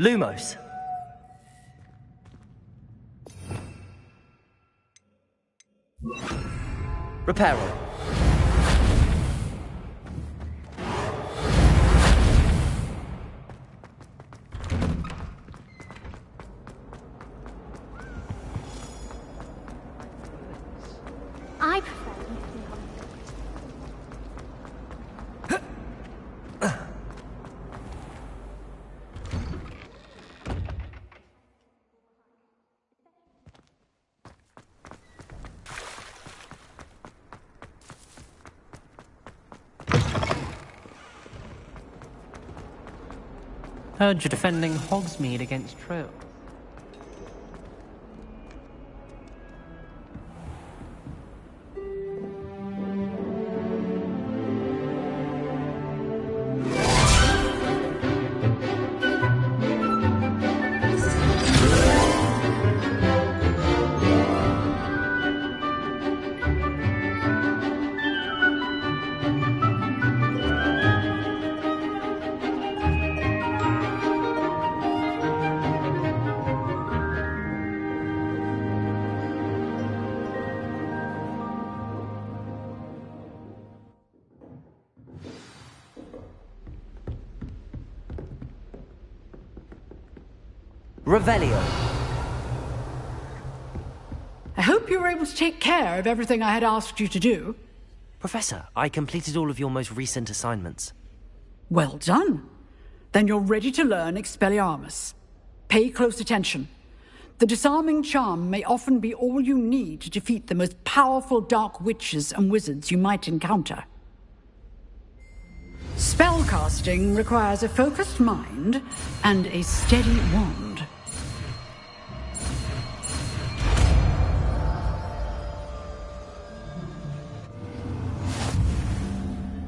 Lumos. Reparo. I prefer anything Heard you're defending Hogsmeade against Trill. Revelio. I hope you were able to take care of everything I had asked you to do. Professor, I completed all of your most recent assignments. Well done. Then you're ready to learn Expelliarmus. Pay close attention. The disarming charm may often be all you need to defeat the most powerful dark witches and wizards you might encounter. Spellcasting requires a focused mind and a steady wand.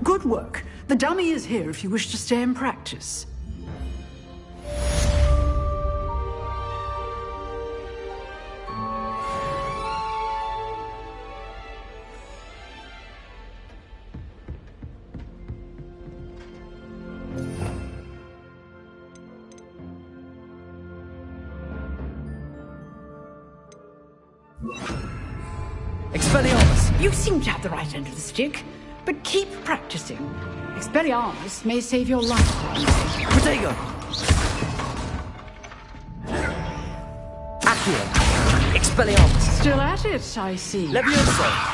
Good work. The dummy is here if you wish to stay and practice. Expelliarmus! You seem to have the right end of the stick, but keep practicing. Expelliarmus may save your life. Protego! Accio! Expelliarmus! Still at it, I see. Levioso!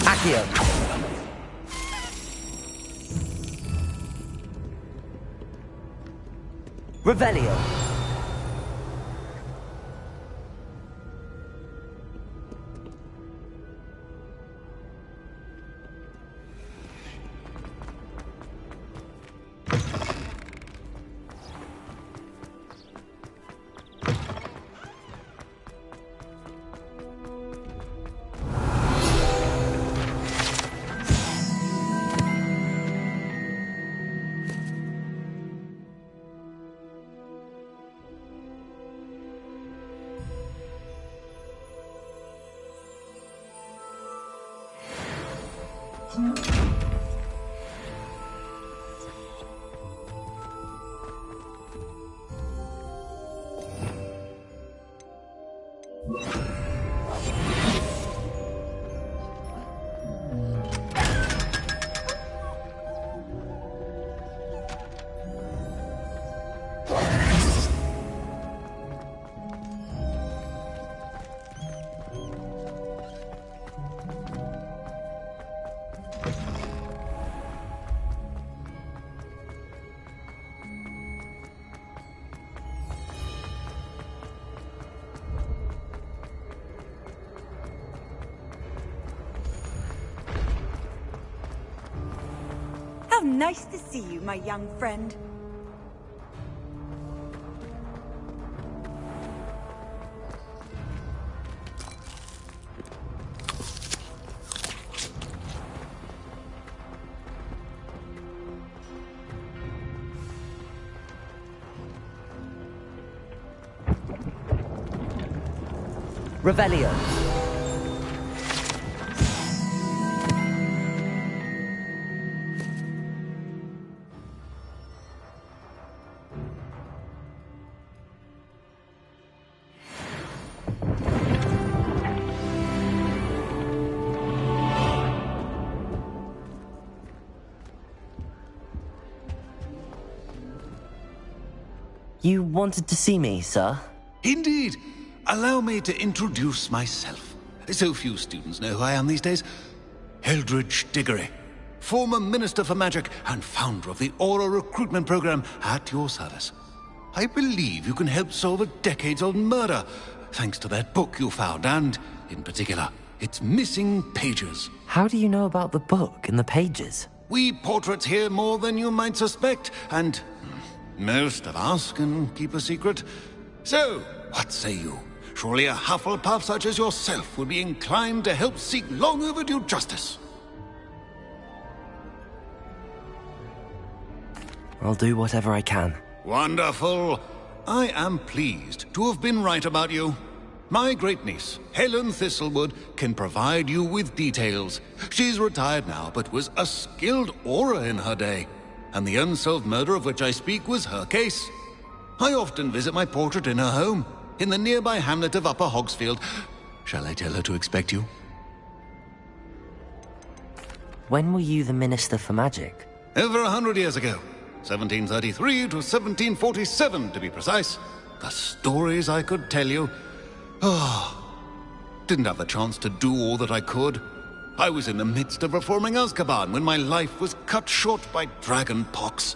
Accio! Revelio! How nice to see you, my young friend. Revelio. You wanted to see me, sir? Indeed. Allow me to introduce myself. So few students know who I am these days. Eldridge Diggory, former Minister for Magic and founder of the Aura Recruitment Program, at your service. I believe you can help solve a decades-old murder, thanks to that book you found, and, in particular, its missing pages. How do you know about the book and the pages? We portraits hear more than you might suspect, and most of us can keep a secret. So, what say you? Surely a Hufflepuff such as yourself would be inclined to help seek long overdue justice. I'll do whatever I can. Wonderful. I am pleased to have been right about you. My great-niece, Helen Thistlewood, can provide you with details. She's retired now, but was a skilled aura in her day. And the unsolved murder of which I speak was her case. I often visit my portrait in her home, in the nearby hamlet of Upper Hogsfield. Shall I tell her to expect you? When were you the Minister for Magic? Over 100 years ago. 1733 to 1747, to be precise. The stories I could tell you. Didn't have the chance to do all that I could. I was in the midst of reforming Azkaban when my life was cut short by dragon pox.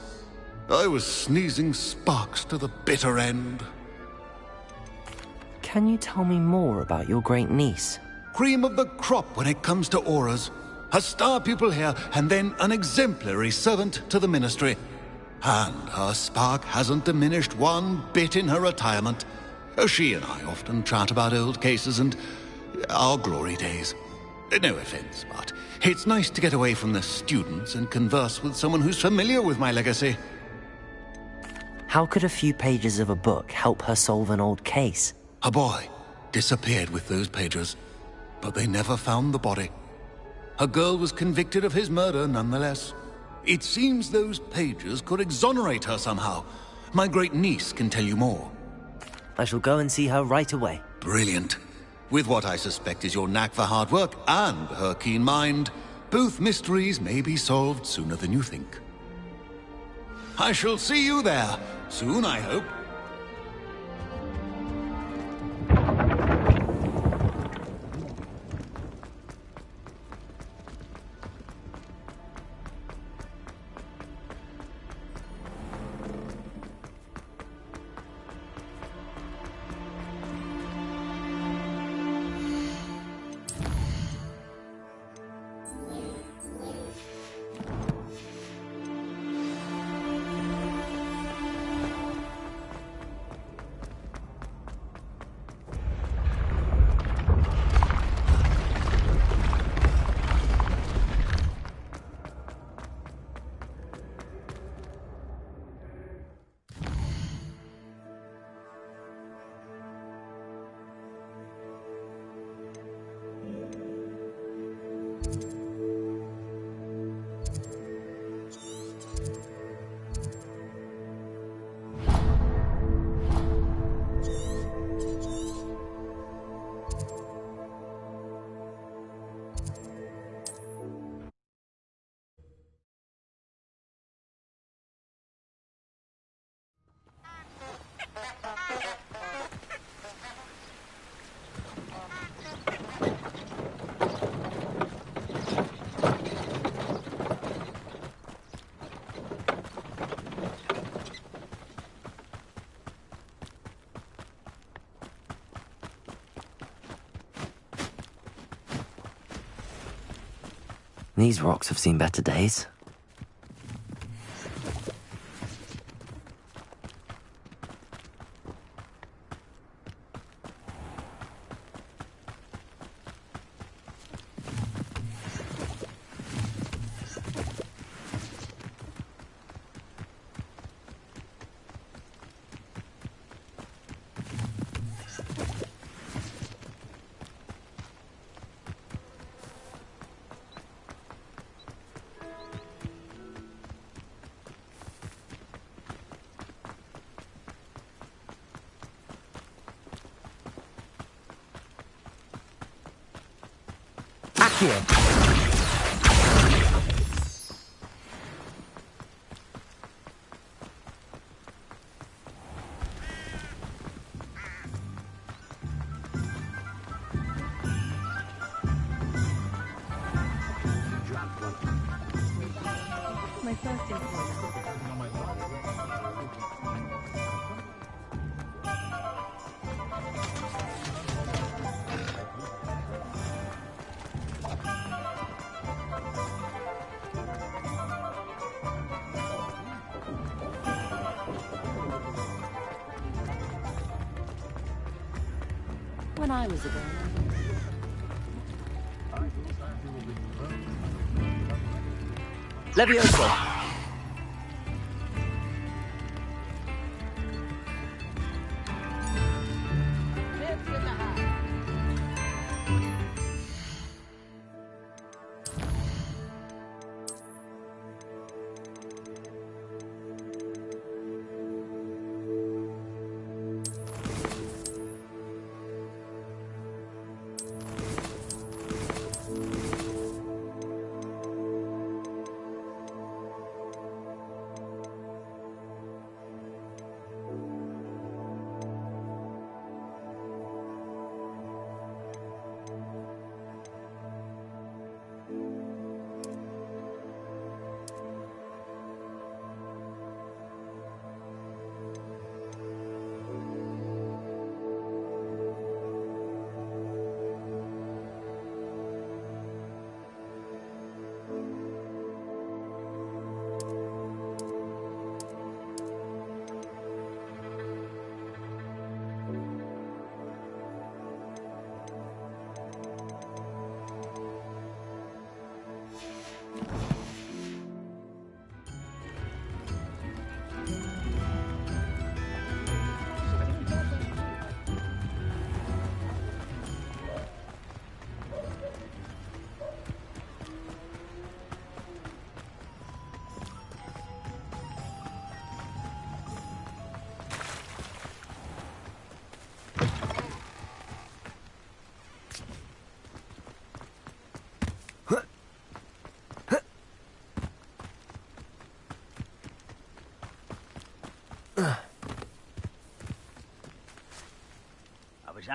I was sneezing sparks to the bitter end. Can you tell me more about your great niece? Cream of the crop when it comes to auras. A star pupil here, and then an exemplary servant to the ministry. And her spark hasn't diminished one bit in her retirement. She and I often chat about old cases and our glory days. No offense, but it's nice to get away from the students and converse with someone who's familiar with my legacy. How could a few pages of a book help her solve an old case? A boy disappeared with those pages, but they never found the body. A girl was convicted of his murder nonetheless. It seems those pages could exonerate her somehow. My great niece can tell you more. I shall go and see her right away. Brilliant. With what I suspect is your knack for hard work and her keen mind, both mysteries may be solved sooner than you think. I shall see you there, soon I hope. These rocks have seen better days. Here. My first employer. When I was a girl. Levioso!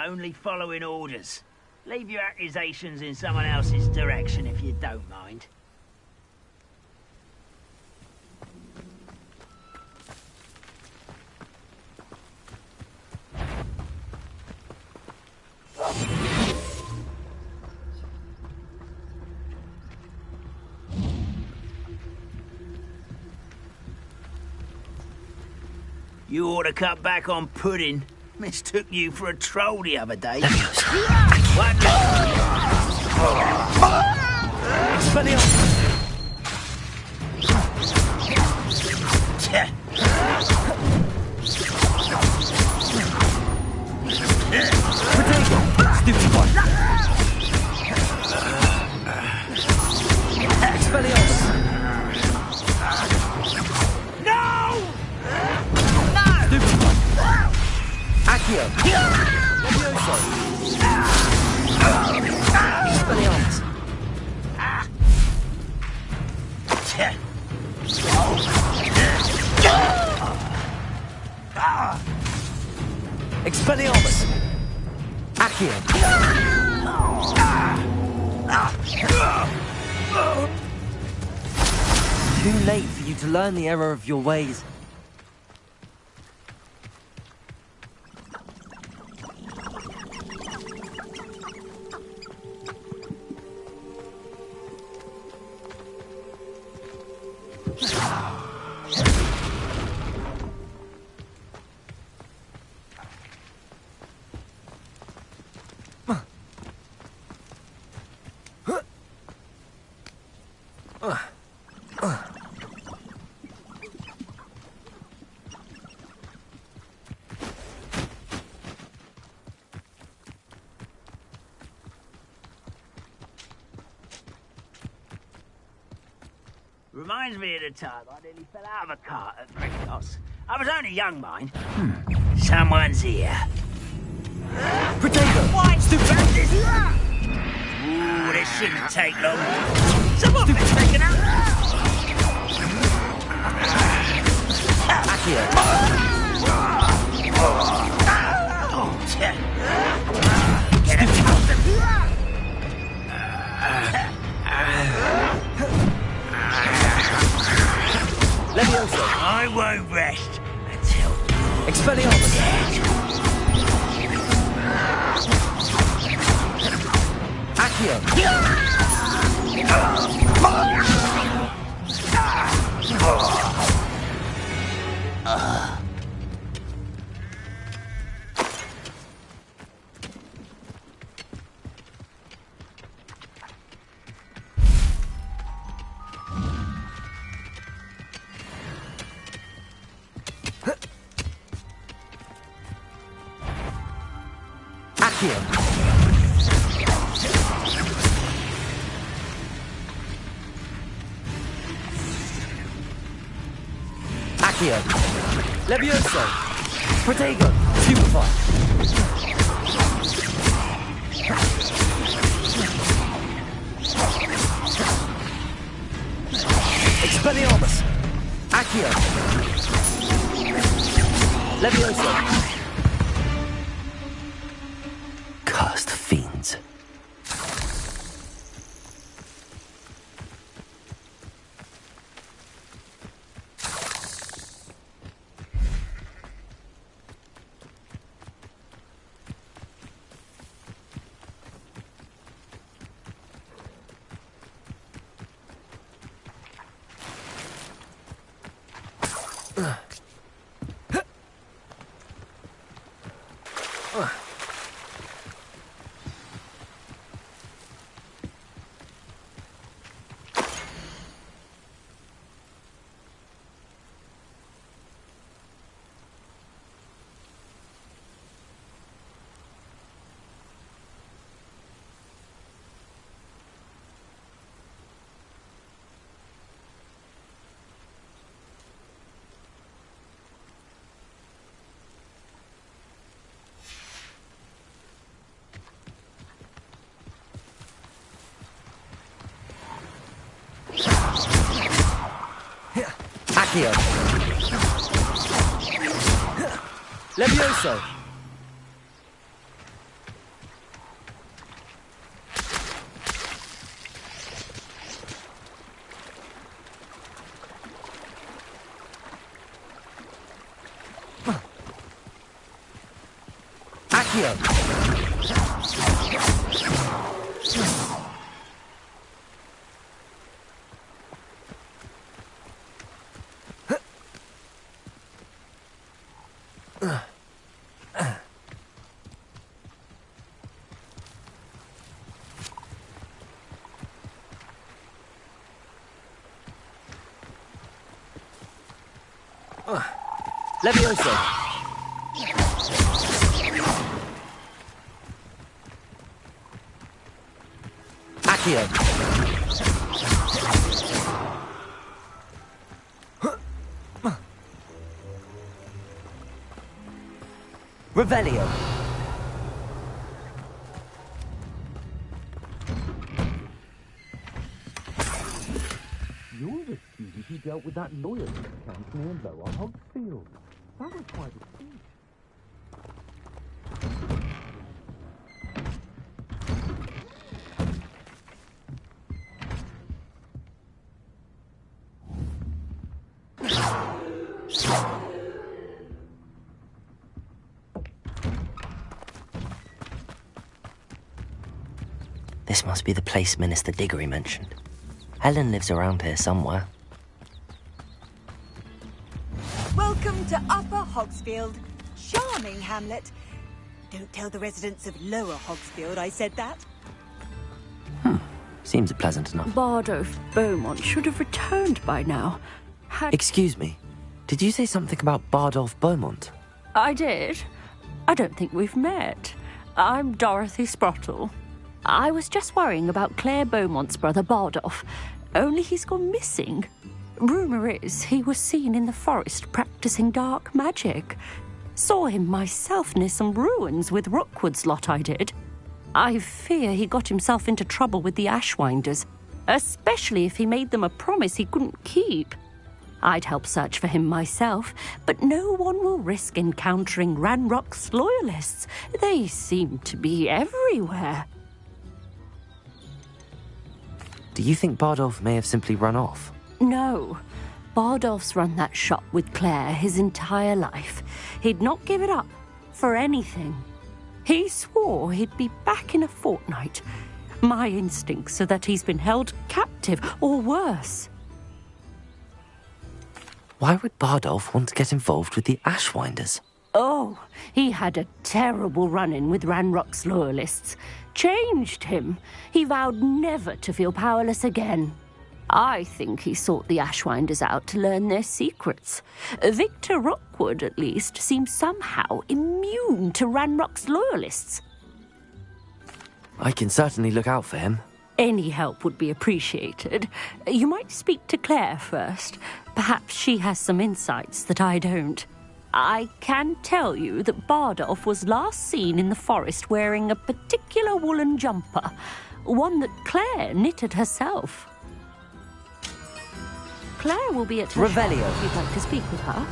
Only following orders. Leave your accusations in someone else's direction if you don't mind. You ought to cut back on pudding. Mistook you for a troll the other day. What? Stupid one! No! Stupid one! Accio! Levioso! Expelliarmus! Expelliarmus! Accio! Too late for you to learn the error of your ways. Reminds me of the time I nearly fell out of a cart at Gringotts. I was only young, mind. Someone's here. Protego! Why? Stupid! Ooh, this shouldn't take long. Someone's been taken out! Accio! Get him out of Levioso! I won't rest until Expelliarmus! Accio! Accio! Accio! Levioso! Protego! Stupefy! Expelliarmus! Accio! Levioso! Cursed fiends. Accio! Levioso! Accio! Levioso! Accio! Revelio! You're the student who dealt with that lawyer camp near Lower Hogsfield. That was quite a feat. This must be the place Minister Diggory mentioned. Helen lives around here somewhere. Welcome to Upper Hogsfield. Charming hamlet. Don't tell the residents of Lower Hogsfield I said that. Seems pleasant enough. Bardolph Beaumont should have returned by now. Excuse me. Did you say something about Bardolph Beaumont? I did. I don't think we've met. I'm Dorothy Sprottle. I was just worrying about Claire Beaumont's brother Bardolph, only he's gone missing. Rumour is he was seen in the forest practicing dark magic. Saw him myself near some ruins with Rookwood's lot I did. I fear he got himself into trouble with the Ashwinders, especially if he made them a promise he couldn't keep. I'd help search for him myself, but no one will risk encountering Ranrock's loyalists. They seem to be everywhere. Do you think Bardolph may have simply run off? No. Bardolph's run that shop with Claire his entire life. He'd not give it up for anything. He swore he'd be back in a fortnight. My instincts are that he's been held captive, or worse. Why would Bardolph want to get involved with the Ashwinders? Oh, he had a terrible run-in with Ranrock's loyalists. Changed him. He vowed never to feel powerless again. I think he sought the Ashwinders out to learn their secrets. Victor Rookwood, at least, seems somehow immune to Ranrock's loyalists. I can certainly look out for him. Any help would be appreciated. You might speak to Claire first. Perhaps she has some insights that I don't. I can tell you that Bardolph was last seen in the forest wearing a particular woolen jumper, one that Claire knitted herself. Claire will be at her Revelio. shop if you'd like to speak with her.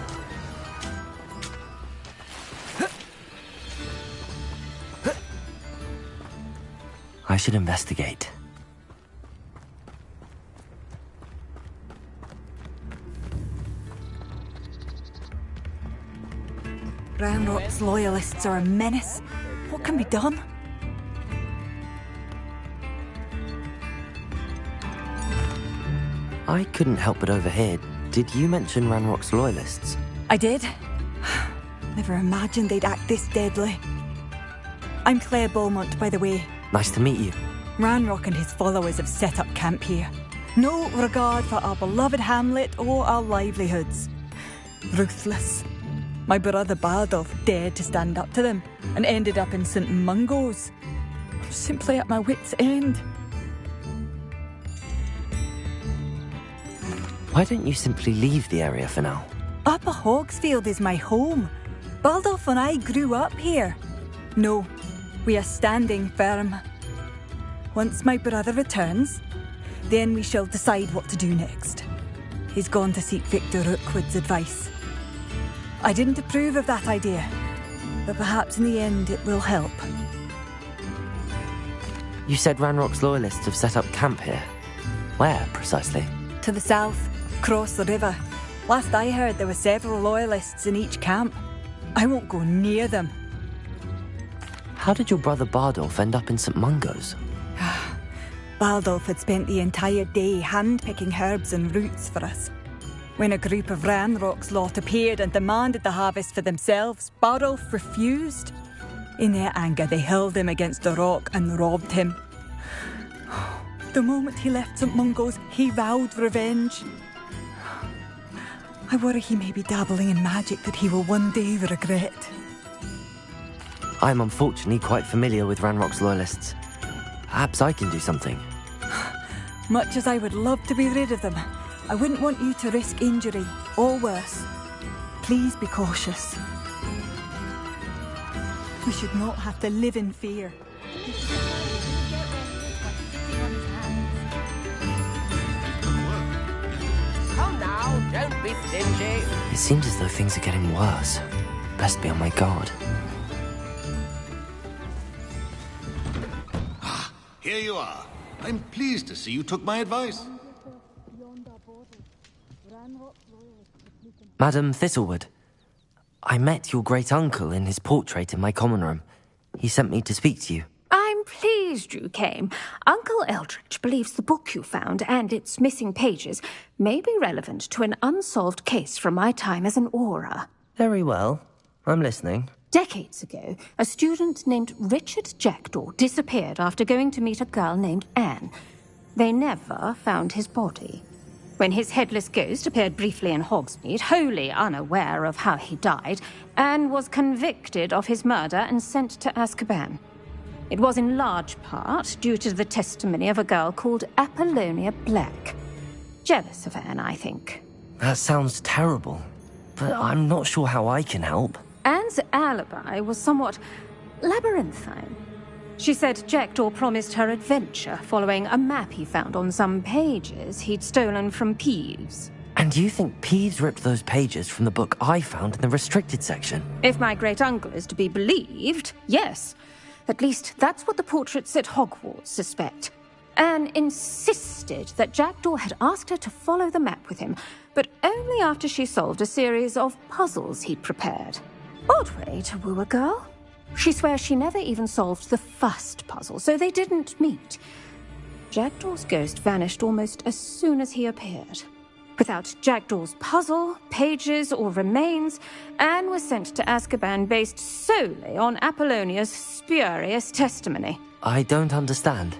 I should investigate. Ranrock's loyalists are a menace. What can be done? I couldn't help but overhear. Did you mention Ranrock's loyalists? I did. Never imagined they'd act this deadly. I'm Claire Beaumont, by the way. Nice to meet you. Ranrock and his followers have set up camp here. No regard for our beloved hamlet or our livelihoods. Ruthless. My brother Bardolph dared to stand up to them and ended up in St. Mungo's. I'm simply at my wit's end. Why don't you simply leave the area for now? Upper Hogsfield is my home. Bardolph and I grew up here. No, we are standing firm. Once my brother returns, then we shall decide what to do next. He's gone to seek Victor Rookwood's advice. I didn't approve of that idea, but perhaps in the end it will help. You said Ranrock's loyalists have set up camp here. Where, precisely? To the south, across the river. Last I heard, there were several loyalists in each camp. I won't go near them. How did your brother Bardolph end up in St. Mungo's? Bardolph had spent the entire day hand-picking herbs and roots for us. When a group of Ranrock's lot appeared and demanded the harvest for themselves, Bardolph refused. In their anger, they hurled him against a rock and robbed him. The moment he left St. Mungo's, he vowed revenge. I worry he may be dabbling in magic that he will one day regret. I'm unfortunately quite familiar with Ranrock's loyalists. Perhaps I can do something. Much as I would love to be rid of them, I wouldn't want you to risk injury, or worse. Please be cautious. We should not have to live in fear. Come now, don't be stingy. It seems as though things are getting worse. Best be on my guard. Here you are. I'm pleased to see you took my advice. Madam Thistlewood, I met your great-uncle in his portrait in my common room. He sent me to speak to you. I'm pleased you came. Uncle Eldridge believes the book you found and its missing pages may be relevant to an unsolved case from my time as an aura. Very well. I'm listening. Decades ago, a student named Richard Jackdaw disappeared after going to meet a girl named Anne. They never found his body. When his headless ghost appeared briefly in Hogsmeade, wholly unaware of how he died, Anne was convicted of his murder and sent to Azkaban. It was in large part due to the testimony of a girl called Apollonia Black. Jealous of Anne, I think. That sounds terrible, but I'm not sure how I can help. Anne's alibi was somewhat labyrinthine. She said Jackdaw promised her adventure following a map he found on some pages he'd stolen from Peeves. And you think Peeves ripped those pages from the book I found in the restricted section? If my great-uncle is to be believed, yes. At least that's what the portraits at Hogwarts suspect. Anne insisted that Jackdaw had asked her to follow the map with him, but only after she solved a series of puzzles he'd prepared. Odd way to woo a girl. She swears she never even solved the first puzzle, so they didn't meet. Jackdaw's ghost vanished almost as soon as he appeared. Without Jackdaw's puzzle, pages, or remains, Anne was sent to Azkaban based solely on Apollonia's spurious testimony. I don't understand.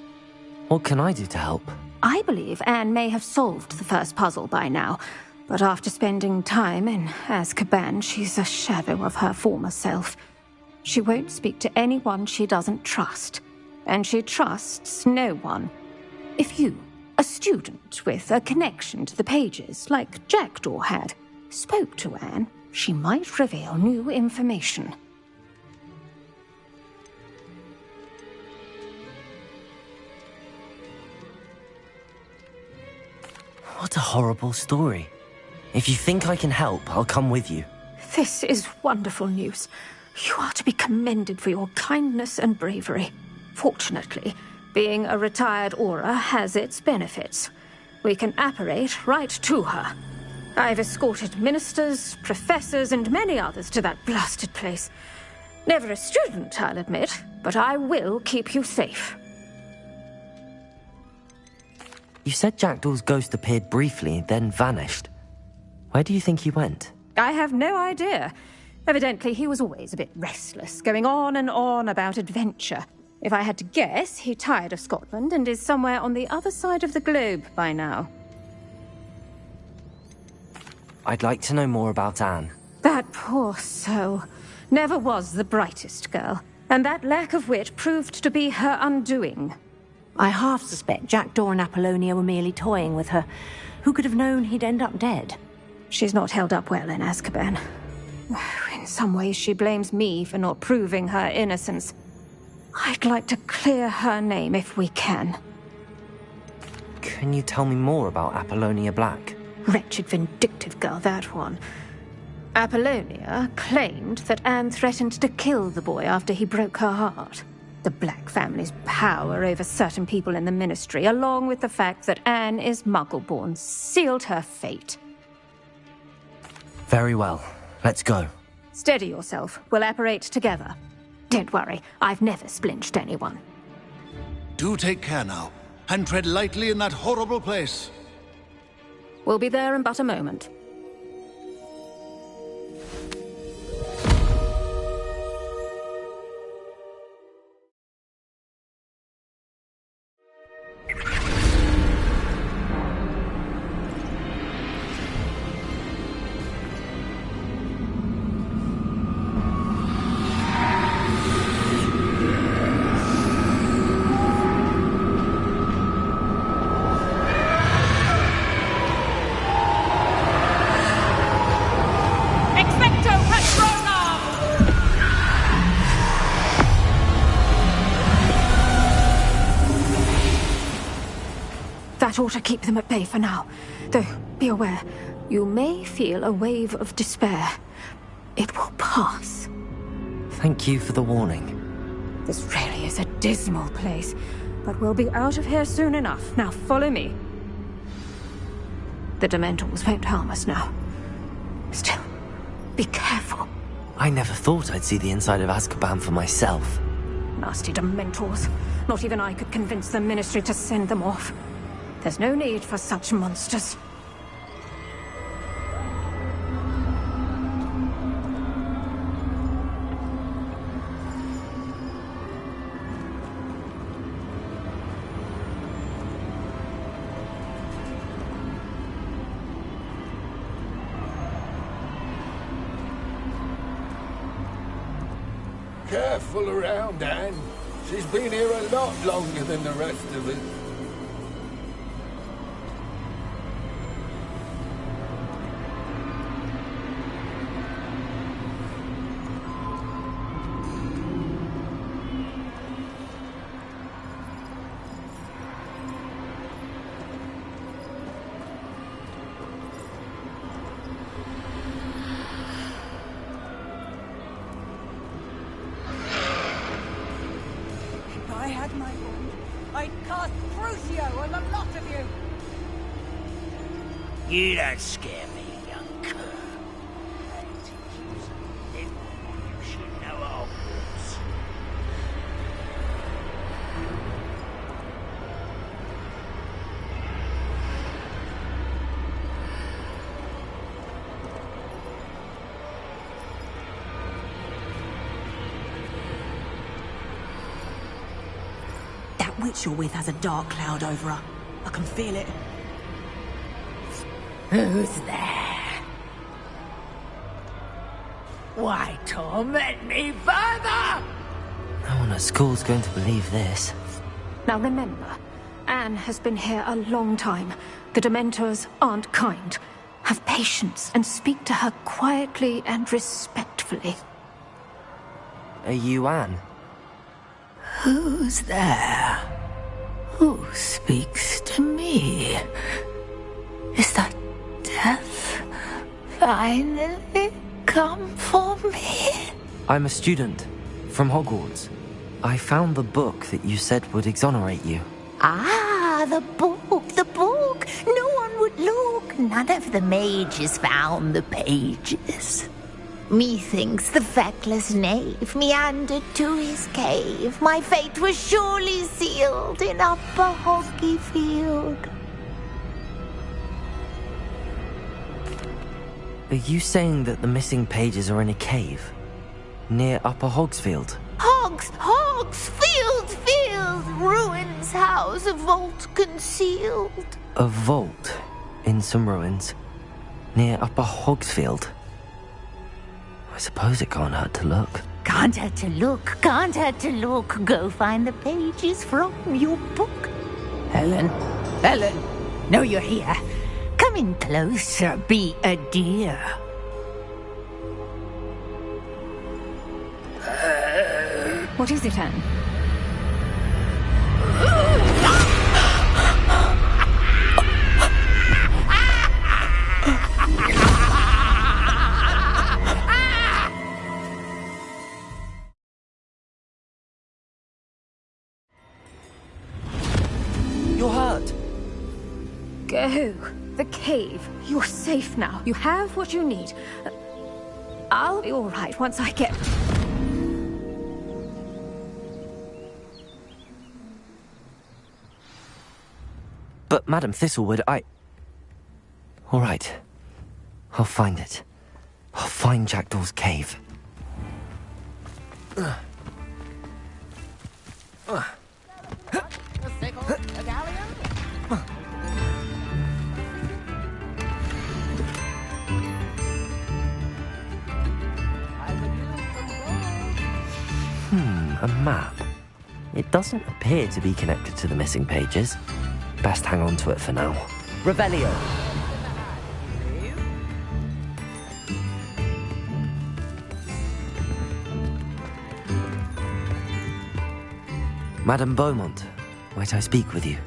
What can I do to help? I believe Anne may have solved the first puzzle by now, but after spending time in Azkaban, she's a shadow of her former self. She won't speak to anyone she doesn't trust, and she trusts no one. If you, a student with a connection to the pages, like Jackdaw had, spoke to Anne, she might reveal new information. What a horrible story. If you think I can help, I'll come with you. This is wonderful news. You are to be commended for your kindness and bravery. Fortunately, being a retired Auror has its benefits. We can apparate right to her. I've escorted ministers, professors, and many others to that blasted place. Never a student, I'll admit, but I will keep you safe. You said Jackdaw's ghost appeared briefly, then vanished. Where do you think he went? I have no idea. Evidently, he was always a bit restless, going on and on about adventure. If I had to guess, he tired of Scotland and is somewhere on the other side of the globe by now. I'd like to know more about Anne. That poor soul. Never was the brightest girl, and that lack of wit proved to be her undoing. I half suspect Jackdaw and Apollonia were merely toying with her. Who could have known he'd end up dead? She's not held up well in Azkaban. In some ways, she blames me for not proving her innocence. I'd like to clear her name if we can. Can you tell me more about Apollonia Black? Wretched, vindictive girl, that one. Apollonia claimed that Anne threatened to kill the boy after he broke her heart. The Black family's power over certain people in the Ministry, along with the fact that Anne is Muggle-born, sealed her fate. Very well. Let's go. Steady yourself. We'll apparate together. Don't worry, I've never splinched anyone. Do take care now, and tread lightly in that horrible place. We'll be there in but a moment. That ought to keep them at bay for now. Though, be aware, you may feel a wave of despair. It will pass. Thank you for the warning. This really is a dismal place, but we'll be out of here soon enough. Now follow me. The Dementors won't harm us now. Still, be careful. I never thought I'd see the inside of Azkaban for myself. Nasty Dementors. Not even I could convince the Ministry to send them off. There's no need for such monsters. careful around Anne. She's been here a lot longer than the rest of us. You don't scare me, young cur. I teach you something you should know at Hogwarts. That witch you're with has a dark cloud over her. I can feel it. Who's there? Why torment me further? No one at school's going to believe this. Now remember, Anne has been here a long time. The Dementors aren't kind. Have patience and speak to her quietly and respectfully. Are you Anne? Who's there? Who speaks to me? Is that death finally come for me? I'm a student from Hogwarts. I found the book that you said would exonerate you. Ah, the book, the book. No one would look. None of the mages found the pages. Methinks the feckless knave meandered to his cave. My fate was surely sealed in Upper Hoggyfield. Are you saying that the missing pages are in a cave? Near Upper Hogsfield? Field, ruins house, a vault concealed. A vault in some ruins? Near Upper Hogsfield? I suppose it can't hurt to look. Can't hurt to look. Go find the pages from your book. Helen, know you're here. Come in closer, be a dear. What is it, Anne? You're hurt. Go. The cave. You're safe now. You have what you need. I'll be all right once I get... But, Madam Thistlewood, All right. I'll find it. I'll find Jackdaw's cave. A map. It doesn't appear to be connected to the missing pages. Best hang on to it for now. Revelio. Madame Beaumont, might I speak with you?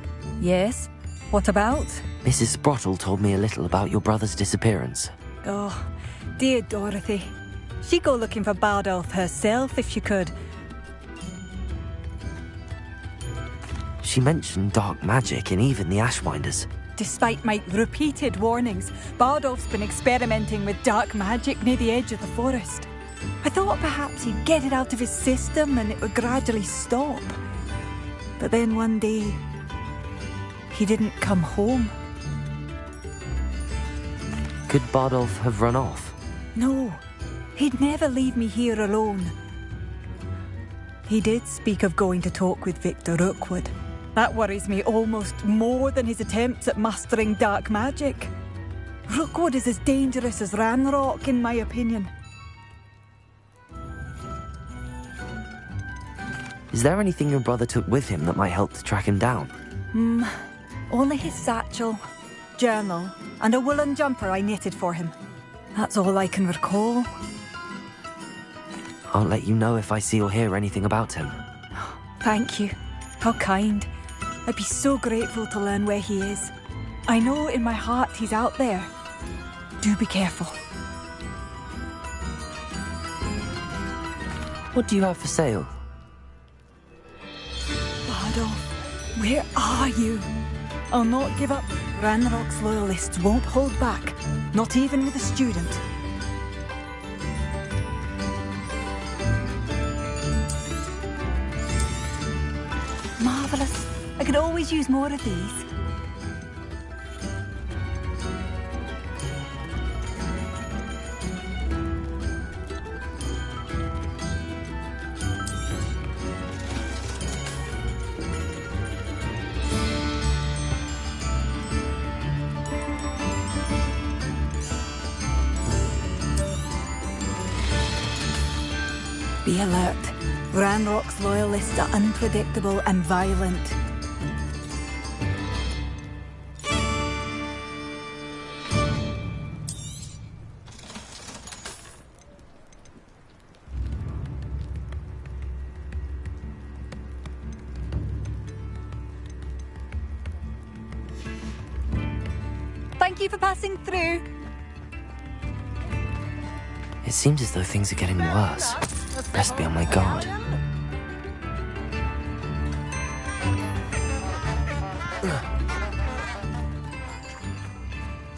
Yes? What about? Mrs. Sprottle told me a little about your brother's disappearance. Oh, dear Dorothy. She'd go looking for Bardolph herself if she could. She mentioned dark magic and even the Ashwinders. Despite my repeated warnings, Bardolph's been experimenting with dark magic near the edge of the forest. I thought perhaps he'd get it out of his system and it would gradually stop. But then one day, he didn't come home. Could Bardolph have run off? No, he'd never leave me here alone. He did speak of going to talk with Victor Rookwood. That worries me almost more than his attempts at mastering dark magic. Rookwood is as dangerous as Ranrock, in my opinion. Is there anything your brother took with him that might help to track him down? Only his satchel, journal, and a woolen jumper I knitted for him. That's all I can recall. I'll let you know if I see or hear anything about him. Thank you. How kind. I'd be so grateful to learn where he is. I know in my heart he's out there. Do be careful. What do you have for sale? Bardolph, where are you? I'll not give up. Ranrock's loyalists won't hold back, not even with a student. Marvellous. I could always use more of these. Be alert. Ranrock's loyalists are unpredictable and violent. Thank you for passing through. It seems as though things are getting worse. Best be on my guard.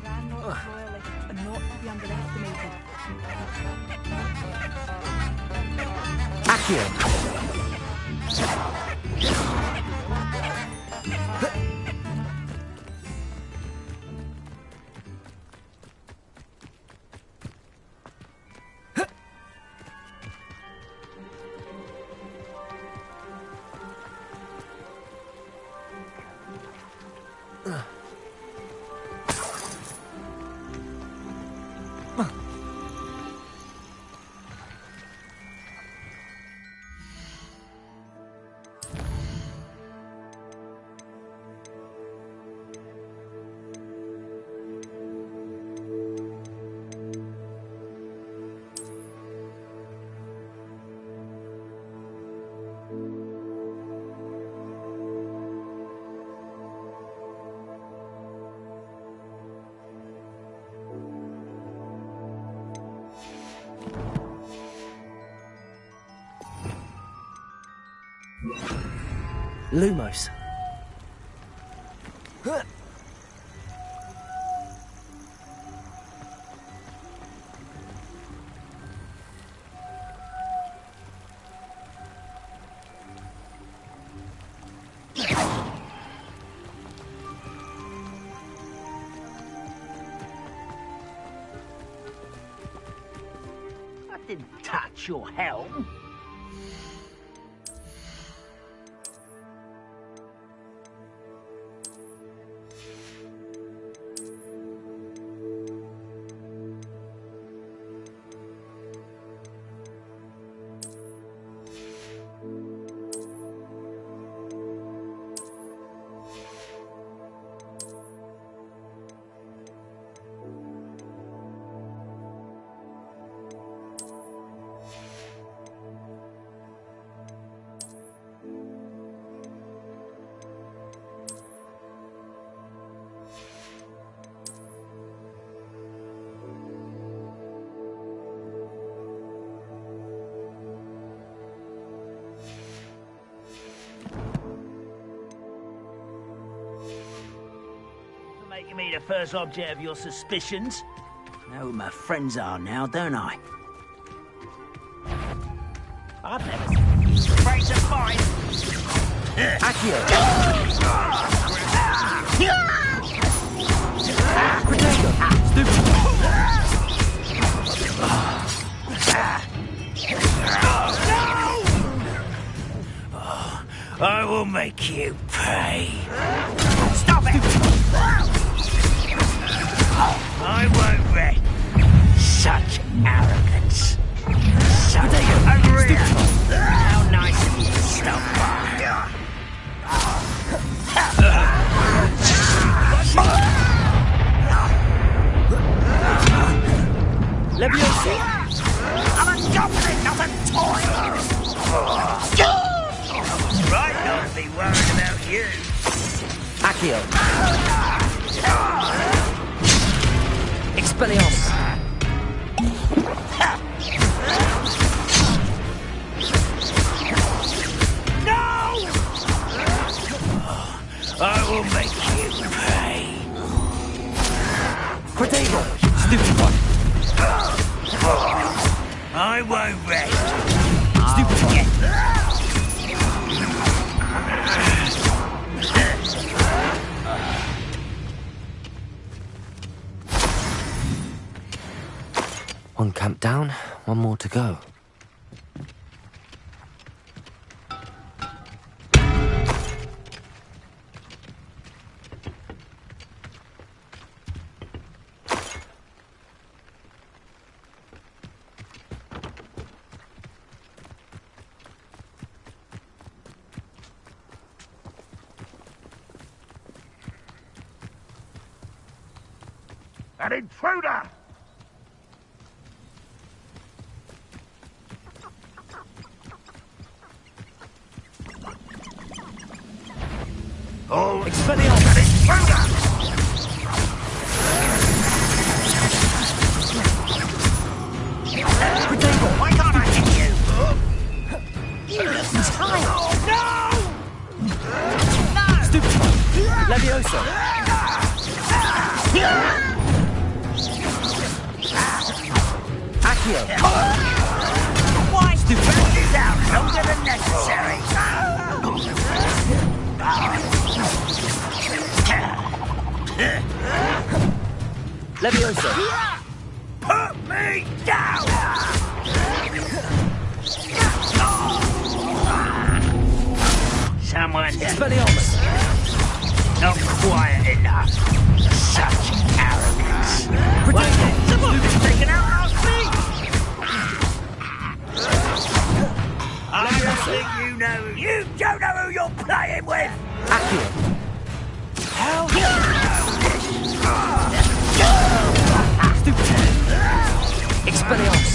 Ranrock's loyalists are not to be underestimated. Lumos. I didn't touch your helm. Making me the first object of your suspicions. Know who my friends are now, don't I? I've never seen breaks of mine. Accio! I will make you pay. Stop it! I won't let such arrogance. Such over here. How nice of you to stop Accio. Expelliarmus. I will make you pay. Protego! Stupid one! I won't rest. Stupid one! One camp down, one more to go. An intruder! Oh, Expelliarmus! an intruder! Protego! Why can't I hit you? You look tired. No! Stupid one! Levioso! Accio! Why stupid? This out longer than necessary. Levioso! Put me down! Someone Expelliarmus! not quiet enough. Such arrogance. Protego! Someone was taken out last week. I don't think you know. You don't know who you're playing with. Accio! Hell Stupid! Expelliarmus!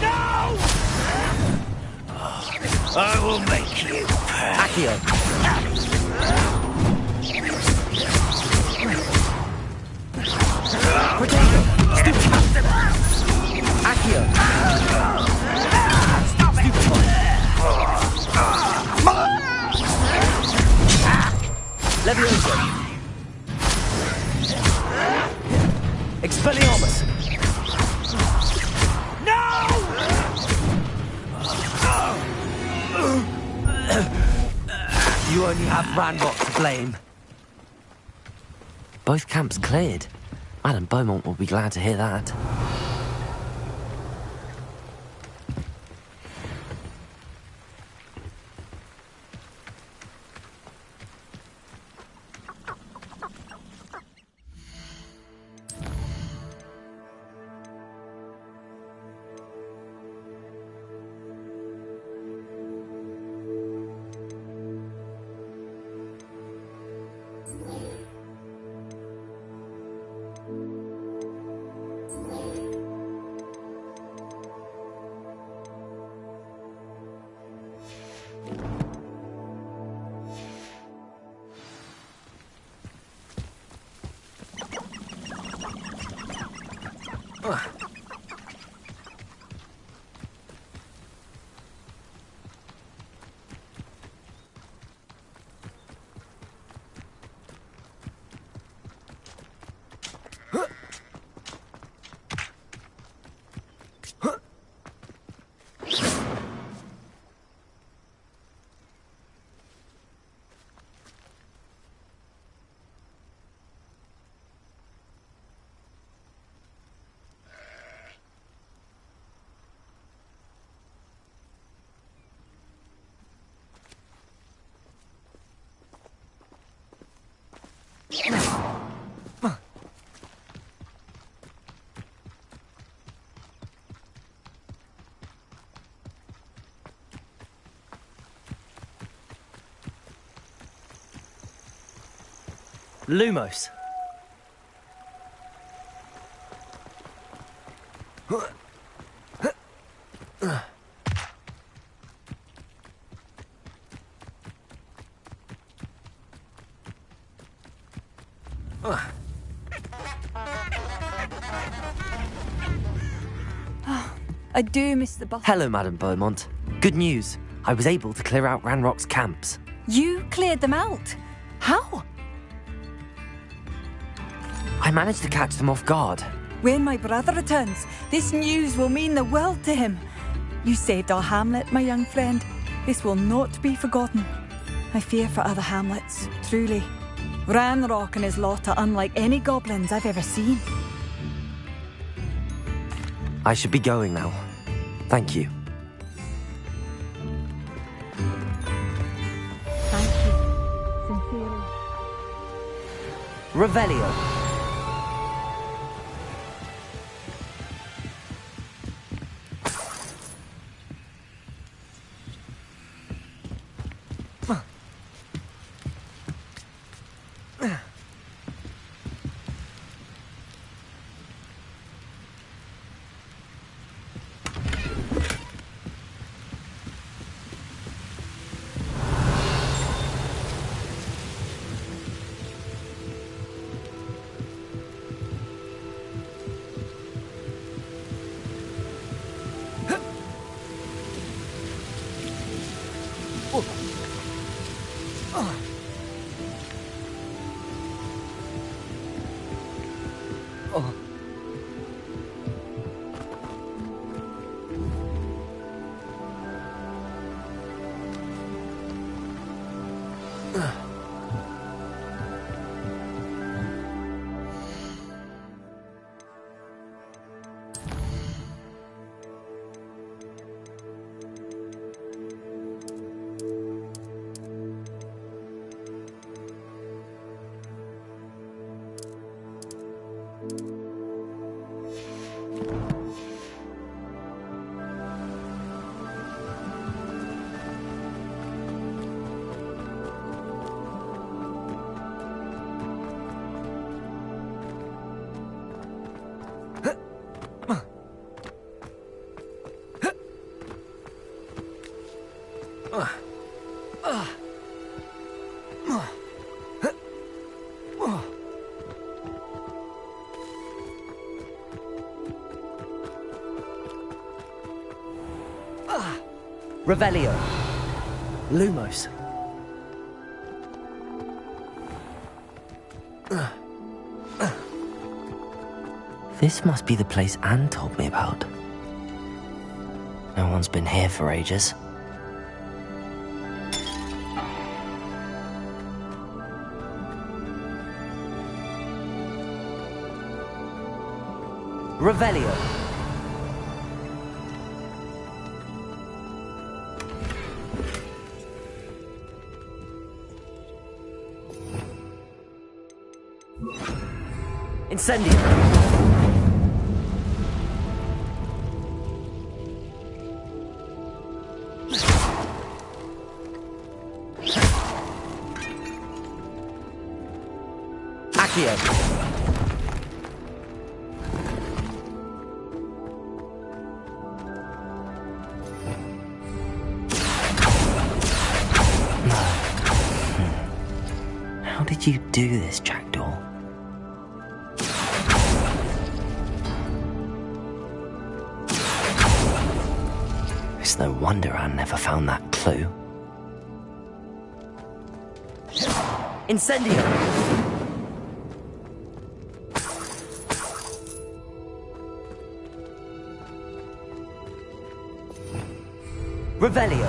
no! I will make you pay. Accio! Protego! Stupid! Accio! Stop it! Stupid one! Levioso! Expelliarmus! No! You only have Ranrock to blame. Both camps cleared. Madame Beaumont will be glad to hear that. Lumos. I do miss the bus. Hello, Madame Beaumont. Good news. I was able to clear out Ranrock's camps. You cleared them out? How? I managed to catch them off guard. When my brother returns, this news will mean the world to him. You saved our hamlet, my young friend. This will not be forgotten. I fear for other hamlets, truly. Ranrock and his lot are unlike any goblins I've ever seen. I should be going now. Thank you. Thank you, sincerely. Revelio. Revelio. Lumos. This must be the place Anne told me about. No one's been here for ages. Revelio. Incendio. Accio. How did you do this, Jackdaw? It's no wonder Anne never found that clue. Incendio! Revelio!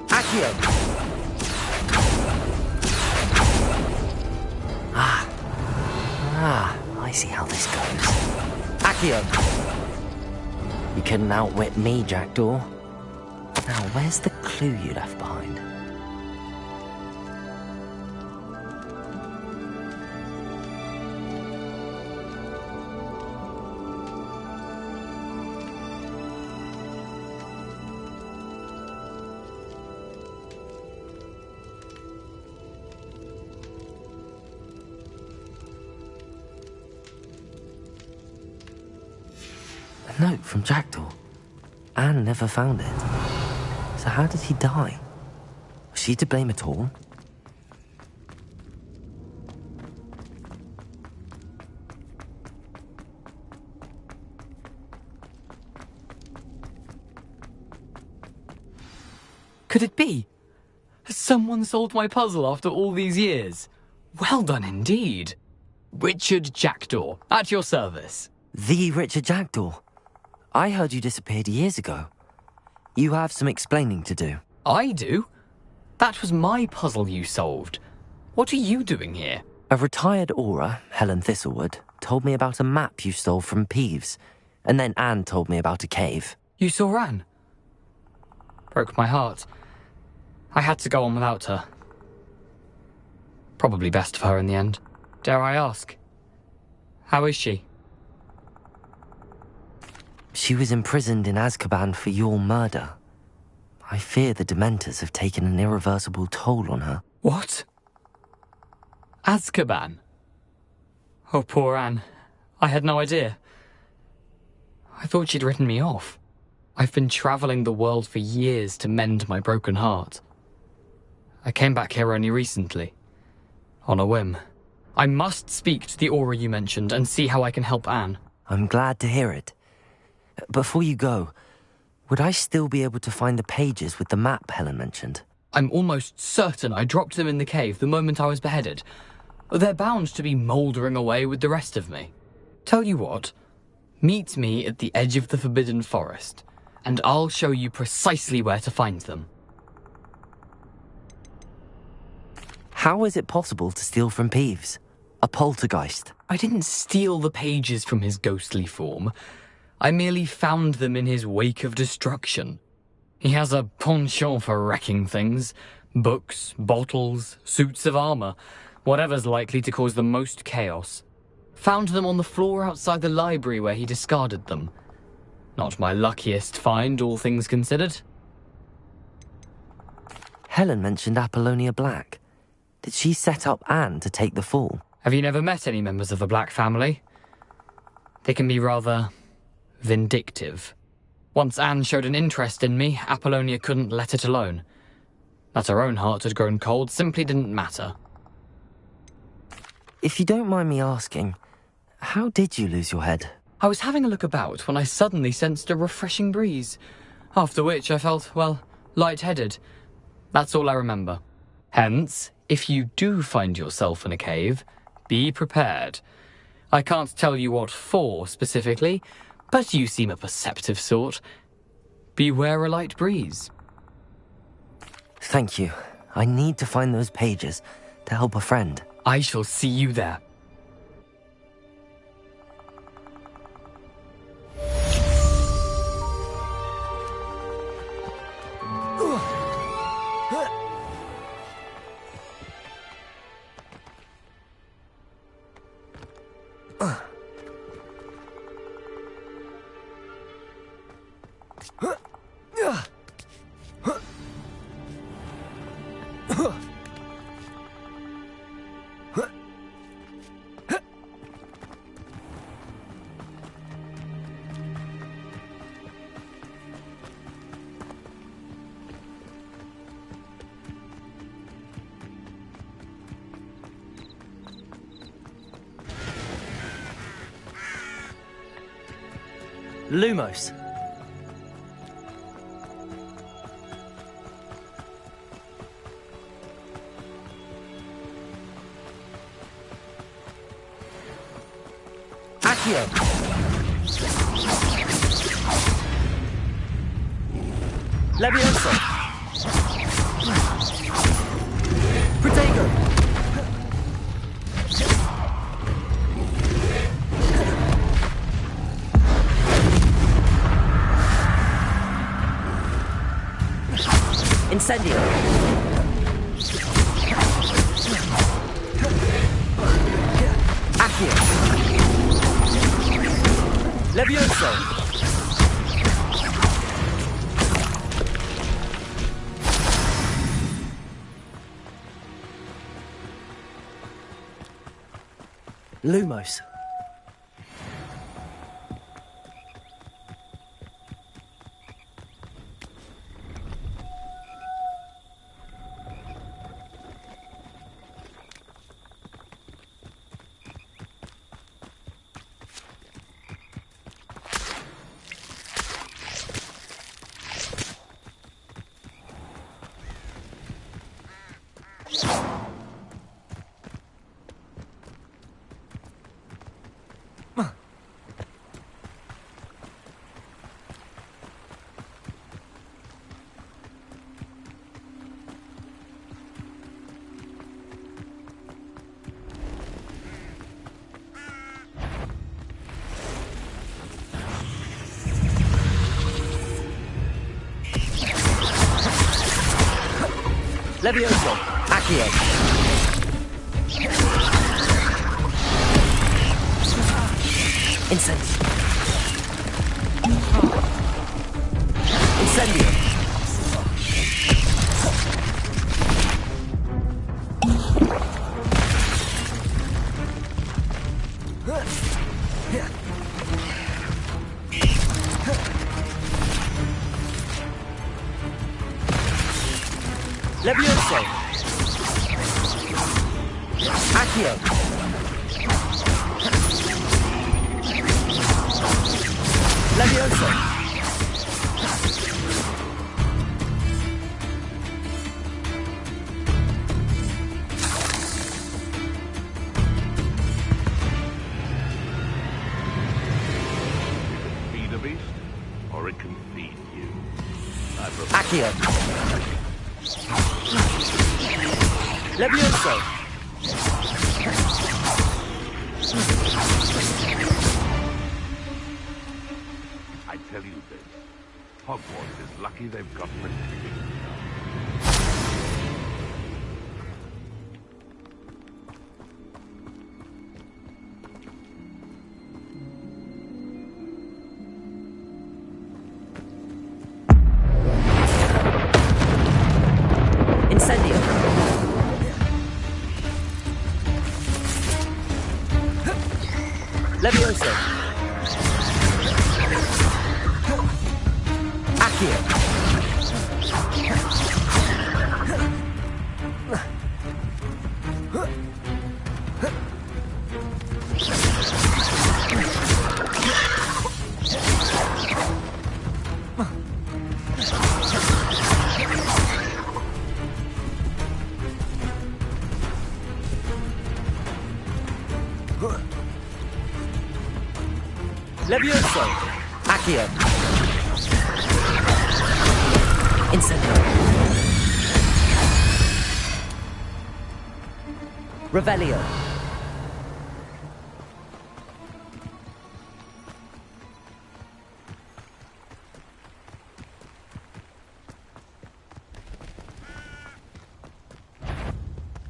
Accio! I see how this goes. Accio! You couldn't outwit me, Jackdaw. Now, where's the clue you left behind? A note from Jackdaw. Anne never found it. So how did he die? Was she to blame at all? Could it be? Has someone solved my puzzle after all these years? Well done indeed. Richard Jackdaw, at your service. The Richard Jackdaw? I heard you disappeared years ago. You have some explaining to do. I do? That was my puzzle you solved. What are you doing here? A retired aura, Helen Thistlewood, told me about a map you stole from Peeves, and then Anne told me about a cave. You saw Anne? Broke my heart. I had to go on without her. Probably best for her in the end. Dare I ask? How is she? She was imprisoned in Azkaban for your murder. I fear the Dementors have taken an irreversible toll on her. What? Azkaban? Oh, poor Anne. I had no idea. I thought she'd written me off. I've been travelling the world for years to mend my broken heart. I came back here only recently. On a whim. I must speak to the aura you mentioned and see how I can help Anne. I'm glad to hear it. Before you go, would I still be able to find the pages with the map Helen mentioned? I'm almost certain I dropped them in the cave the moment I was beheaded. They're bound to be mouldering away with the rest of me. Tell you what, meet me at the edge of the Forbidden Forest, and I'll show you precisely where to find them. How is it possible to steal from Peeves? A poltergeist? I didn't steal the pages from his ghostly form. I merely found them in his wake of destruction. He has a penchant for wrecking things. Books, bottles, suits of armour, whatever's likely to cause the most chaos. Found them on the floor outside the library where he discarded them. Not my luckiest find, all things considered. Helen mentioned Apollonia Black. Did she set up Anne to take the fall? Have you never met any members of the Black family? They can be rather vindictive. Once Anne showed an interest in me, Apollonia couldn't let it alone. That her own heart had grown cold simply didn't matter. If you don't mind me asking, how did you lose your head? I was having a look about when I suddenly sensed a refreshing breeze, after which I felt, well, lightheaded. That's all I remember. Hence, if you do find yourself in a cave, be prepared. I can't tell you what for specifically, but you seem a perceptive sort. Beware a light breeze. Thank you. I need to find those pages to help a friend. I shall see you there. Lumos. Accio. Levioso. Protego. Incendio. Accio. Levioso. Lumos. Levioso. Accio. Incendio. Incendio. Levioso. Accio. Levioso. Feed a beast, or it can feed you. Accio. Levioso. I tell you this, Hogwarts is lucky they've got the king. Incendio. Levioso. Accio. Levioso. Accio. Incendio. Revelio.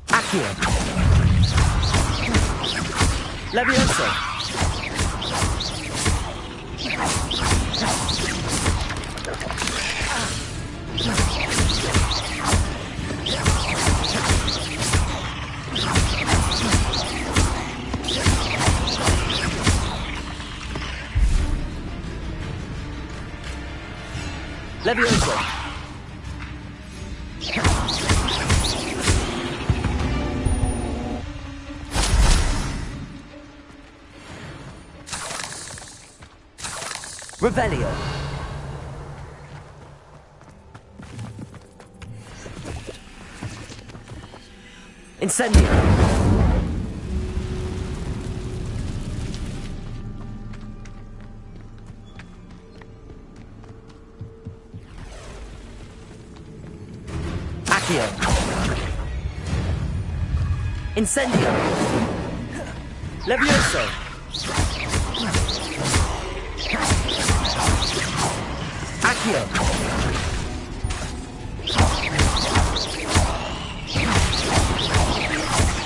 Accio. Levioso. Levioso. Revelio. Incendio. Accio. Incendio. Levioso. Accio.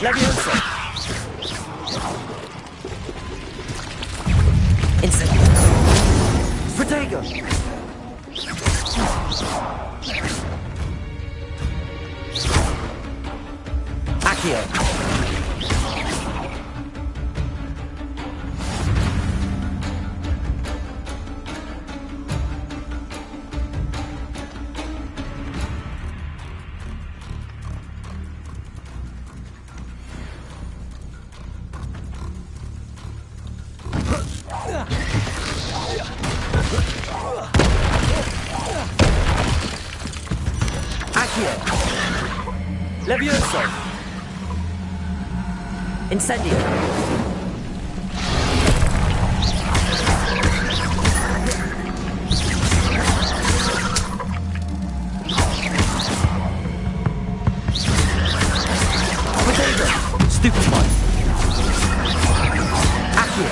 Levioso. Incendio. Protego. Accio. Accio. Levioso. Incendio. Stupid one. Accio.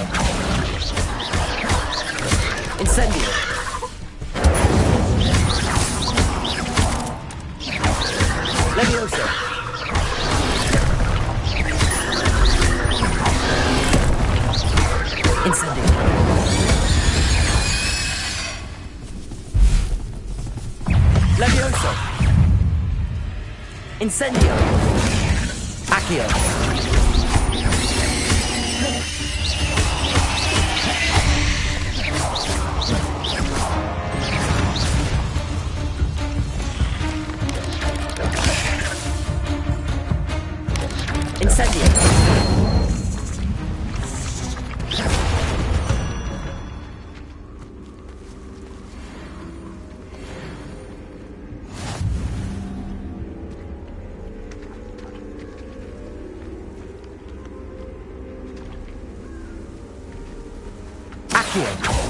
Incendio. Levioso. Incendio. Levioso. Incendio. Accio. Incendio. Accio.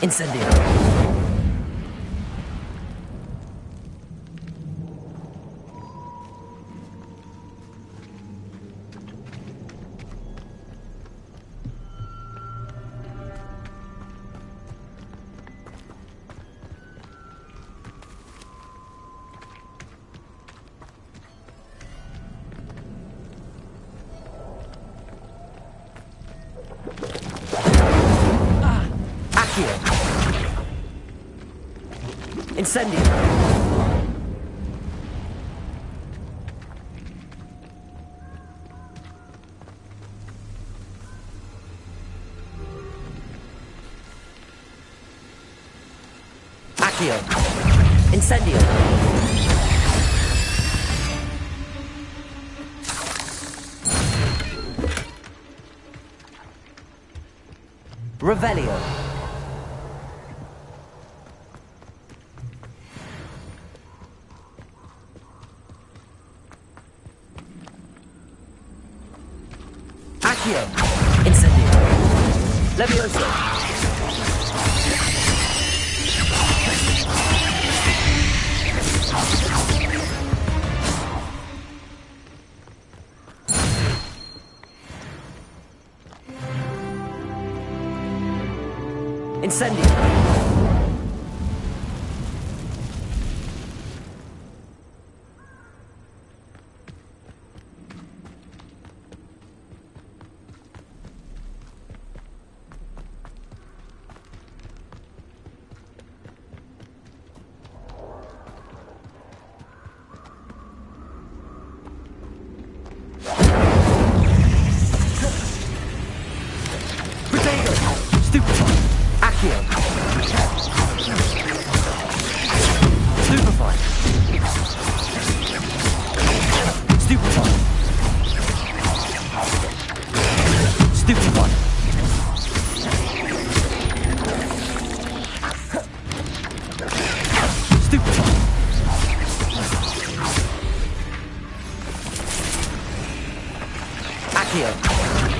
Incendio. Accio. Incendio. Accio. Incendio. Revelio. Accio. Incendio. Levioso. Incendio.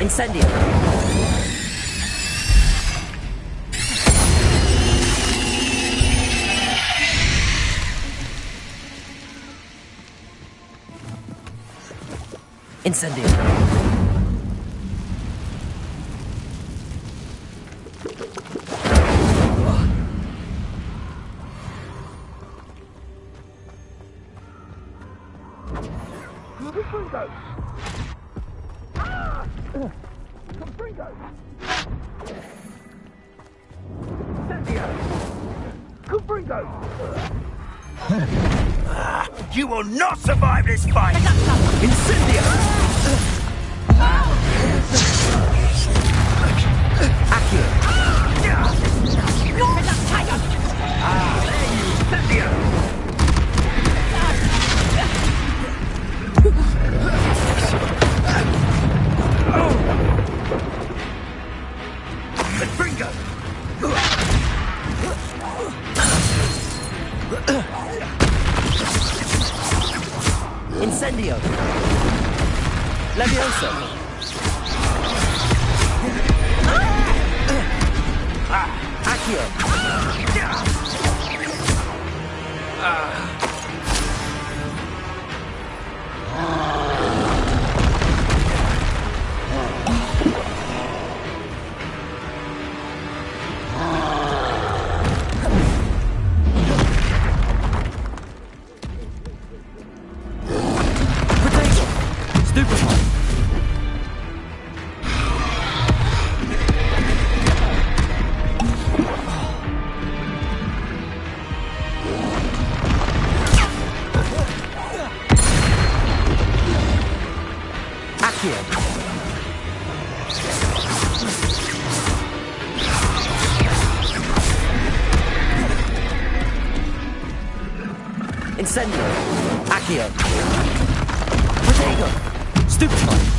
Incendio. Incendio. You will not survive this fight! Incendio! Incendio! Levioso! Accio! Incendio! Accio! Protego! Stupefy!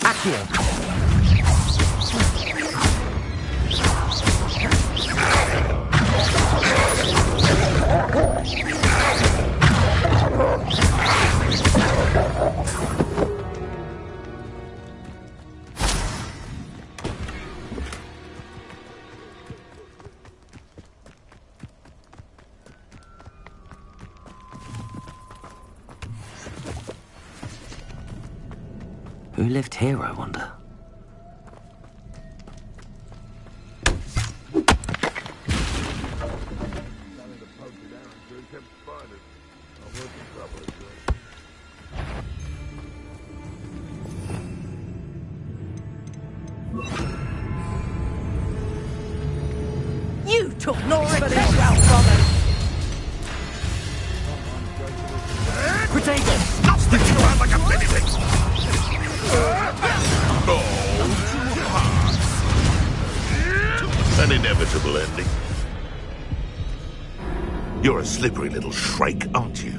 Accio! Who lived here, I wonder? You took no respect out from it! Protego! Stop sticking around like a Benedict! An inevitable ending. You're a slippery little shrike, aren't you?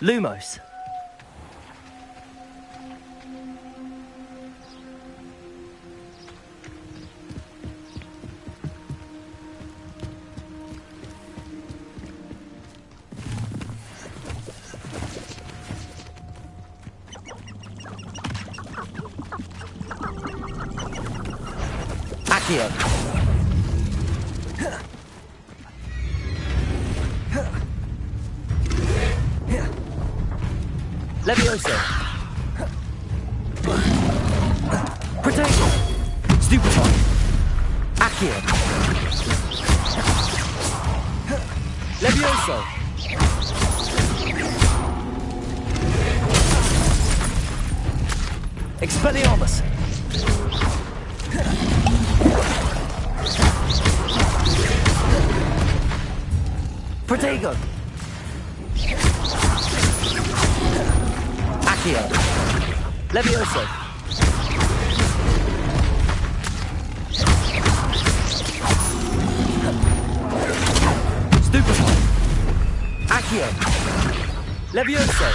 Lumos. Accio. Levioso. Protego! Stupefy! Accio! Levioso! Expelliarmus! Protego! Accio! Levioso! Stupefy! Accio! Levioso!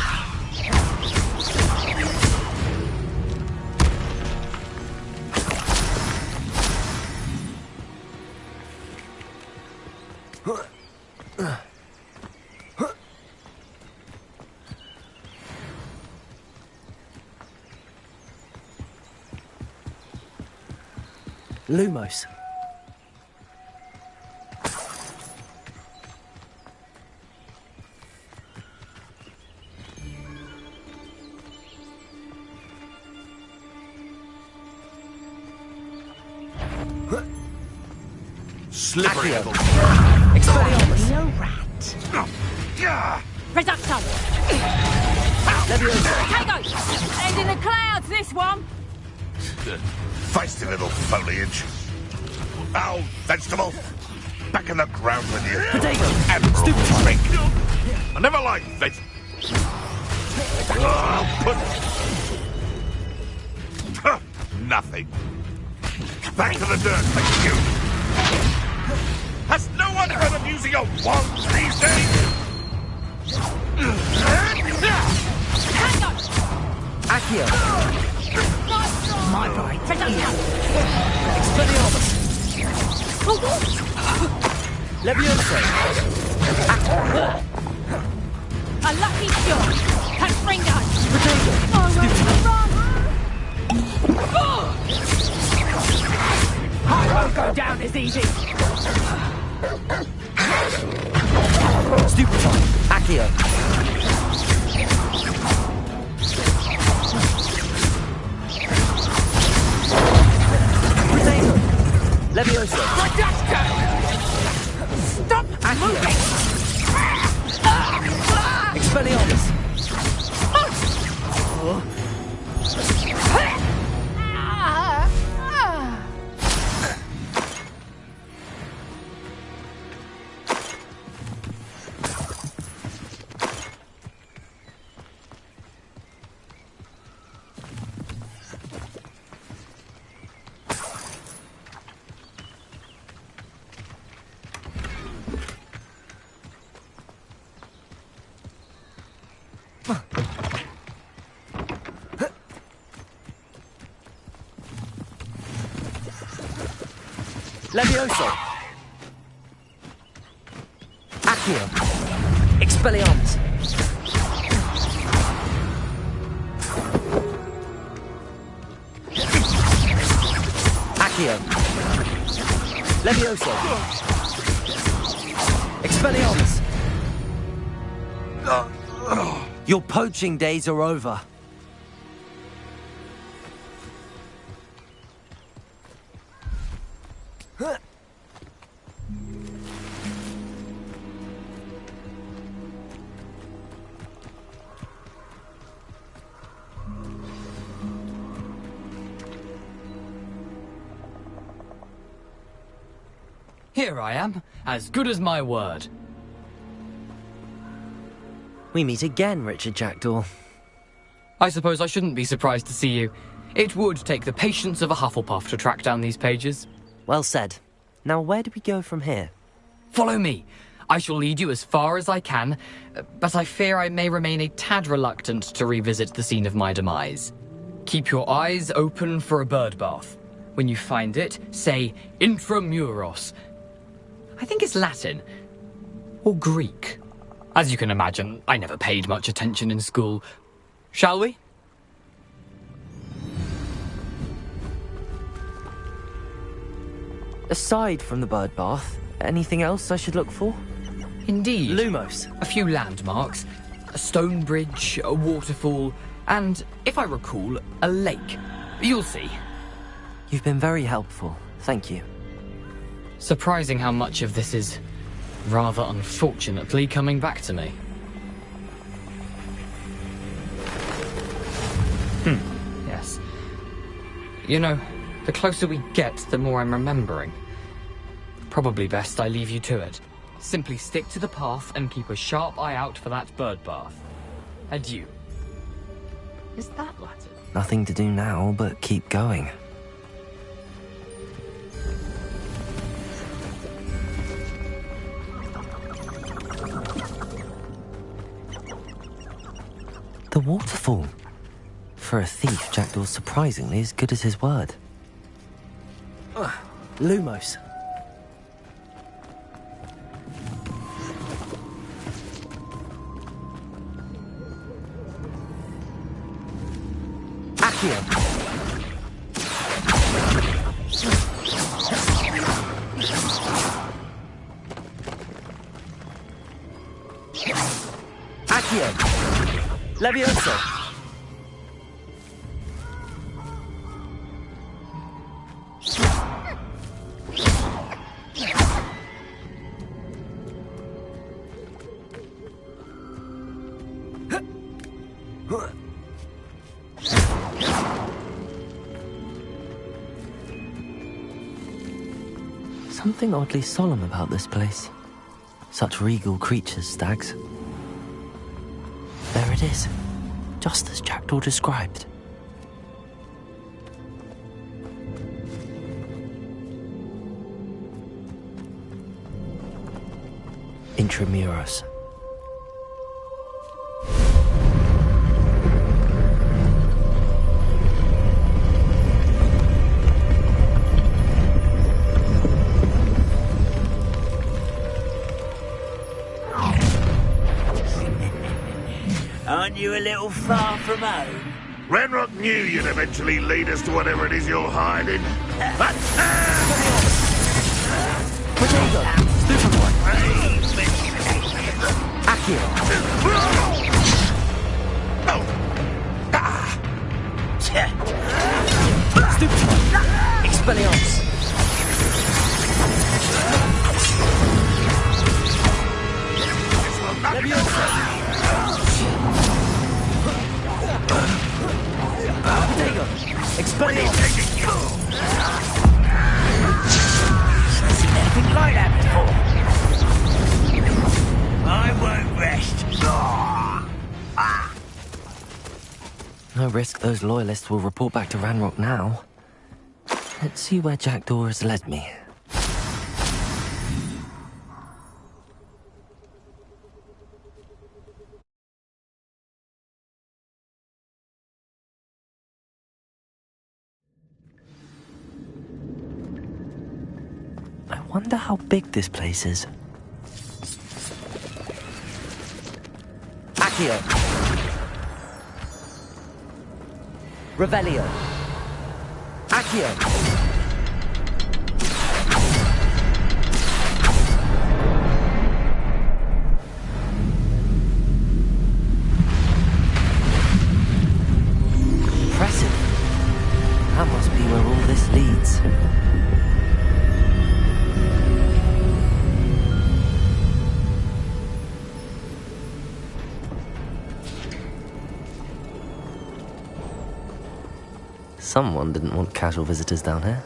Lumos. Slippery. Expelliarmus. No rat. Reducto! Levioso. Protego! End in the clouds, this one! Feisty little foliage. Ow, vegetable! Back in the ground with you. Potato! Stupid drink! I never liked veg... Nothing. Back to the dirt, thank you. Has no one heard of using a wand these days? Hang on! Accio! My boy! Reducto! Expelliarmus! Levioso! A lucky shot! Catringo! Potato! I won't go down as easy! Stupefy! Accio! Potato! Levioso! Reducto! Stop moving! Expelliarmus! Levioso! Accio! Expelliarmus! Accio! Levioso! Expelliarmus! Your poaching days are over. Here I am, as good as my word. We meet again, Richard Jackdaw. I suppose I shouldn't be surprised to see you. It would take the patience of a Hufflepuff to track down these pages. Well said. Now where do we go from here? Follow me. I shall lead you as far as I can, but I fear I may remain a tad reluctant to revisit the scene of my demise. Keep your eyes open for a bird bath. When you find it, say Intramuros. I think it's Latin. Or Greek. As you can imagine, I never paid much attention in school. Shall we? Aside from the bird bath, anything else I should look for? Indeed. Lumos. A few landmarks. A stone bridge, a waterfall, and, if I recall, a lake. You'll see. You've been very helpful. Thank you. Surprising how much of this is rather unfortunately coming back to me. Yes. You know, the closer we get, the more I'm remembering. Probably best I leave you to it. Simply stick to the path and keep a sharp eye out for that bird bath. Adieu. Is that Latin? Nothing to do now but keep going. The waterfall. For a thief, Jackdaw's surprisingly as good as his word. Lumos. Accio. Accio. Levioso. Something oddly solemn about this place. Such regal creatures, stags. There it is, just as Jackdaw described. Intramuros. Aren't you a little far from home? Ranrock knew you'd eventually lead us to whatever it is you're hiding. Potato! Superboy! Accio! Superboy! Expelliarmus! Leviosa! Potato! Expelliarmus! Seen anything like that before. I won't rest. No risk those loyalists will report back to Ranrock now. Let's see where Jackdaw has led me. I wonder how big this place is. Accio! Revelio! Accio! Impressive. That must be where all this leads. Someone didn't want casual visitors down here.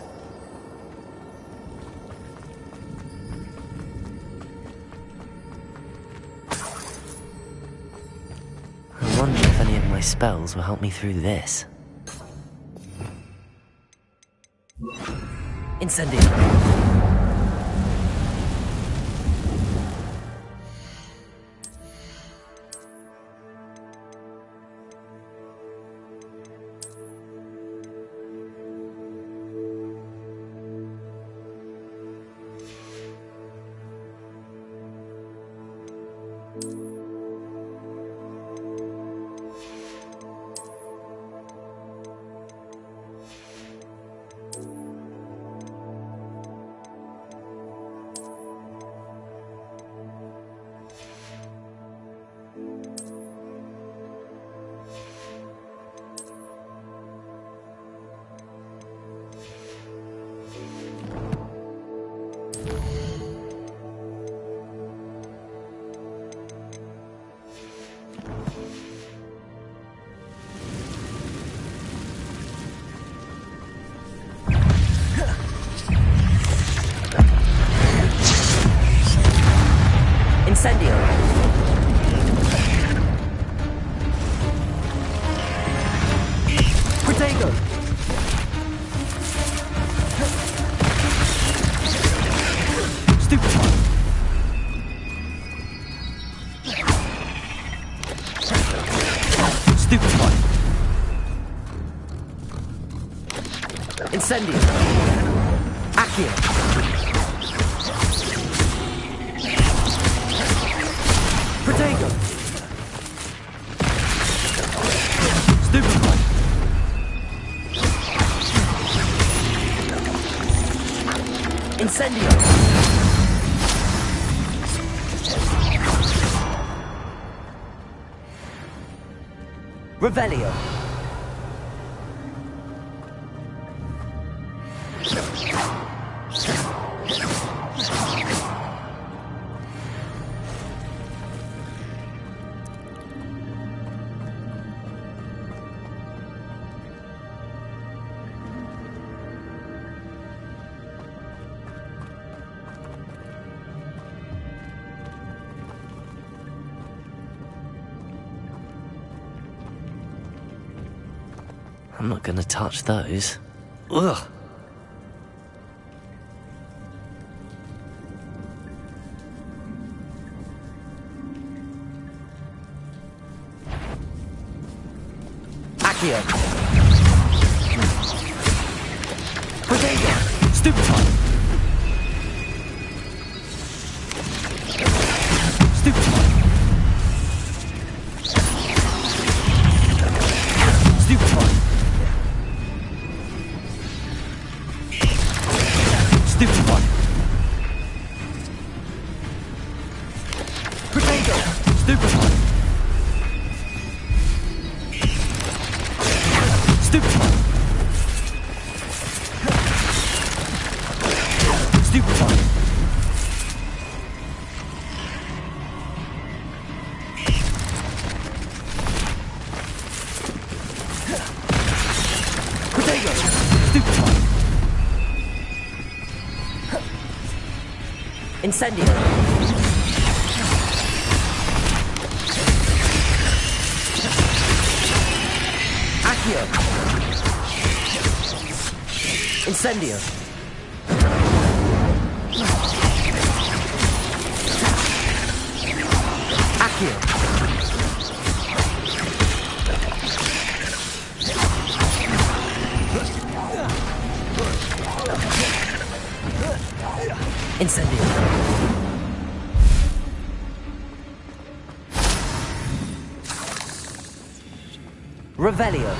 I wonder if any of my spells will help me through this. Incendio! Incendio. Protego. Stupefy. Stupefy. Incendio. Accio. Protego. Stupefy. Incendio. Revelio. I'm not gonna touch those. Ugh. Accio. Protego. Stupefy. Stupefy. Stupefy. Stupefy. Protego. Stupefy. Stupefy. Stupefy. Protego. Stupefy. Incendio. Accio. Incendio. Accio. Incendio. Revelio.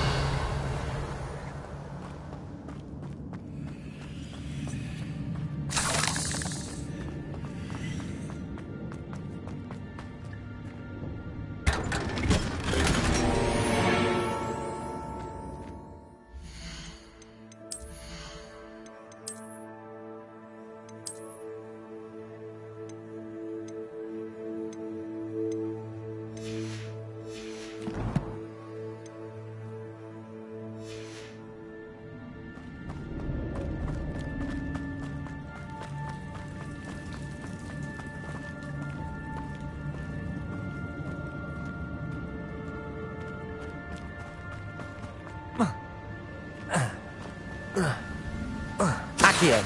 Accio.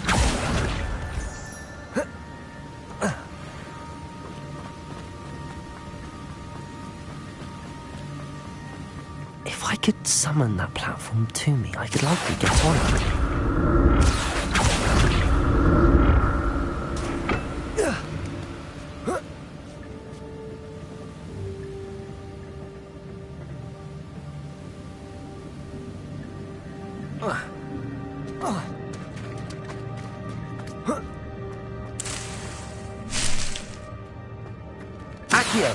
If I could summon that platform to me, I could likely get on it. Accio.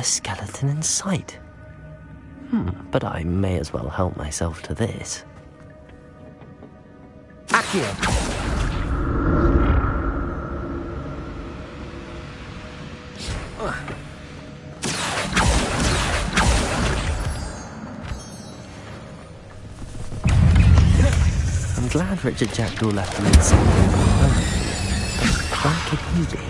best skeleton in sight. But I may as well help myself to this. Accio! I'm glad Richard Jackdaw left him in something alone. Where could he be?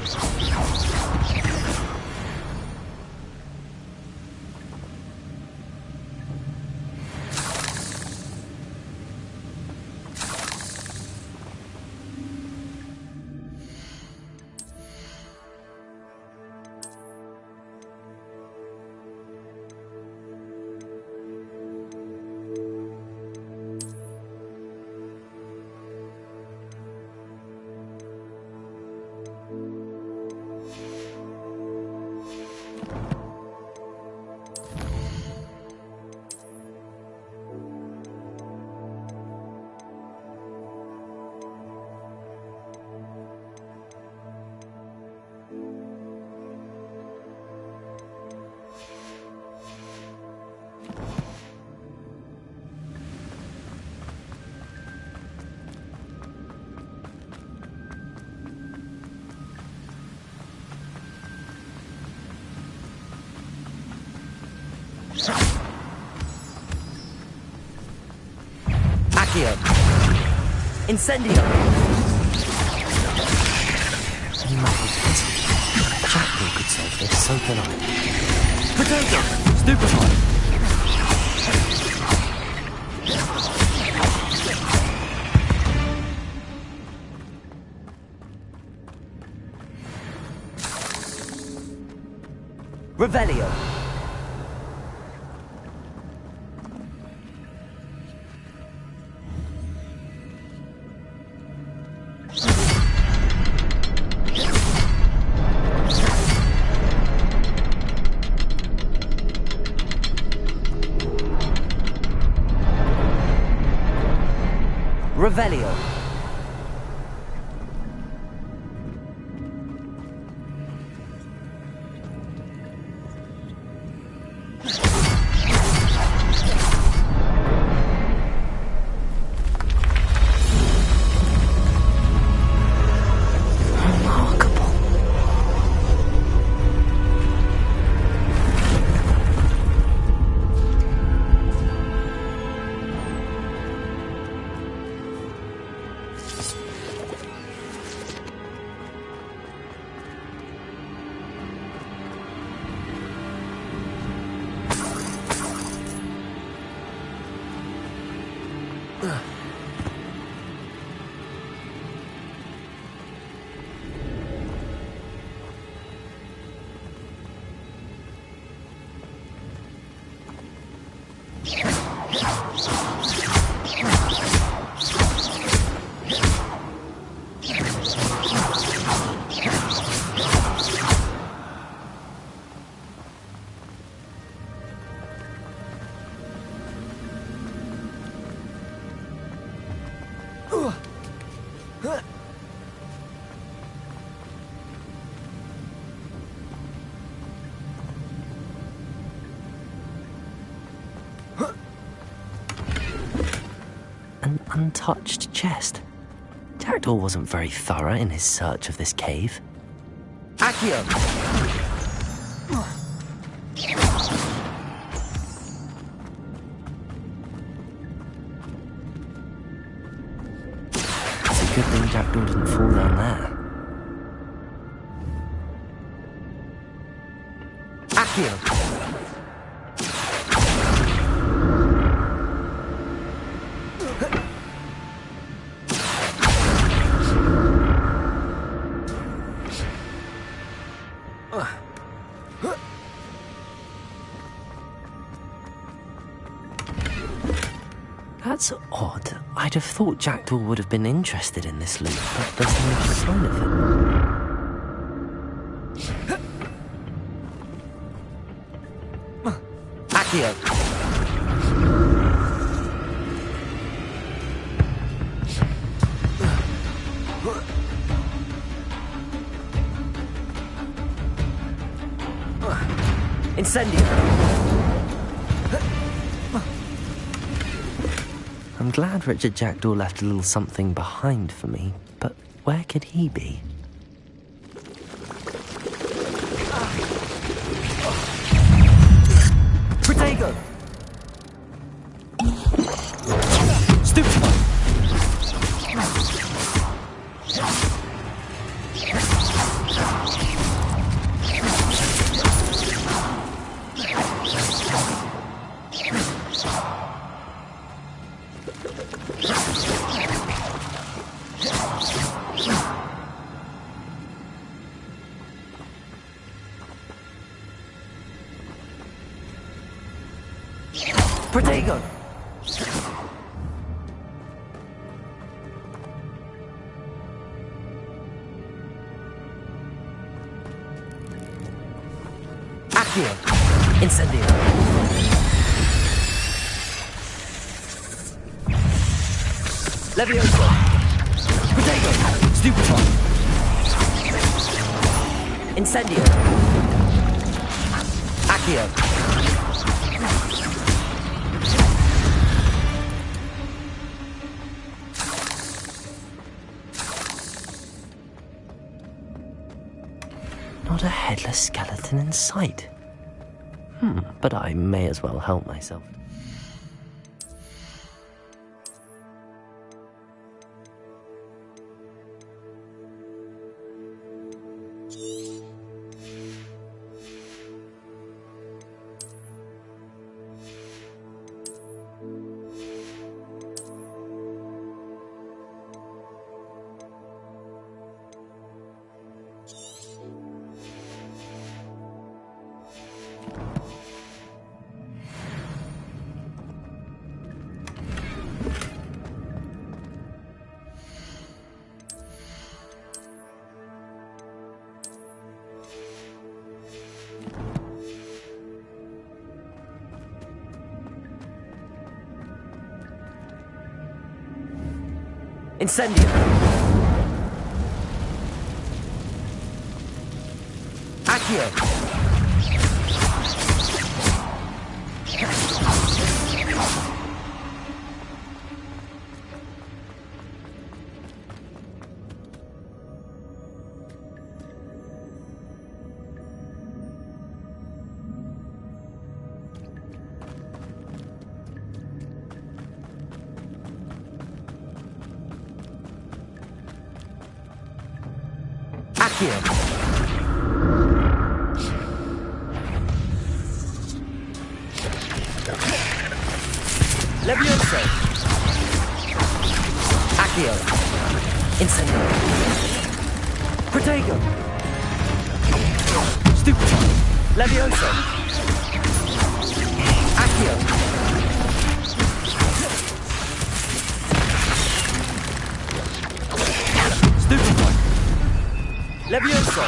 Accio! Incendio! Any matter is possible. If Jackdaw could solve this, so can I. Potato! Stupefy! Revelio! Revelio. An untouched chest. Jackdaw wasn't very thorough in his search of this cave. Accio! It's a good thing Jackdaw didn't fall down there. Accio! That's odd. I'd have thought Jackdaw would have been interested in this loot, but there's no sign of it. Accio! Incendio! I'm glad Richard Jackdaw left a little something behind for me, but where could he be? Protego! Stupefy! Protego! Accio! Incendio! Levioso! Protego! Stupefy! Incendio! Accio! Not a headless skeleton in sight. But I may as well help myself. Incendio! Accio! Levioso! Accio! Incendio! Protego! Stupefy! Levioso! Accio! Stupefy! Levioso!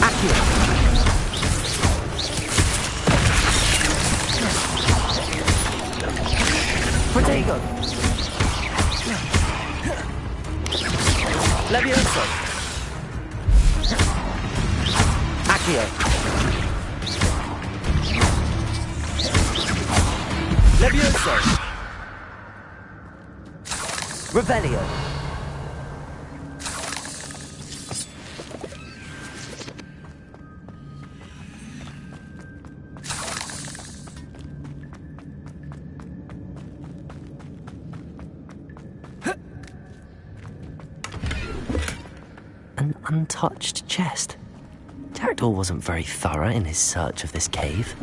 Accio! Protego! Levioso! Accio! Levioso! Revelio! An untouched chest. Jackdaw wasn't very thorough in his search of this cave.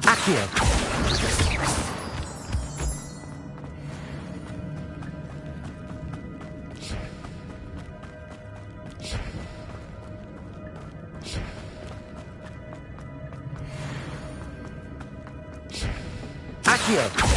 Accio! Accio!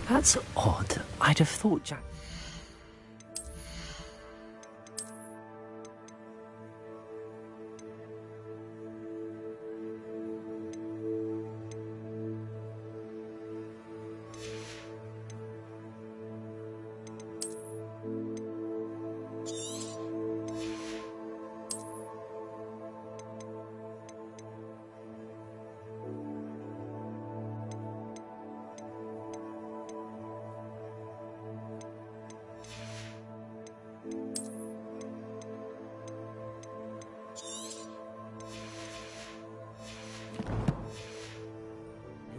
That's odd. I'd have thought Jack...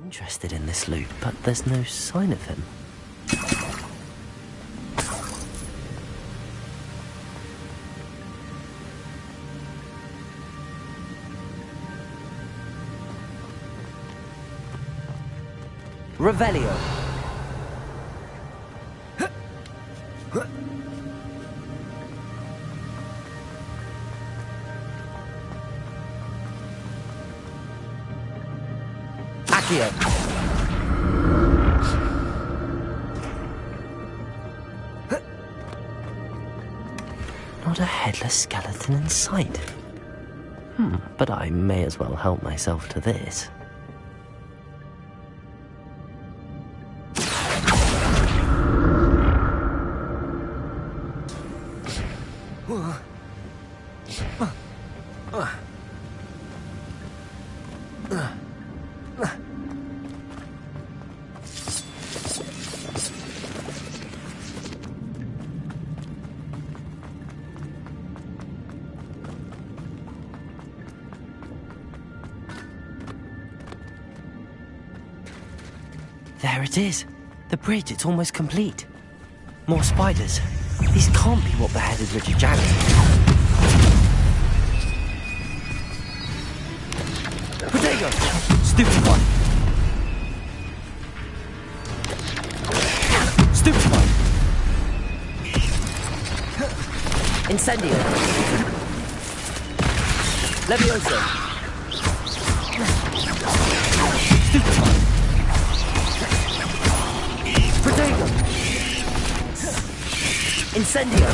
Interested in this loot, but there's no sign of him. Revelio. Accio. Not a headless skeleton in sight. But I may as well help myself to this. There it is. The bridge, it's almost complete. More spiders. These can't be what beheaded Richard Jackson. Protego! Stupid one. Stupid one. Incendio. Levioso. Stupid one. Protego! Incendio!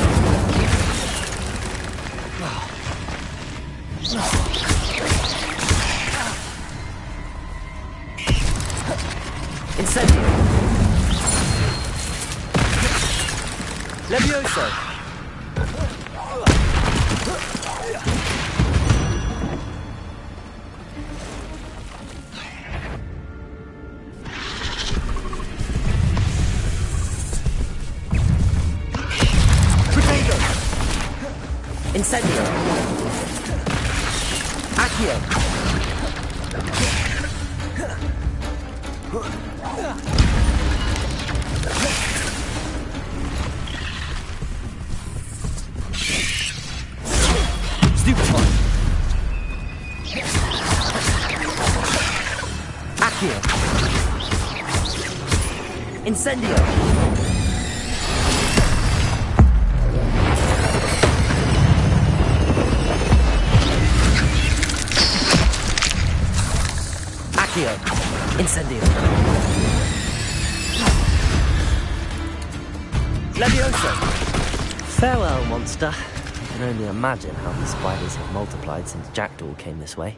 Incendio! Levioso! Incendio! Accio! Stupid one! Accio! Incendio! Incendio. Levioso. Farewell, monster. I can only imagine how the spiders have multiplied since Jackdaw came this way.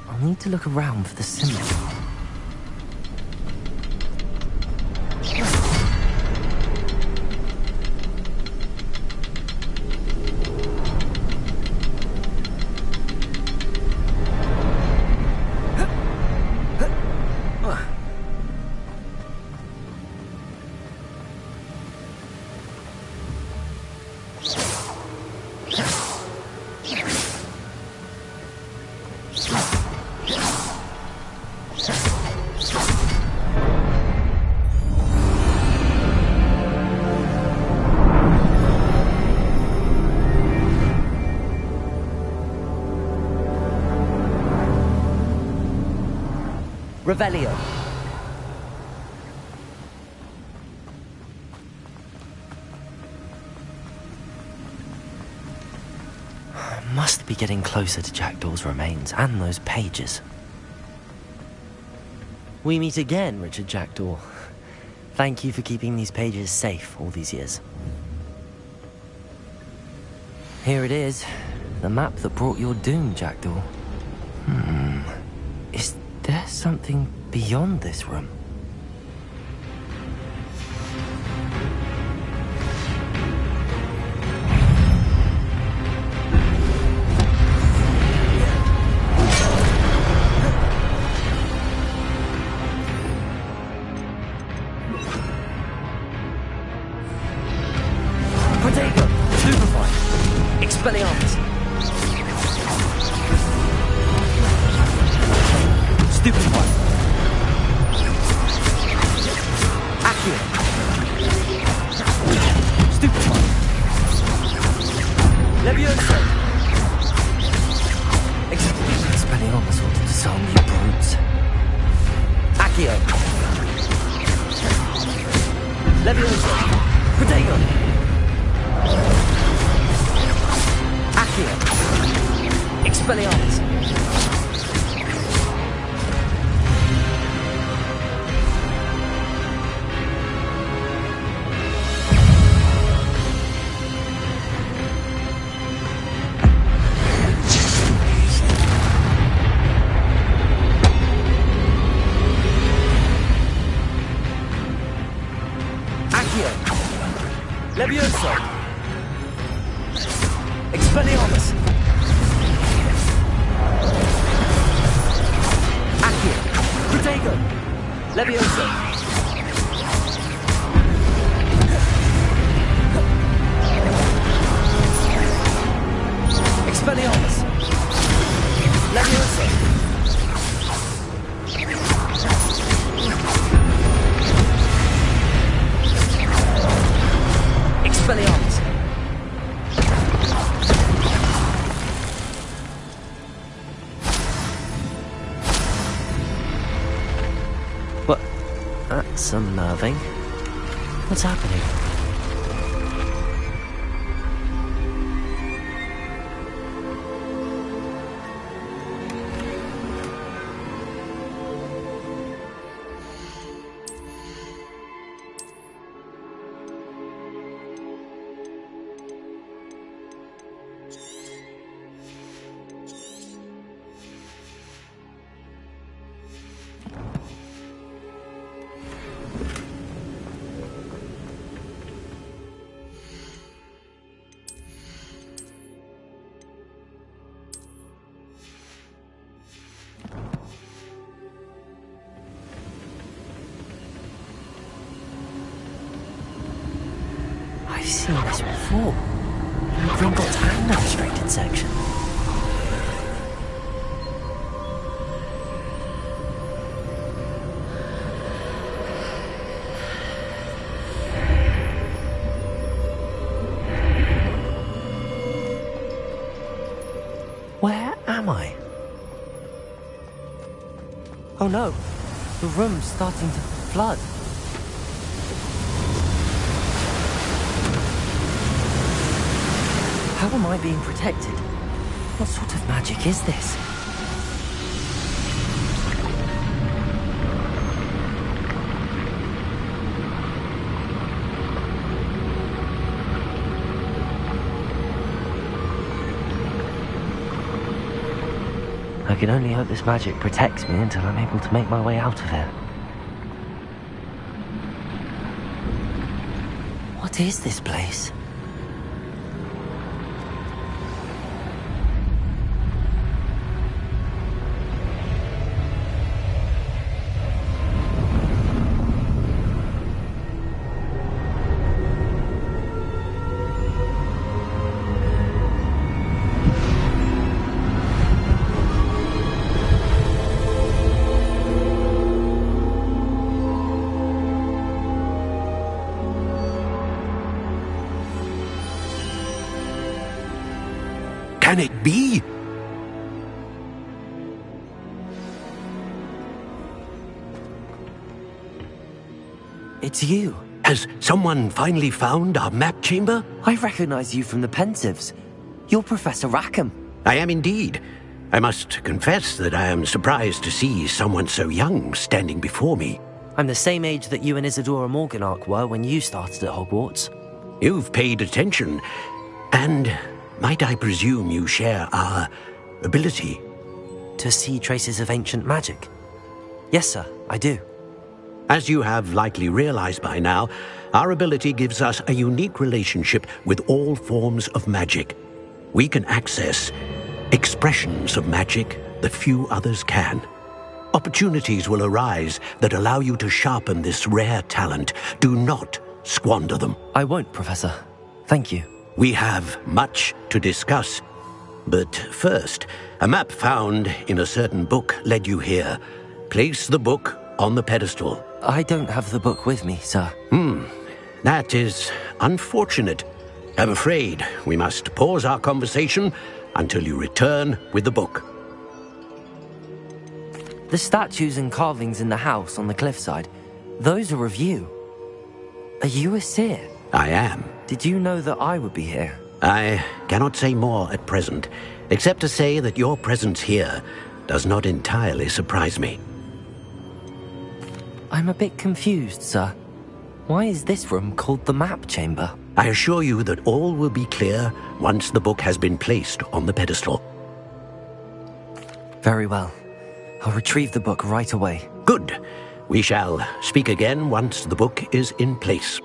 I need to look around for the symbol. Revelio. Must be getting closer to Jackdaw's remains and those pages. We meet again, Richard Jackdaw. Thank you for keeping these pages safe all these years. Here it is, the map that brought your doom, Jackdaw. Is there something beyond this room? That's unnerving. What's happening? I've seen this before. In Gringotts and the restricted section. Where am I? Oh no, the room's starting to flood. How am I being protected? What sort of magic is this? I can only hope this magic protects me until I'm able to make my way out of here. What is this place? Can it be? it's you. Has someone finally found our map chamber? I recognize you from the Pensives. You're Professor Rackham. I am indeed. I must confess that I am surprised to see someone so young standing before me. I'm the same age that you and Isadora Morganach were when you started at Hogwarts. You've paid attention, and might I presume you share our ability? To see traces of ancient magic? Yes, sir, I do. As you have likely realized by now, our ability gives us a unique relationship with all forms of magic. We can access expressions of magic that few others can. Opportunities will arise that allow you to sharpen this rare talent. Do not squander them. I won't, Professor. Thank you. We have much to discuss. But first, a map found in a certain book led you here. Place the book on the pedestal. I don't have the book with me, sir. That is unfortunate. I'm afraid we must pause our conversation until you return with the book. The statues and carvings in the house on the cliffside, those are of you. Are you a seer? I am. Did you know that I would be here? I cannot say more at present, except to say that your presence here does not entirely surprise me. I'm a bit confused, sir. Why is this room called the map chamber? I assure you that all will be clear once the book has been placed on the pedestal. Very well. I'll retrieve the book right away. Good. We shall speak again once the book is in place.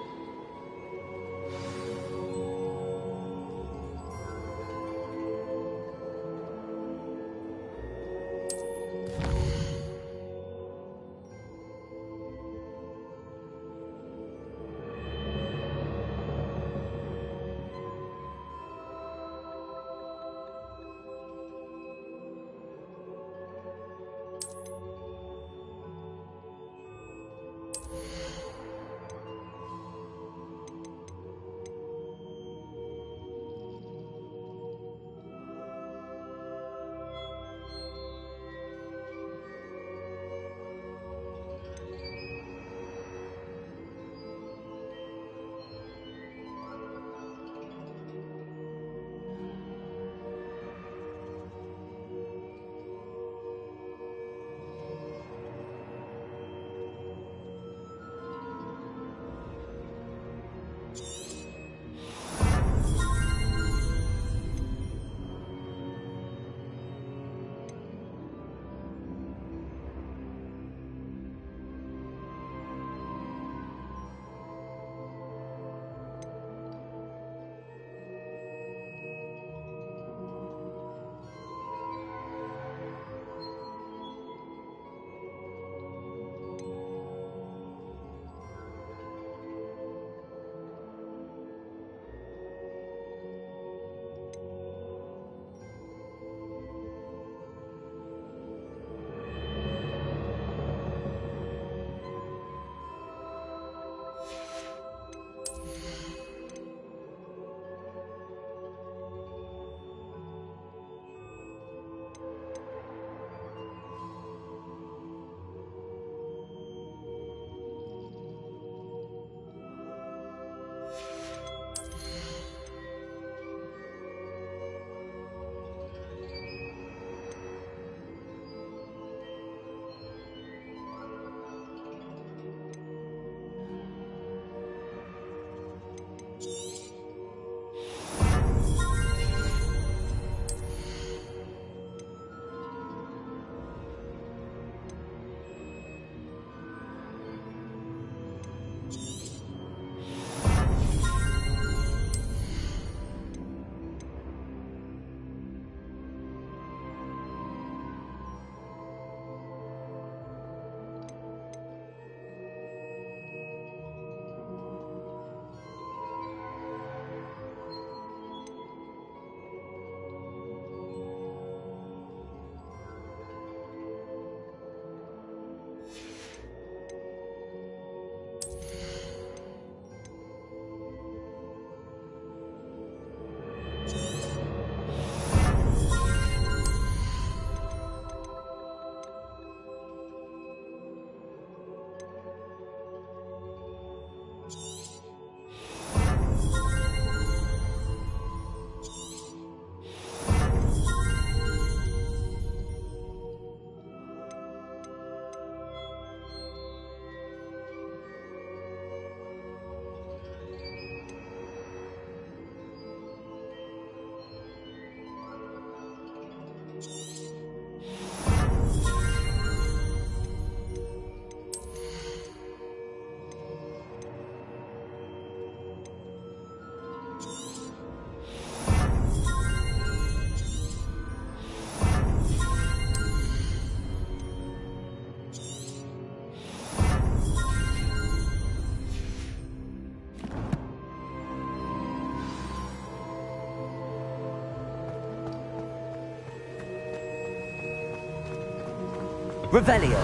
Revelio.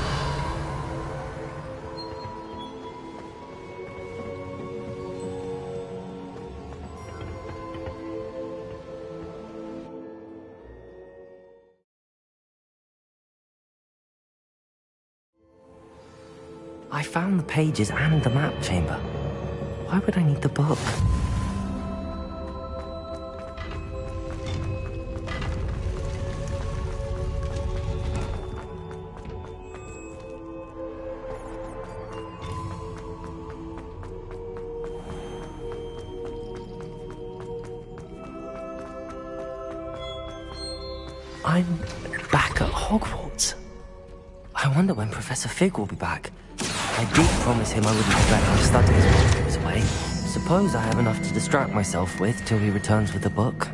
I found the pages and the map chamber. Why would I need the book? I'm back at Hogwarts. I wonder when Professor Fig will be back. I did promise him I wouldn't neglect my studies while he was away. Suppose I have enough to distract myself with till he returns with the book.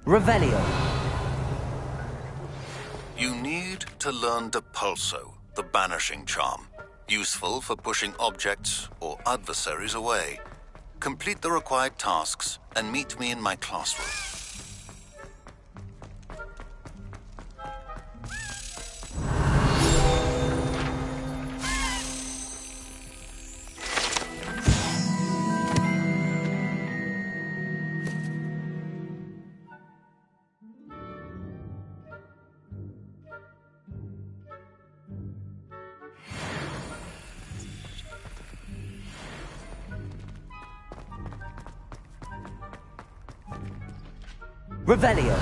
Revelio. You need to learn Depulso, the banishing charm. Useful for pushing objects or adversaries away. Complete the required tasks and meet me in my classroom. Revelio.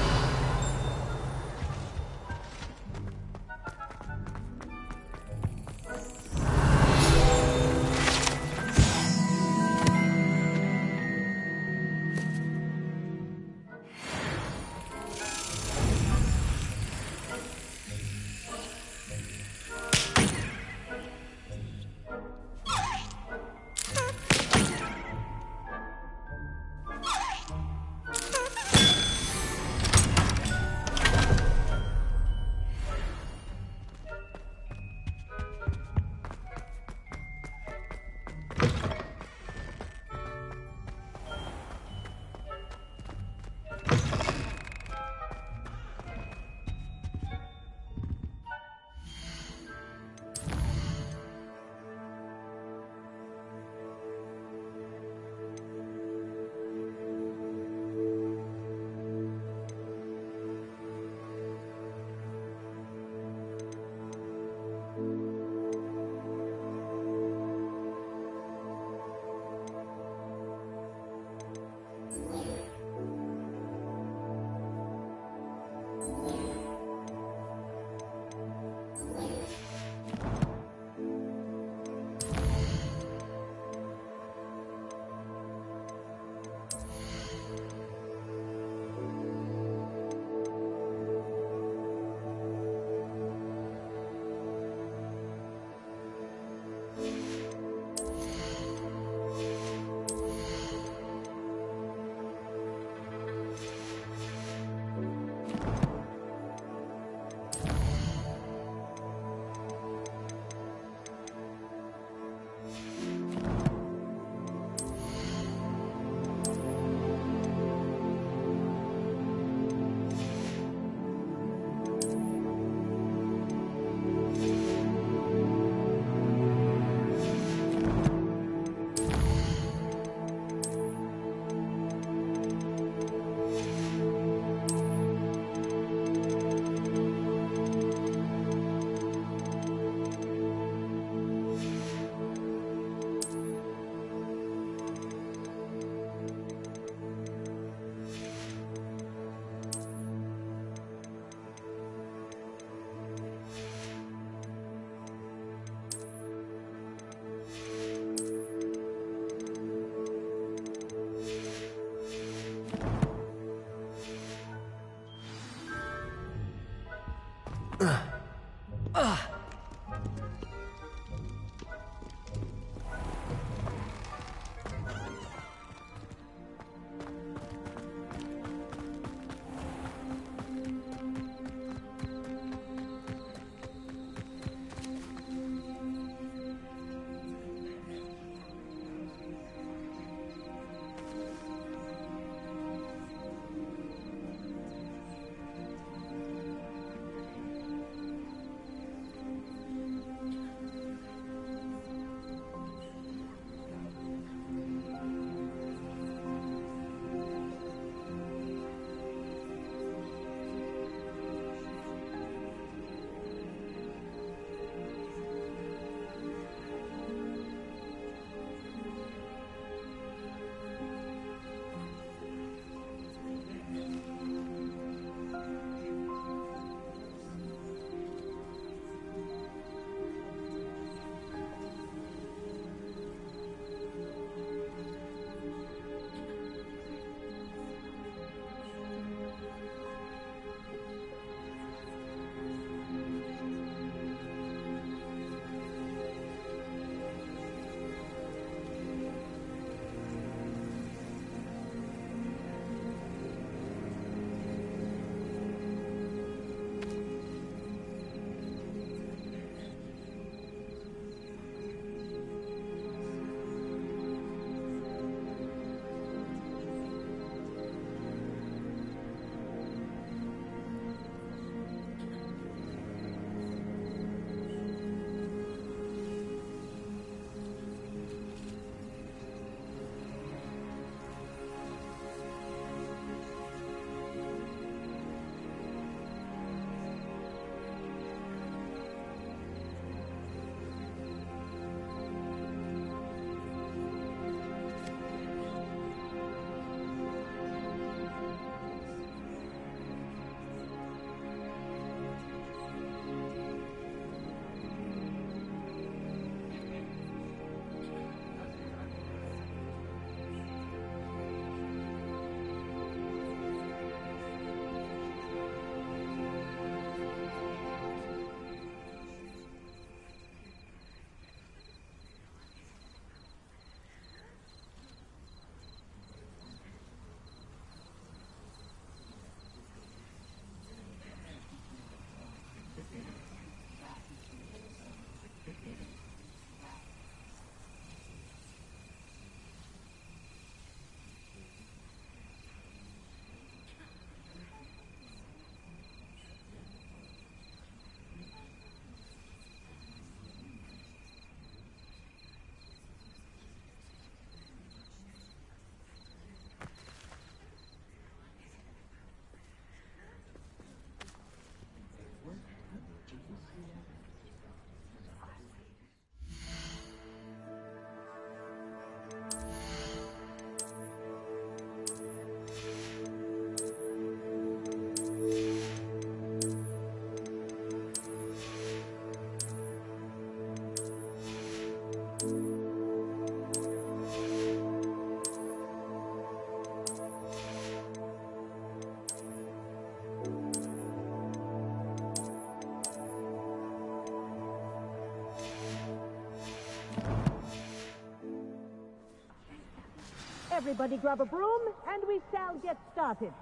Everybody grab a broom, and we shall get started.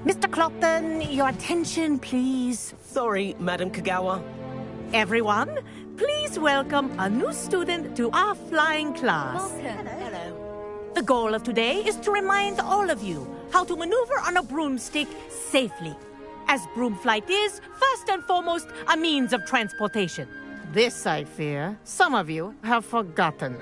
Mr. Clopton, your attention, please. Sorry, Madam Kagawa. Everyone, please welcome a new student to our flying class. Hello. The goal of today is to remind all of you how to maneuver on a broomstick safely, as broom flight is, first and foremost, a means of transportation. This, I fear, some of you have forgotten.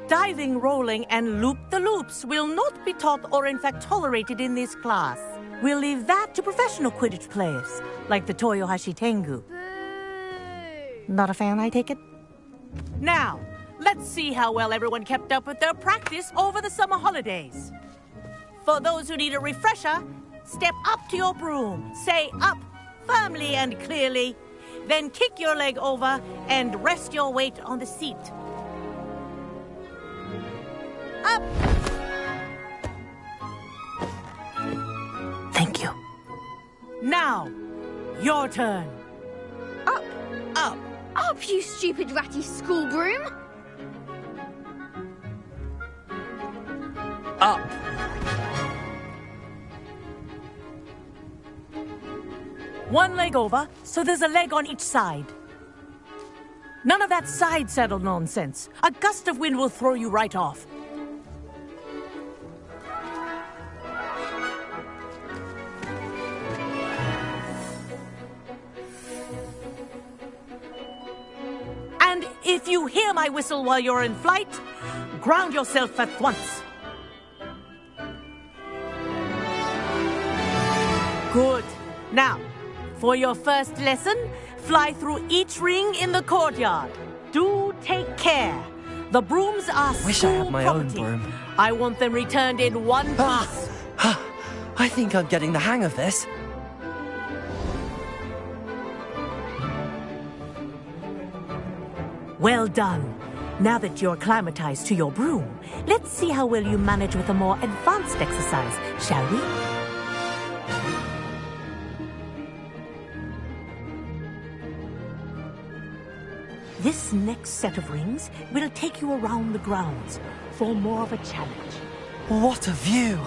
Diving, rolling, and loop-the-loops will not be taught or in fact tolerated in this class. We'll leave that to professional Quidditch players, like the Toyohashi Tengu. Not a fan, I take it? Now, let's see how well everyone kept up with their practice over the summer holidays. For those who need a refresher, step up to your broom, say up firmly and clearly, then kick your leg over and rest your weight on the seat. Up! Thank you. Now, your turn. Up! Up! Up, you stupid ratty school broom! Up! One leg over, so there's a leg on each side. None of that side saddle nonsense. A gust of wind will throw you right off. And if you hear my whistle while you're in flight, ground yourself at once. Good. Now, for your first lesson, fly through each ring in the courtyard. Do take care. The brooms are Wish I had my property. own broom. I want them returned in one piece. I think I'm getting the hang of this. Well done. Now that you're acclimatized to your broom, let's see how well you manage with a more advanced exercise, shall we? This next set of rings will take you around the grounds for more of a challenge. What a view!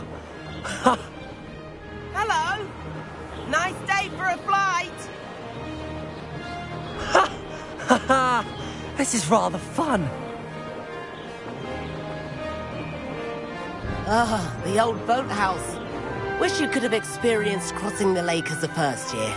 Hello! Nice day for a flight! This is rather fun. Ah, the old boathouse. Wish you could have experienced crossing the lake as a first year.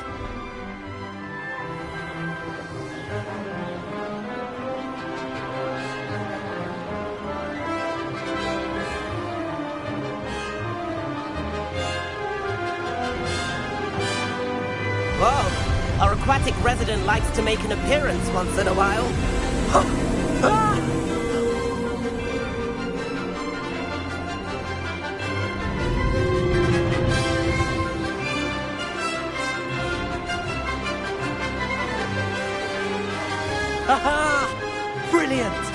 Whoa! Our aquatic resident likes to make an appearance once in a while. Brilliant!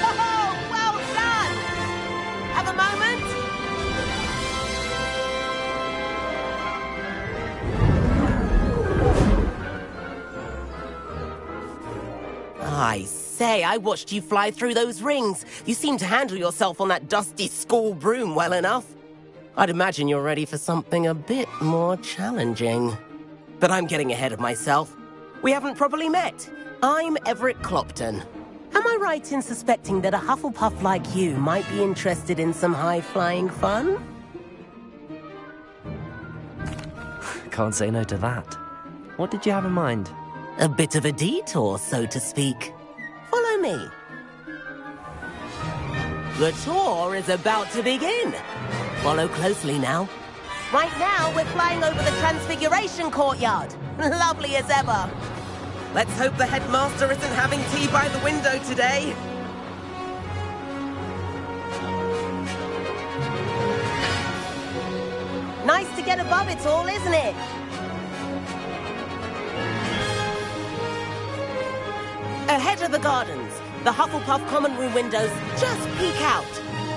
Oh, well done! Have a moment? I say, I watched you fly through those rings. You seem to handle yourself on that dusty school broom well enough. I'd imagine you're ready for something a bit more challenging. But I'm getting ahead of myself. We haven't properly met. I'm Everett Clopton. Am I right in suspecting that a Hufflepuff like you might be interested in some high-flying fun? Can't say no to that. What did you have in mind? A bit of a detour, so to speak. Follow me. The tour is about to begin. Follow closely now. Right now, we're flying over the Transfiguration Courtyard. Lovely as ever. Let's hope the headmaster isn't having tea by the window today. Nice to get above it all, isn't it? Ahead of the gardens, the Hufflepuff common room windows just peek out.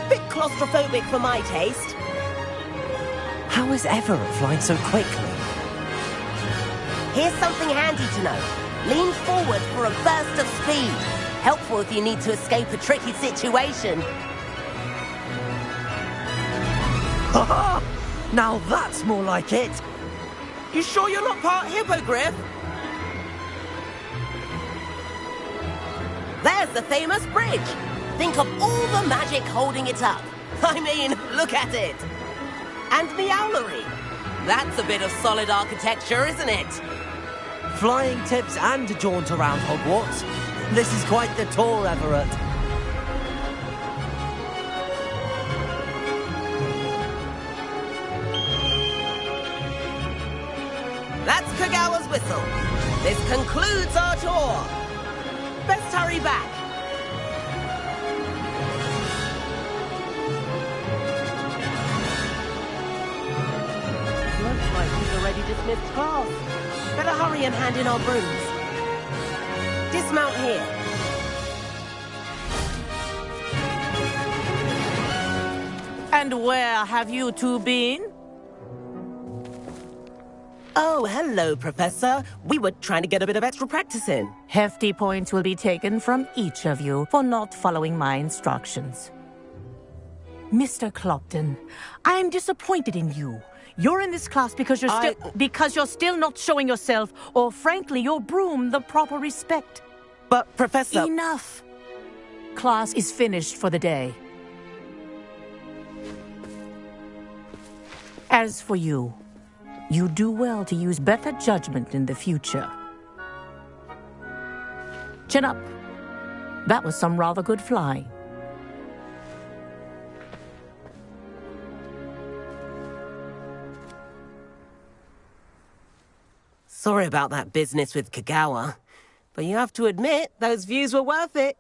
Bit claustrophobic for my taste. How is Everett flying so quickly? Here's something handy to know. Lean forward for a burst of speed. Helpful if you need to escape a tricky situation. Now that's more like it. You sure you're not part hippogriff? There's the famous bridge. Think of all the magic holding it up. I mean, look at it. And the owlery. That's a bit of solid architecture, isn't it? Flying tips and a jaunt around Hogwarts. This is quite the tour, Everett. That's Kagawa's whistle. This concludes our tour. Best hurry back. Looks like we've already dismissed class. Better hurry and hand in our brooms. Dismount here. And where have you two been? Oh, hello, Professor. We were trying to get a bit of extra practice in. Hefty points will be taken from each of you for not following my instructions. Mr. Clopton, I am disappointed in you. You're in this class because you're still not showing yourself, or frankly, your broom, the proper respect. But, Professor... Enough. Class is finished for the day. As for you, you do well to use better judgment in the future. Chin up. That was some rather good flying. Sorry about that business with Kagawa, but you have to admit, those views were worth it.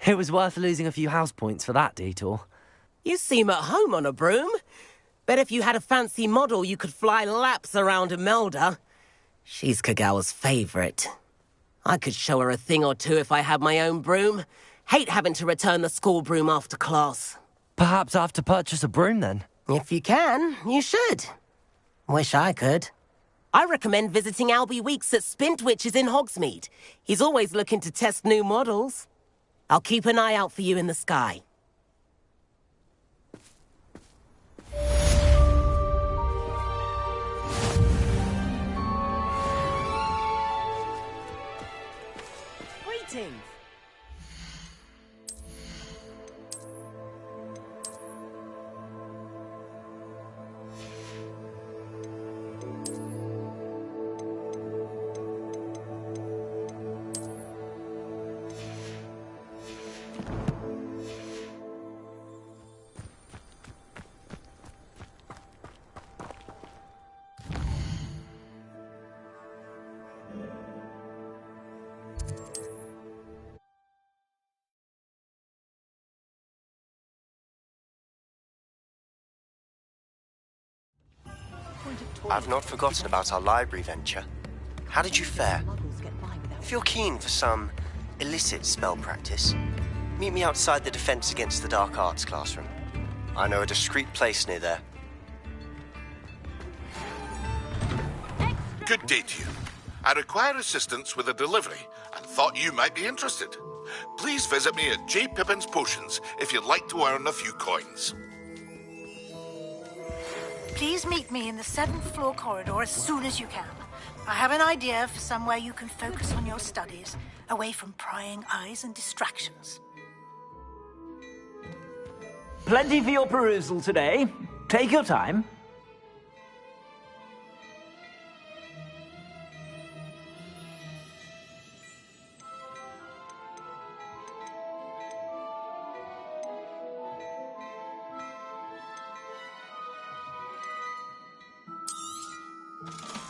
It was worth losing a few house points for that detour. You seem at home on a broom. Bet if you had a fancy model, you could fly laps around Imelda. She's Kagawa's favorite. I could show her a thing or two if I had my own broom. Hate having to return the school broom after class. Perhaps I have to purchase a broom then? If you can, you should. Wish I could. I recommend visiting Albie Weeks at Spintwitches in Hogsmeade. He's always looking to test new models. I'll keep an eye out for you in the sky. Greetings. I've not forgotten about our library venture. How did you fare? If you're keen for some illicit spell practice, meet me outside the Defense Against the Dark Arts classroom. I know a discreet place near there. Good day to you. I require assistance with a delivery and thought you might be interested. Please visit me at J. Pippin's Potions if you'd like to earn a few coins. Please meet me in the 7th floor corridor as soon as you can. I have an idea for somewhere you can focus on your studies, away from prying eyes and distractions. Plenty for your perusal today. Take your time.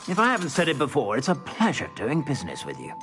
If I haven't said it before, it's a pleasure doing business with you.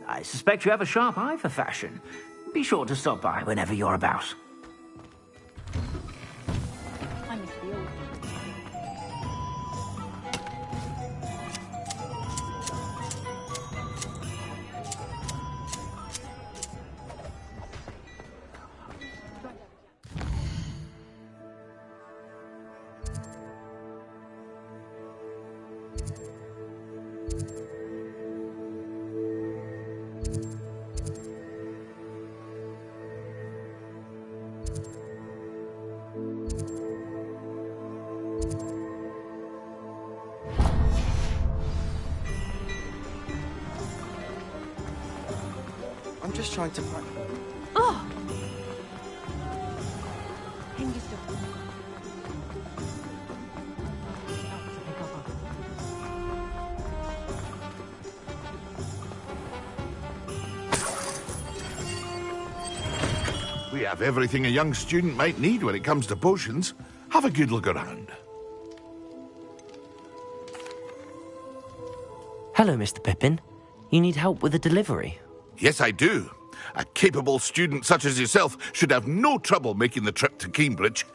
I suspect you have a sharp eye for fashion. Be sure to stop by whenever you're about. I'm just trying to find... Oh! We have everything a young student might need when it comes to potions. Have a good look around. Hello, Mr. Pippin. You need help with a delivery? Yes, I do. A capable student such as yourself should have no trouble making the trip to Cambridge.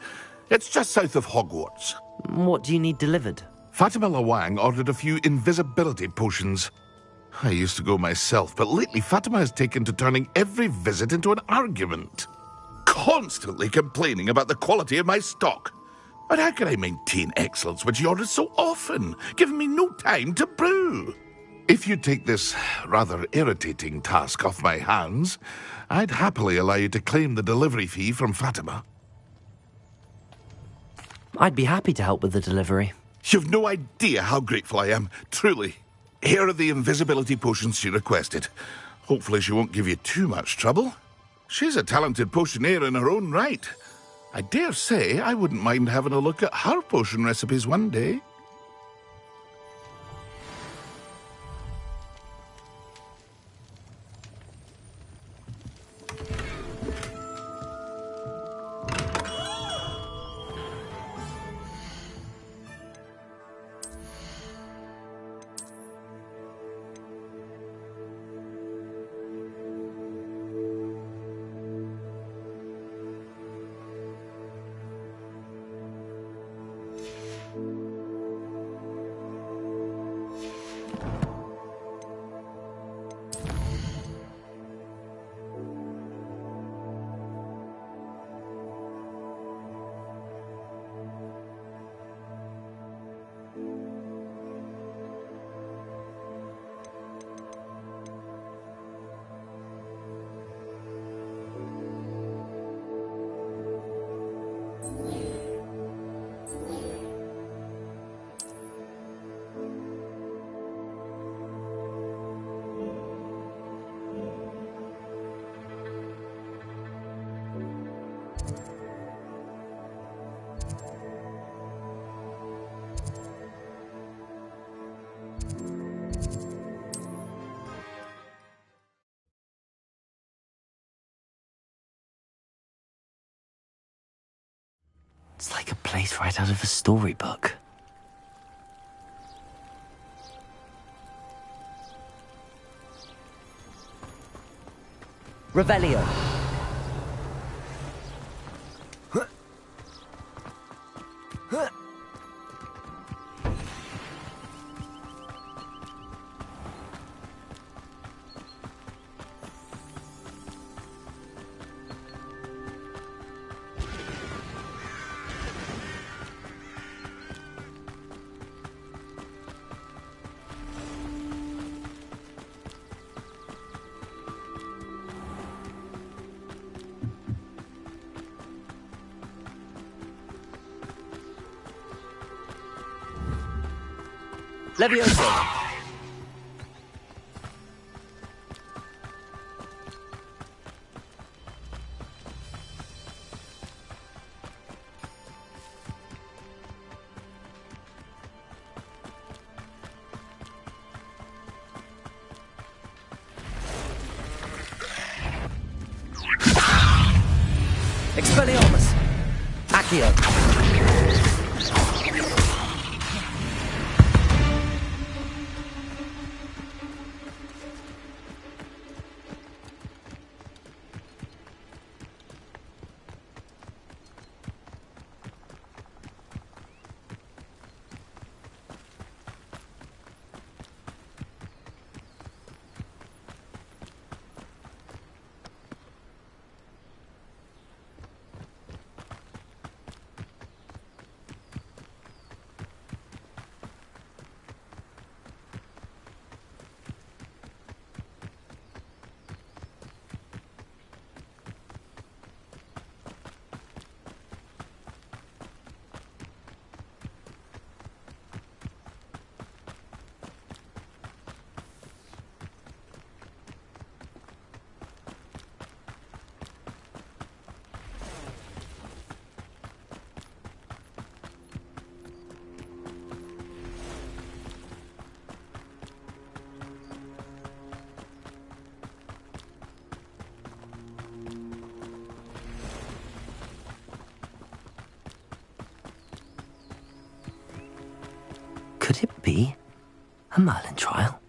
It's just south of Hogwarts. What do you need delivered? Fatima Lawang ordered a few invisibility potions. I used to go myself, but lately Fatima has taken to turning every visit into an argument. Constantly complaining about the quality of my stock. But how can I maintain excellence when she orders so often, giving me no time to brew? If you take this rather irritating task off my hands, I'd happily allow you to claim the delivery fee from Fatima. I'd be happy to help with the delivery. You've no idea how grateful I am, truly. Here are the invisibility potions she requested. Hopefully she won't give you too much trouble. She's a talented potioneer in her own right. I dare say I wouldn't mind having a look at her potion recipes one day. It's like a place right out of a storybook. Revelio. Levioso. Expelliarmus. Accio. be a Merlin trial.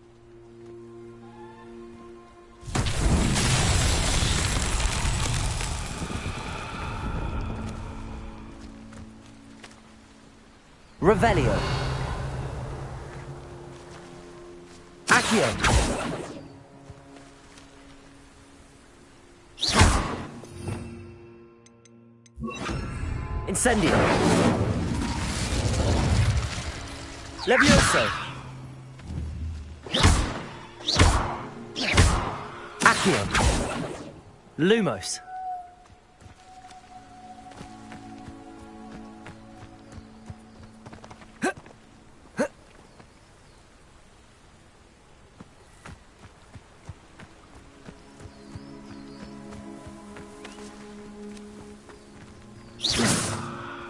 Revelio. Accio. Incendio. Levioso. Accio. Lumos.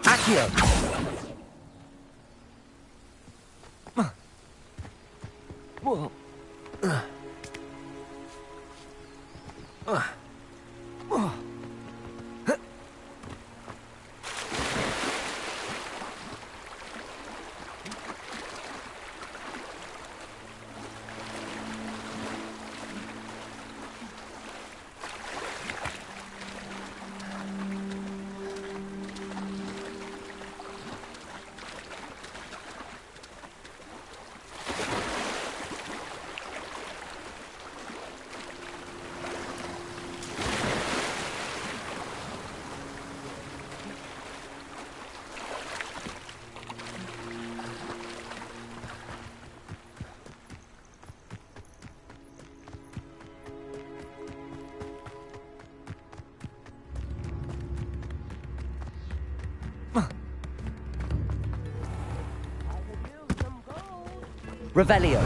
Accio. Whoa. Revelio.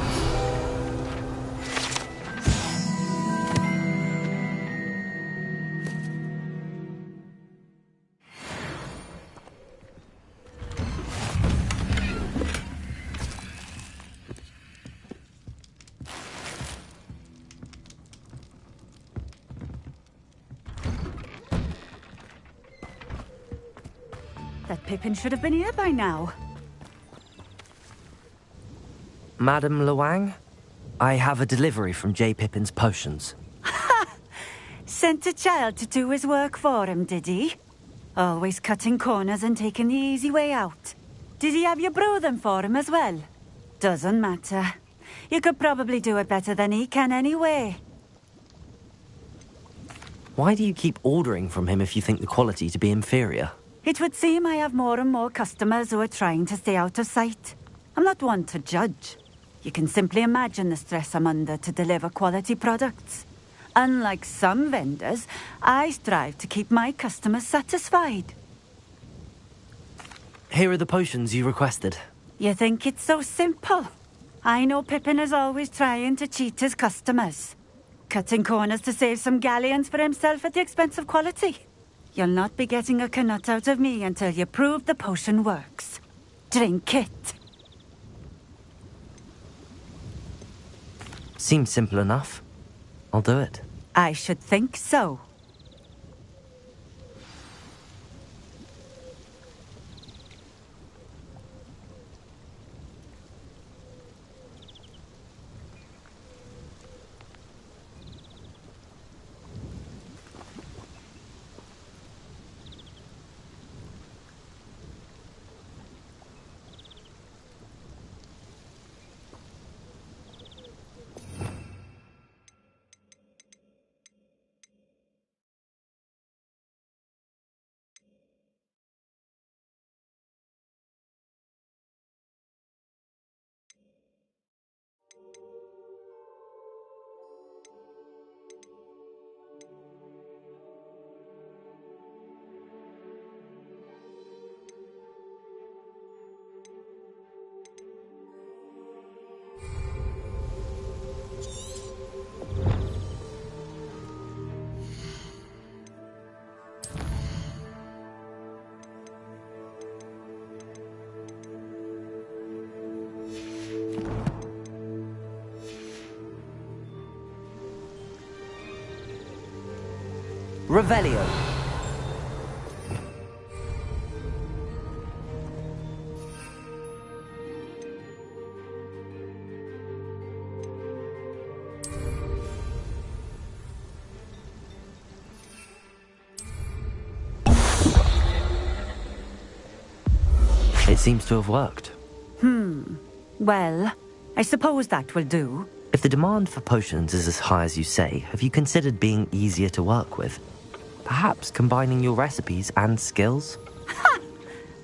That Pippin should have been here by now. Madame Luang, I have a delivery from J. Pippin's potions. Sent a child to do his work for him, did he? Always cutting corners and taking the easy way out. Did he have you brew them for him as well? Doesn't matter. You could probably do it better than he can anyway. Why do you keep ordering from him if you think the quality to be inferior? It would seem I have more and more customers who are trying to stay out of sight. I'm not one to judge. You can simply imagine the stress I'm under to deliver quality products. Unlike some vendors, I strive to keep my customers satisfied. Here are the potions you requested. You think it's so simple? I know Pippin is always trying to cheat his customers. Cutting corners to save some galleons for himself at the expense of quality. You'll not be getting a canut out of me until you prove the potion works. Drink it. Seems simple enough. I'll do it. I should think so. Revelio. It seems to have worked. Well, I suppose that will do. If the demand for potions is as high as you say, have you considered being easier to work with? Perhaps combining your recipes and skills?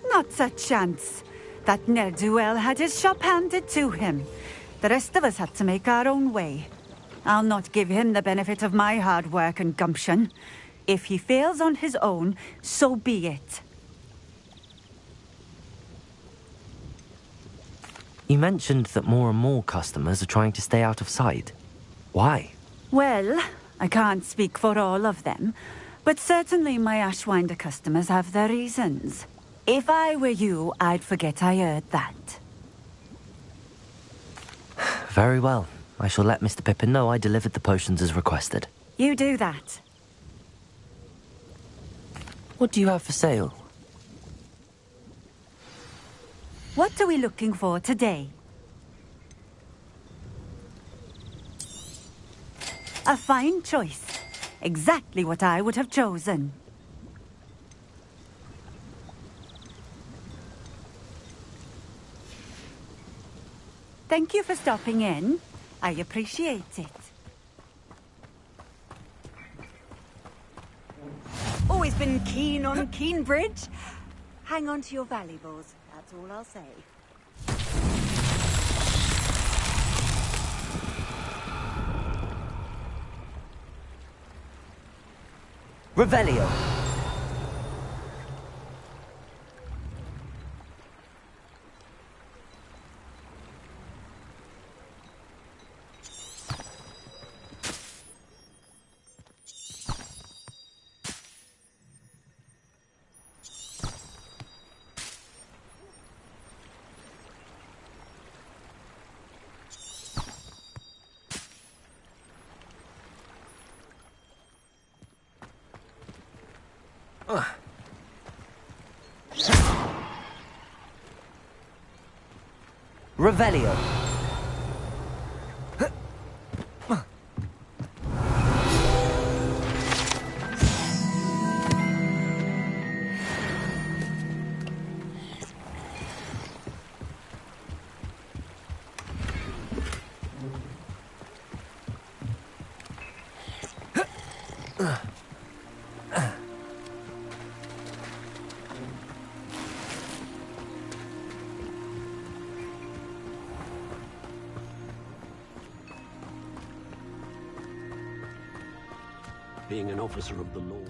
Not a chance. That ne'er-do-well had his shop handed to him. The rest of us had to make our own way. I'll not give him the benefit of my hard work and gumption. If he fails on his own, so be it. You mentioned that more and more customers are trying to stay out of sight. Why? Well, I can't speak for all of them, but certainly my Ashwinder customers have their reasons. If I were you, I'd forget I heard that. Very well. I shall let Mr. Pippin know I delivered the potions as requested. You do that. What do you have for sale? What are we looking for today? A fine choice. Exactly what I would have chosen. Thank you for stopping in. I appreciate it. Always been keen on Keenbridge. Hang on to your valuables, that's all I'll say. Revelio. Revelio. Being an officer of the law.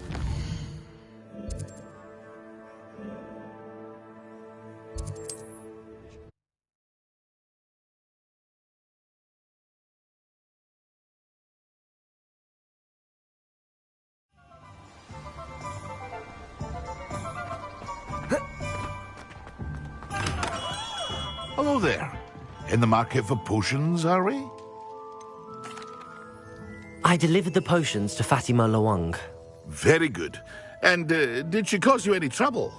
Hello there. In the market for potions, are we? I delivered the potions to Fatima Lawang. Very good. And did she cause you any trouble?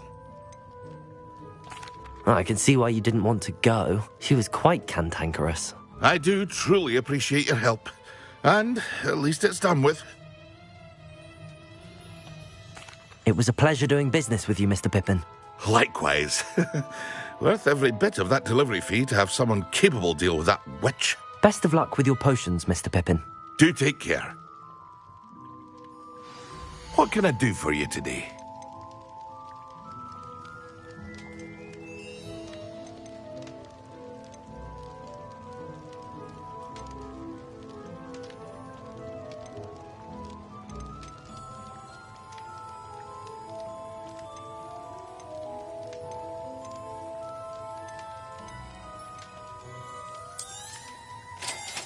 I can see why you didn't want to go. She was quite cantankerous. I do truly appreciate your help. And at least it's done with. It was a pleasure doing business with you, Mr. Pippin. Likewise. Worth every bit of that delivery fee to have someone capable deal with that witch. Best of luck with your potions, Mr. Pippin. Do take care. What can I do for you today?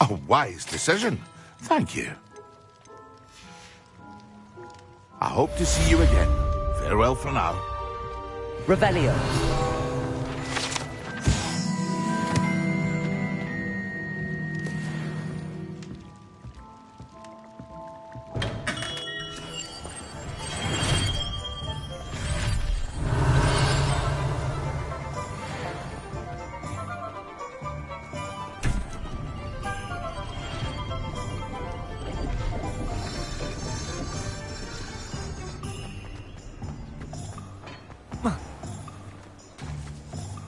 A wise decision. Thank you. I hope to see you again. Farewell for now. Revelio.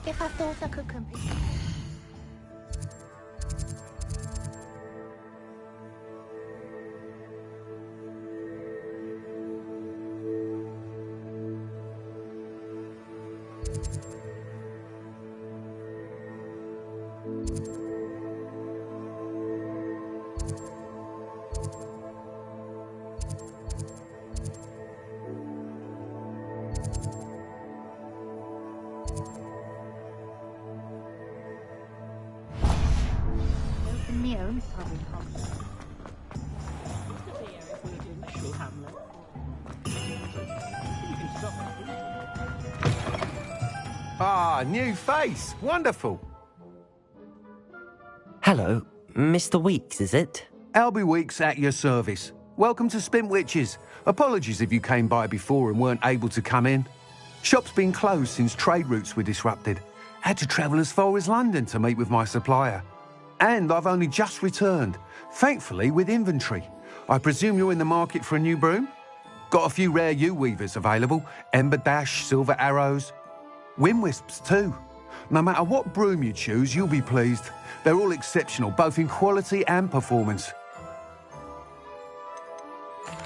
If I thought I could compete. Ah, new face. Wonderful. Hello, Mr. Weeks, is it? Albie Weeks at your service. Welcome to Spintwitches. Apologies if you came by before and weren't able to come in. Shop's been closed since trade routes were disrupted. Had to travel as far as London to meet with my supplier. And I've only just returned, thankfully with inventory. I presume you're in the market for a new broom? Got a few rare U-weavers available. Ember Dash, Silver Arrows. Wind Wisps too. No matter what broom you choose, you'll be pleased. They're all exceptional, both in quality and performance.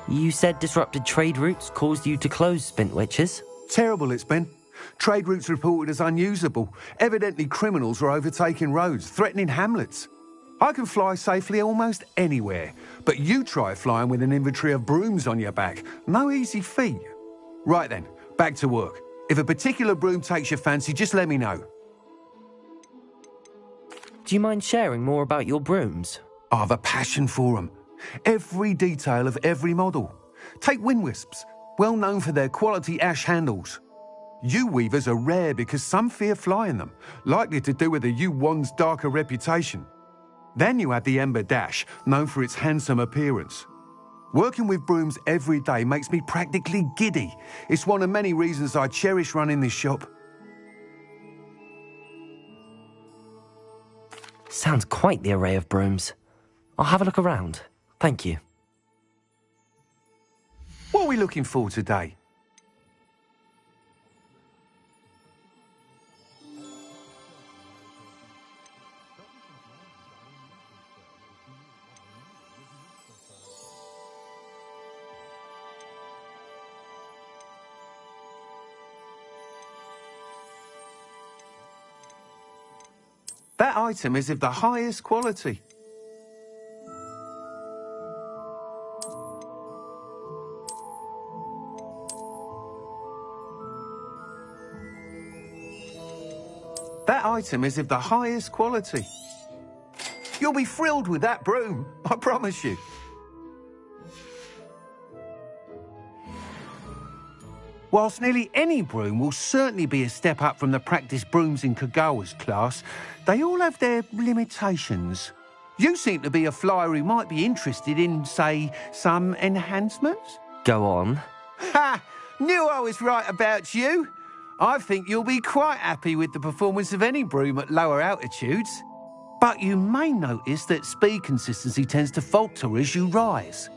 You said disrupted trade routes caused you to close Spintwitches? Terrible it's been. Trade routes reported as unusable. Evidently criminals were overtaking roads, threatening hamlets. I can fly safely almost anywhere, but you try flying with an inventory of brooms on your back. No easy feat. Right then, back to work. If a particular broom takes your fancy, just let me know. Do you mind sharing more about your brooms? I've a passion for them. Every detail of every model. Take Wind Wisps, well known for their quality ash handles. U-weavers are rare because some fear flying them, likely to do with the U-wand's darker reputation. Then you have the Ember Dash, known for its handsome appearance. Working with brooms every day makes me practically giddy. It's one of many reasons I cherish running this shop. Sounds quite the array of brooms. I'll have a look around. Thank you. What are we looking for today? That item is of the highest quality. That item is of the highest quality. You'll be thrilled with that broom, I promise you. Whilst nearly any broom will certainly be a step up from the practice brooms in Kagawa's class, they all have their limitations. You seem to be a flyer who might be interested in, say, some enhancements? Go on. Ha! Knew I was right about you. I think you'll be quite happy with the performance of any broom at lower altitudes. But you may notice that speed consistency tends to falter as you rise.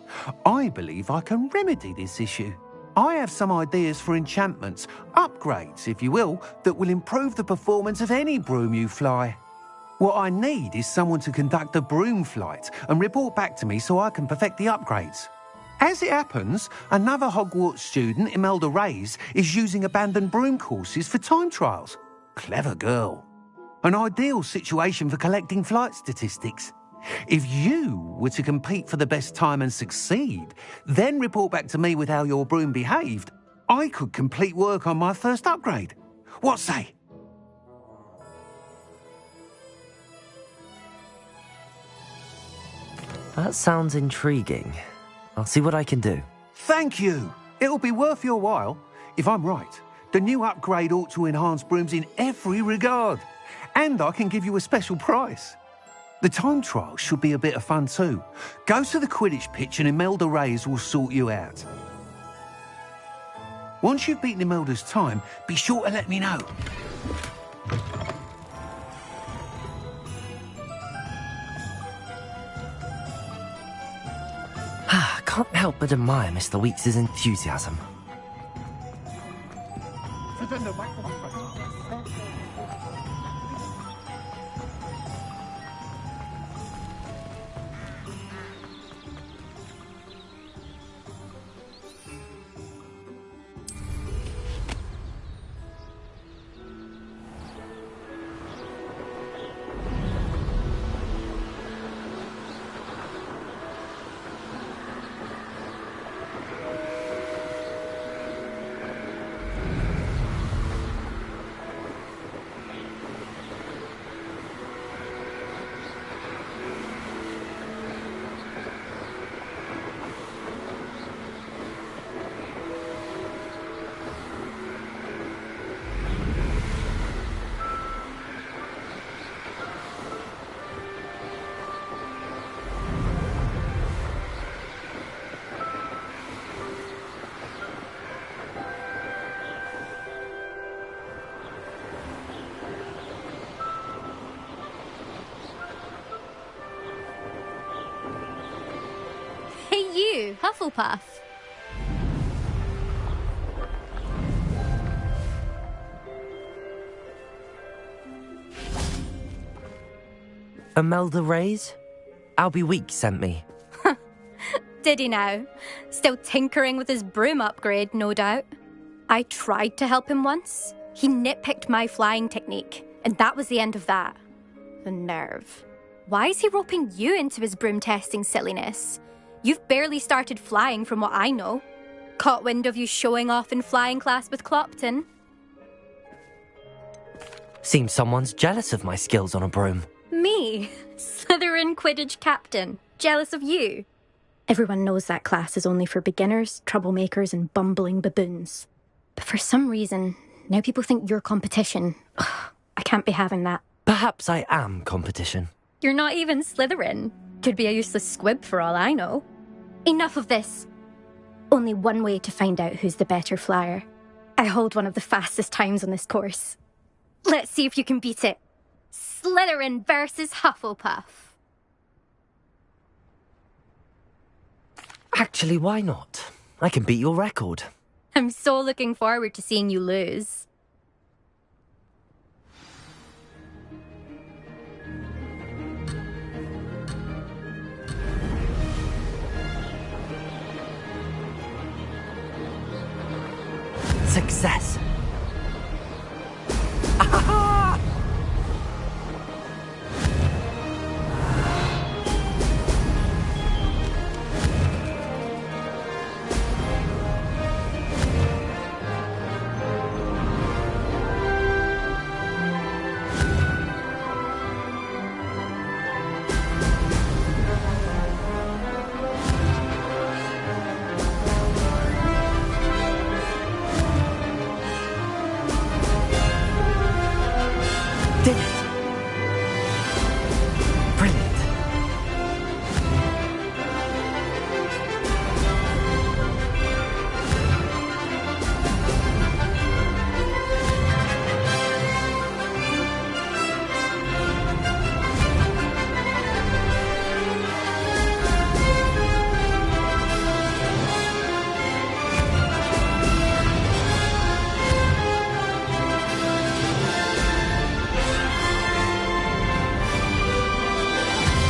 I believe I can remedy this issue. I have some ideas for enchantments, upgrades, if you will, that will improve the performance of any broom you fly. What I need is someone to conduct a broom flight and report back to me so I can perfect the upgrades. As it happens, another Hogwarts student, Imelda Reyes, is using abandoned broom courses for time trials. Clever girl. An ideal situation for collecting flight statistics. If you were to compete for the best time and succeed, then report back to me with how your broom behaved, I could complete work on my first upgrade. What say? That sounds intriguing. I'll see what I can do. Thank you. It'll be worth your while. If I'm right, the new upgrade ought to enhance brooms in every regard. And I can give you a special price. The time trial should be a bit of fun too. Go to the Quidditch pitch and Imelda Reyes will sort you out. Once you've beaten Imelda's time, be sure to let me know. Can't help but admire Mr. Weeks' enthusiasm. you, Hufflepuff? Imelda Reyes? Albie Weeks sent me. Did he now? Still tinkering with his broom upgrade, no doubt. I tried to help him once. He nitpicked my flying technique, and that was the end of that. The nerve. Why is he roping you into his broom testing silliness? You've barely started flying from what I know. Caught wind of you showing off in flying class with Clopton. Seems someone's jealous of my skills on a broom. Me? Slytherin Quidditch captain. Jealous of you? Everyone knows that class is only for beginners, troublemakers, and bumbling baboons. But for some reason, now people think you're competition. Ugh, I can't be having that. Perhaps I am competition. You're not even Slytherin. Could be a useless squib for all I know. Enough of this. Only one way to find out who's the better flyer. I hold one of the fastest times on this course. Let's see if you can beat it. Slytherin versus Hufflepuff. Actually, why not? I can beat your record. I'm so looking forward to seeing you lose. Success. Did it! Brilliant.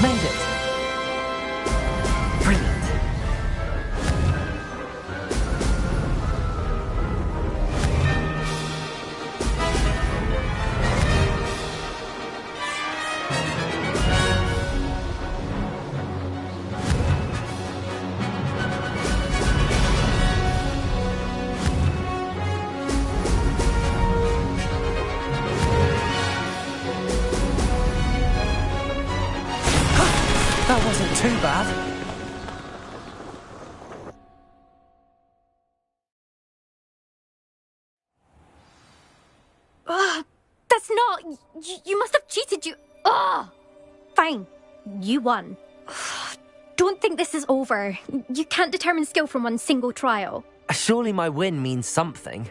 Made it! Brilliant. That wasn't too bad. Ugh, that's not... You must have cheated, you... Ugh! Fine. You won. Ugh, don't think this is over. You can't determine skill from one single trial. Surely my win means something.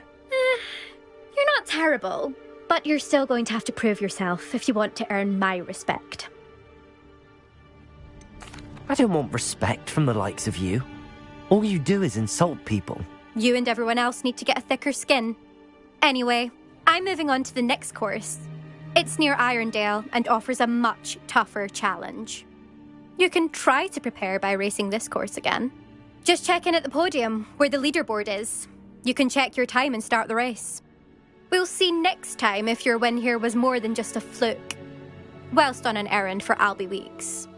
You're not terrible, but you're still going to have to prove yourself if you want to earn my respect. I don't want respect from the likes of you. All you do is insult people. You and everyone else need to get a thicker skin. Anyway, I'm moving on to the next course. It's near Irondale and offers a much tougher challenge. You can try to prepare by racing this course again. Just check in at the podium, where the leaderboard is. You can check your time and start the race. We'll see next time if your win here was more than just a fluke. Whilst on an errand for Albie Weeks.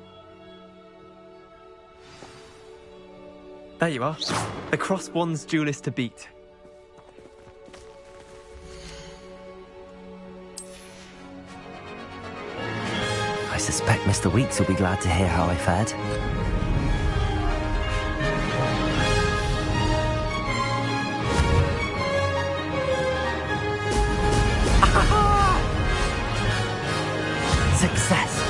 There you are. The Cross Wands duelist to beat. I suspect Mr. Weeks will be glad to hear how I fared. Success!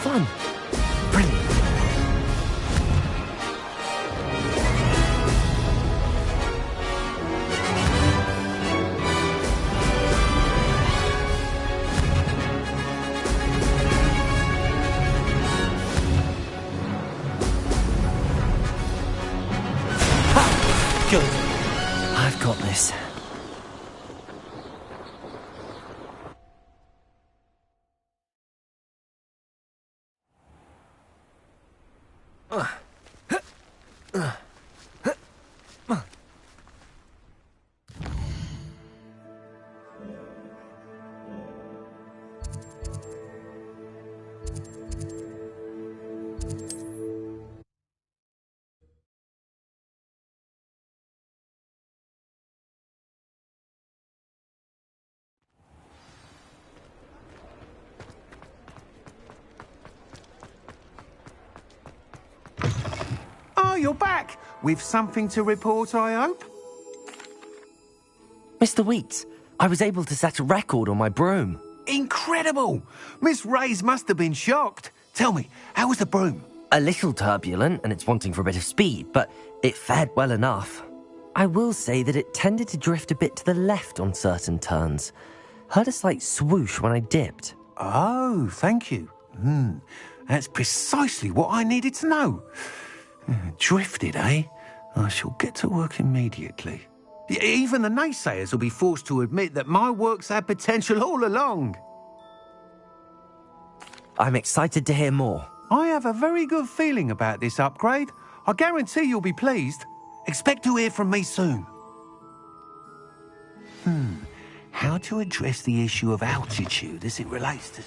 fun. Brilliant. Good. I've got this. Oh, you're back! With something to report, I hope? Mr. Weeks, I was able to set a record on my broom. Incredible! Miss Reyes must have been shocked. Tell me, how was the broom? A little turbulent, and it's wanting for a bit of speed, but it fared well enough. I will say that it tended to drift a bit to the left on certain turns. Heard a slight swoosh when I dipped. Oh, thank you. That's precisely what I needed to know. Drifted, eh? I shall get to work immediately. Even the naysayers will be forced to admit that my work's had potential all along. I'm excited to hear more. I have a very good feeling about this upgrade. I guarantee you'll be pleased. Expect to hear from me soon. How to address the issue of altitude as it relates to...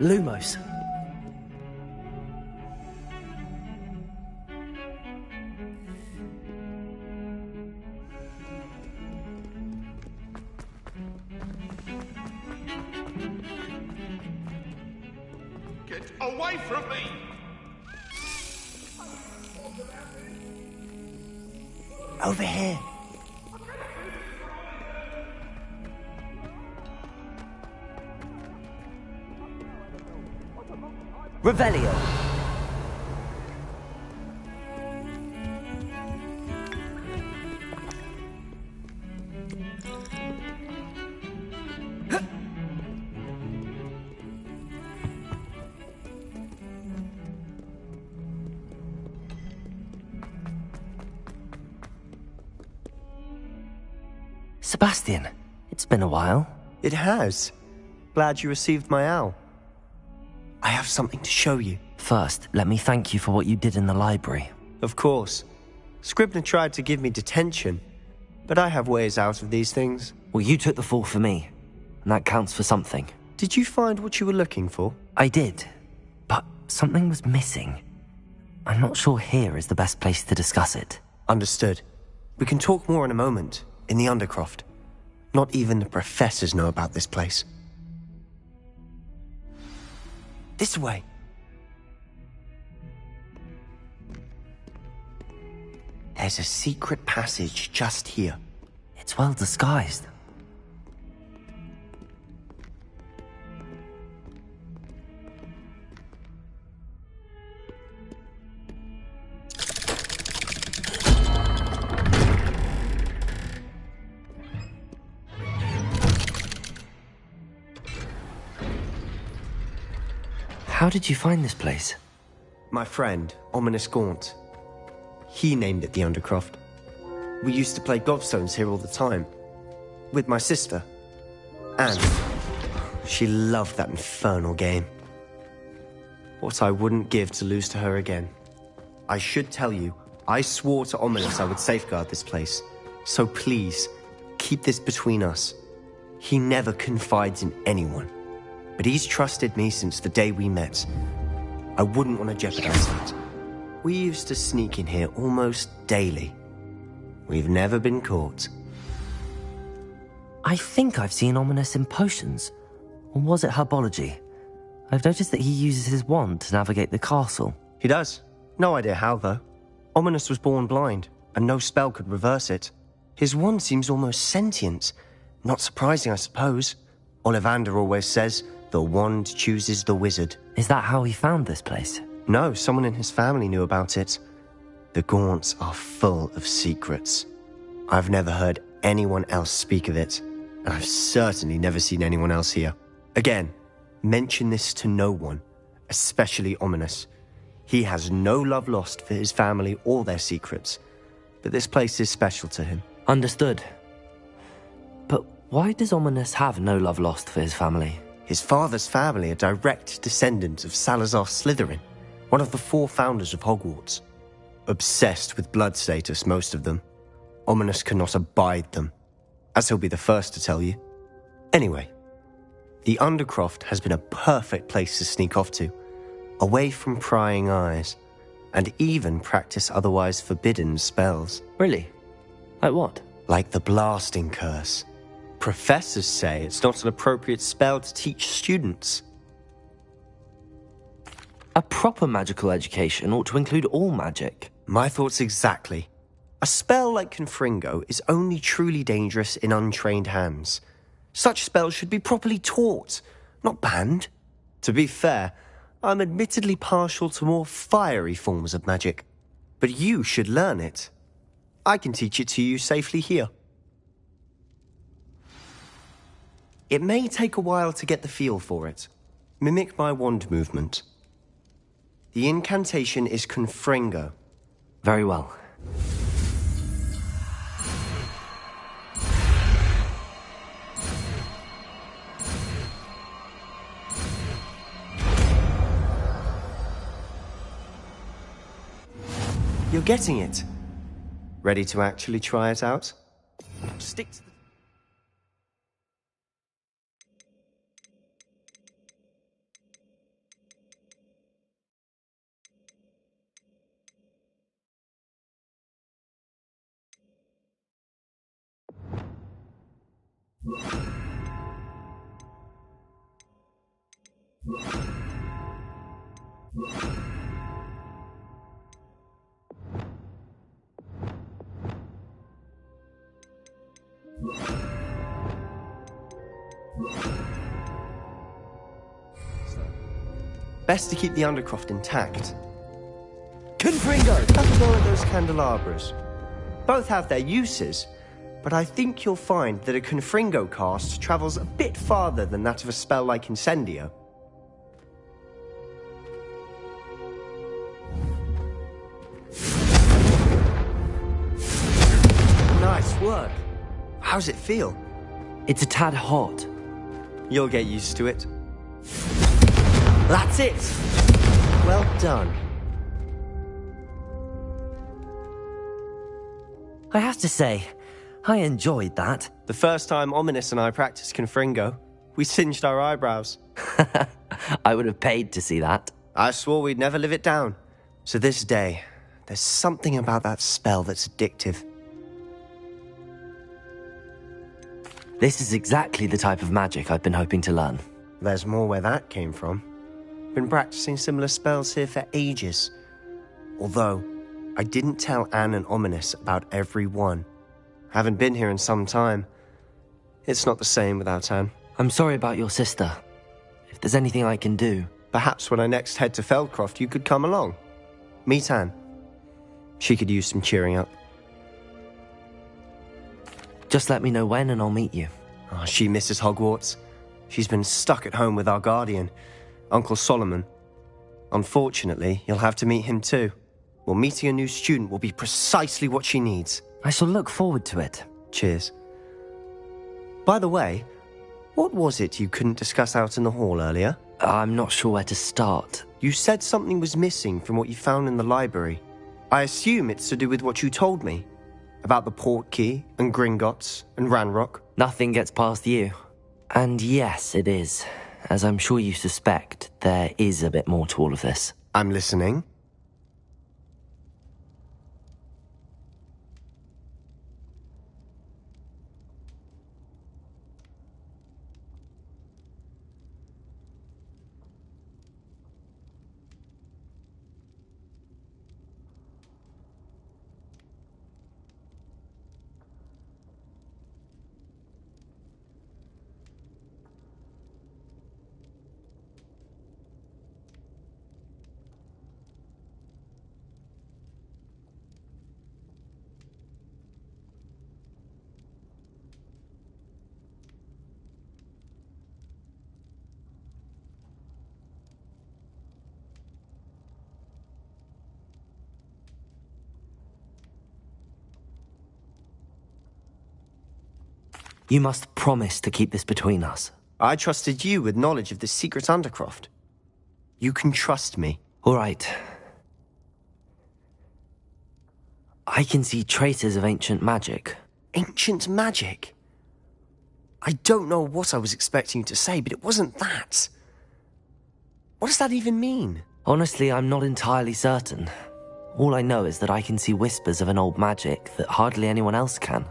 Lumos. Get away from me! Over here. Revelio. Sebastian, it's been a while. It has. Glad you received my owl. I have something to show you. First, let me thank you for what you did in the library. Of course. Scribner tried to give me detention, but I have ways out of these things. Well, you took the fall for me, and that counts for something. Did you find what you were looking for? I did, but something was missing. I'm not sure here is the best place to discuss it. Understood. We can talk more in a moment, in the Undercroft. Not even the professors know about this place. This way. There's a secret passage just here. It's well disguised. How did you find this place? My friend, Ominous Gaunt. He named it the Undercroft. We used to play gobstones here all the time. With my sister. Anne. She loved that infernal game. What I wouldn't give to lose to her again. I should tell you, I swore to Ominous I would safeguard this place. So please, keep this between us. He never confides in anyone. But he's trusted me since the day we met. I wouldn't want to jeopardize that. We used to sneak in here almost daily. We've never been caught. I think I've seen Ominous in potions. Or was it herbology? I've noticed that he uses his wand to navigate the castle. He does. No idea how, though. Ominous was born blind, and no spell could reverse it. His wand seems almost sentient. Not surprising, I suppose. Ollivander always says, the wand chooses the wizard. Is that how he found this place? No, someone in his family knew about it. The Gaunts are full of secrets. I've never heard anyone else speak of it, and I've certainly never seen anyone else here. Again, mention this to no one, especially Ominous. He has no love lost for his family or their secrets, but this place is special to him. Understood. But why does Ominous have no love lost for his family? His father's family are direct descendants of Salazar Slytherin, one of the 4 founders of Hogwarts. Obsessed with blood status, most of them. Ominous cannot abide them, as he'll be the first to tell you. Anyway, the Undercroft has been a perfect place to sneak off to, away from prying eyes, and even practice otherwise forbidden spells. Really? Like what? Like the Blasting Curse. Professors say it's not an appropriate spell to teach students. A proper magical education ought to include all magic. My thoughts exactly. A spell like Confringo is only truly dangerous in untrained hands. Such spells should be properly taught, not banned. To be fair, I'm admittedly partial to more fiery forms of magic. But you should learn it. I can teach it to you safely here. It may take a while to get the feel for it. Mimic my wand movement. The incantation is Confringo. Very well. You're getting it. Ready to actually try it out? Stick to the... Best to keep the Undercroft intact. Confringo! Have a go at those candelabras. Both have their uses, but I think you'll find that a Confringo cast travels a bit farther than that of a spell like Incendio. Nice work. How's it feel? It's a tad hot. You'll get used to it. That's it! Well done. I have to say, I enjoyed that. The first time Ominous and I practiced Confringo, we singed our eyebrows. I would have paid to see that. I swore we'd never live it down. So this day, there's something about that spell that's addictive. This is exactly the type of magic I've been hoping to learn. There's more where that came from. Been practicing similar spells here for ages. Although, I didn't tell Anne and Ominous about every one. Haven't been here in some time. It's not the same without Anne. I'm sorry about your sister. If there's anything I can do... Perhaps when I next head to Feldcroft, you could come along. Meet Anne. She could use some cheering up. Just let me know when and I'll meet you. Oh, she misses Hogwarts. She's been stuck at home with our guardian, Uncle Solomon. Unfortunately, you'll have to meet him too. Well, meeting a new student will be precisely what she needs. I shall look forward to it. Cheers. By the way, what was it you couldn't discuss out in the hall earlier? I'm not sure where to start. You said something was missing from what you found in the library. I assume it's to do with what you told me. About the port key, and Gringotts, and Ranrock. Nothing gets past you. And yes, it is. As I'm sure you suspect, there is a bit more to all of this. I'm listening. You must promise to keep this between us. I trusted you with knowledge of the secret Undercroft. You can trust me. All right. I can see traces of ancient magic. Ancient magic? I don't know what I was expecting you to say, but it wasn't that. What does that even mean? Honestly, I'm not entirely certain. All I know is that I can see whispers of an old magic that hardly anyone else can.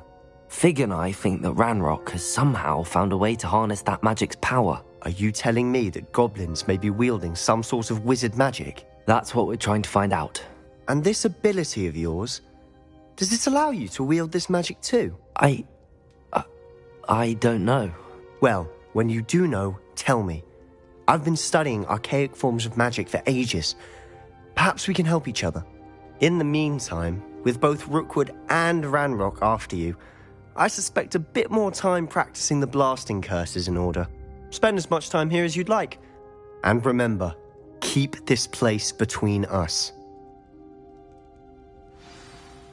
Fig and I think that Ranrock has somehow found a way to harness that magic's power. Are you telling me that goblins may be wielding some sort of wizard magic? That's what we're trying to find out. And this ability of yours, does it allow you to wield this magic too? I don't know. Well, when you do know, tell me. I've been studying archaic forms of magic for ages. Perhaps we can help each other. In the meantime, with both Rookwood and Ranrock after you, I suspect a bit more time practicing the blasting curse is in order. Spend as much time here as you'd like. And remember, keep this place between us.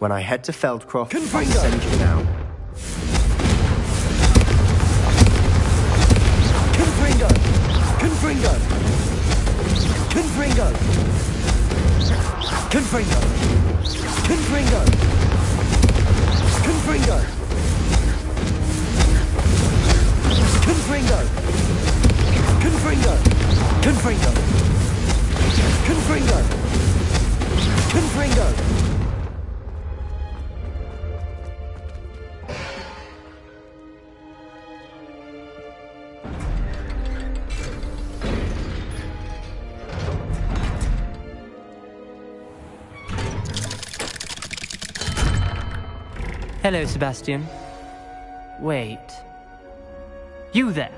When I head to Feldcroft, I'll send you now. Confringo! Confringo! Confringo! Confringo! Confringo! Confringo! Confringo! Confringo! Confringo! Confringo! Confringo! Hello, Sebastian. Wait. You there?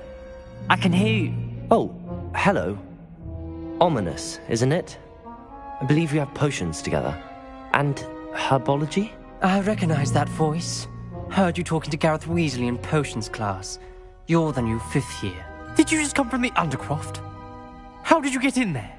I can hear you. Oh, hello. Ominous, isn't it? I believe we have potions together. And herbology? I recognize that voice. Heard you talking to Gareth Weasley in potions class. You're the new 5th year. Did you just come from the Undercroft? How did you get in there?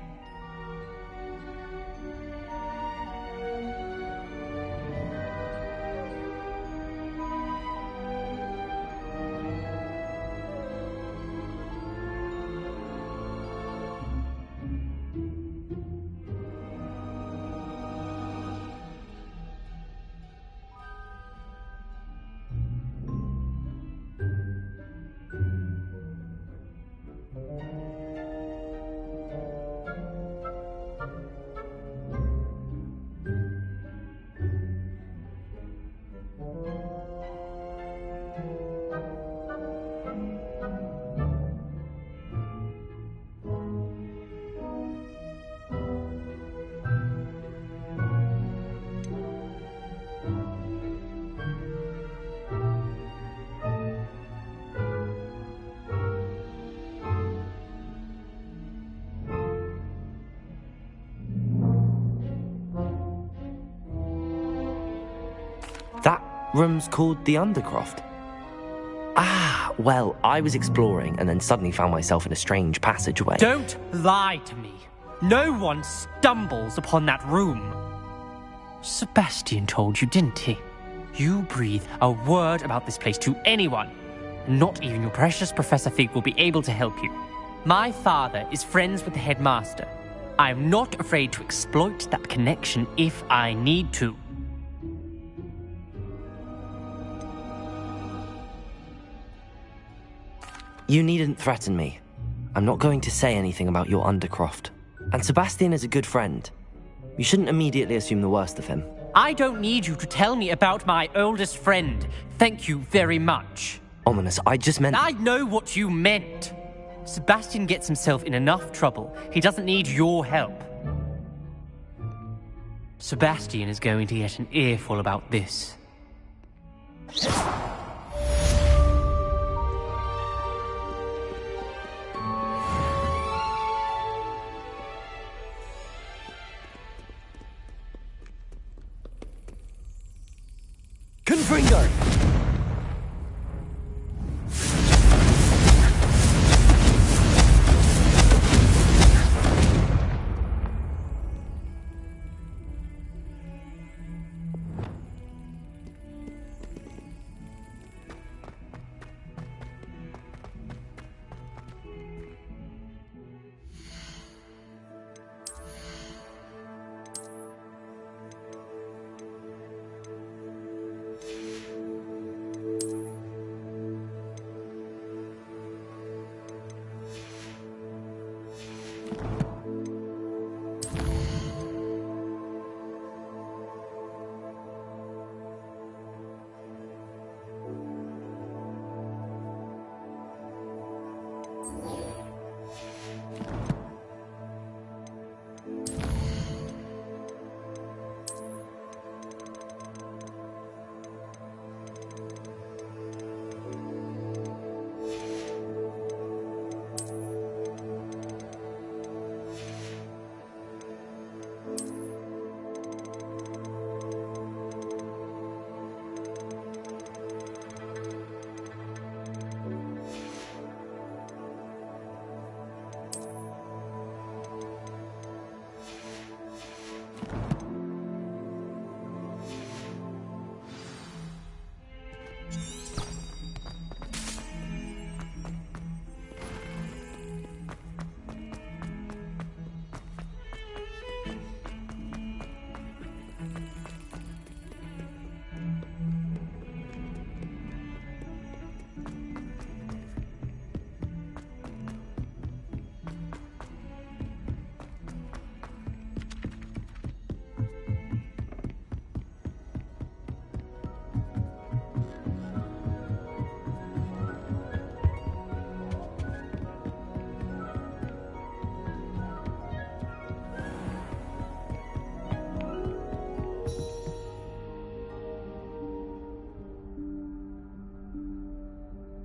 Room's called the Undercroft. Ah, well, I was exploring and then suddenly found myself in a strange passageway. Don't lie to me. No one stumbles upon that room. Sebastian told you, didn't he? You breathe a word about this place to anyone, and not even your precious Professor Fig will be able to help you. My father is friends with the headmaster. I am not afraid to exploit that connection if I need to. You needn't threaten me. I'm not going to say anything about your Undercroft. And Sebastian is a good friend. You shouldn't immediately assume the worst of him. I don't need you to tell me about my oldest friend. Thank you very much. Ominous, I just meant... I know what you meant. Sebastian gets himself in enough trouble. He doesn't need your help. Sebastian is going to get an earful about this. Confringo!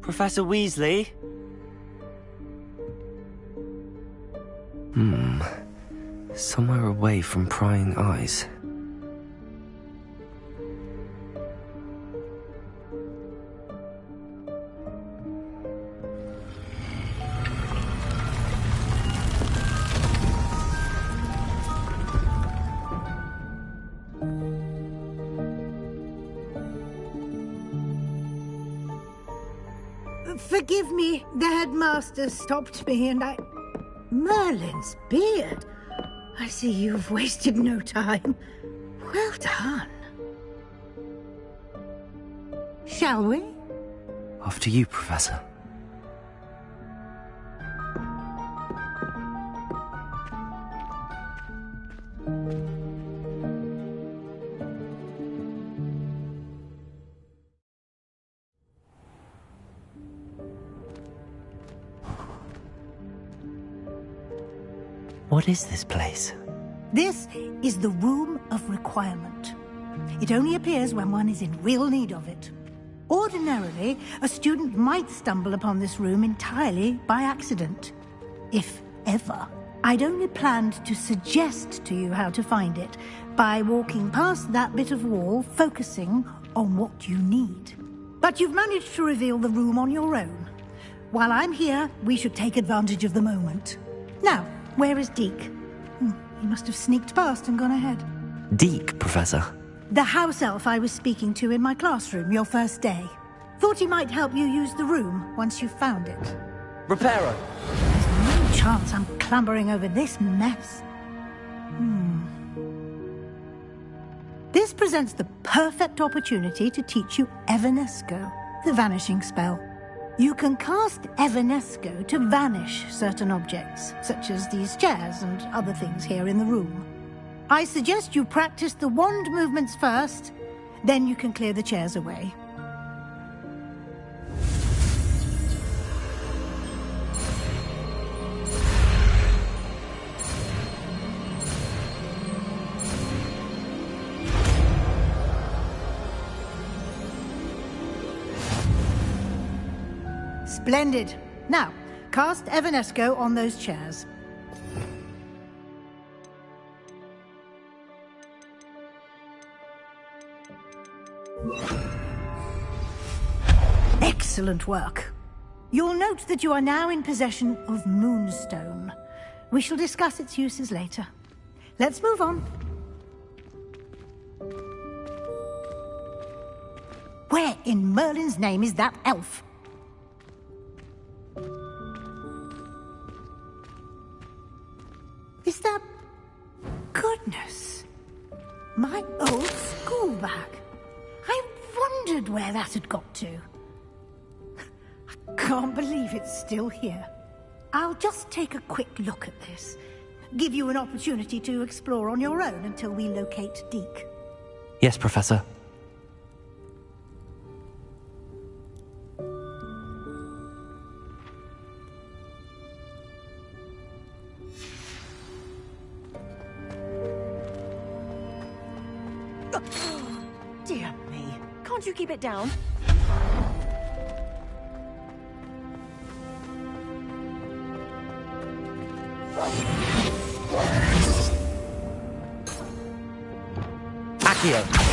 Professor Weasley? Somewhere away from prying eyes. Forgive me, the headmaster stopped me and I... Merlin's beard. I see you've wasted no time. Well done. Shall we? After you, Professor. What is this place? This is the Room of Requirement. It only appears when one is in real need of it. Ordinarily, a student might stumble upon this room entirely by accident. If ever. I'd only planned to suggest to you how to find it by walking past that bit of wall, focusing on what you need. But you've managed to reveal the room on your own. While I'm here, we should take advantage of the moment. Now, where is Deke? He must have sneaked past and gone ahead. Deke, Professor. The house elf I was speaking to in my classroom your first day. Thought he might help you use the room once you've found it. Reparo. There's no chance I'm clambering over this mess. This presents the perfect opportunity to teach you Evanesco, the vanishing spell. You can cast Evanesco to vanish certain objects, such as these chairs and other things here in the room. I suggest you practice the wand movements first, then you can clear the chairs away. Splendid. Now, cast Evanesco on those chairs. Excellent work. You'll note that you are now in possession of Moonstone. We shall discuss its uses later. Let's move on. Where in Merlin's name is that elf? Is that... Goodness. My old school bag. I wondered where that had got to. I can't believe it's still here. I'll just take a quick look at this. Give you an opportunity to explore on your own until we locate Deke. Yes, Professor. Dear me. Can't you keep it down? Accio.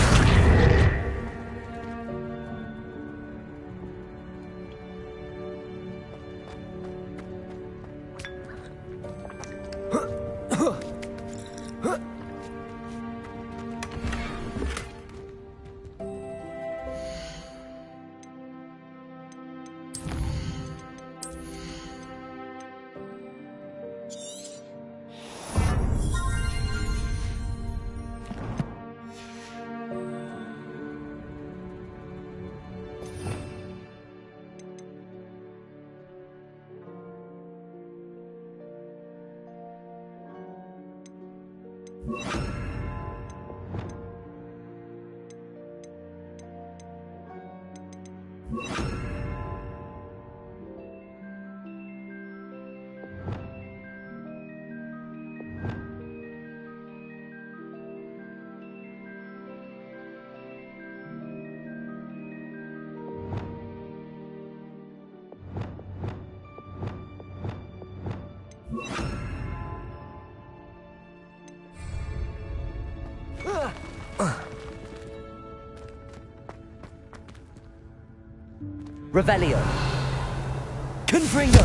Revelio. Confringo.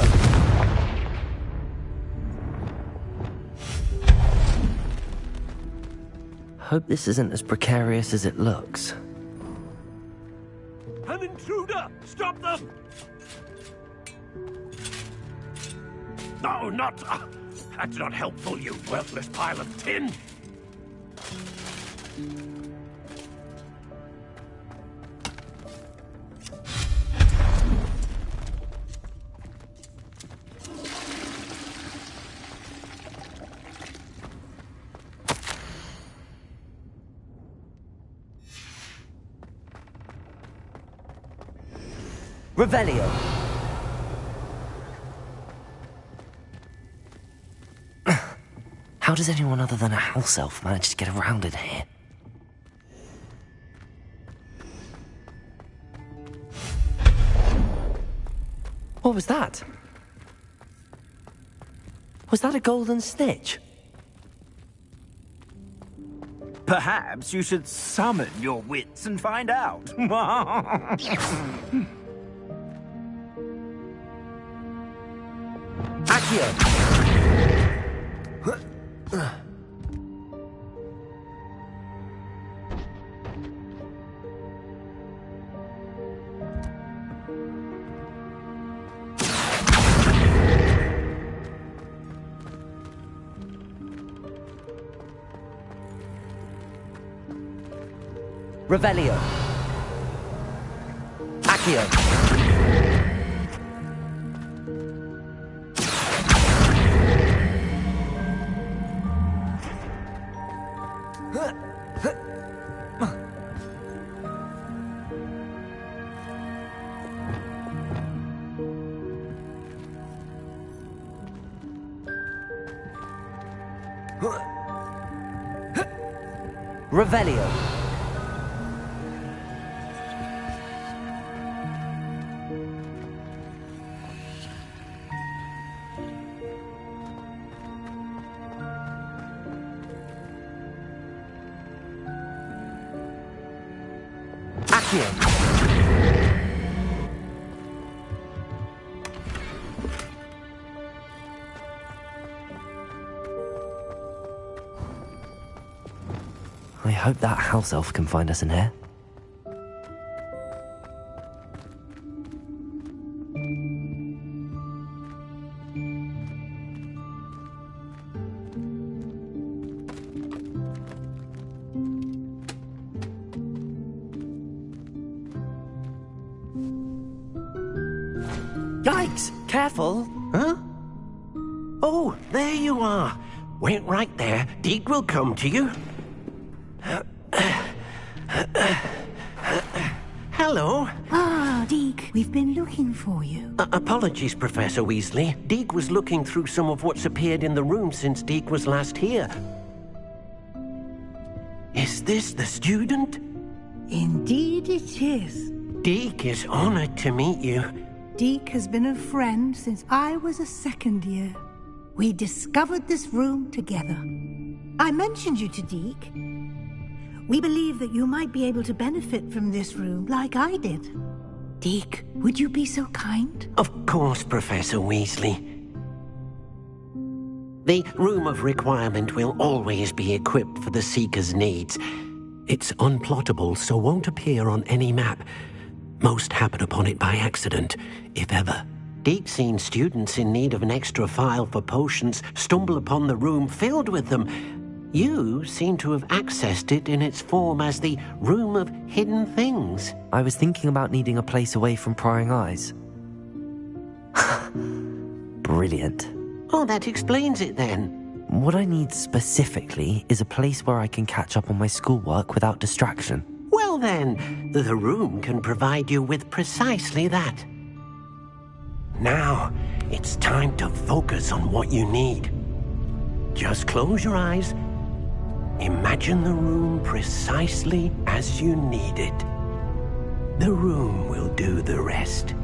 Hope this isn't as precarious as it looks. An intruder! Stop them! No, not... that's not helpful, you worthless pile of tin! Revelio. How does anyone other than a house elf manage to get around in here? What was that? Was that a golden snitch? Perhaps you should summon your wits and find out. Accio! Revelio. Accio. Revelio. Accio. I hope that house elf can find us in here. Yikes! Careful! Huh? Oh, there you are. Wait right there. Deke will come to you. Hello. Ah, Deke, we've been looking for you. Apologies, Professor Weasley. Deke was looking through some of what's appeared in the room since Deke was last here. Is this the student? Indeed it is. Deke is honored to meet you. Deke has been a friend since I was a second year. We discovered this room together. I mentioned you to Deke. We believe that you might be able to benefit from this room like I did. Deke, would you be so kind? Of course, Professor Weasley. The Room of Requirement will always be equipped for the Seeker's needs. It's unplottable, so won't appear on any map. Most happen upon it by accident, if ever. Deke's seen students in need of an extra file for potions stumble upon the room filled with them. You seem to have accessed it in its form as the Room of Hidden Things. I was thinking about needing a place away from prying eyes. Brilliant. Oh, that explains it then. What I need specifically is a place where I can catch up on my schoolwork without distraction. Well then, the room can provide you with precisely that. Now, it's time to focus on what you need. Just close your eyes. Imagine the room precisely as you need it. The room will do the rest.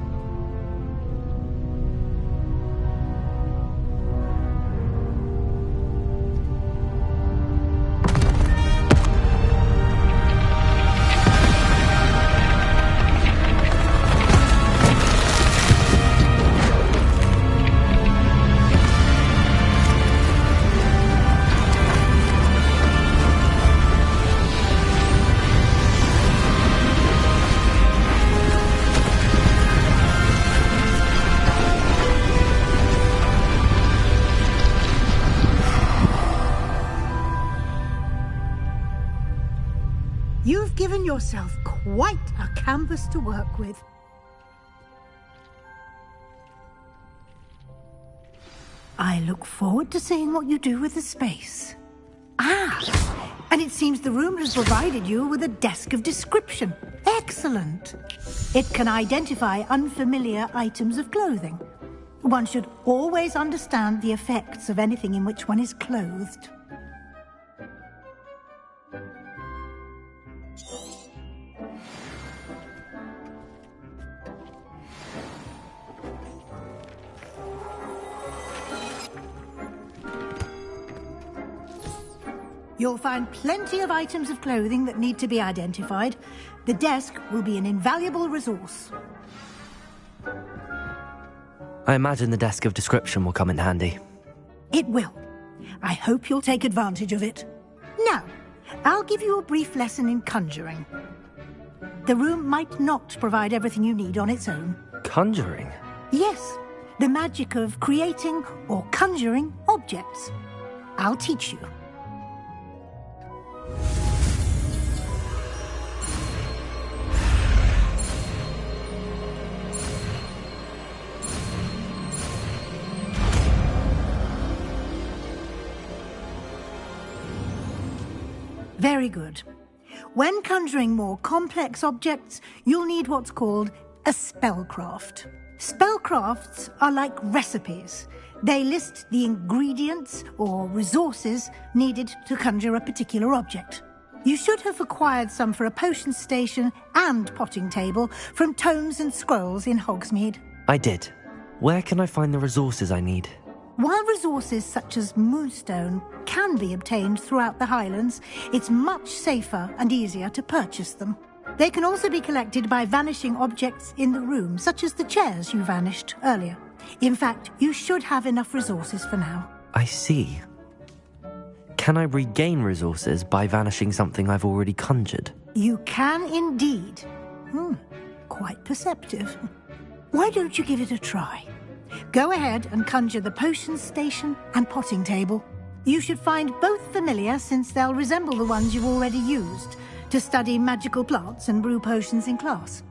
You've given yourself quite a canvas to work with. I look forward to seeing what you do with the space. Ah, and it seems the room has provided you with a desk of description. Excellent. It can identify unfamiliar items of clothing. One should always understand the effects of anything in which one is clothed. You'll find plenty of items of clothing that need to be identified. The desk will be an invaluable resource. I imagine the desk of description will come in handy. It will. I hope you'll take advantage of it. Now, I'll give you a brief lesson in conjuring. The room might not provide everything you need on its own. Conjuring? Yes, the magic of creating or conjuring objects. I'll teach you. Very good. When conjuring more complex objects, you'll need what's called a spellcraft. Spellcrafts are like recipes. They list the ingredients or resources needed to conjure a particular object. You should have acquired some for a potion station and potting table from tomes and scrolls in Hogsmeade. I did. Where can I find the resources I need? While resources such as moonstone can be obtained throughout the Highlands, it's much safer and easier to purchase them. They can also be collected by vanishing objects in the room, such as the chairs you vanished earlier. In fact, you should have enough resources for now. I see. Can I regain resources by vanishing something I've already conjured? You can indeed. Quite perceptive. Why don't you give it a try? Go ahead and conjure the potion station and potting table. You should find both familiar, since they'll resemble the ones you've already used to study magical plants and brew potions in class.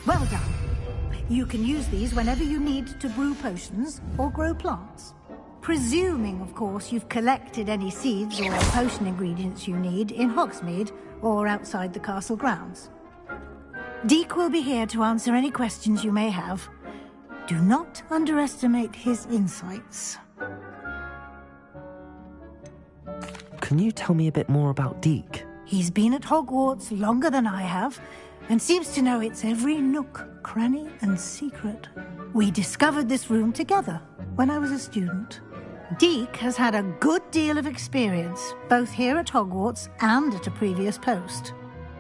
Well done. You can use these whenever you need to brew potions or grow plants. Presuming, of course, you've collected any seeds or potion ingredients you need in Hogsmeade or outside the castle grounds. Deek will be here to answer any questions you may have. Do not underestimate his insights. Can you tell me a bit more about Deek? He's been at Hogwarts longer than I have, and seems to know its every nook, cranny, and secret. We discovered this room together, when I was a student. Deke has had a good deal of experience, both here at Hogwarts and at a previous post.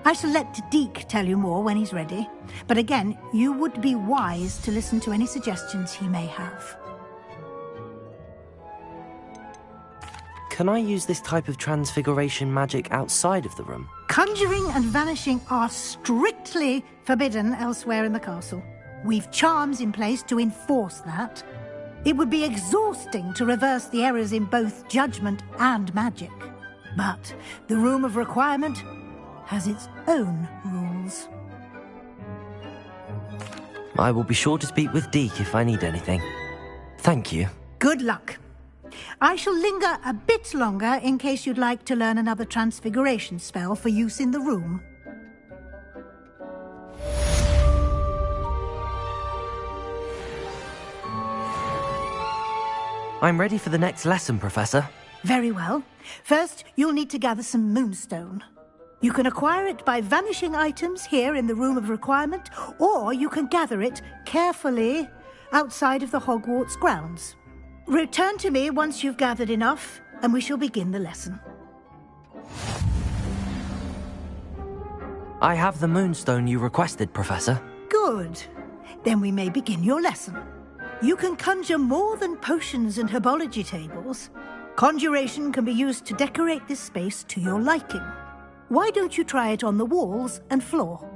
I shall let Deke tell you more when he's ready, but again, you would be wise to listen to any suggestions he may have. Can I use this type of transfiguration magic outside of the room? Conjuring and vanishing are strictly forbidden elsewhere in the castle. We've charms in place to enforce that. It would be exhausting to reverse the errors in both judgment and magic. But the Room of Requirement has its own rules. I will be sure to speak with Deke if I need anything. Thank you. Good luck. I shall linger a bit longer in case you'd like to learn another transfiguration spell for use in the room. I'm ready for the next lesson, Professor. Very well. First, you'll need to gather some moonstone. You can acquire it by vanishing items here in the Room of Requirement, or you can gather it carefully outside of the Hogwarts grounds. Return to me once you've gathered enough, and we shall begin the lesson. I have the moonstone you requested, Professor. Good. Then we may begin your lesson. You can conjure more than potions and herbology tables. Conjuration can be used to decorate this space to your liking. Why don't you try it on the walls and floor?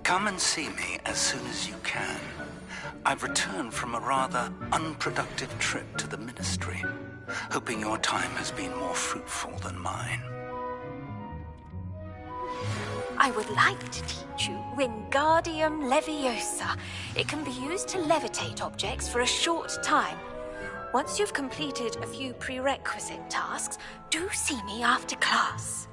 Come and see me as soon as you can. I've returned from a rather unproductive trip to the Ministry, hoping your time has been more fruitful than mine. I would like to teach you Wingardium Leviosa. It can be used to levitate objects for a short time. Once you've completed a few prerequisite tasks, do see me after class.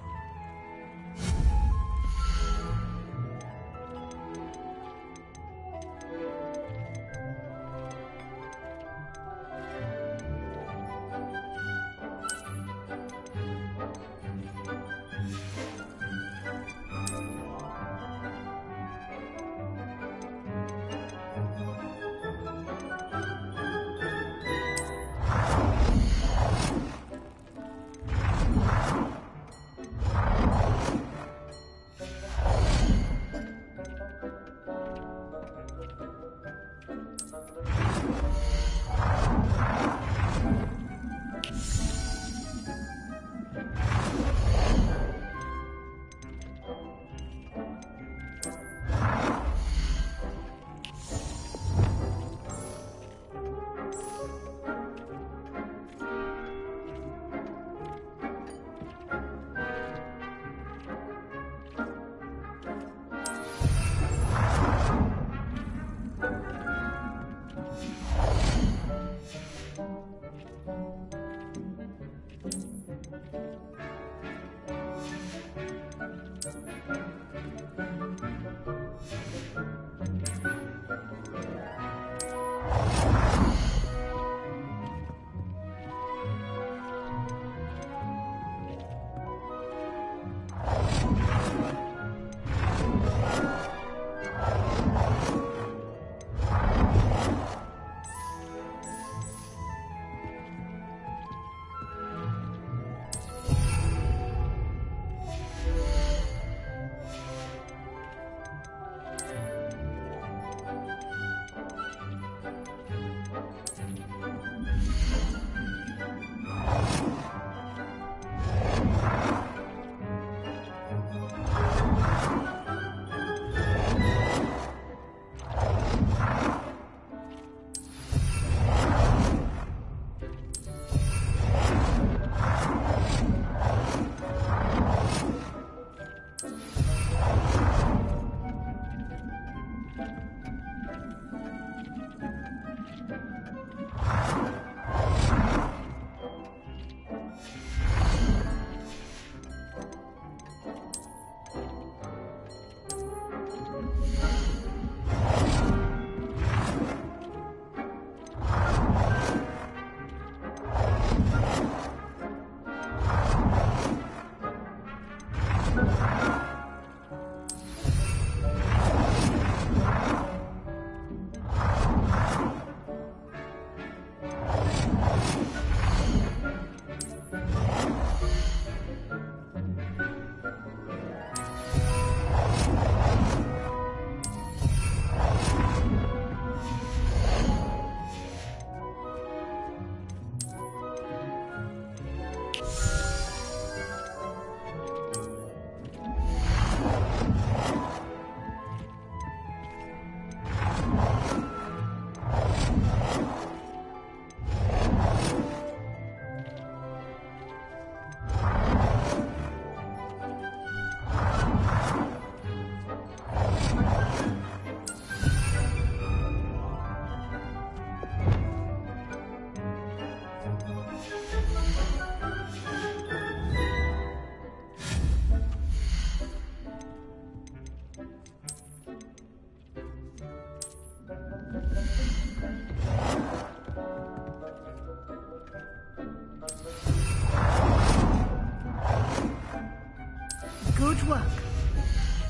Good work.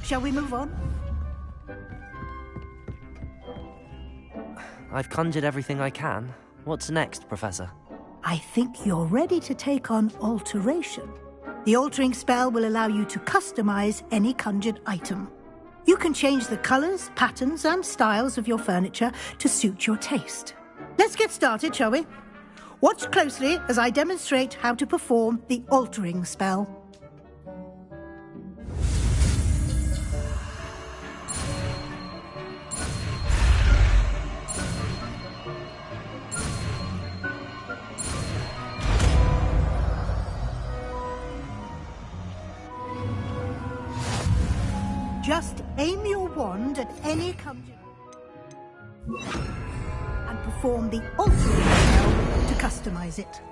Shall we move on? I've conjured everything I can. What's next, Professor? I think you're ready to take on alteration. The altering spell will allow you to customize any conjured item. You can change the colors, patterns, and styles of your furniture to suit your taste. Let's get started, shall we? Watch closely as I demonstrate how to perform the altering spell. Just aim your wand at any conjured and perform the altering spell to customize it.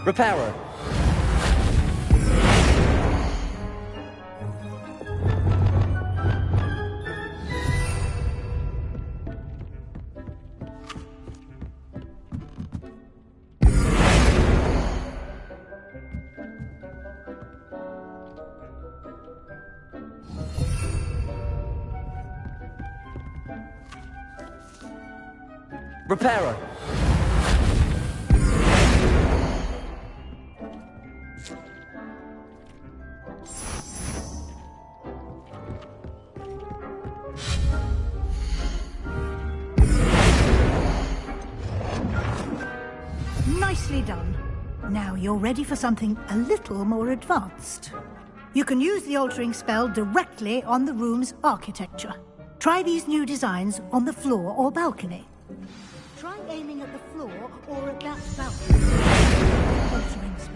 Reparo. Reparo. Nicely done. Now you're ready for something a little more advanced. You can use the altering spell directly on the room's architecture. Try these new designs on the floor or balcony. Try aiming at the floor or at that balcony. Altering spell.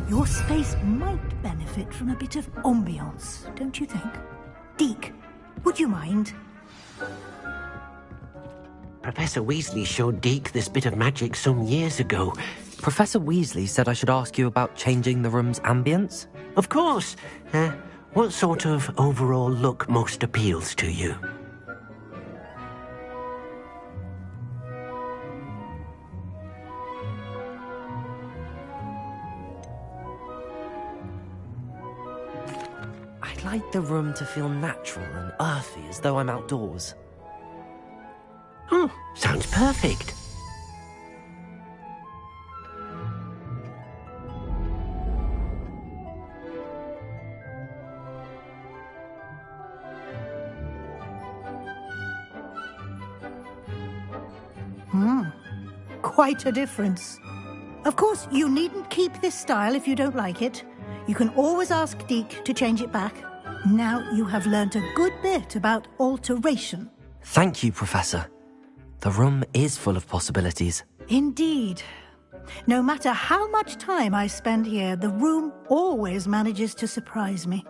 Your space might benefit from a bit of ambiance, don't you think? Deke, would you mind? Professor Weasley showed Deke this bit of magic some years ago. Professor Weasley said I should ask you about changing the room's ambience? Of course. What sort of overall look most appeals to you? I'd like the room to feel natural and earthy, as though I'm outdoors. Oh, sounds perfect. quite a difference. Of course, you needn't keep this style if you don't like it. You can always ask Deke to change it back. Now you have learnt a good bit about alteration. Thank you, Professor. The room is full of possibilities. Indeed. No matter how much time I spend here, the room always manages to surprise me.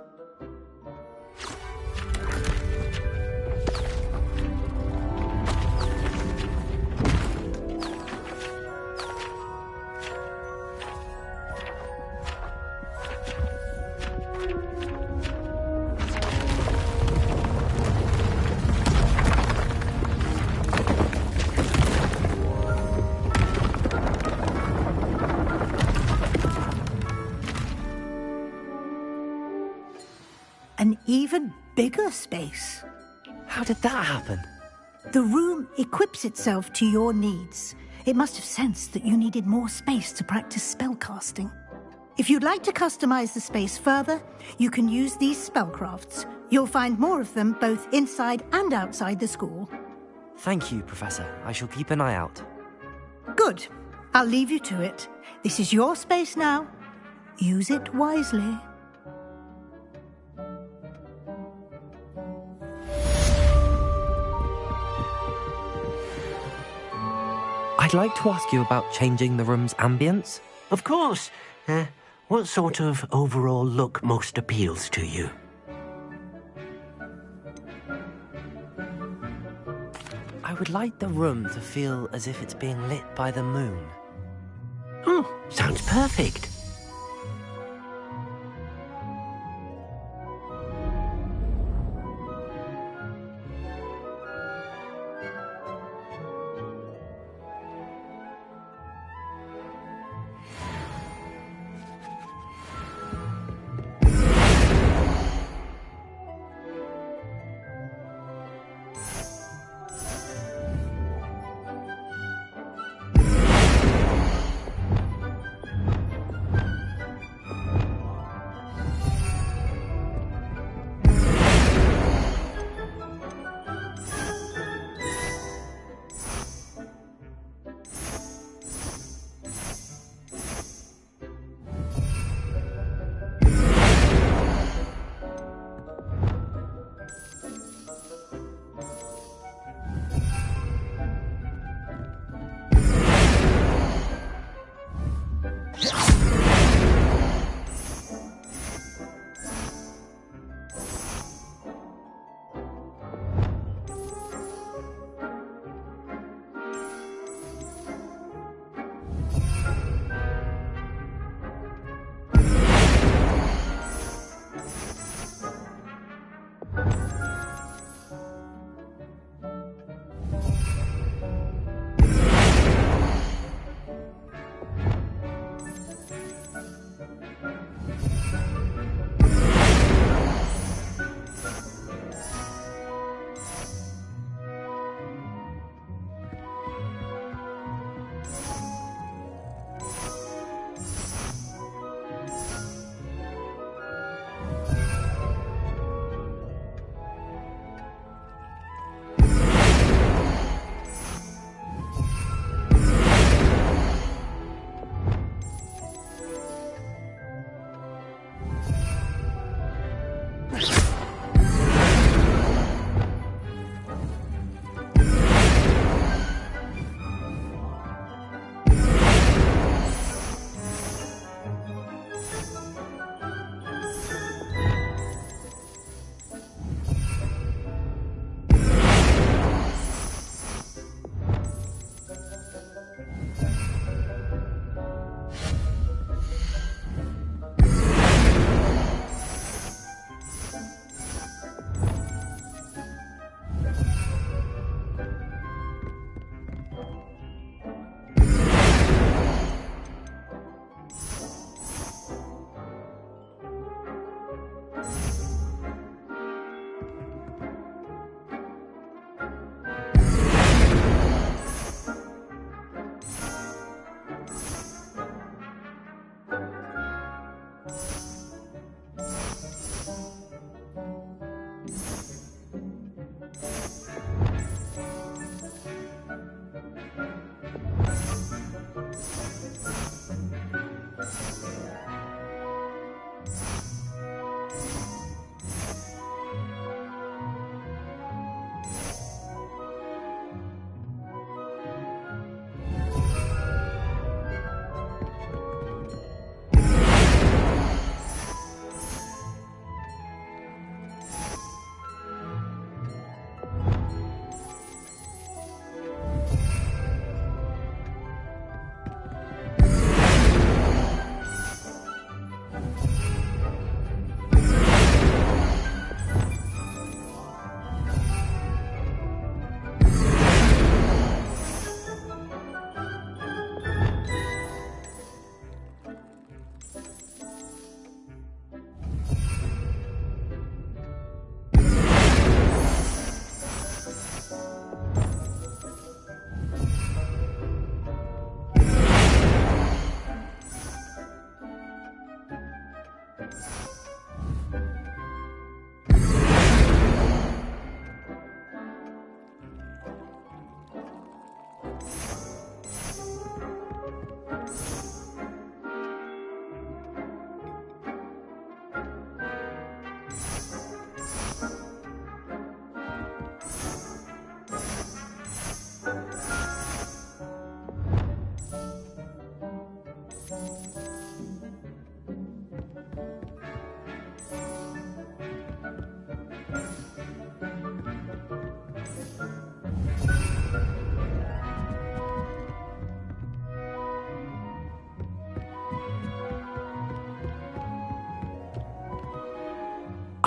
An even bigger space. How did that happen? The room equips itself to your needs. It must have sensed that you needed more space to practice spellcasting. If you'd like to customize the space further, you can use these spellcrafts. You'll find more of them both inside and outside the school. Thank you, Professor. I shall keep an eye out. Good. I'll leave you to it. This is your space now. Use it wisely. I'd like to ask you about changing the room's ambience. Of course. What sort of overall look most appeals to you? I would like the room to feel as if it's being lit by the moon. Oh, sounds perfect.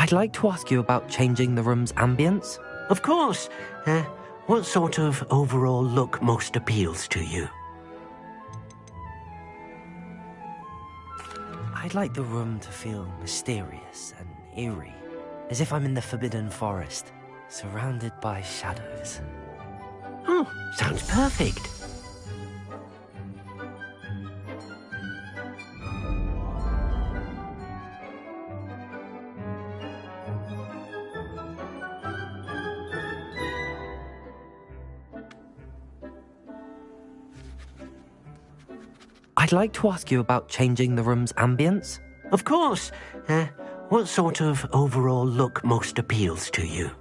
I'd like to ask you about changing the room's ambience. Of course. What sort of overall look most appeals to you? I'd like the room to feel mysterious and eerie, as if I'm in the Forbidden Forest, surrounded by shadows. Oh, sounds perfect. I'd like to ask you about changing the room's ambience. Of course. What sort of overall look most appeals to you?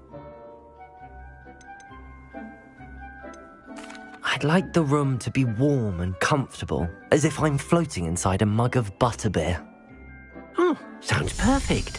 I'd like the room to be warm and comfortable, as if I'm floating inside a mug of butterbeer. Oh, sounds perfect.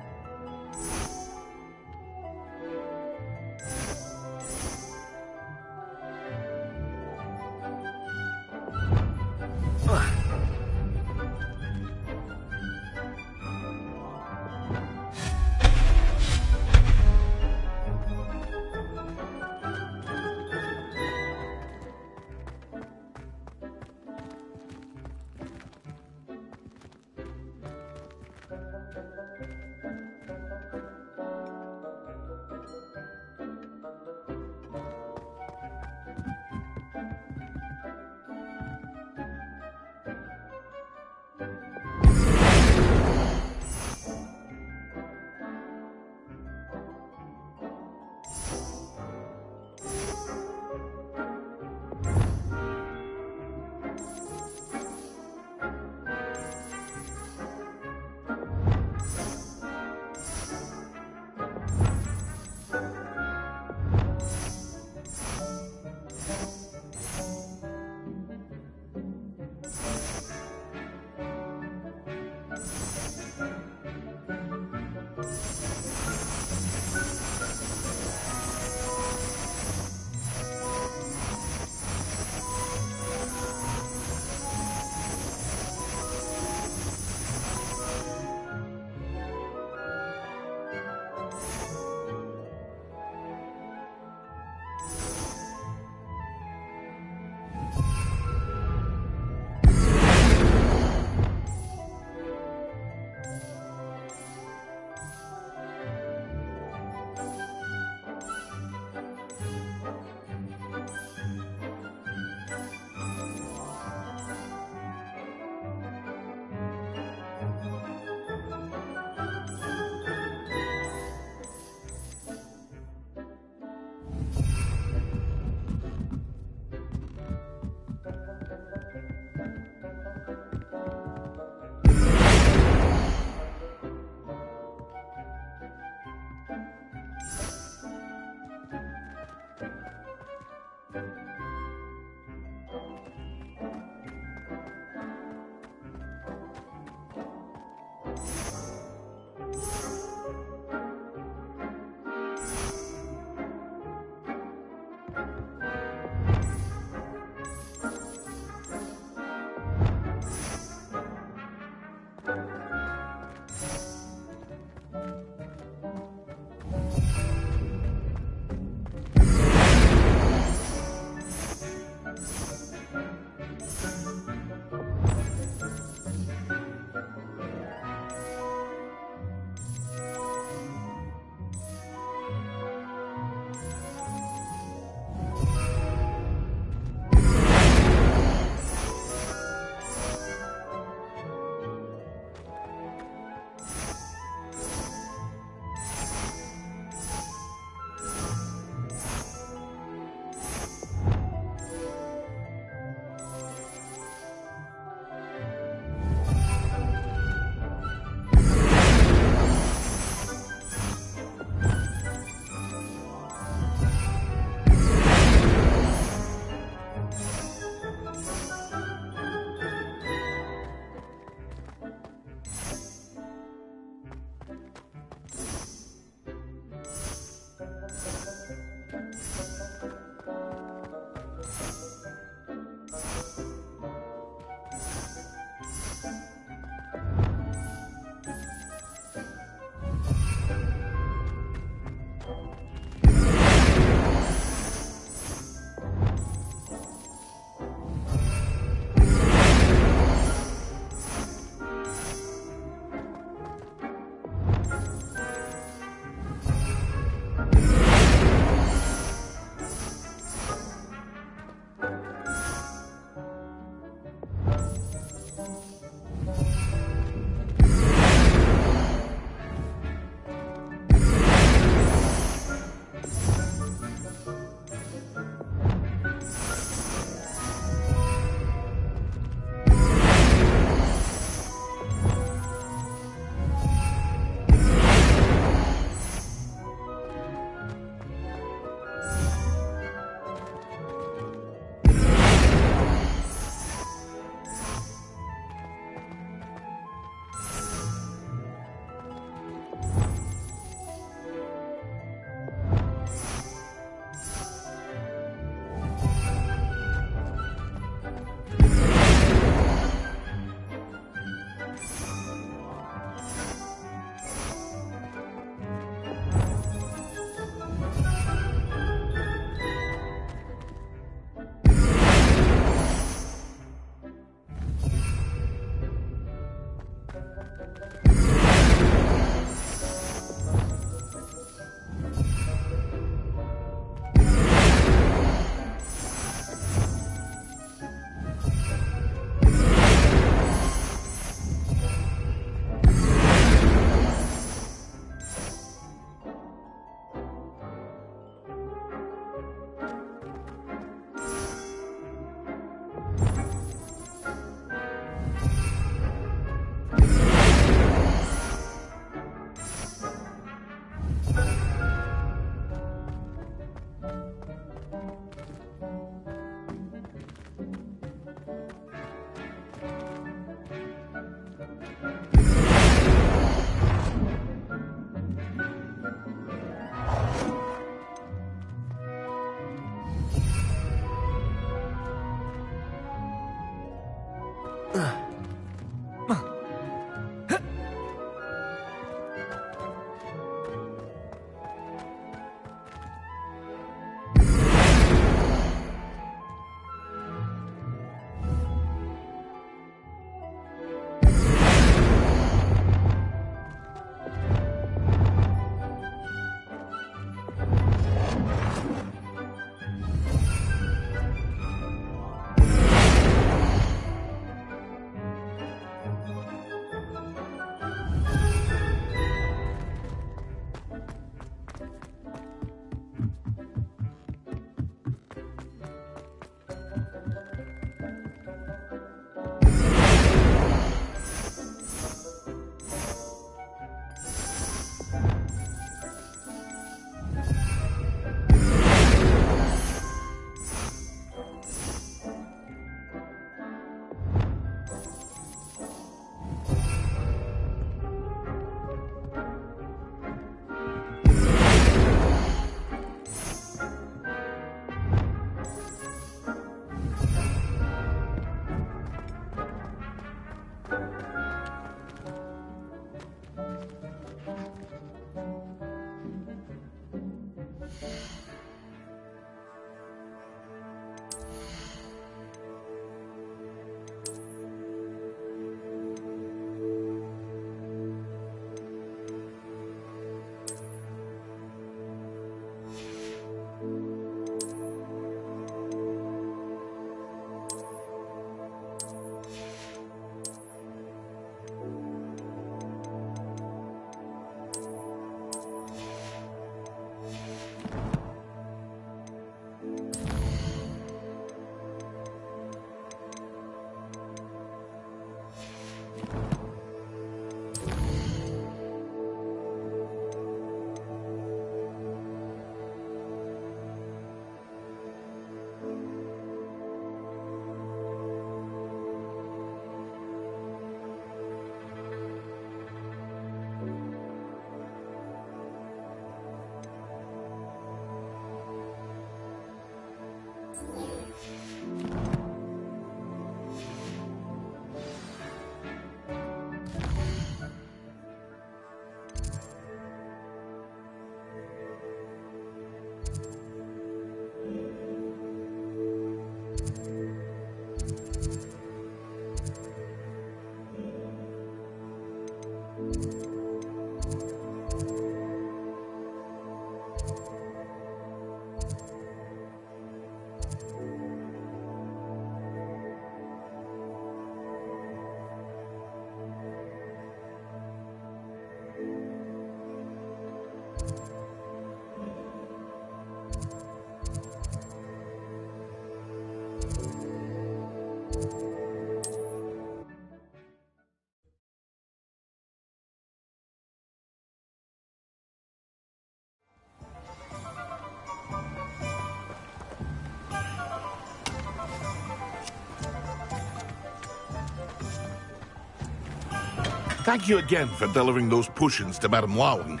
Thank you again for delivering those potions to Madame Lawing.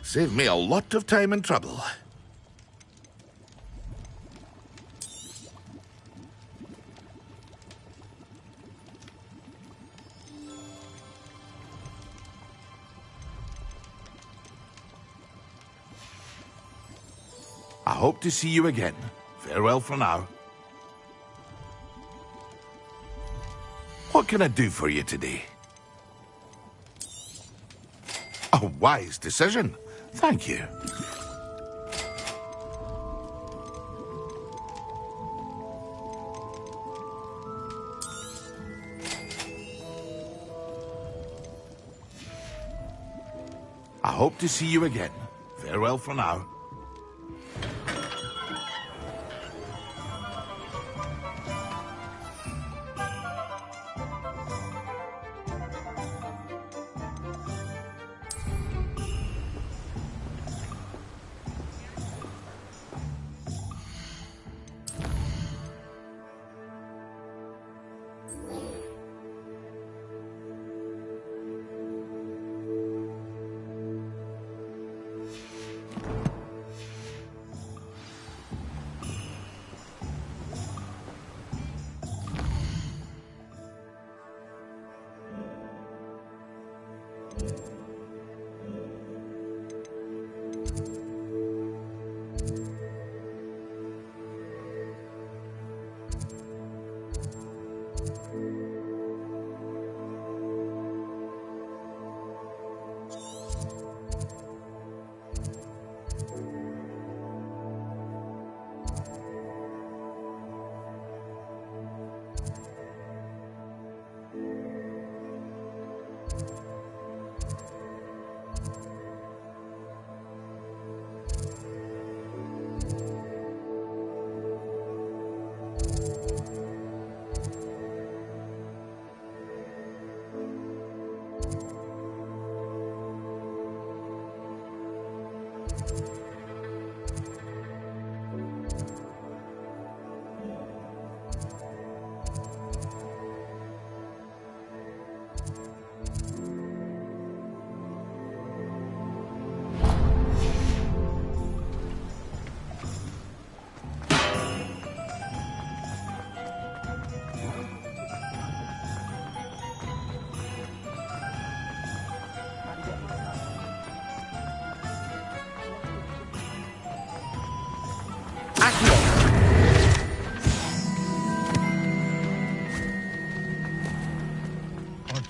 Saved me a lot of time and trouble. I hope to see you again. Farewell for now. What can I do for you today? A wise decision. Thank you. I hope to see you again. Farewell for now.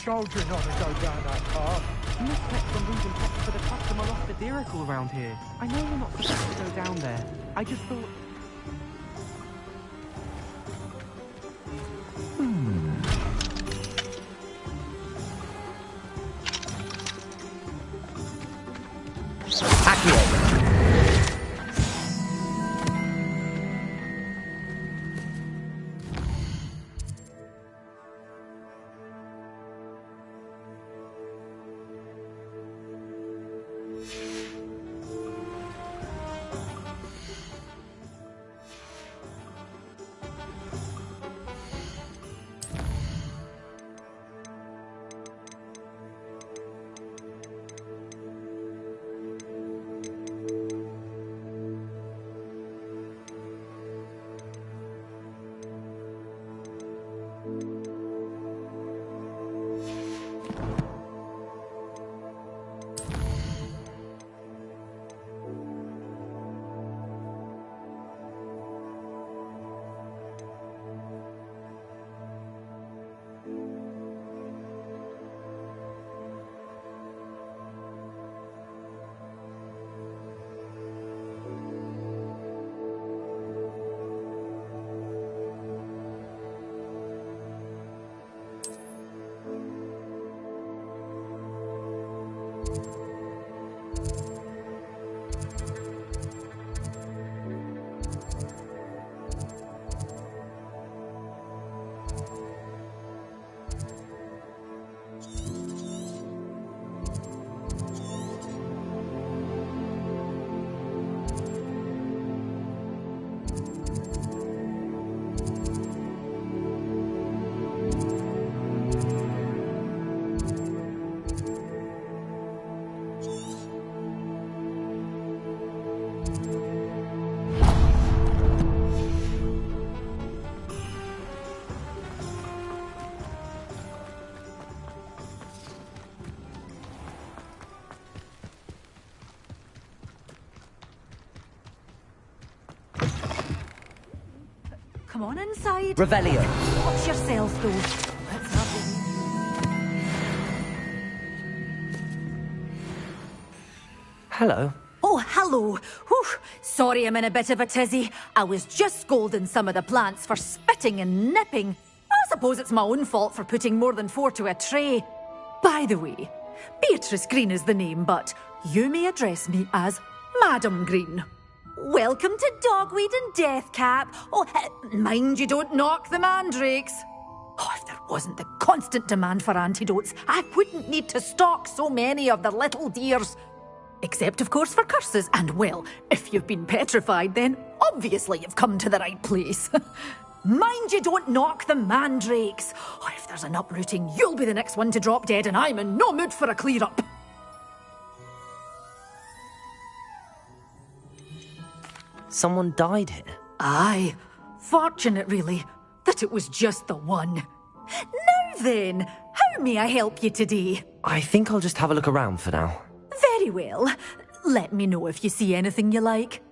Told you not to go down that path. You must collect some reason for the customer off the vehicle around here. I know you're not supposed to go down there. I just thought... Come on inside. Revelio. Watch yourself, though. Let's have it. Hello. Oh, hello. Whew. Sorry I'm in a bit of a tizzy. I was just scolding some of the plants for spitting and nipping. I suppose it's my own fault for putting more than 4 to a tray. By the way, Beatrice Green is the name, but you may address me as Madam Green. Welcome to Dogweed and Deathcap. Oh, mind you don't knock the mandrakes. Oh, if there wasn't the constant demand for antidotes, I wouldn't need to stock so many of the little dears. Except, of course, for curses. And, well, if you've been petrified, then obviously you've come to the right place. Mind you don't knock the mandrakes. Oh, if there's an uprooting, you'll be the next one to drop dead, and I'm in no mood for a clear-up. Someone died here? Aye. Fortunate, really, that it was just the one. Now then, how may I help you today? I think I'll just have a look around for now. Very well. Let me know if you see anything you like.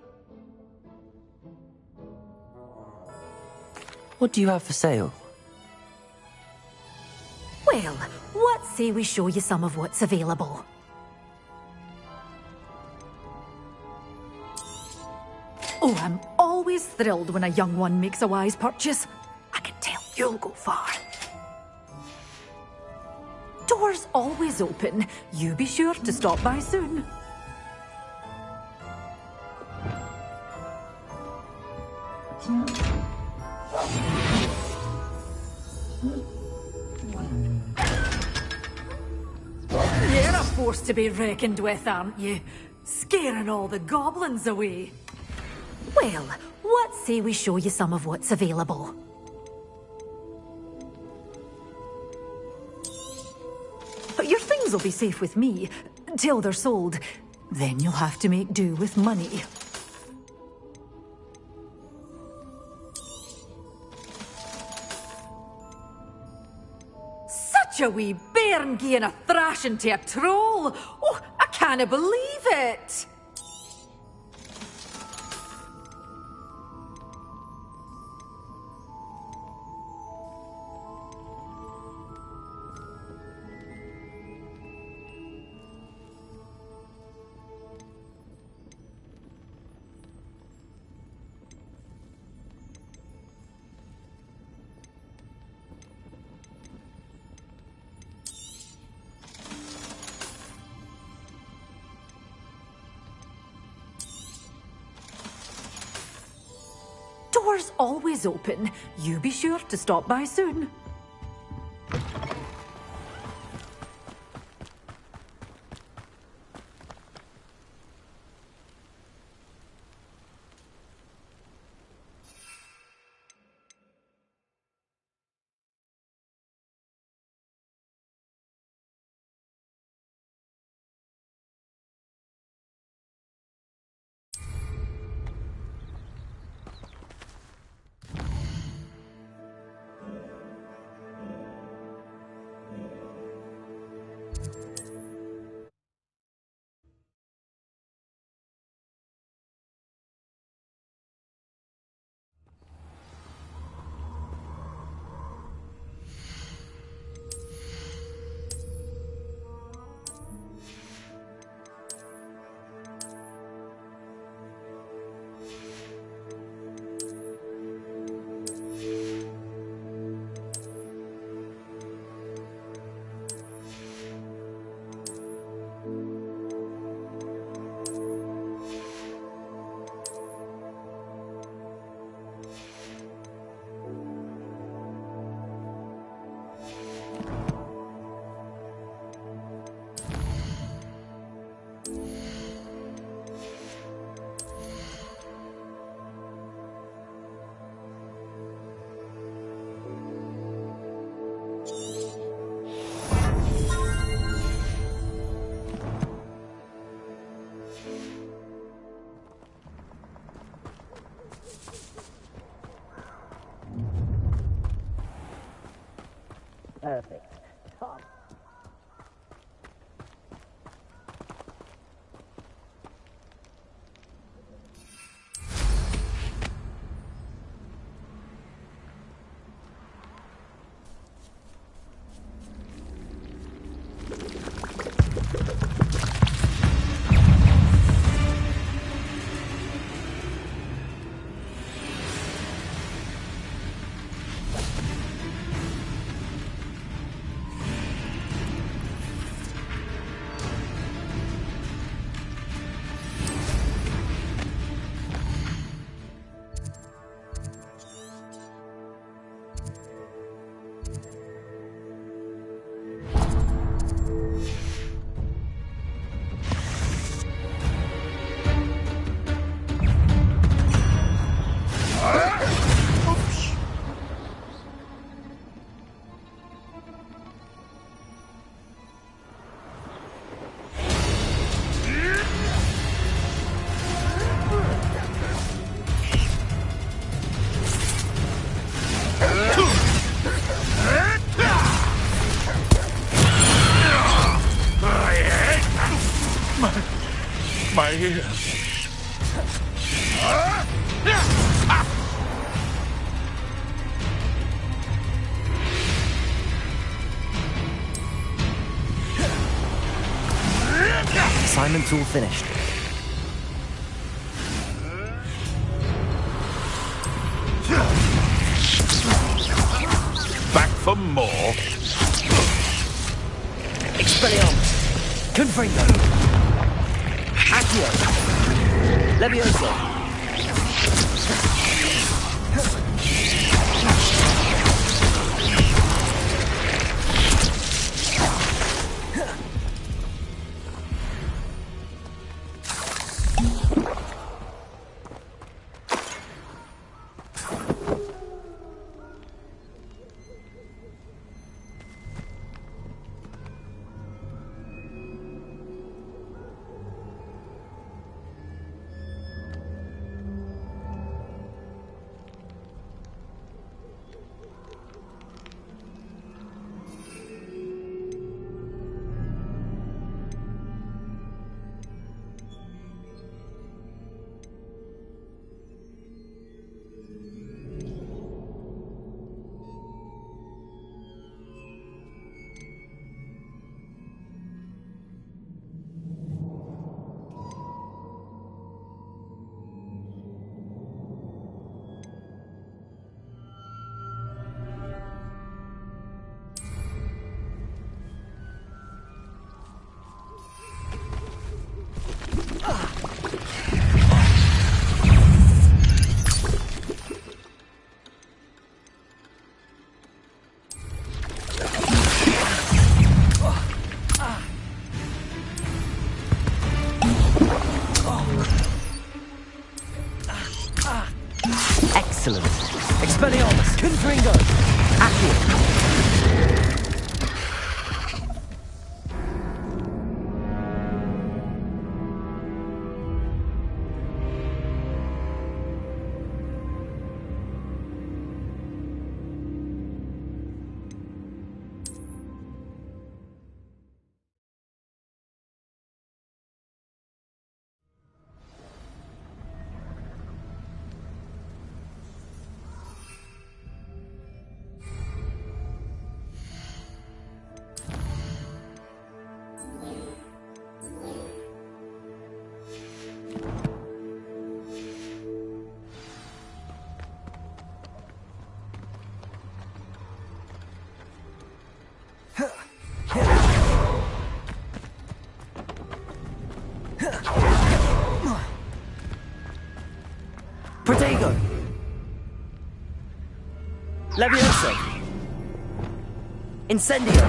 What do you have for sale? Well, what say we show you some of what's available? Oh, I'm always thrilled when a young one makes a wise purchase. I can tell you'll go far. Doors always open. You be sure to stop by soon. You're a force to be reckoned with, aren't you? Scaring all the goblins away. Well, what say we show you some of what's available? Your things will be safe with me, till they're sold. Then you'll have to make do with money. Such a wee bairn gieing a thrashing to a troll! Oh, I can't believe it! Doors always open. You be sure to stop by soon. Perfect. Top. Assignment's all finished. Back for more. Expelliarmus. Confringo. Accio. Levioso. Excellent. Expelliarmus. Confringo. Accio. Protego. Levioso. Incendio.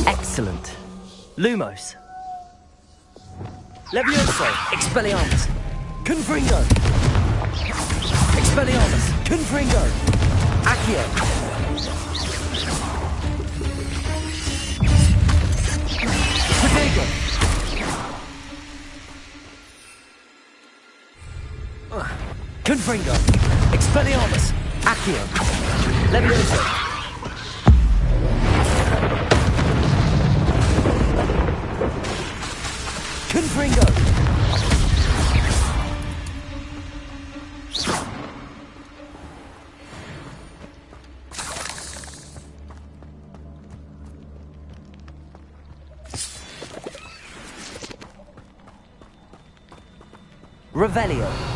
Excellent. Lumos. Levioso. Expelliarmus. Confringo. Expelliarmus. Confringo. Accio. Protego. Confringo. Expelliarmus. Accio. Levioso. Confringo! Revelio.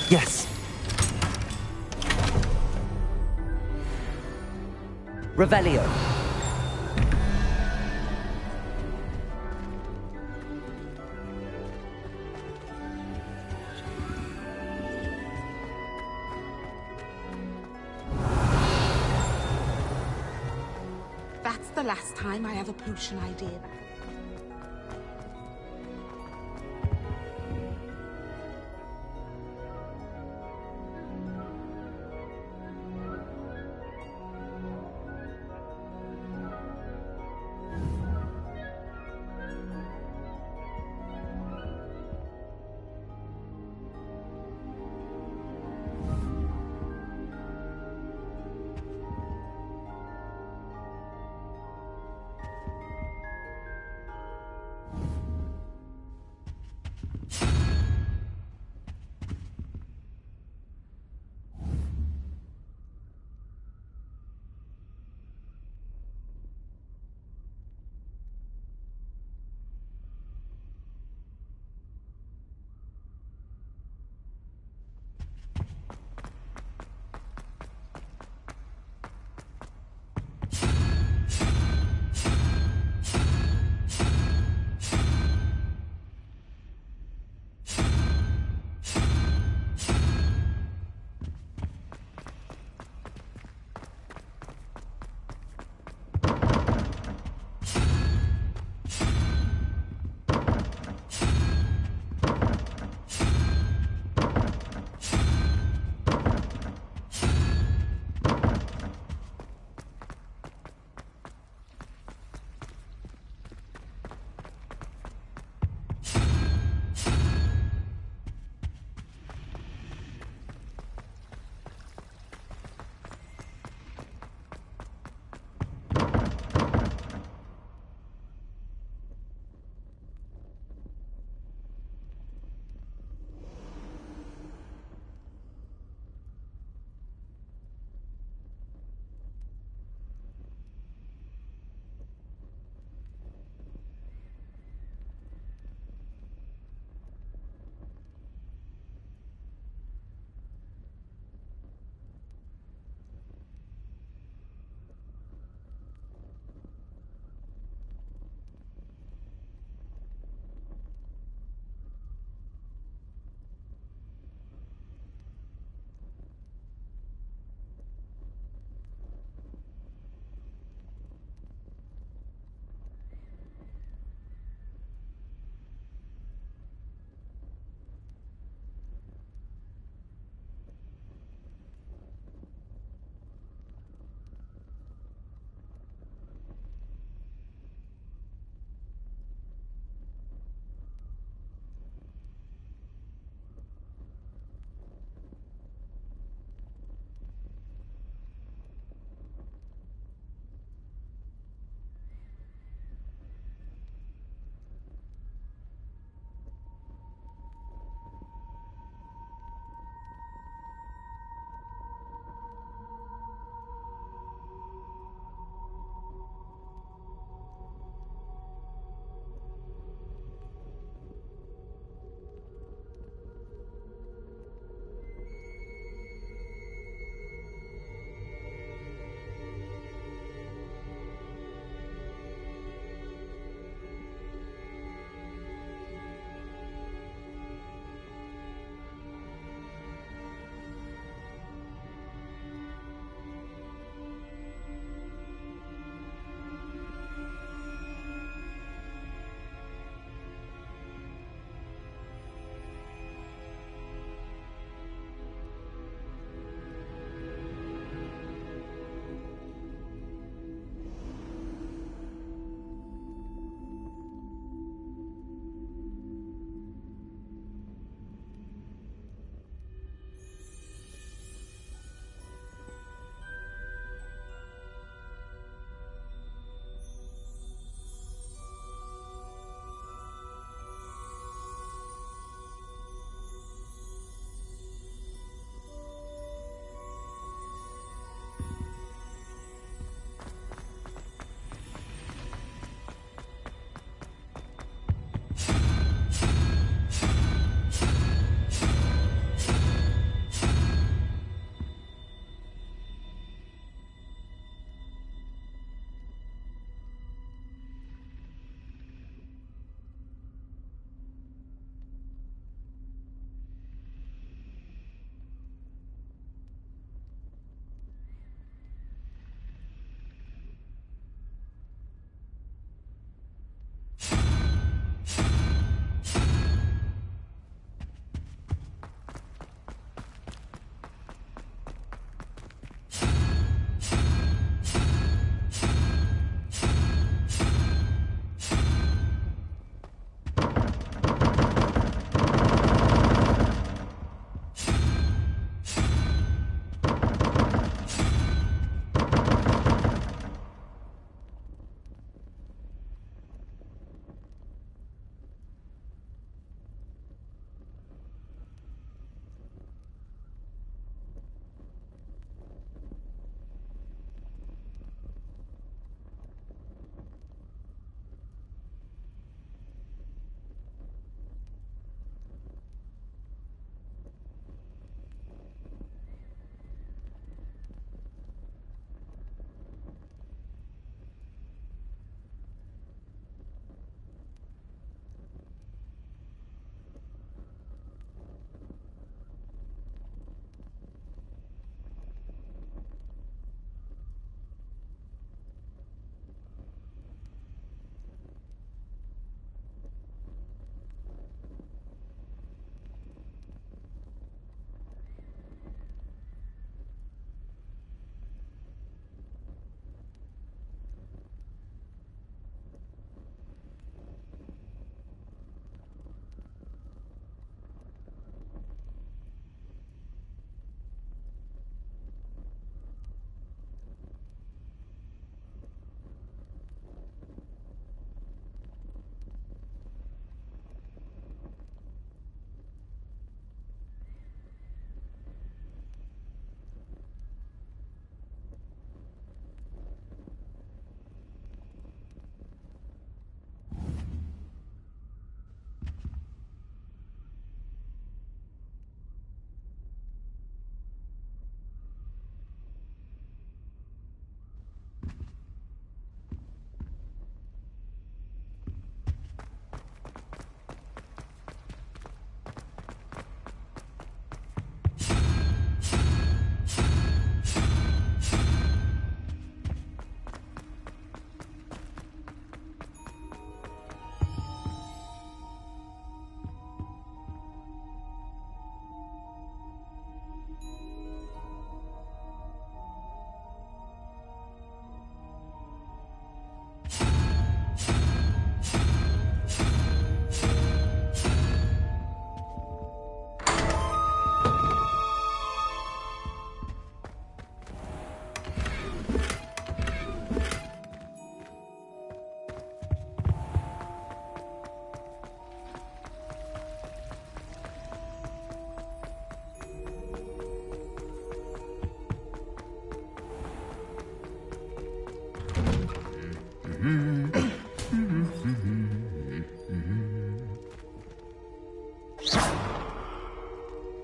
Yes. Revelio. That's the last time I have a potion idea back.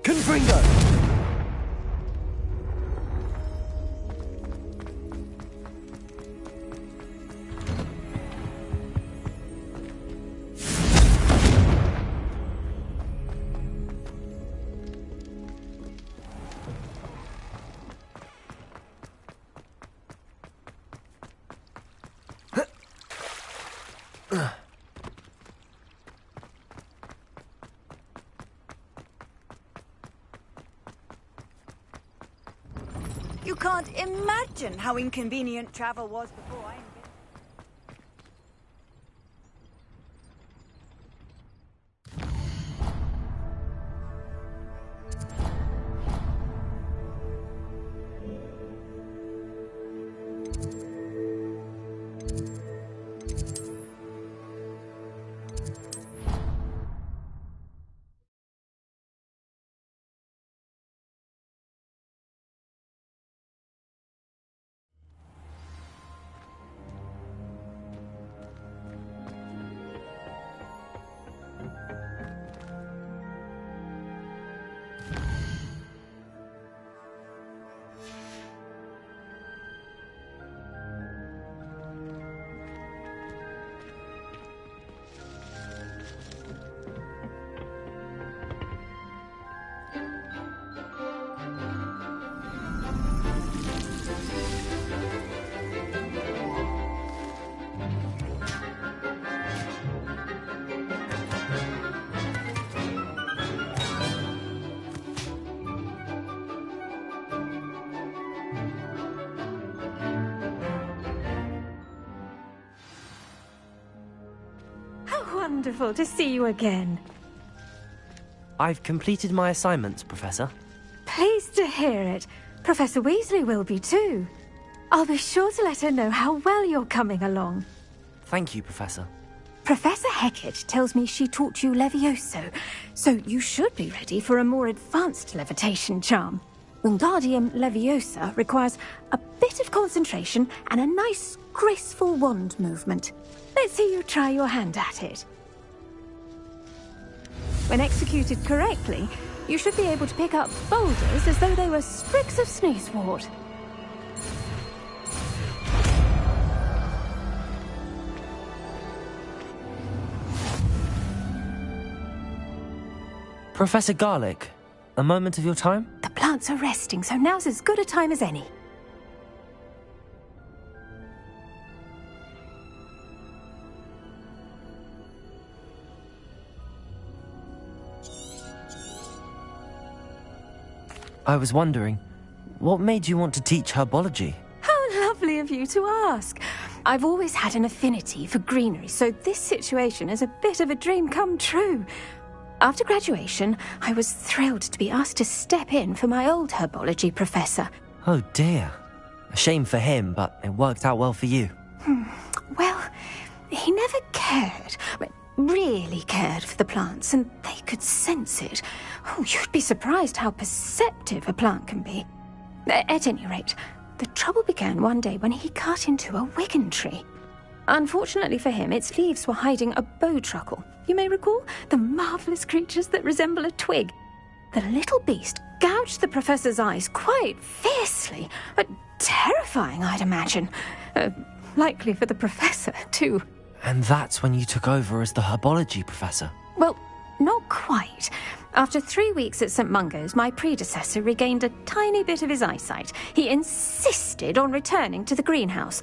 Confringo! You can't imagine how inconvenient travel was before I... Wonderful to see you again. I've completed my assignments, Professor. Pleased to hear it. Professor Weasley will be too. I'll be sure to let her know how well you're coming along. Thank you, Professor. Professor Hecat tells me she taught you Levioso, so you should be ready for a more advanced levitation charm. Wingardium Leviosa requires a bit of concentration and a nice, graceful wand movement. Let's see you try your hand at it. When executed correctly, you should be able to pick up boulders as though they were sprigs of sneezewort. Professor Garlick, a moment of your time? The plants are resting, so now's as good a time as any. I was wondering, what made you want to teach herbology? How lovely of you to ask. I've always had an affinity for greenery, so this situation is a bit of a dream come true. After graduation, I was thrilled to be asked to step in for my old herbology professor. Oh dear. A shame for him, but it worked out well for you. Well, he never cared, really cared for the plants, and they could sense it. Oh, you'd be surprised how perceptive a plant can be. At any rate, the trouble began one day when he cut into a wigan tree. Unfortunately for him, its leaves were hiding a bowtruckle. You may recall the marvellous creatures that resemble a twig. The little beast gouged the professor's eyes quite fiercely, but terrifying, I'd imagine. Likely for the professor, too. And that's when you took over as the herbology professor? Well, not quite. After 3 weeks at St. Mungo's, my predecessor regained a tiny bit of his eyesight. He insisted on returning to the greenhouse.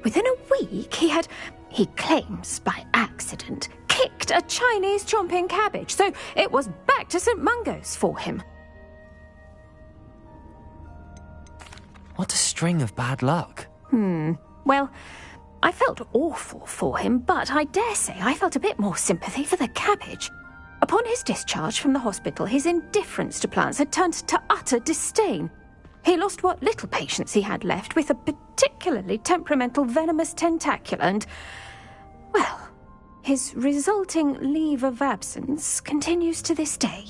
Within a week, he claims by accident, kicked a Chinese chomping cabbage, so it was back to St. Mungo's for him. What a string of bad luck. Well, I felt awful for him, but I dare say I felt a bit more sympathy for the cabbage. Upon his discharge from the hospital, his indifference to plants had turned to utter disdain. He lost what little patience he had left with a particularly temperamental venomous tentacula and, well, his resulting leave of absence continues to this day.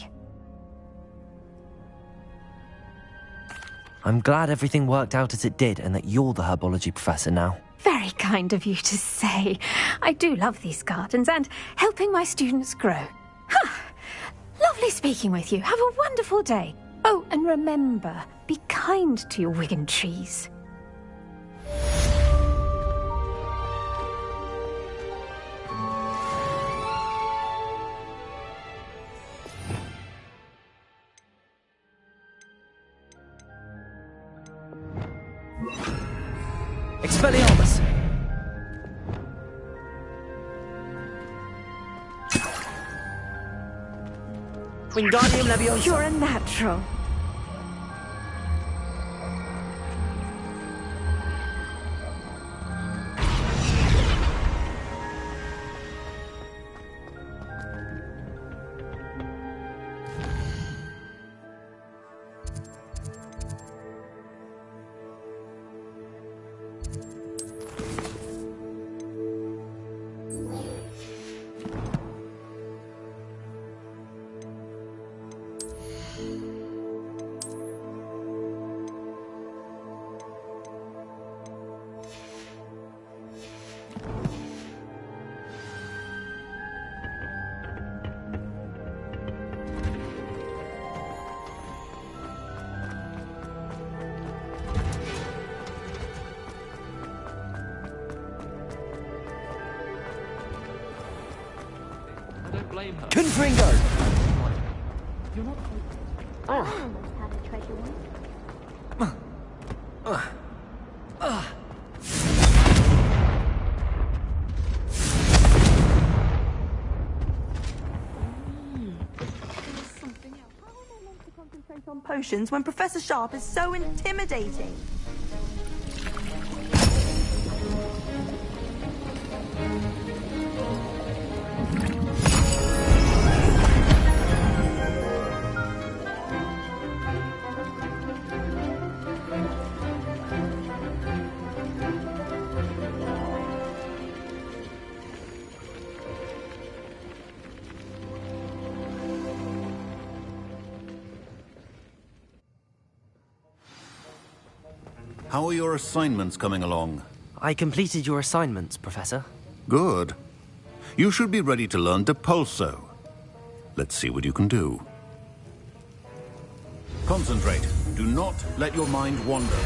I'm glad everything worked out as it did and that you're the herbology professor now. Very kind. kind of you to say. I do love these gardens and helping my students grow. Lovely speaking with you. Have a wonderful day. Oh, and remember, be kind to your Wigan trees. Expelliarmus! Wingardium Leviosa! You're a natural. Confringo! On potions when Professor Sharp is so intimidating. How are your assignments coming along? I completed your assignments, Professor. Good. You should be ready to learn Depulso. Let's see what you can do. Concentrate. Do not let your mind wander.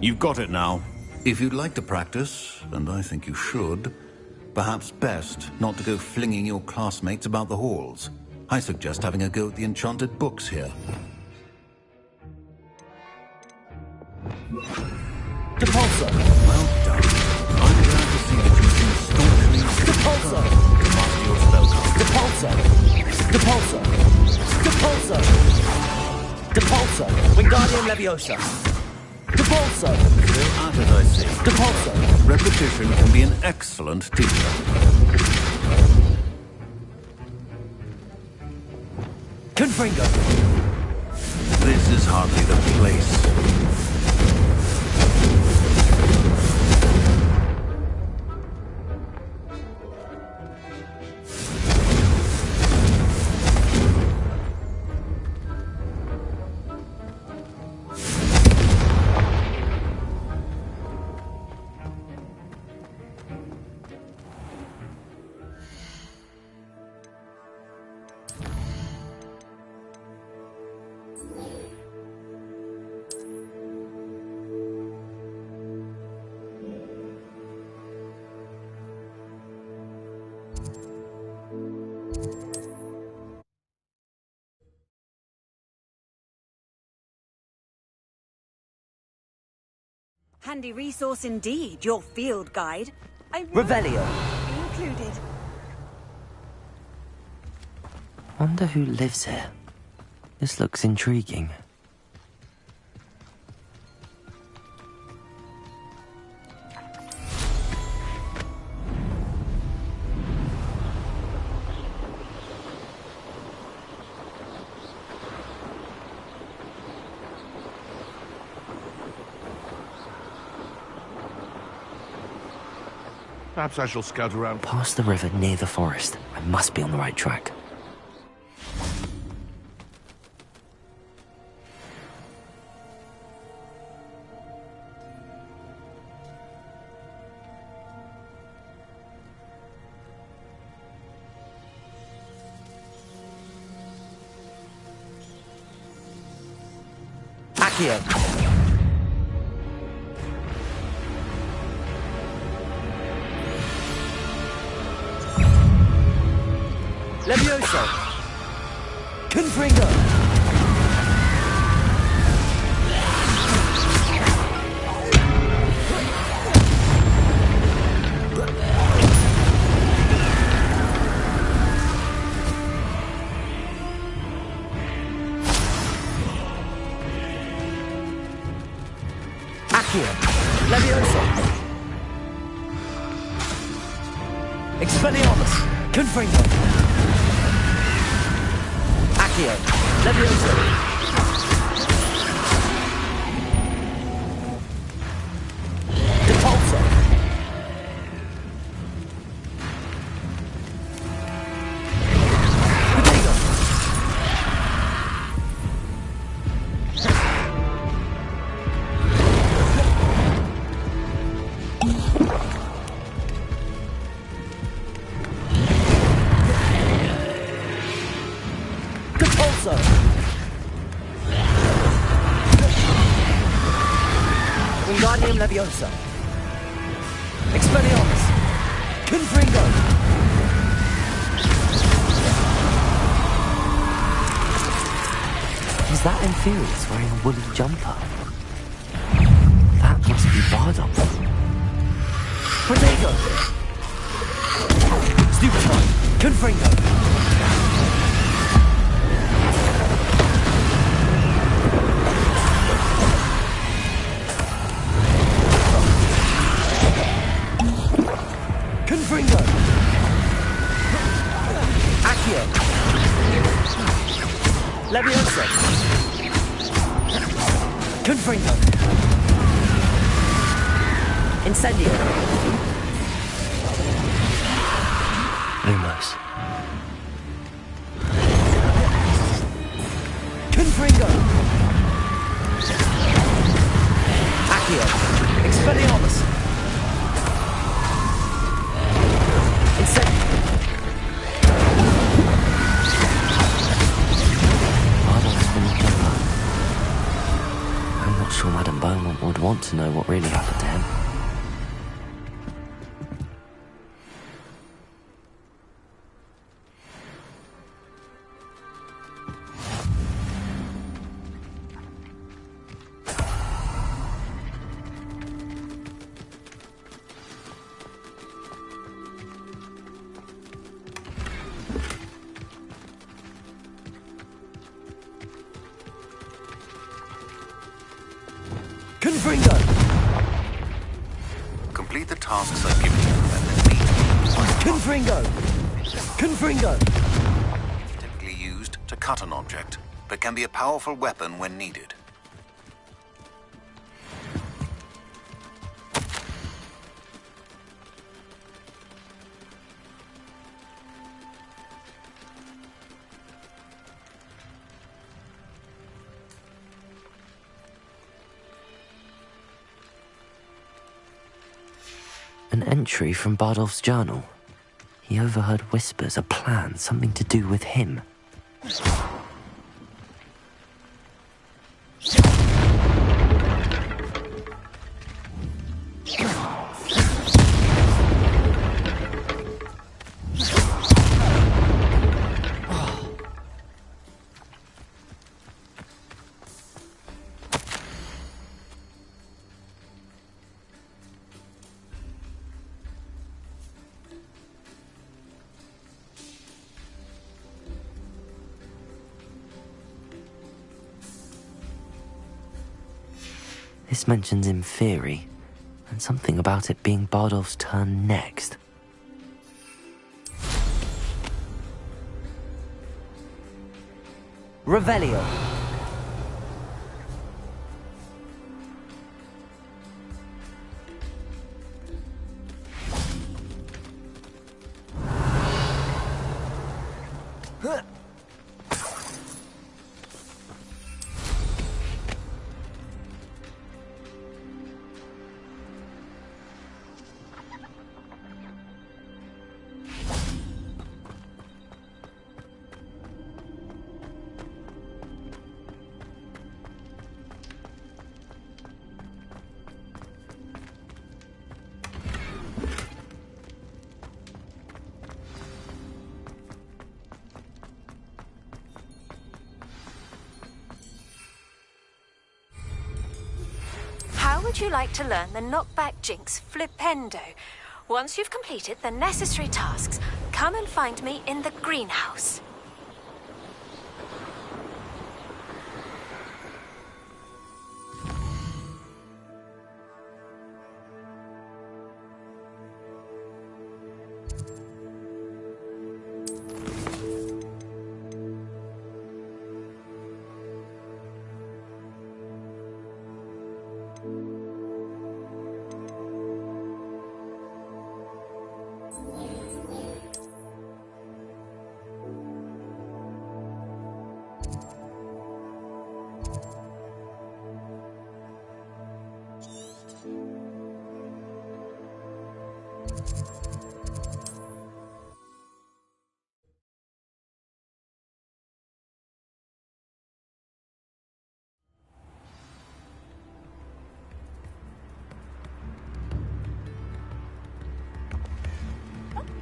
You've got it now. If you'd like to practice, and I think you should, perhaps best not to go flinging your classmates about the halls. I suggest having a go at the enchanted books here. Depulso! Well done. I'm glad to see that you've been staunchly Depulso! to master your spellcasting. Depulso! Depulso! Depulso! Depulso! Wingardium Leviosa! Depulso! Still at it, I see. Depulso! Repetition can be an excellent teacher. Confringo! This is hardly the place. Handy resource indeed, your field guide. Revelio. Included. Wonder who lives here. This looks intriguing. Perhaps I shall scout around. Past the river near the forest. I must be on the right track. Accio. Levioso. Confringo. Accio. Levioso. Expelliarmus. Confringo. Accio. Levioso. Depulso. Prodigo. Depulso. Wingardium Leviosa. Expelliarmus. Confringo. Is that Inferius wearing a woolly jumper? That must be Bardock. Prodigo. Stupefy. Confringo. Confringo. Accio. Leviosa. Confringo. Incendio. Lumos. Confringo. Accio. Expelliarmus. Incendio. Bardock's woolly jumper. I'm not sure Madame Beaumont would want to know what really happened to him. Confringo. Complete the tasks I've given you and then meet me. Confringo. Confringo. Typically used to cut an object, but can be a powerful weapon when needed. An entry from Bardolph's journal. He overheard whispers, a plan, something to do with him. This mentions Inferi, and something about it being Bardolph's turn next. Revelio. Would you like to learn the knockback jinx flipendo? Once you've completed the necessary tasks, come and find me in the greenhouse.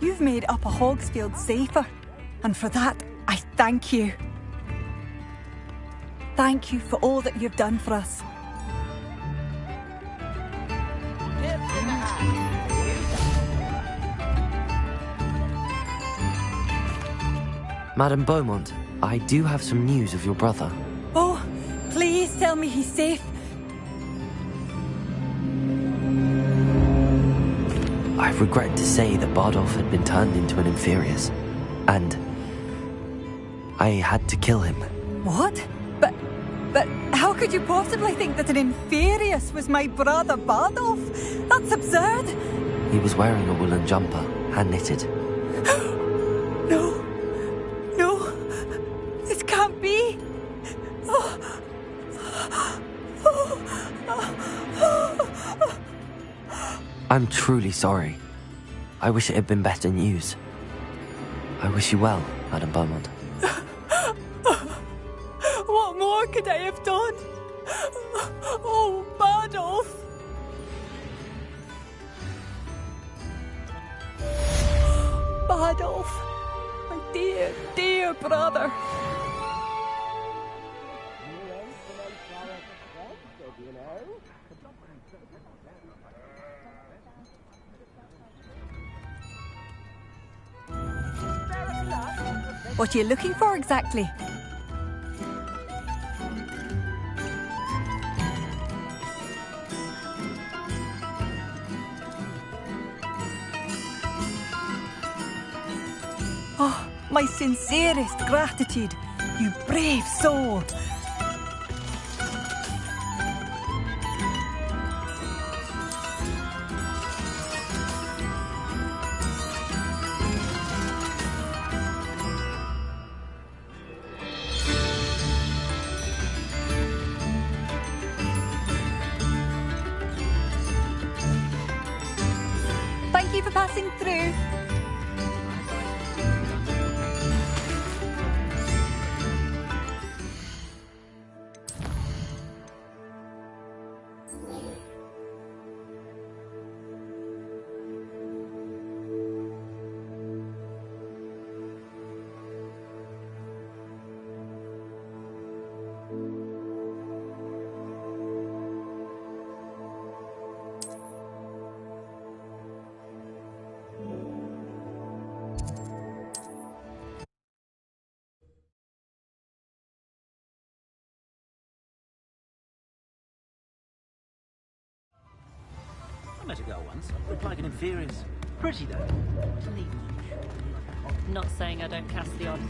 You've made Upper Hogsfield safer, and for that, I thank you. Thank you for all that you've done for us. Madame Beaumont, I do have some news of your brother. Oh, please tell me he's safe. I regret to say that Bardolph had been turned into an Inferius, and I had to kill him. What? But how could you possibly think that an Inferius was my brother Bardolph? That's absurd. He was wearing a woolen jumper, hand-knitted. No. This can't be. I'm truly sorry. I wish it had been better news. I wish you well, Madame Beaumont. What more could I have done? Oh, Bardolph! Bardolph, my dear, dear brother. What are you looking for exactly? Oh, my sincerest gratitude, you brave soul. Thank you for passing through. I met a girl once. Looked like an Inferius. Pretty though. Not saying I don't cast the odd.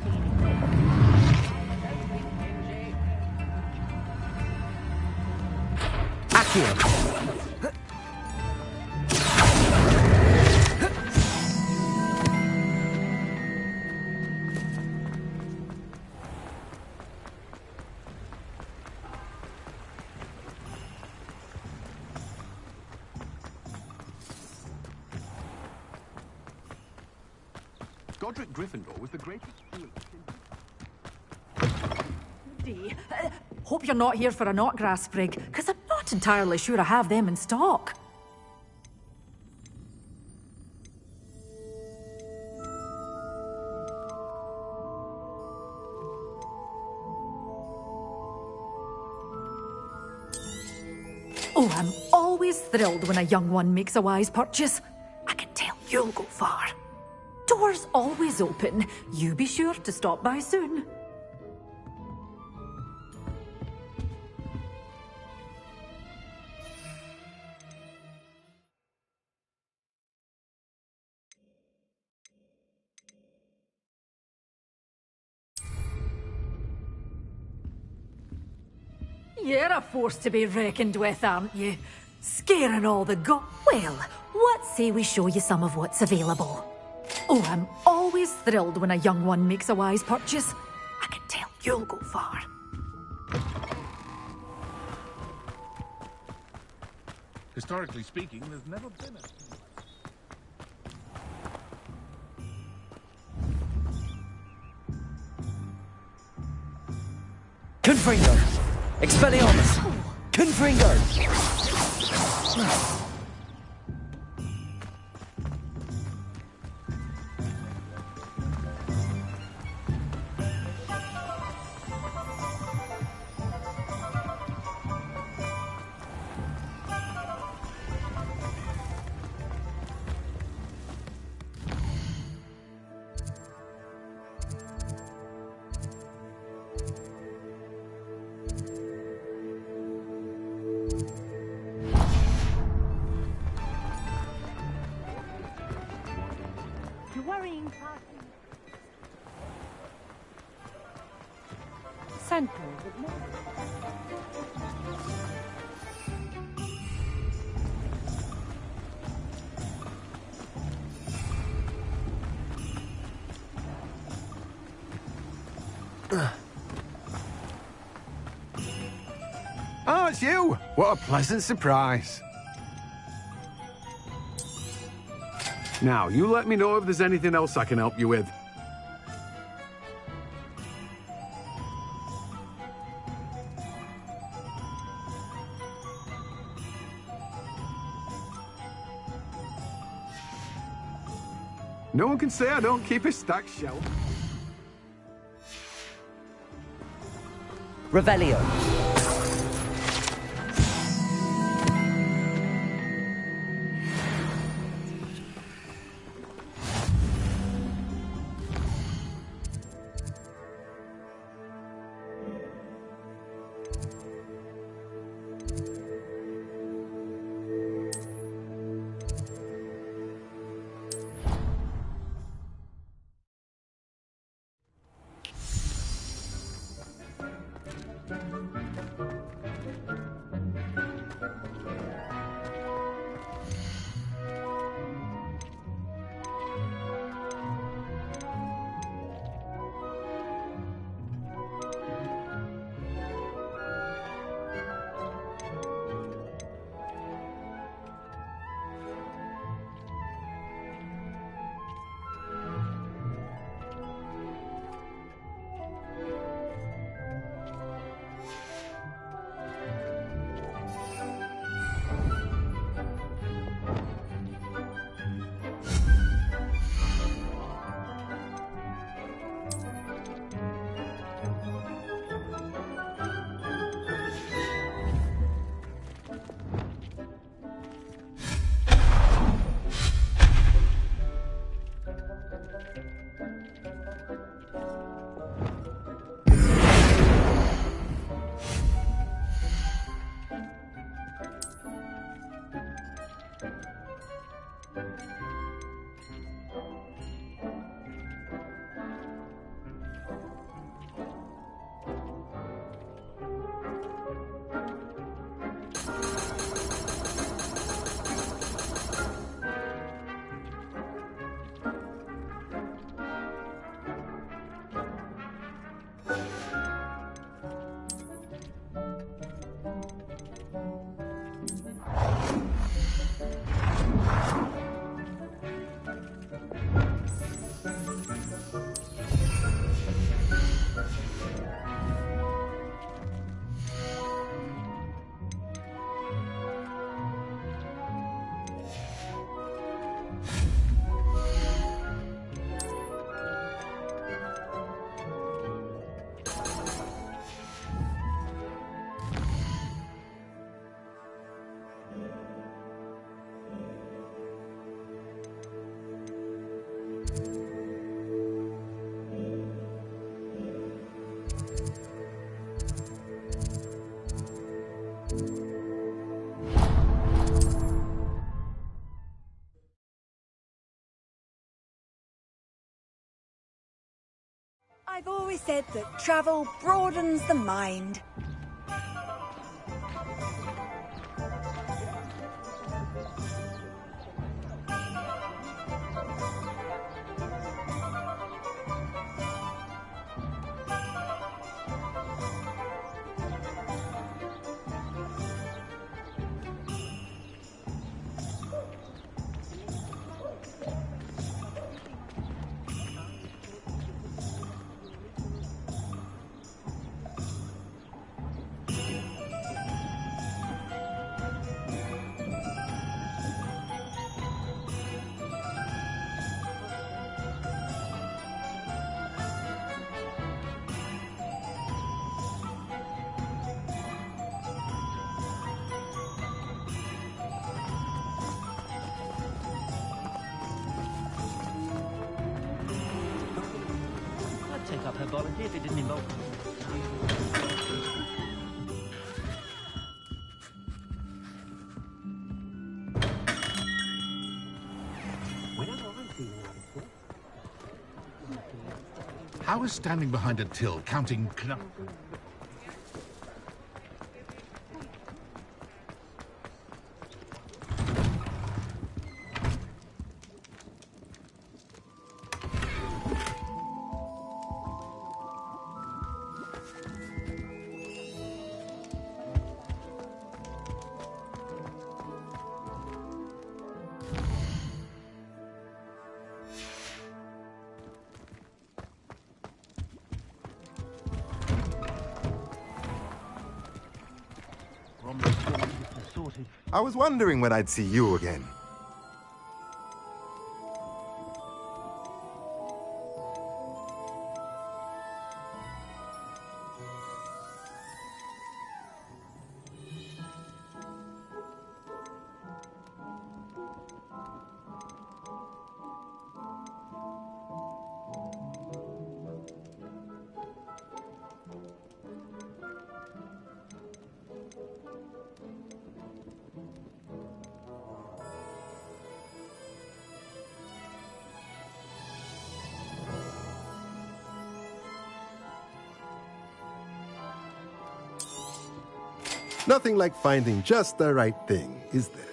Accio! Godric Gryffindor was the greatest fool. Hope you're not here for a knotgrass sprig, because I'm not entirely sure I have them in stock. Oh, I'm always thrilled when a young one makes a wise purchase. I can tell you'll go far. Doors always open. You be sure to stop by soon. You're a force to be reckoned with, aren't you? Scaring all the Well, what say we show you some of what's available? Oh, I'm always thrilled when a young one makes a wise purchase. I can tell you'll go far. Historically speaking, there's never been a... Confringo! Expelliarmus! Confringo! You're worrying, Parson. Santo would know. Oh, it's you! What a pleasant surprise. Now, you let me know if there's anything else I can help you with. No one can say I don't keep a stacked shelf. Revelio. I've always said that travel broadens the mind. I'd take up her volunteer if it didn't involve. How is standing behind a till counting... I was wondering when I'd see you again. Nothing like finding just the right thing, is there?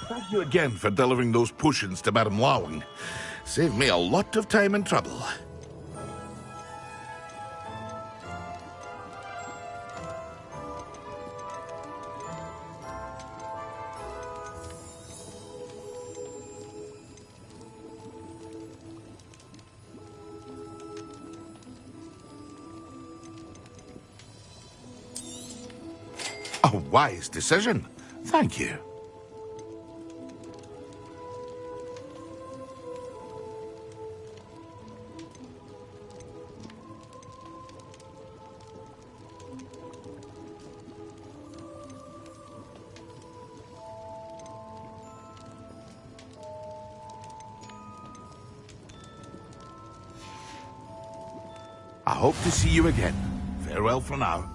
Thank you again for delivering those potions to Madame Lawing. Saved me a lot of time and trouble. A wise decision. Thank you. I hope to see you again. Farewell for now.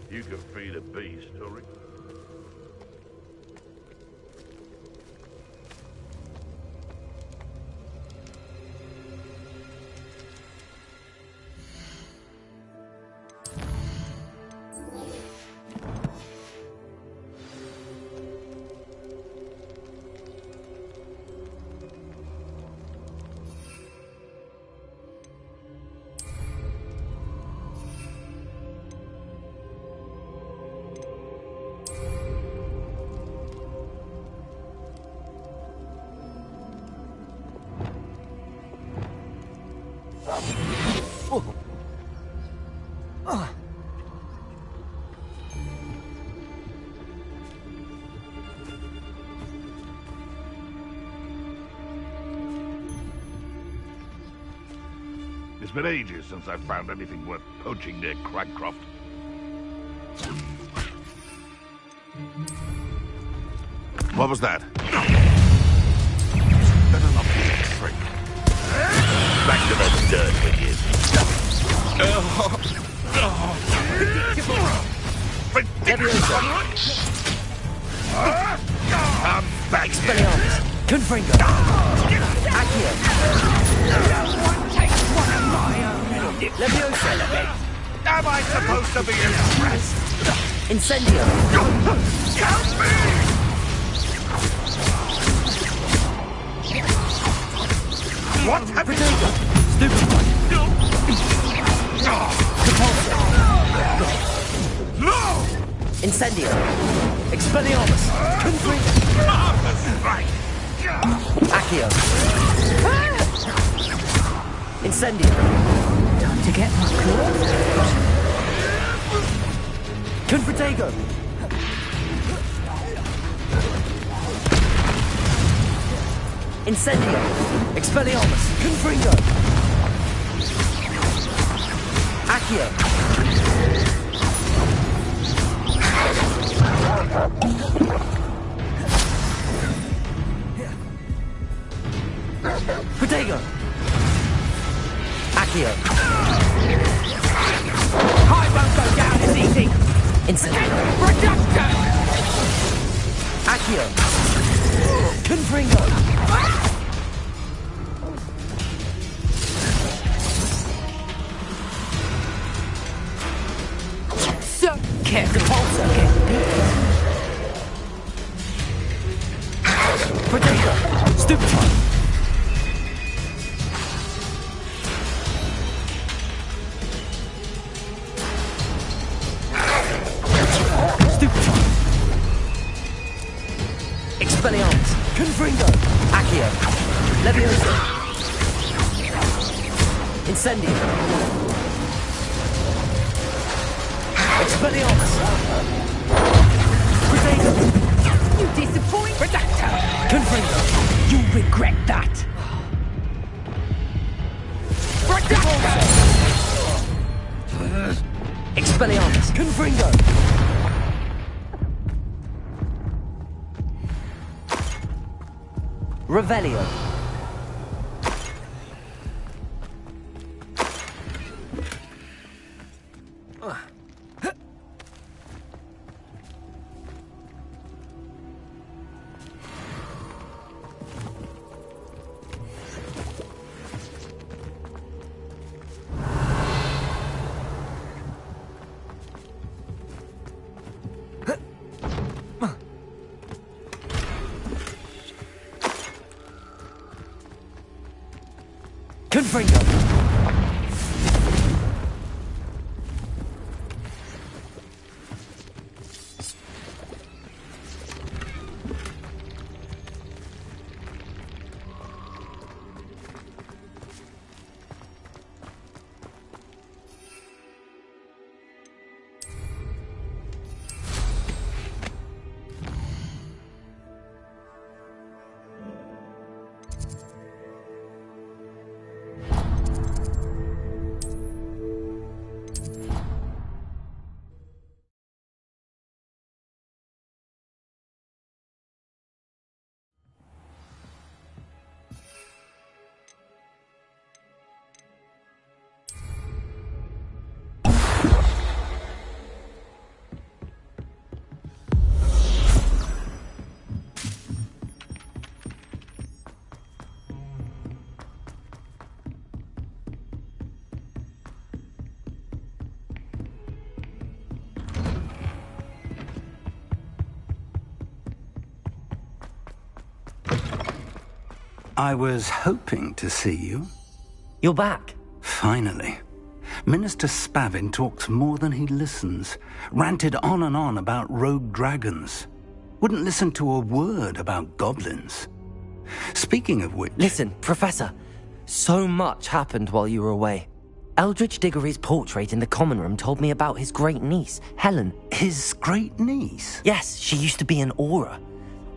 You can feed a beast, Tori. It's been ages since I've found anything worth poaching near Cragcroft. What was that? Better not be a trick. Back to the dirt with you. I'm back here. Confringo. Leviosa. Am I supposed to be impressed? Incendio. Help me! What have you done? Stupid one. No! Incendio. Expelliarmus. Confringo. Marvelous strike! Accio. Incendio. Time to get my claws. Confratego. Incendio. Expelliarmus. Confringo. Accio. Protego. Accio. I won't go down as easy. Incendio. Reducto! Accio. Confringo. So Careful, Pulsar. Protego. Stupid one. Stupid one. Expelliarmus. Confringo. Accio. Leviosa. Incendio. Expelliarmus. Protego. you disappoint. Reducto! Confringo. You regret that. Reducto! Expelliarmus. Confringo. Revelio. Confringo. I was hoping to see you. You're back. Finally. Minister Spavin talks more than he listens. Ranted on and on about rogue dragons. Wouldn't listen to a word about goblins. Speaking of which... Listen, Professor. So much happened while you were away. Eldridge Diggory's portrait in the common room told me about his great niece, Helen. His great niece? Yes, she used to be an Auror.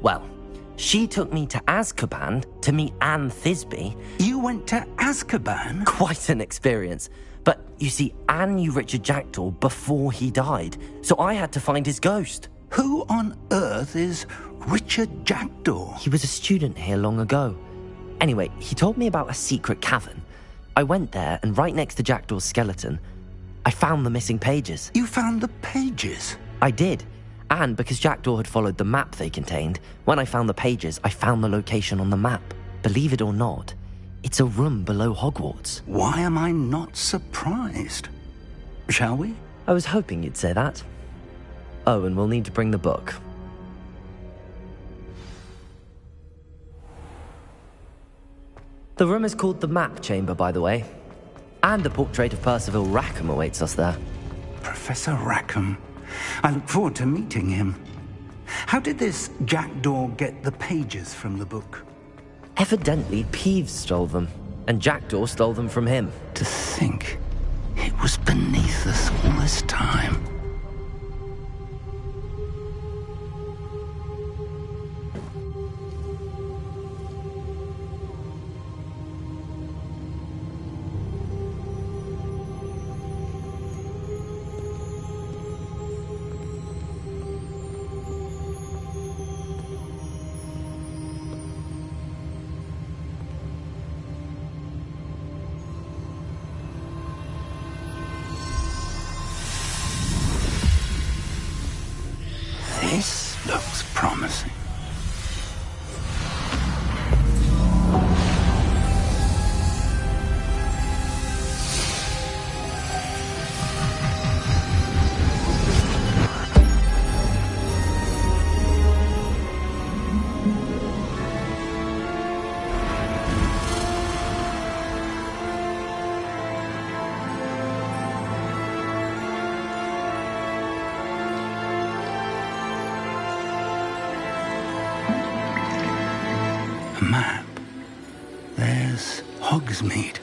Well, she took me to Azkaban to meet Anne Thisbe. You went to Azkaban? Quite an experience. But you see, Anne knew Richard Jackdaw before he died, so I had to find his ghost. Who on earth is Richard Jackdaw? He was a student here long ago. Anyway, he told me about a secret cavern. I went there, and right next to Jackdaw's skeleton, I found the missing pages. You found the pages? I did. And because Jackdaw had followed the map they contained, when I found the pages, I found the location on the map. Believe it or not, it's a room below Hogwarts. Why am I not surprised? Shall we? I was hoping you'd say that. Oh, and we'll need to bring the book. The room is called the Map Chamber, by the way. And a portrait of Percival Rackham awaits us there. Professor Rackham. I look forward to meeting him. How did this Jackdaw get the pages from the book? Evidently, Peeves stole them, and Jackdaw stole them from him. To think, it was beneath us all this time. This looks promising. Map. There's Hogsmeade.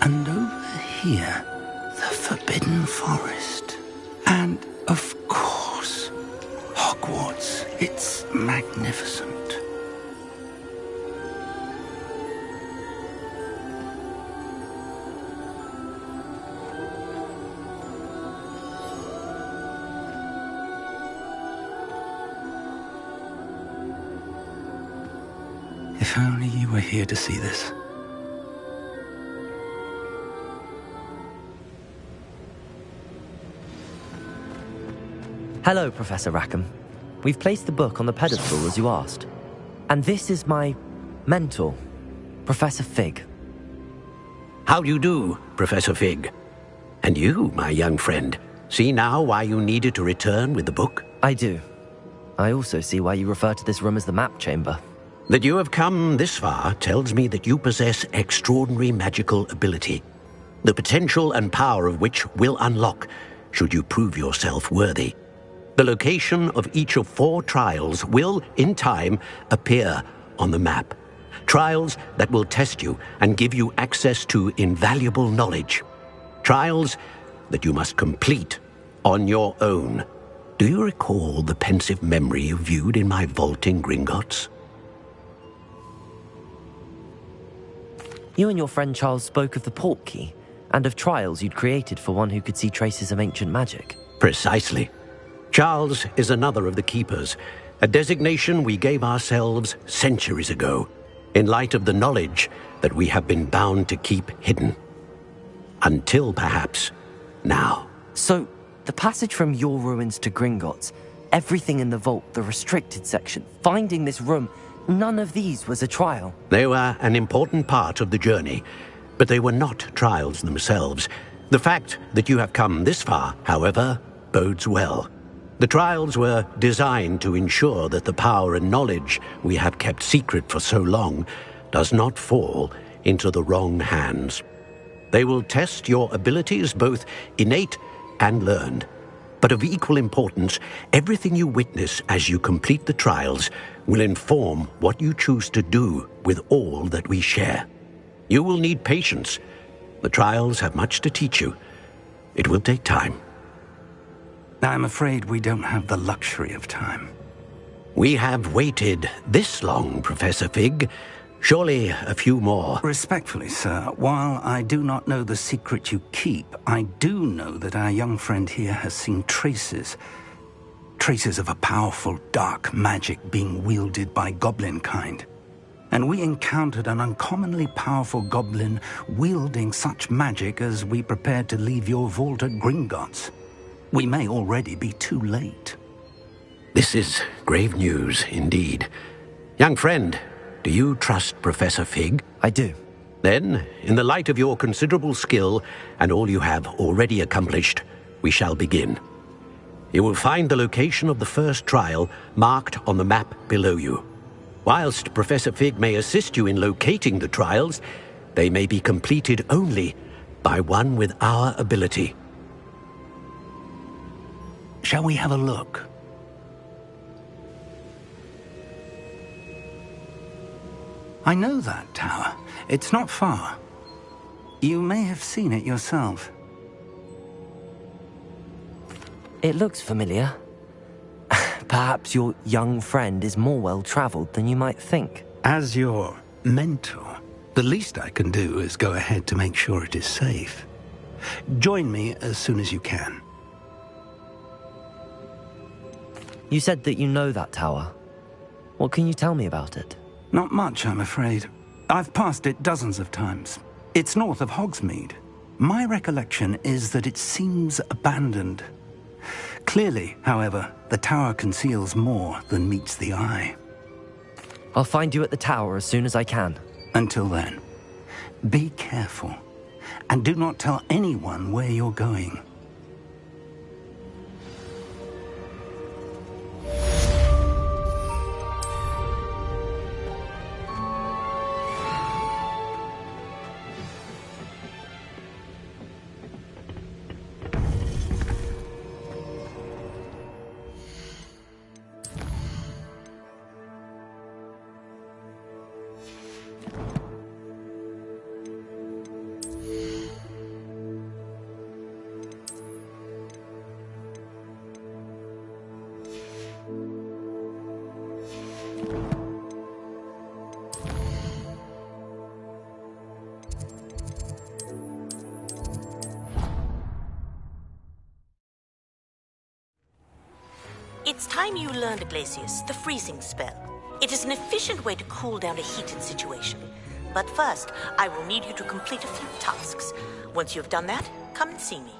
And over here, the Forbidden Forest. And, of course, Hogwarts. It's magnificent. If only you were here to see this. Hello, Professor Rackham. We've placed the book on the pedestal as you asked. And this is my mentor, Professor Fig. How do you do, Professor Fig? And you, my young friend, see now why you needed to return with the book? I do. I also see why you refer to this room as the Map Chamber. That you have come this far tells me that you possess extraordinary magical ability, the potential and power of which will unlock should you prove yourself worthy. The location of each of 4 trials will, in time, appear on the map. Trials that will test you and give you access to invaluable knowledge. Trials that you must complete on your own. Do you recall the pensive memory you viewed in my vault in Gringotts? You and your friend Charles spoke of the Portkey, and of trials you'd created for one who could see traces of ancient magic. Precisely. Charles is another of the Keepers, a designation we gave ourselves centuries ago, in light of the knowledge that we have been bound to keep hidden. Until, perhaps, now. So, the passage from your ruins to Gringotts, everything in the vault, the restricted section, finding this room, none of these was a trial. They were an important part of the journey, but they were not trials themselves. The fact that you have come this far, however, bodes well. The trials were designed to ensure that the power and knowledge we have kept secret for so long does not fall into the wrong hands. They will test your abilities, both innate and learned. But of equal importance, everything you witness as you complete the trials will inform what you choose to do with all that we share. You will need patience. The trials have much to teach you. It will take time. I'm afraid we don't have the luxury of time. We have waited this long, Professor Fig. Surely a few more. Respectfully, sir, while I do not know the secret you keep, I do know that our young friend here has seen traces of a powerful dark magic being wielded by goblin kind. And we encountered an uncommonly powerful goblin wielding such magic as we prepared to leave your vault at Gringotts. We may already be too late. This is grave news indeed. Young friend, do you trust Professor Fig? I do. Then, in the light of your considerable skill and all you have already accomplished, we shall begin. You will find the location of the first trial marked on the map below you. Whilst Professor Fig may assist you in locating the trials, they may be completed only by one with our ability. Shall we have a look? I know that tower. It's not far. You may have seen it yourself. It looks familiar. Perhaps your young friend is more well-traveled than you might think. As your mentor, the least I can do is go ahead to make sure it is safe. Join me as soon as you can. You said that you know that tower. What can you tell me about it? Not much, I'm afraid. I've passed it dozens of times. It's north of Hogsmeade. My recollection is that it seems abandoned. Clearly, however, the tower conceals more than meets the eye. I'll find you at the tower as soon as I can. Until then, be careful, and do not tell anyone where you're going. It's time you learned, Glacius, the freezing spell. It is an efficient way to cool down a heated situation. But first, I will need you to complete a few tasks. Once you've done that, come and see me.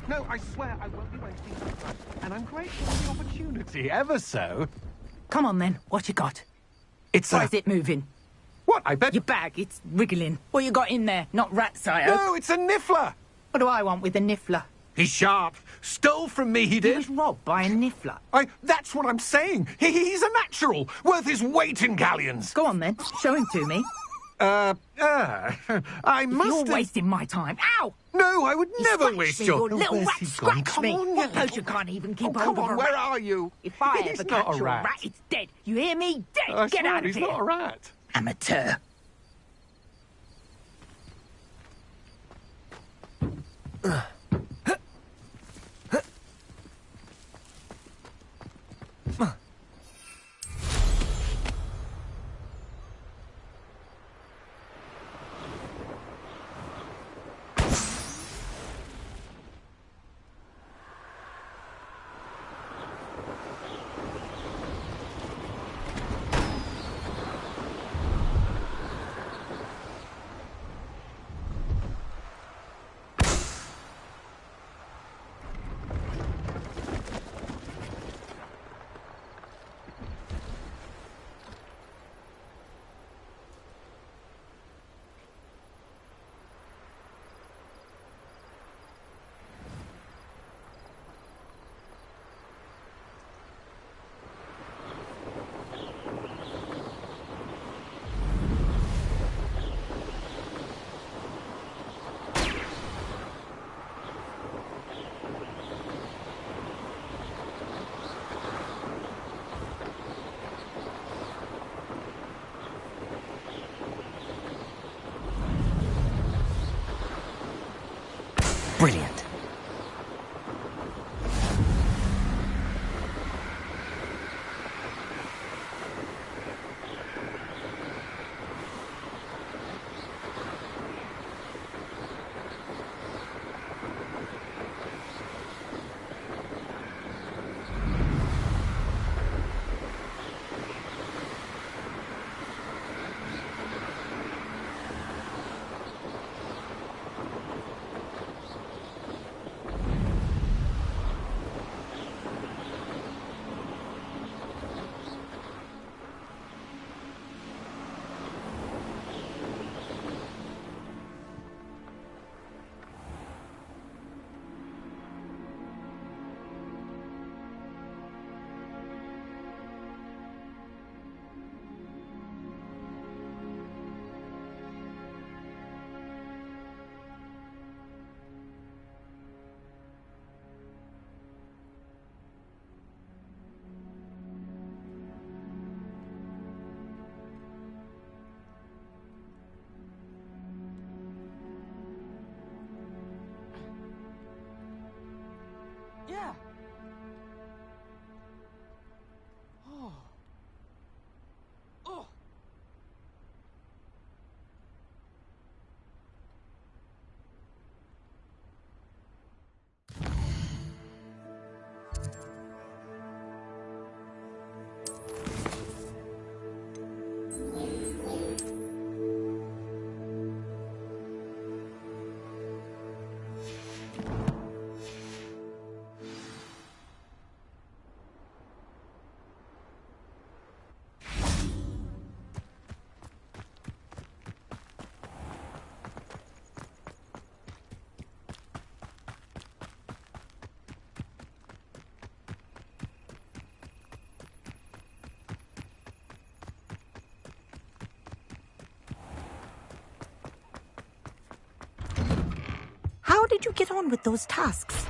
No, I swear I won't be wasting my time. And I'm grateful for the opportunity, ever so. Come on then, what you got? It's Why is it moving? What, I bet... Your bag, it's wriggling. What you got in there? Not rats, I hope. No, it's a niffler! What do I want with a niffler? He's sharp. Stole from me, he did. He was robbed by a niffler. That's what I'm saying. He's a natural, worth his weight in galleons. Go on then, show him to me. I must You're wasting my time. Ow! No, I would never waste your... You little rat, scratch me. Come on, Suppose you can't even keep come hold of on, a where rat. are you? If I He's ever not catch a your rat. rat, it's dead. You hear me? Dead. I Get swear, out of he's here. not a rat. Amateur. Brilliant. Yeah. Oh. Oh. How did you get on with those tasks?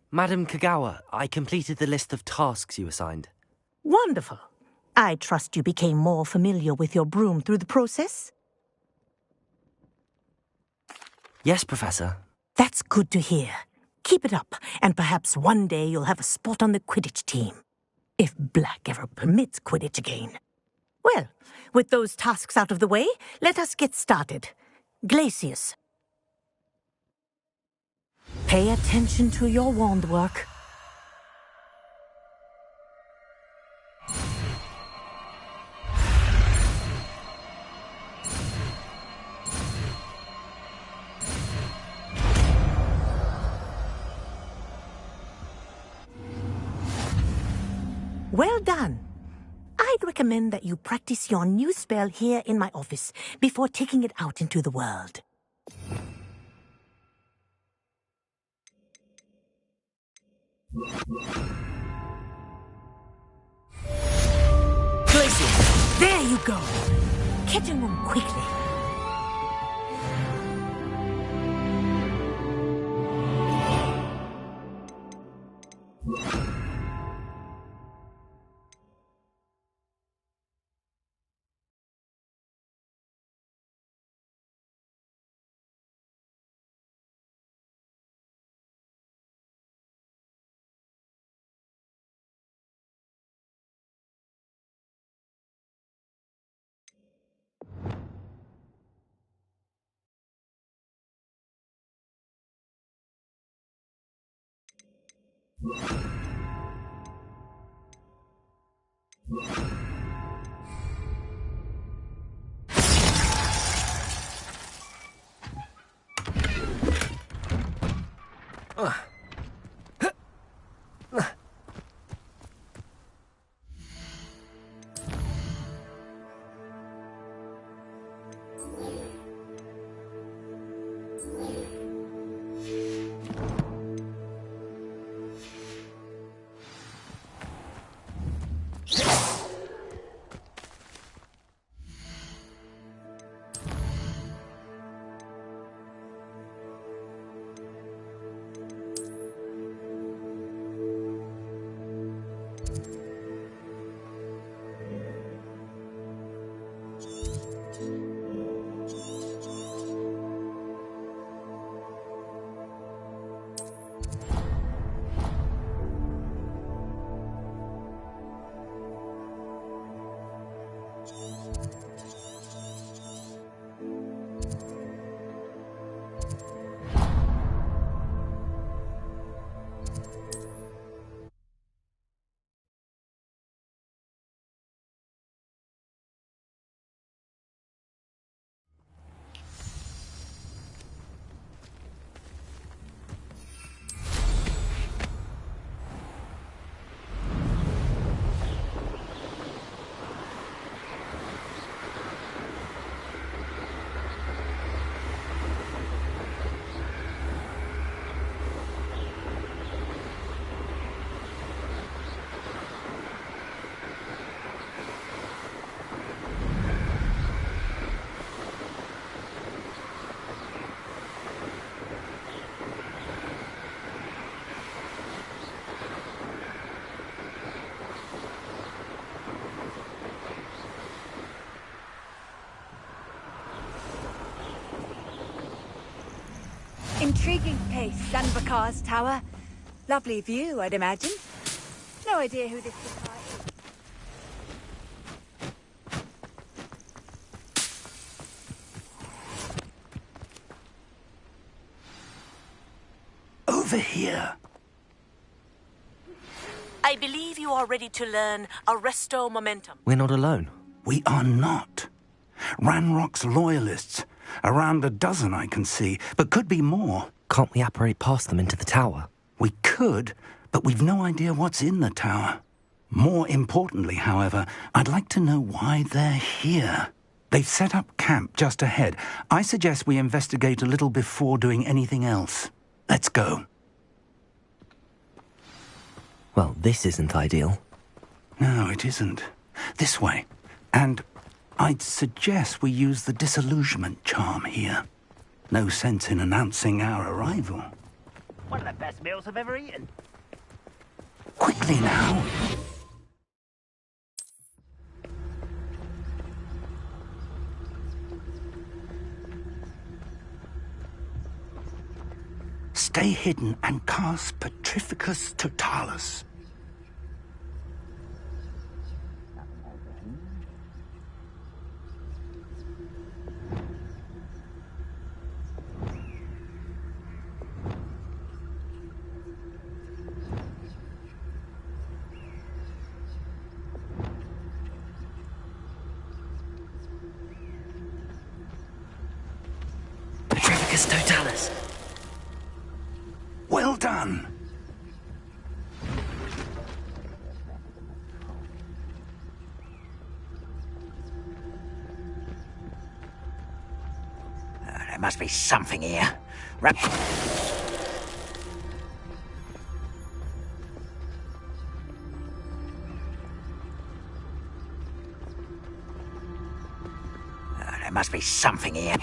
Madam Kagawa, I completed the list of tasks you assigned. Wonderful. I trust you became more familiar with your broom through the process? Yes, Professor. That's good to hear. Keep it up, and perhaps one day you'll have a spot on the Quidditch team. If Black ever permits Quidditch again. Well, with those tasks out of the way, let us get started. Glacius. Pay attention to your wand work. Well done. I'd recommend that you practice your new spell here in my office before taking it out into the world. Glacius, there you go. Get in room quickly. Intriguing place, Sanvakar's tower. Lovely view, I'd imagine. No idea who this guy is. Over here. I believe you are ready to learn Arresto Momentum. We're not alone. We are not. Ranrock's loyalists. Around a dozen I can see, but could be more. Can't we apparate past them into the tower? We could, but we've no idea what's in the tower. More importantly, however, I'd like to know why they're here. They've set up camp just ahead. I suggest we investigate a little before doing anything else. Let's go. Well, this isn't ideal. No, it isn't. This way. And I'd suggest we use the disillusionment charm here. No sense in announcing our arrival. One of the best meals I've ever eaten. Quickly now. Stay hidden and cast Petrificus Totalis. Atracus Totalis. Well done. There must be something here. There must be something here.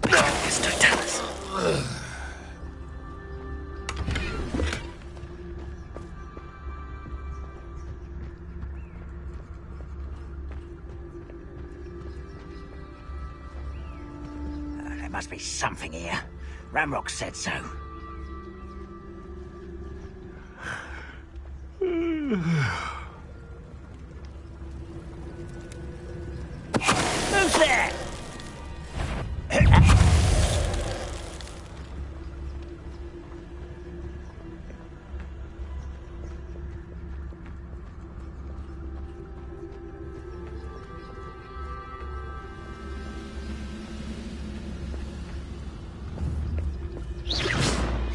Atracus Totalis. There must be something here. Ramrock said so. Who's there?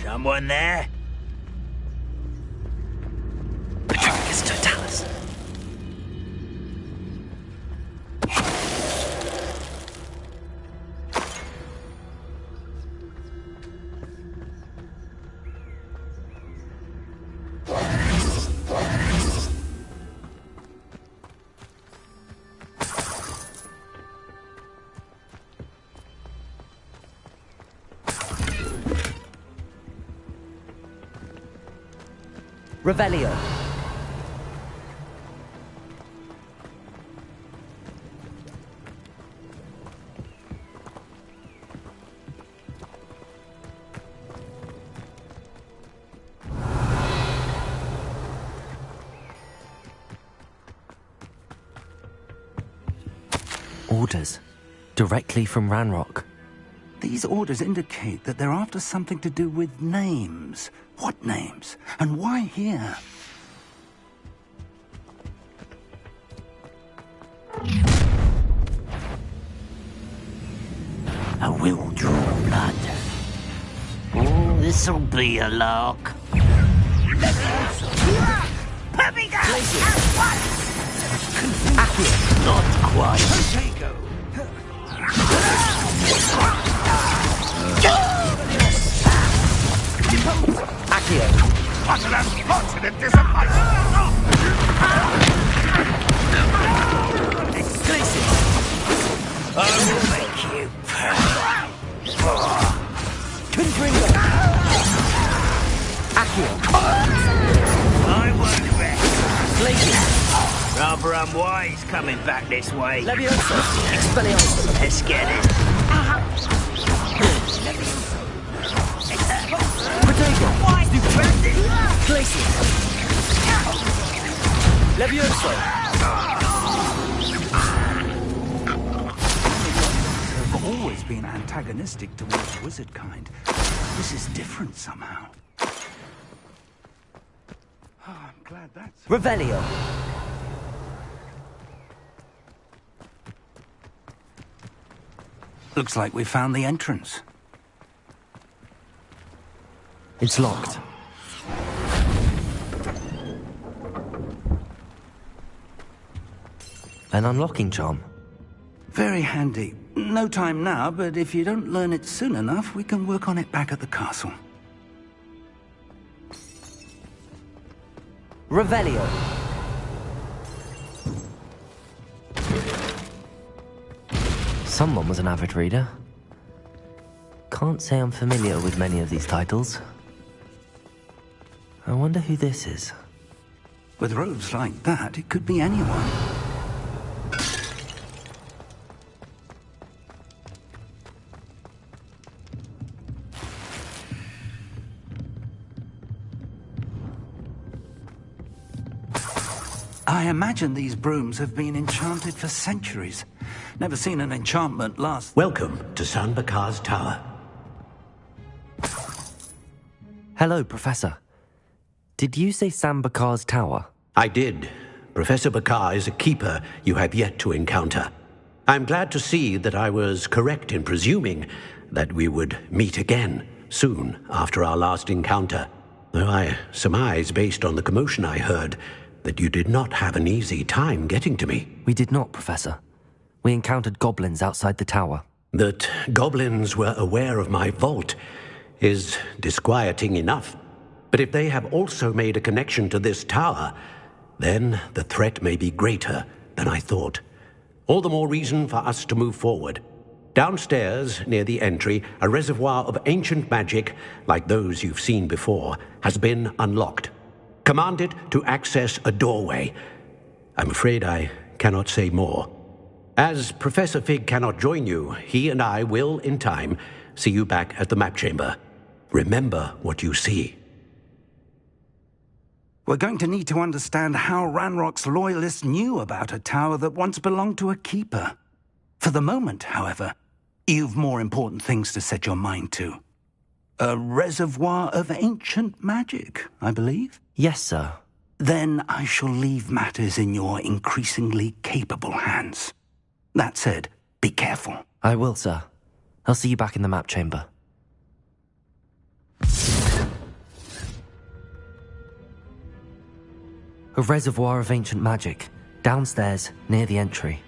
Someone there? Atracus Totalis. Revelio. Orders. Directly from Ranrock. These orders indicate that they're after something to do with names. What names? And why here? I will draw blood. Oh, this'll be a lark. Puppy down! Accurate. Not quite. Potato! Accio. What an unfortunate disappointment! Exclusive. I will make you pay. Confringo. Accio. I won't rest. Glacier. Rather unwise coming back this way. Leviosa. Expelliarmus. Let's get it. Potato. Stupendous. Glacier. Leviosa. Have always been antagonistic towards wizard kind. This is different somehow. Oh, I'm glad that's... Revelio. Looks like we found the entrance. It's locked. An unlocking charm. Very handy. No time now, but if you don't learn it soon enough, we can work on it back at the castle. Revelio. Someone was an avid reader. Can't say I'm familiar with many of these titles. I wonder who this is. With robes like that, it could be anyone. I imagine these brooms have been enchanted for centuries. Never seen an enchantment last... Welcome to San Bakar's Tower. Hello, Professor. Did you say San Bakar's Tower? I did, Professor Bakar is a keeper you have yet to encounter. I'm glad to see that I was correct in presuming that we would meet again soon after our last encounter, though I surmise, based on the commotion I heard, that you did not have an easy time getting to me. We did not, Professor. We encountered goblins outside the tower. That goblins were aware of my vault is disquieting enough. But if they have also made a connection to this tower, then the threat may be greater than I thought. All the more reason for us to move forward. Downstairs, near the entry, a reservoir of ancient magic, like those you've seen before, has been unlocked. Command it to access a doorway. I'm afraid I cannot say more. As Professor Fig cannot join you, he and I will, in time, see you back at the map chamber. Remember what you see. We're going to need to understand how Ranrock's loyalists knew about a tower that once belonged to a keeper. For the moment, however, you've more important things to set your mind to. A reservoir of ancient magic, I believe? Yes, sir. Then I shall leave matters in your increasingly capable hands. That said, be careful. I will, sir. I'll see you back in the map chamber. A reservoir of ancient magic, downstairs, near the entry.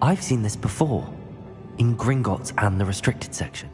I've seen this before, in Gringotts and the restricted section.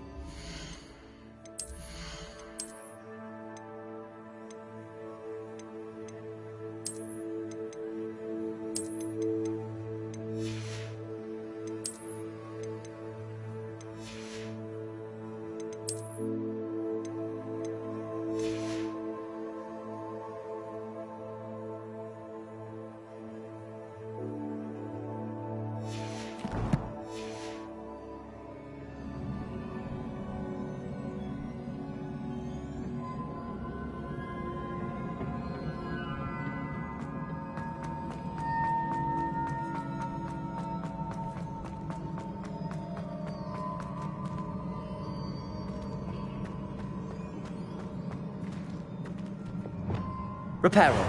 Reparo.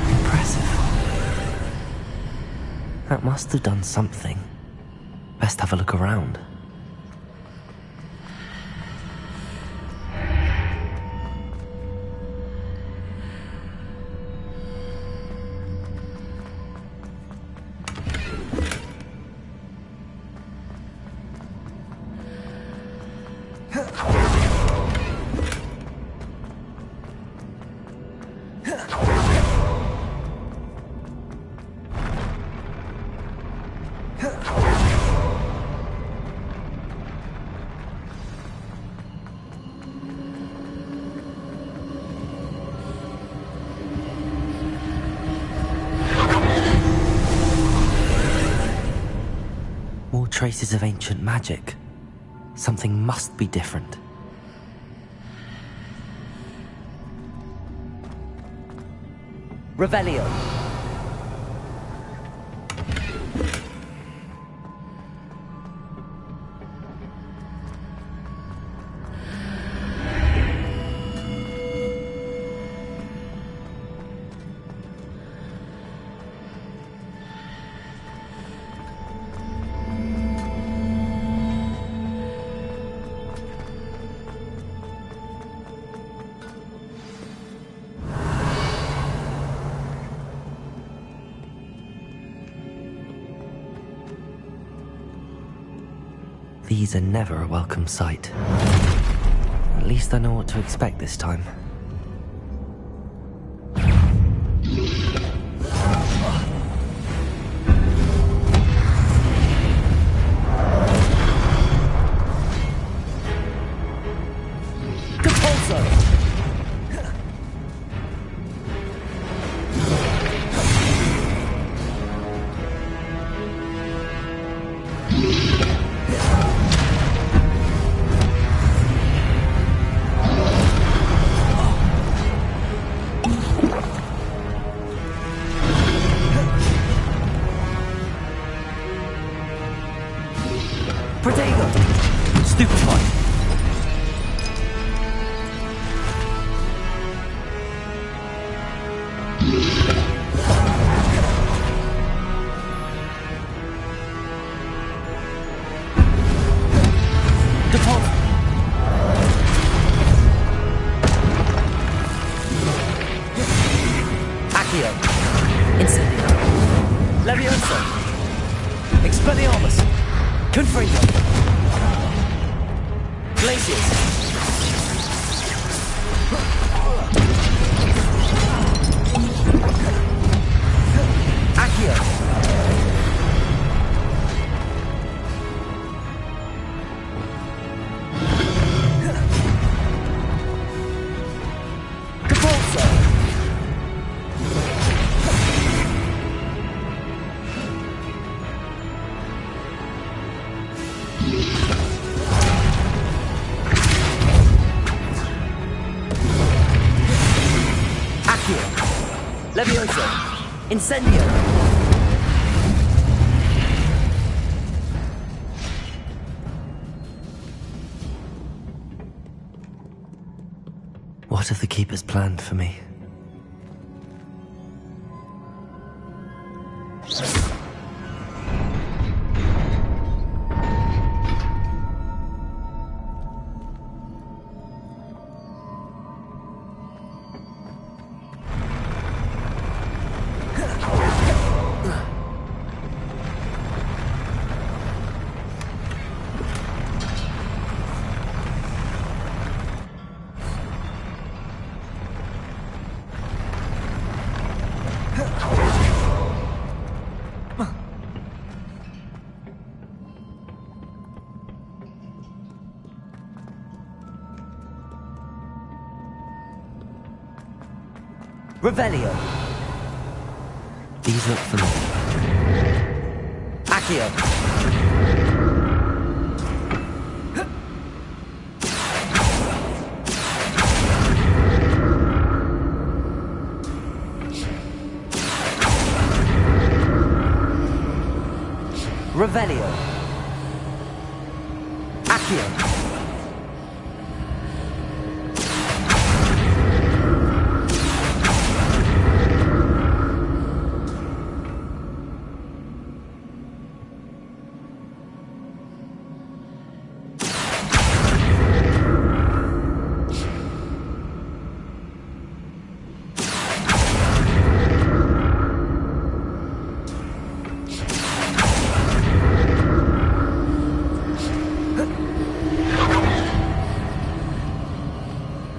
Impressive. That must have done something. Best have a look around. More traces of ancient magic. Something must be different. Revelio. These are never a welcome sight. At least I know what to expect this time. Incendio! What have the Keepers planned for me? Revelio. These look familiar. Accio. Revelio. Accio.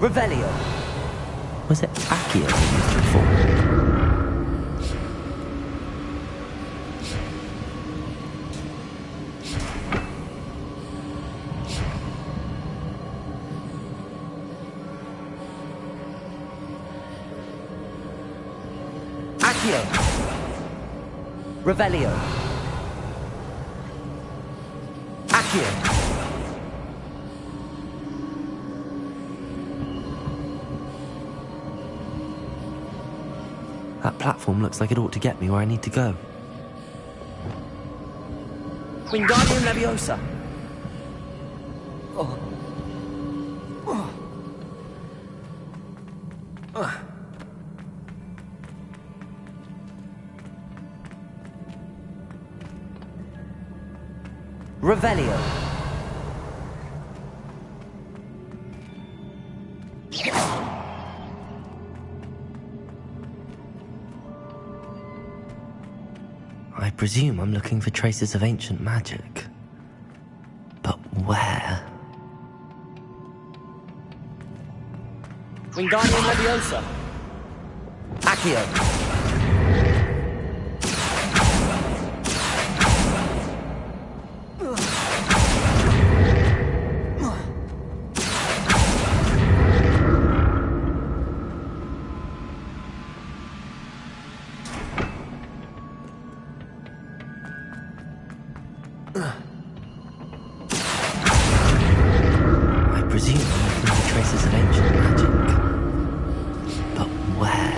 Revelio. Was it Accio we used before? Accio. Revelio. Accio. That platform looks like it ought to get me where I need to go. Wingardium Leviosa. Oh. Oh. Revelio. I presume I'm looking for traces of ancient magic. But where? Wingardium Leviosa. Accio. I presume I'm looking for traces of ancient magic. But where?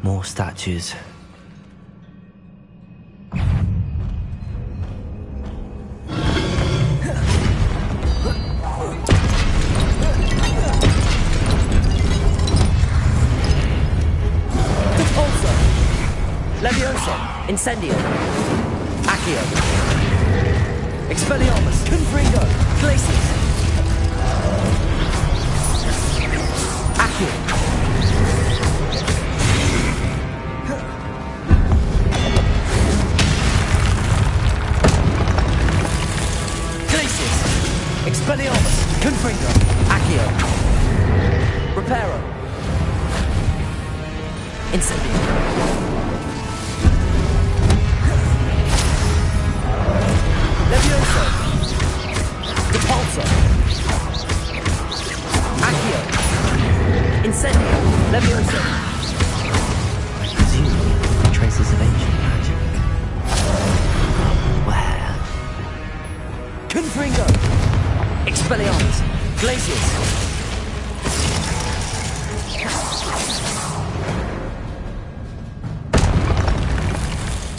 More statues. Leviosa, Incendio, Accio, Expelliarmus, Confringo, Glacius, Accio, Glacius, Expelliarmus, Confringo, Accio, Reparo, Incendio. Leviosa, Depulso, Accio, Incendio, Leviosa. I presume traces of ancient magic. Where? Confringo, Expelliarmus, Glacius.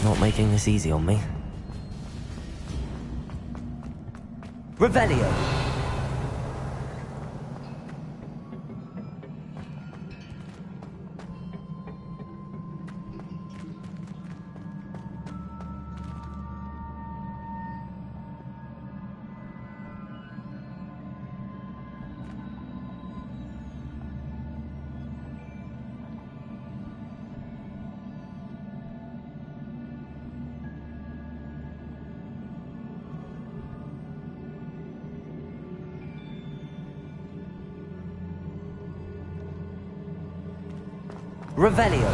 Not making this easy on me. Revelio. Revelio.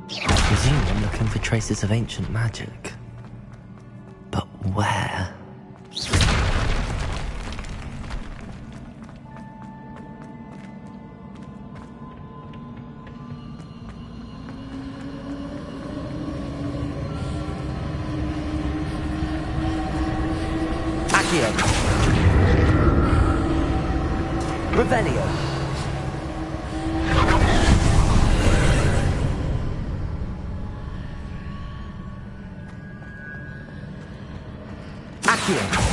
I presume I'm looking for traces of ancient magic. But where? Revelio. Accio.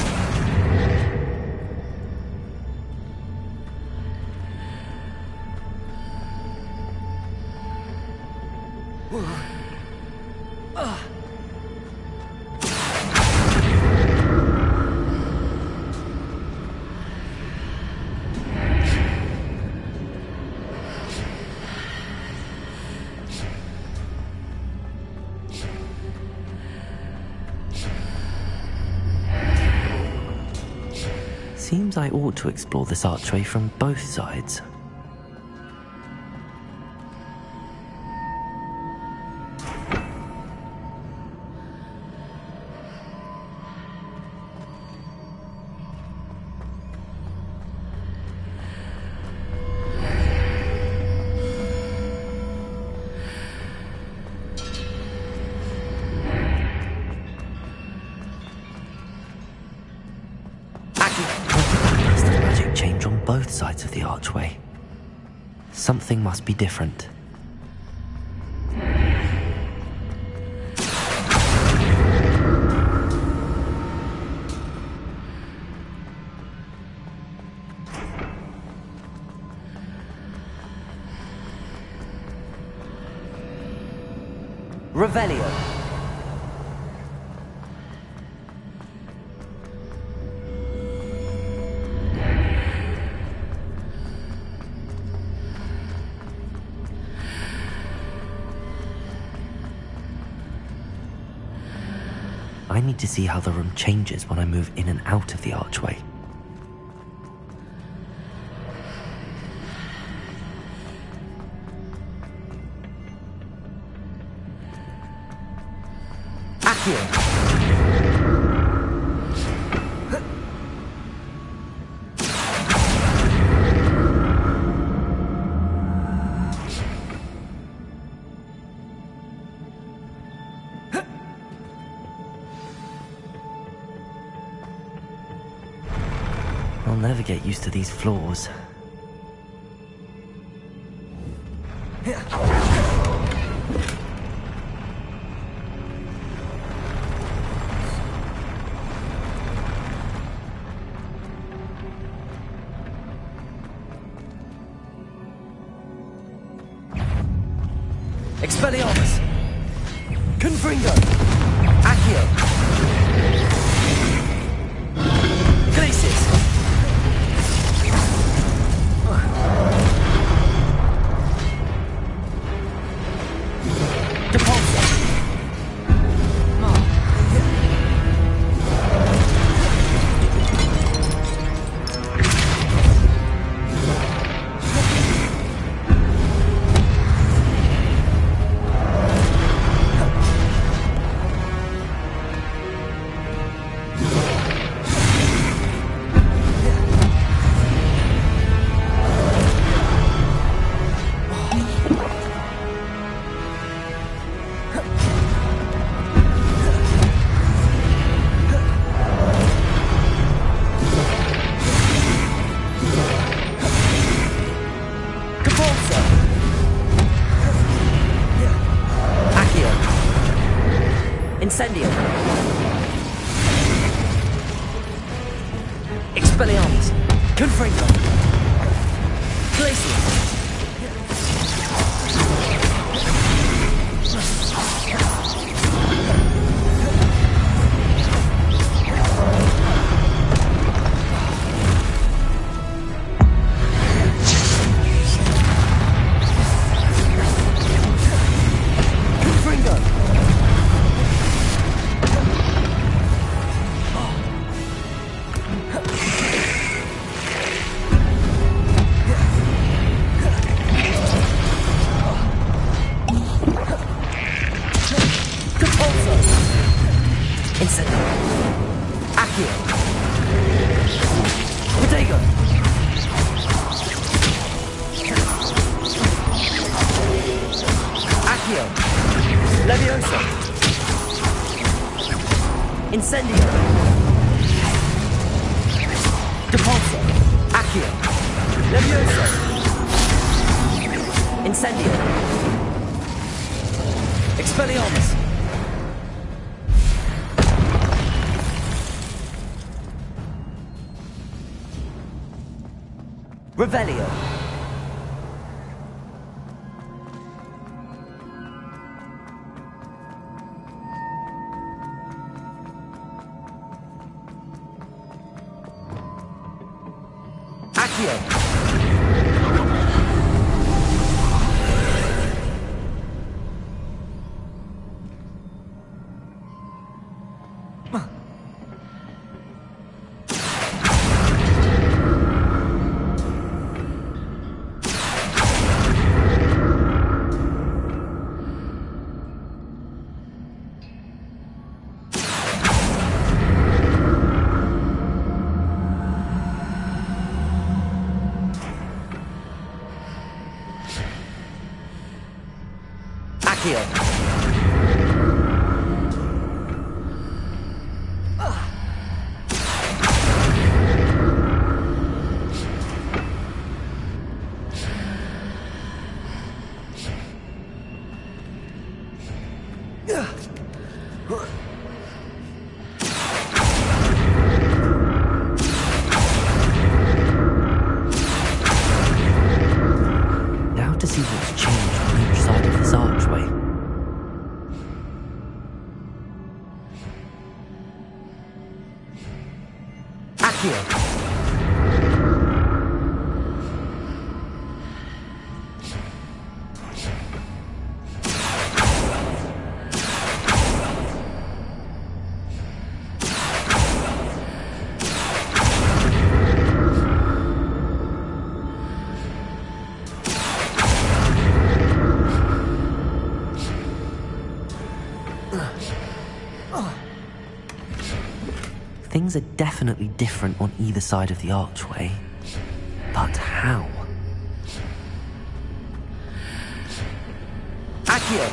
Seems I ought to explore this archway from both sides. Both sides of the archway. Something must be different. Revelio. I need to see how the room changes when I move in and out of the archway. Accio! I'll never get used to these floors. Expelliarmus! Confringo! Accio! Glacis! Incendio. Expelliarmus. Confringo. Glacius. Potato! Accio! Levioso! Incendio! Depulso! Accio! Levioso! Incendio! Expelliarmus! Revelio! Accio! Accio! Now to see what's changed on each side of this archway. Accio! Things are definitely different on either side of the archway. But how? Accio!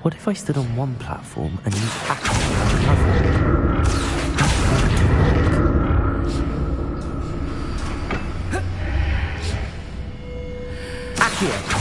What if I stood on one platform and used Accio on another? Accio!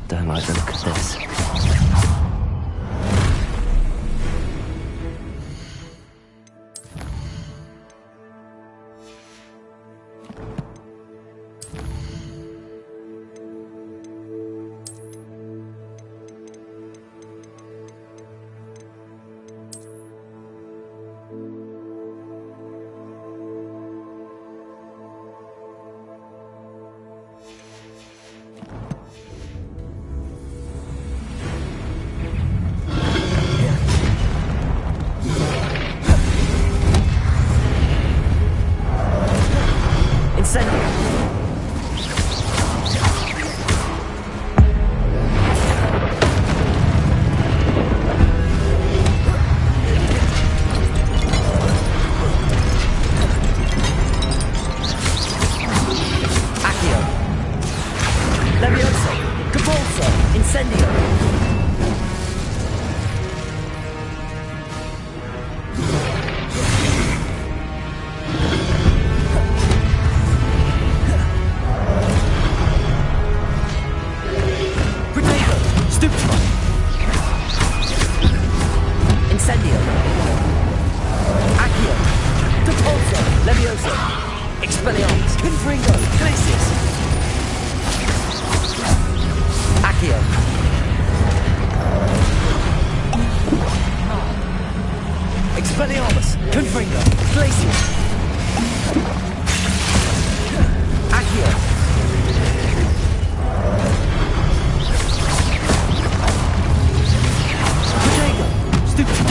Don't like the look of this. Levioso! Expelliarmus! Confringo! Glacius! Accio! Expelliarmus! Confringo! Glacius! Accio! Protego! Stupid!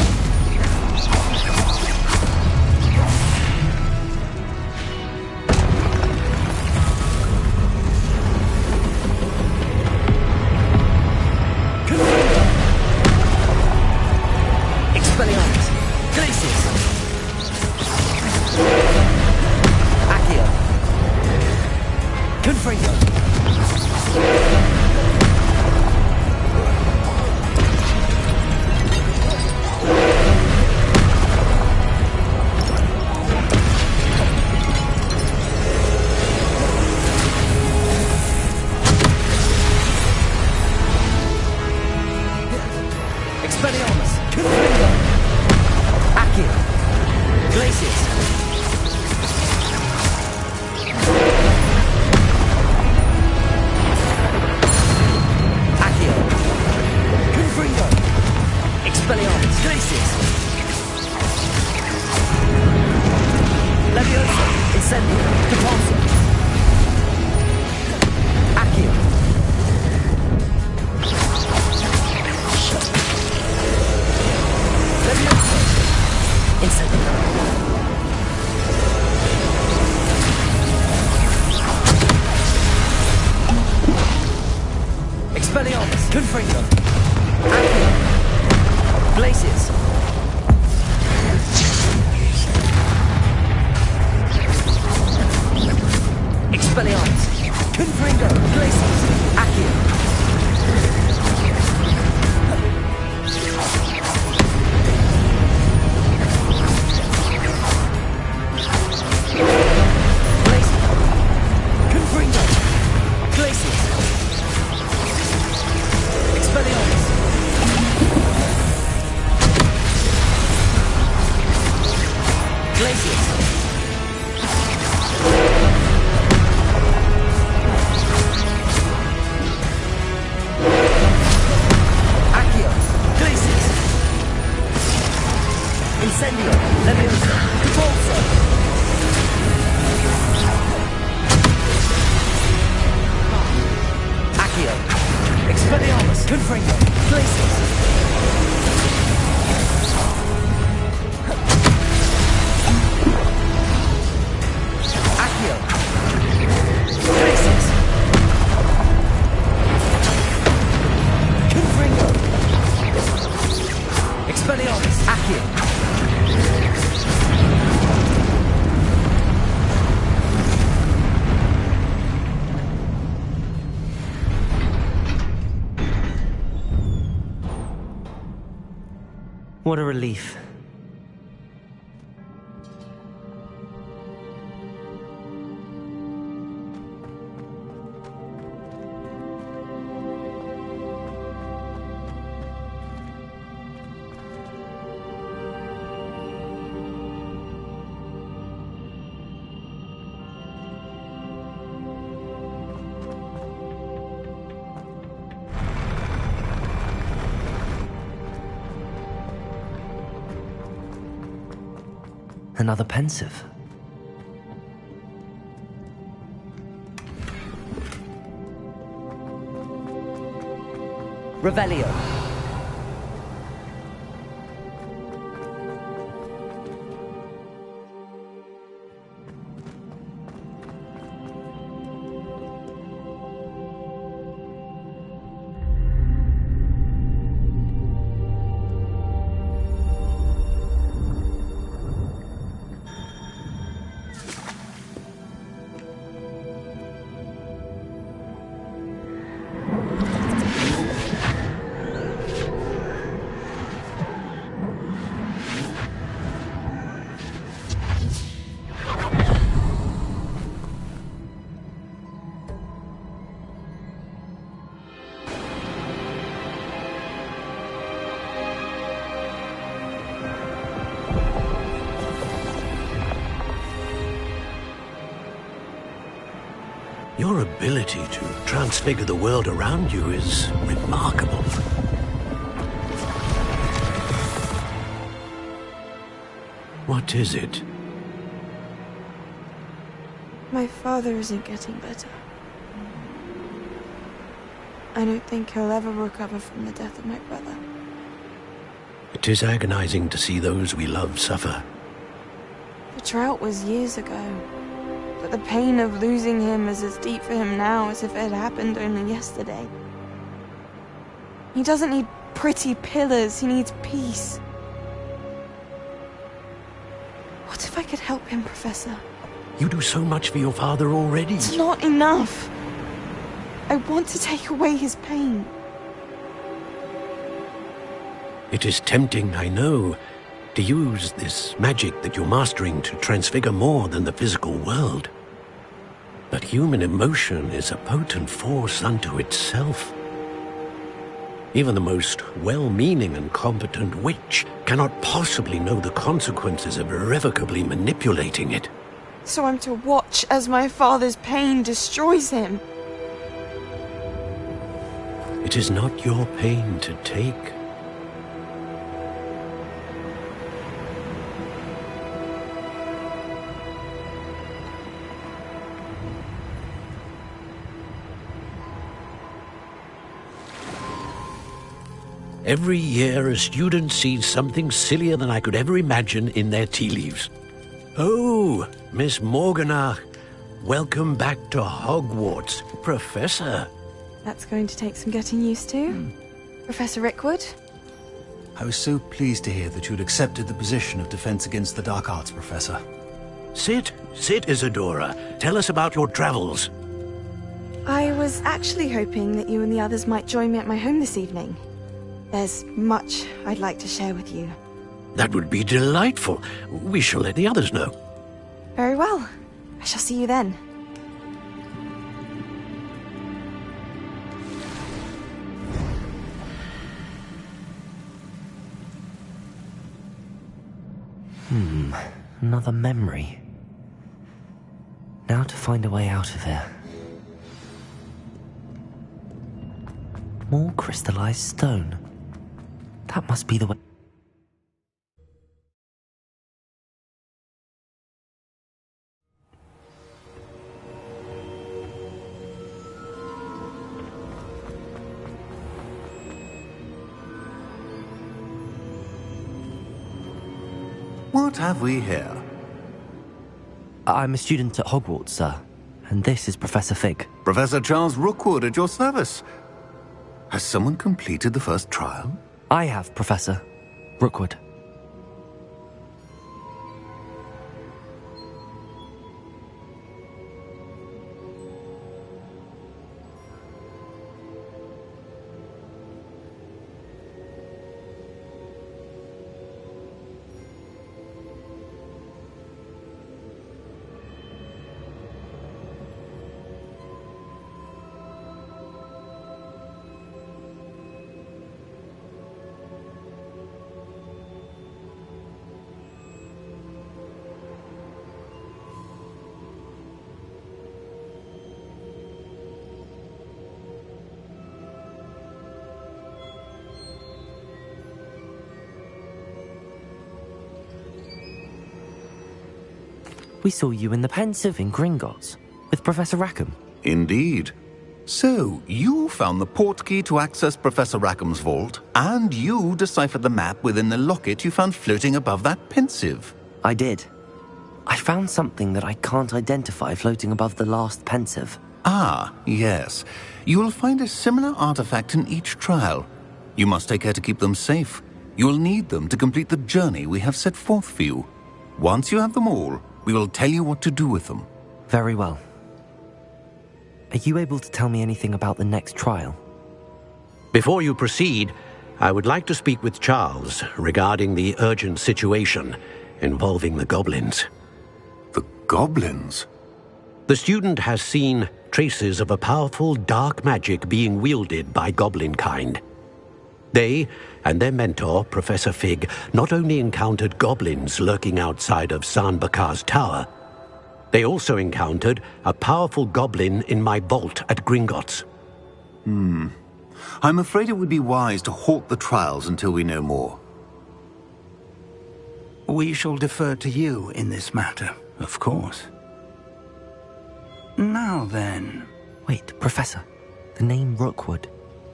Expelliarmus! Glacius! Accio! Confringo! Expelliarmus! Confringo! Accio! Glacius! Accio! Confringo! Expelliarmus! Glacius! Levioso! Incendio! Repulsor! Accio! Levioso! Incendio! Expelliarmus! Confringo! Accio! Glacius! Expelliarmus! Confringo! Glacius! Accio! Confringo! Glacius! Expelliarmus! Glacius! Accio! Glacius! Incendio! Levioso! Repulsor! Accio! Expelliarmus! Confringo! Glacius! Accio! Glacius! Confringo! Expelliarmus! Accio! What a relief. Another pensive. Revelio. Your ability to transfigure the world around you is remarkable. What is it? My father isn't getting better. I don't think he'll ever recover from the death of my brother. It is agonizing to see those we love suffer. The drought was years ago, but the pain of losing him is as deep for him now as if it had happened only yesterday. He doesn't need pretty pillars, he needs peace. What if I could help him, Professor? You do so much for your father already. It's not enough. I want to take away his pain. It is tempting, I know, to use this magic that you're mastering to transfigure more than the physical world. But human emotion is a potent force unto itself. Even the most well-meaning and competent witch cannot possibly know the consequences of irrevocably manipulating it. So I'm to watch as my father's pain destroys him. It is not your pain to take. Every year, a student sees something sillier than I could ever imagine in their tea leaves. Oh, Miss Morganach, welcome back to Hogwarts, Professor. That's going to take some getting used to. Professor Rickwood? I was so pleased to hear that you'd accepted the position of Defense Against the Dark Arts, Professor. Sit, Isadora. Tell us about your travels. I was actually hoping that you and the others might join me at my home this evening. There's much I'd like to share with you. That would be delightful. We shall let the others know. Very well. I shall see you then. Another memory. Now to find a way out of here. More crystallized stone. That must be the way. What have we here? I'm a student at Hogwarts, sir. And this is Professor Fig. Professor Charles Rookwood at your service. Has someone completed the first trial? I have, Professor Rookwood. We saw you in the Pensive in Gringotts, with Professor Rackham. Indeed. So, you found the portkey to access Professor Rackham's vault, and you deciphered the map within the locket you found floating above that Pensive. I did. I found something that I can't identify floating above the last Pensive. Ah, yes. You will find a similar artifact in each trial. You must take care to keep them safe. You will need them to complete the journey we have set forth for you. Once you have them all, we will tell you what to do with them. Very well. Are you able to tell me anything about the next trial? Before you proceed, I would like to speak with Charles regarding the urgent situation involving the goblins. The goblins? The student has seen traces of a powerful dark magic being wielded by goblin kind. They and their mentor, Professor Fig, not only encountered goblins lurking outside of San Bakar's tower, They also encountered a powerful goblin in my vault at Gringotts. I'm afraid it would be wise to halt the trials until we know more. We shall defer to you in this matter, of course. Now then... Wait, Professor. The name Rookwood.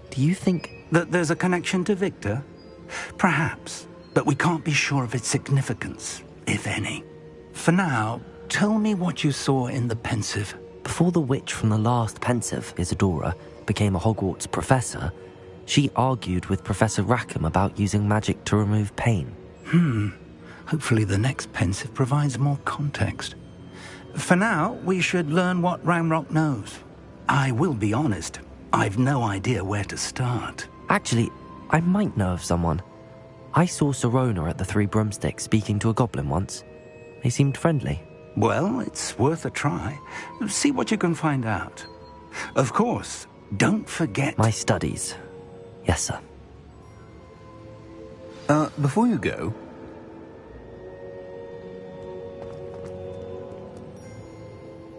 Do you think... that there's a connection to Victor? Perhaps, but we can't be sure of its significance, if any. For now, tell me what you saw in the Pensive. Before the witch from the last Pensive, Isadora, became a Hogwarts professor, she argued with Professor Rackham about using magic to remove pain. Hopefully the next Pensive provides more context. For now, we should learn what Ranrock knows. I will be honest, I've no idea where to start. Actually, I might know of someone. I saw Sirona at the Three Broomsticks speaking to a goblin once. They seemed friendly. Well, it's worth a try. See what you can find out. Of course, don't forget... My studies. Yes, sir. Before you go...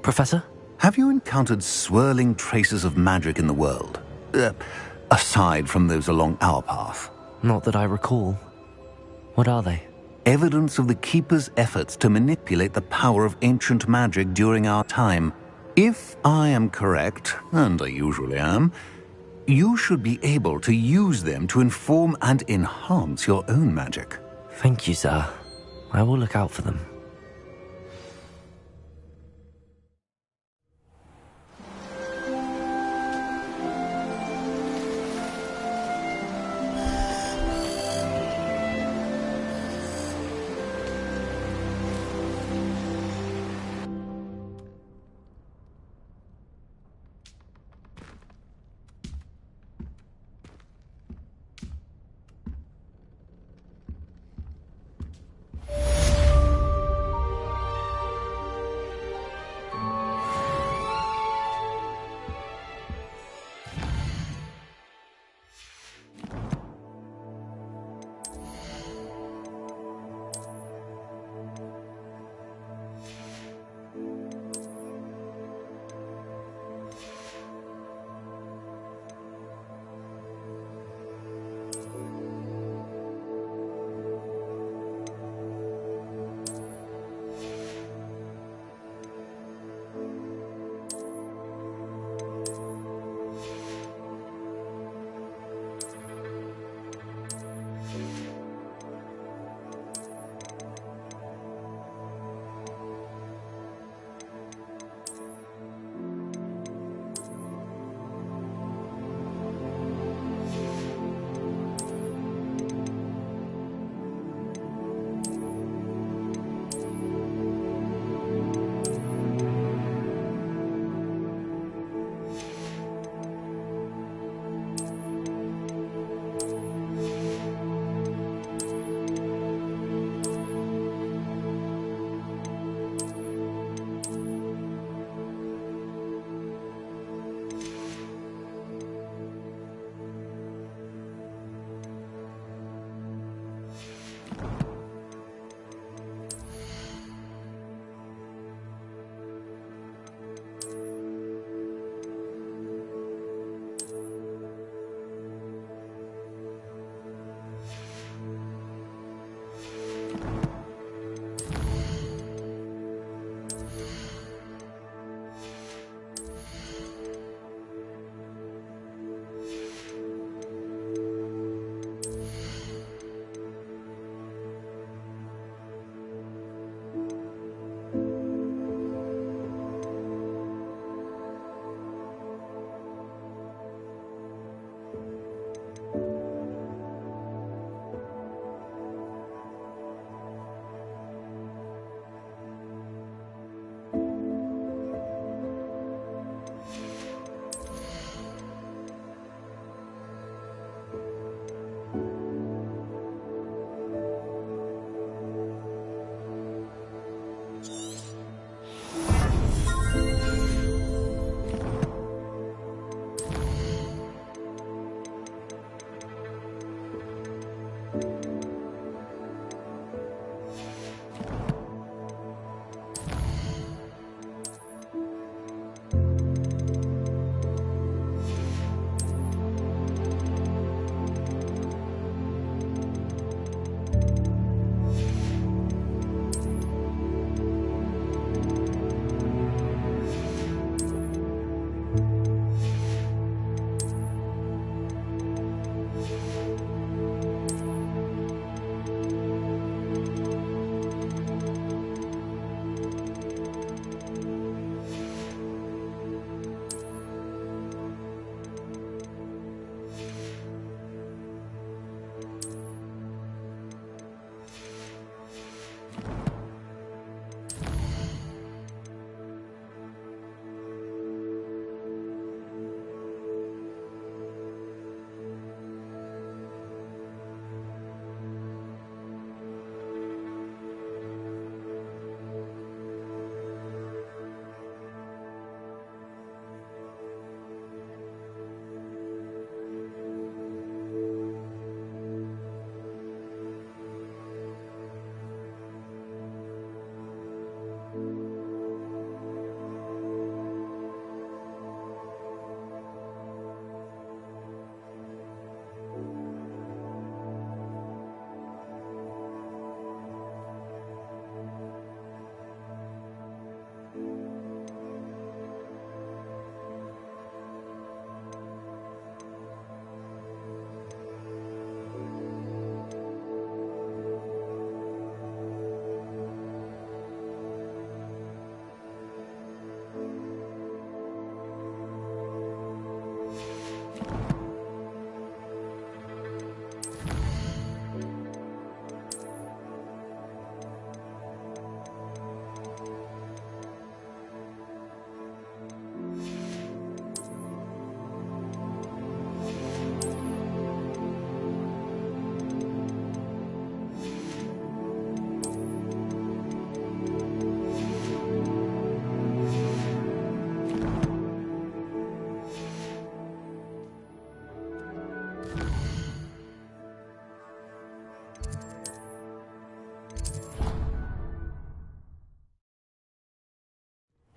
Professor? Have you encountered swirling traces of magic in the world? Aside from those along our path? Not that I recall. What are they? Evidence of the Keeper's efforts to manipulate the power of ancient magic during our time. If I am correct, and I usually am, you should be able to use them to inform and enhance your own magic. Thank you, sir. I will look out for them.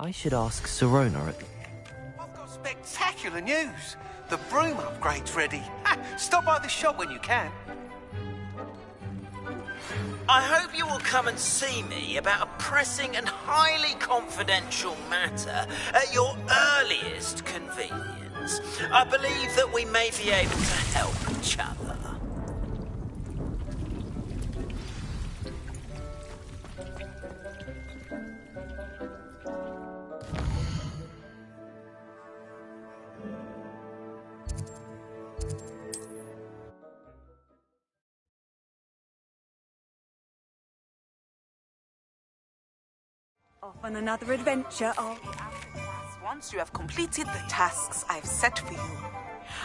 I should ask Serona at... I've got spectacular news. The broom upgrade's ready. Stop by the shop when you can. I hope you will come and see me about a pressing and highly confidential matter at your earliest convenience. I believe that we may be able to help each other. Off on another adventure, Once you have completed the tasks I've set for you,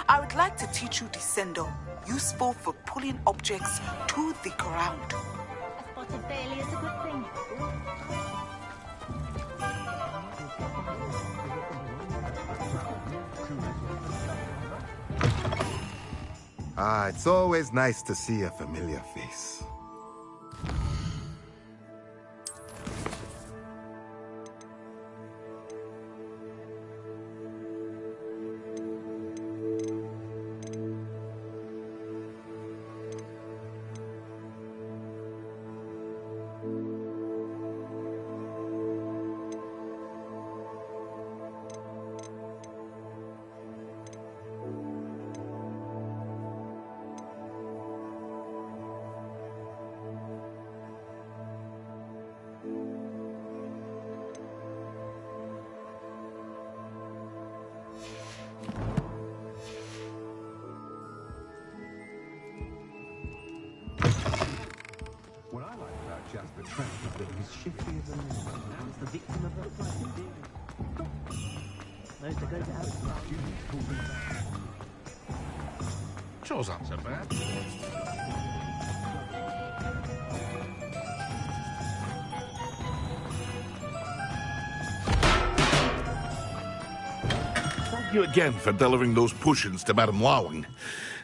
I would like to teach you Descendo, useful for pulling objects to the ground. A spotted Bailey is a good thing. It's always nice to see a familiar face. What I like about Jasper Trent is that he's shifty as a moon. Now he's the victim of a flight indeed. Those that go to Alex students call them back. Chore's not so bad. Thank you again for delivering those potions to Madame Lawing.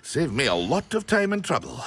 Saved me a lot of time and trouble.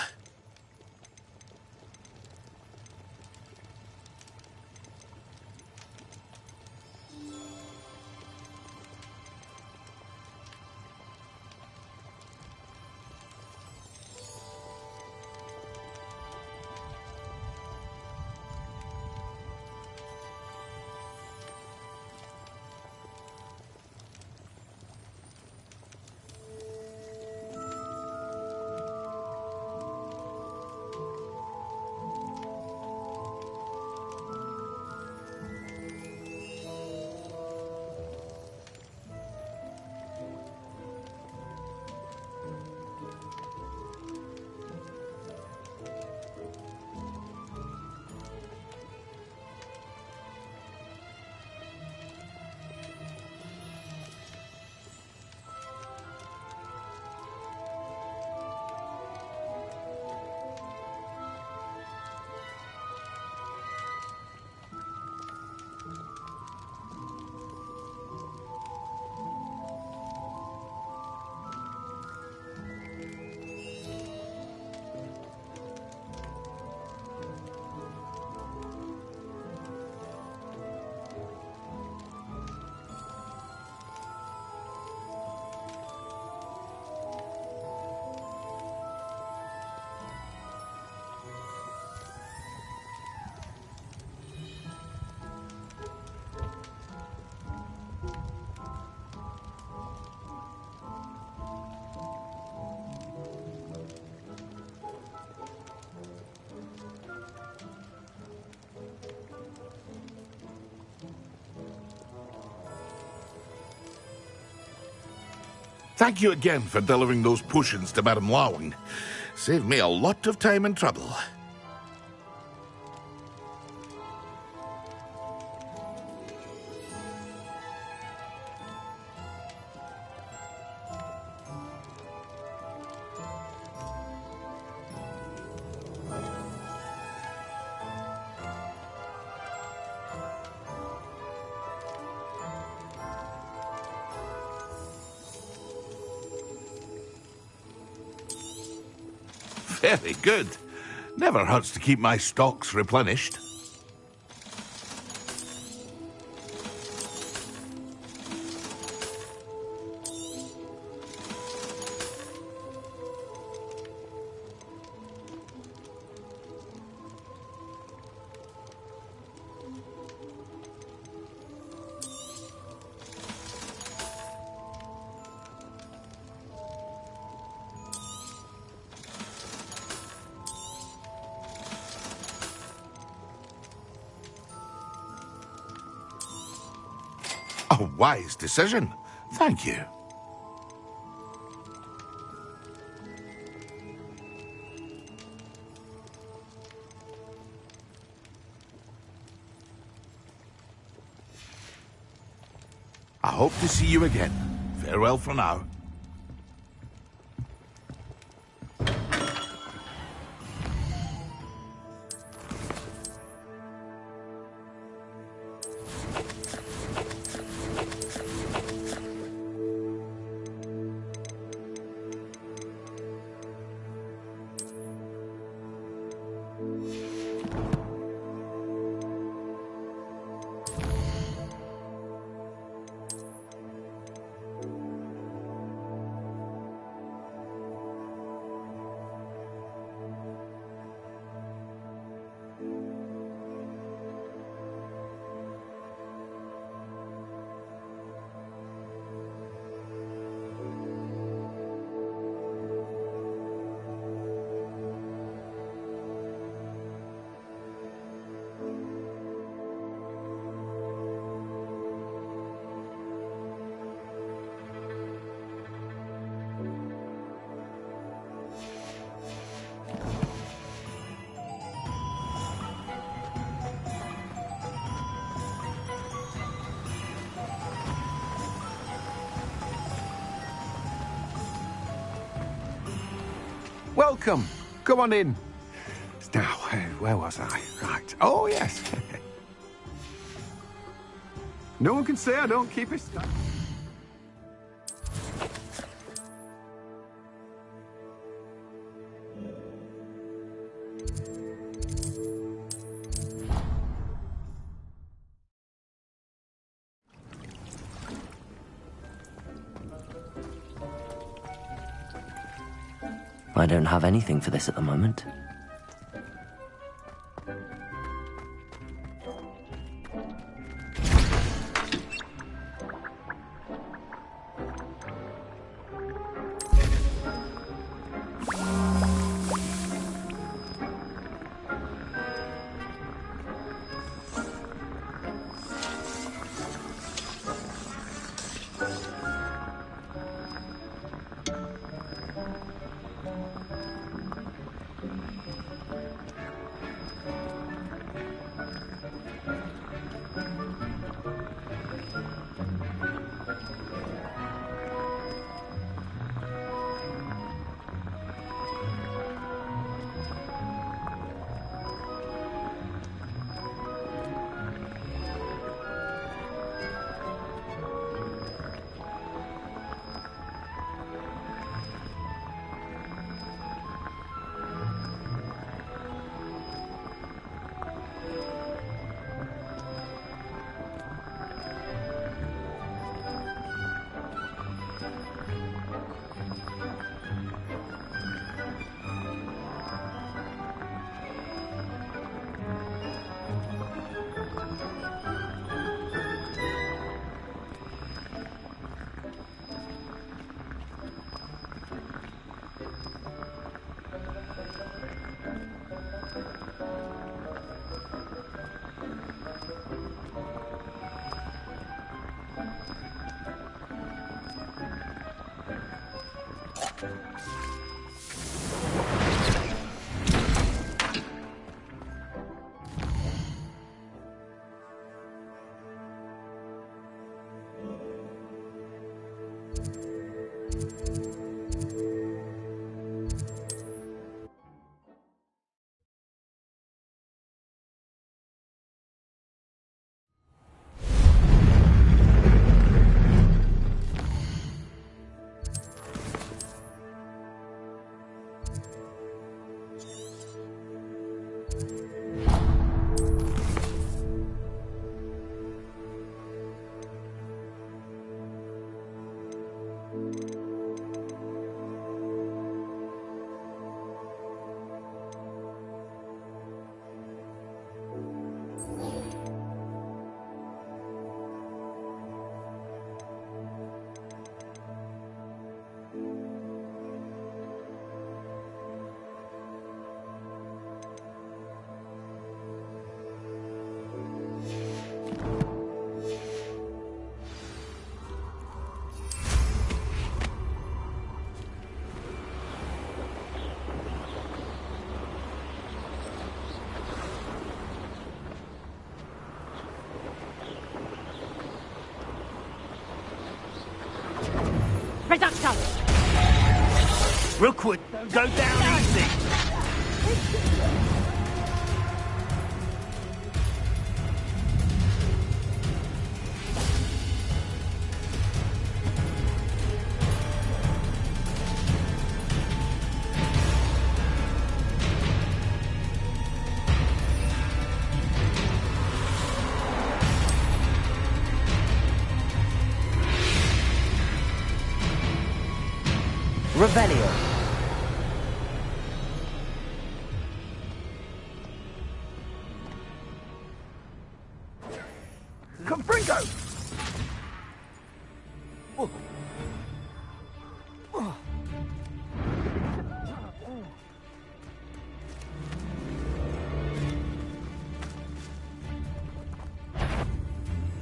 Thank you again for delivering those potions to Madame Lawing. Saved me a lot of time and trouble. Very good. Never hurts to keep my stocks replenished. A wise decision. Thank you. I hope to see you again. Farewell for now. Welcome. Come on in. Now, where was I? Right. Oh, yes. No one can say I don't keep it. I don't have anything for this at the moment. Production! Rookwood, go down easy. Revelio. Confringo!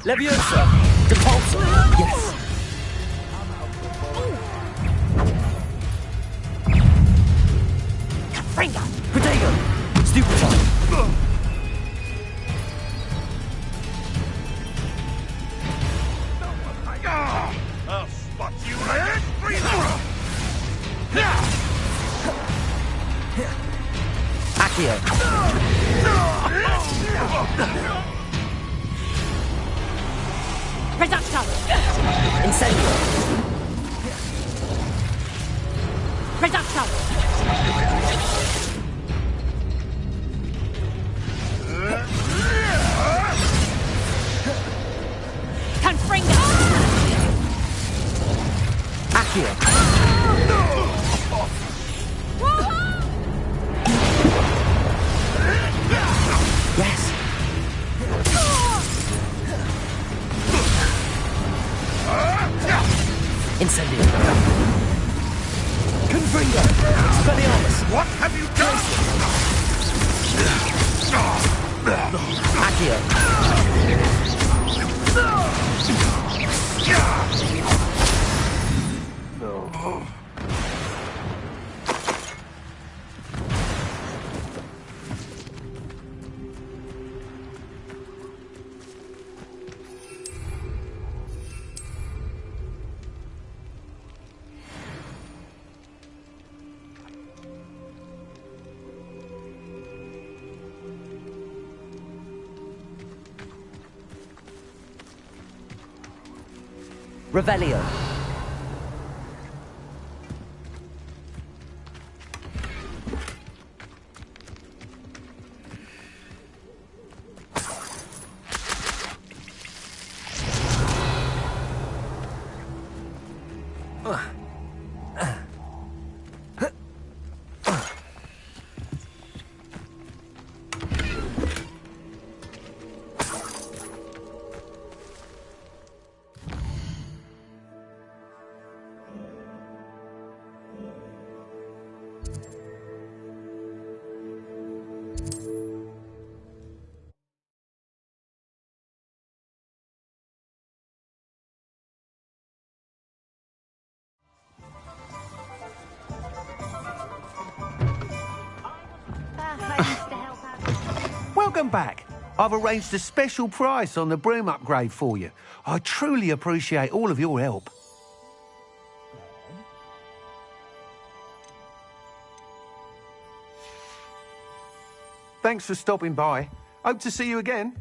Leviosa! Depulso! Yes! Confringo! Protego! Stupefy! I'll spot you like a breather! Accio! Production! Incendio! Production! Confringo! Accio! Yes! Incendio! Confringo! Expelliarmus! What have you done? Accio! Revelio. Welcome back. I've arranged a special price on the broom upgrade for you. I truly appreciate all of your help. Thanks for stopping by. Hope to see you again.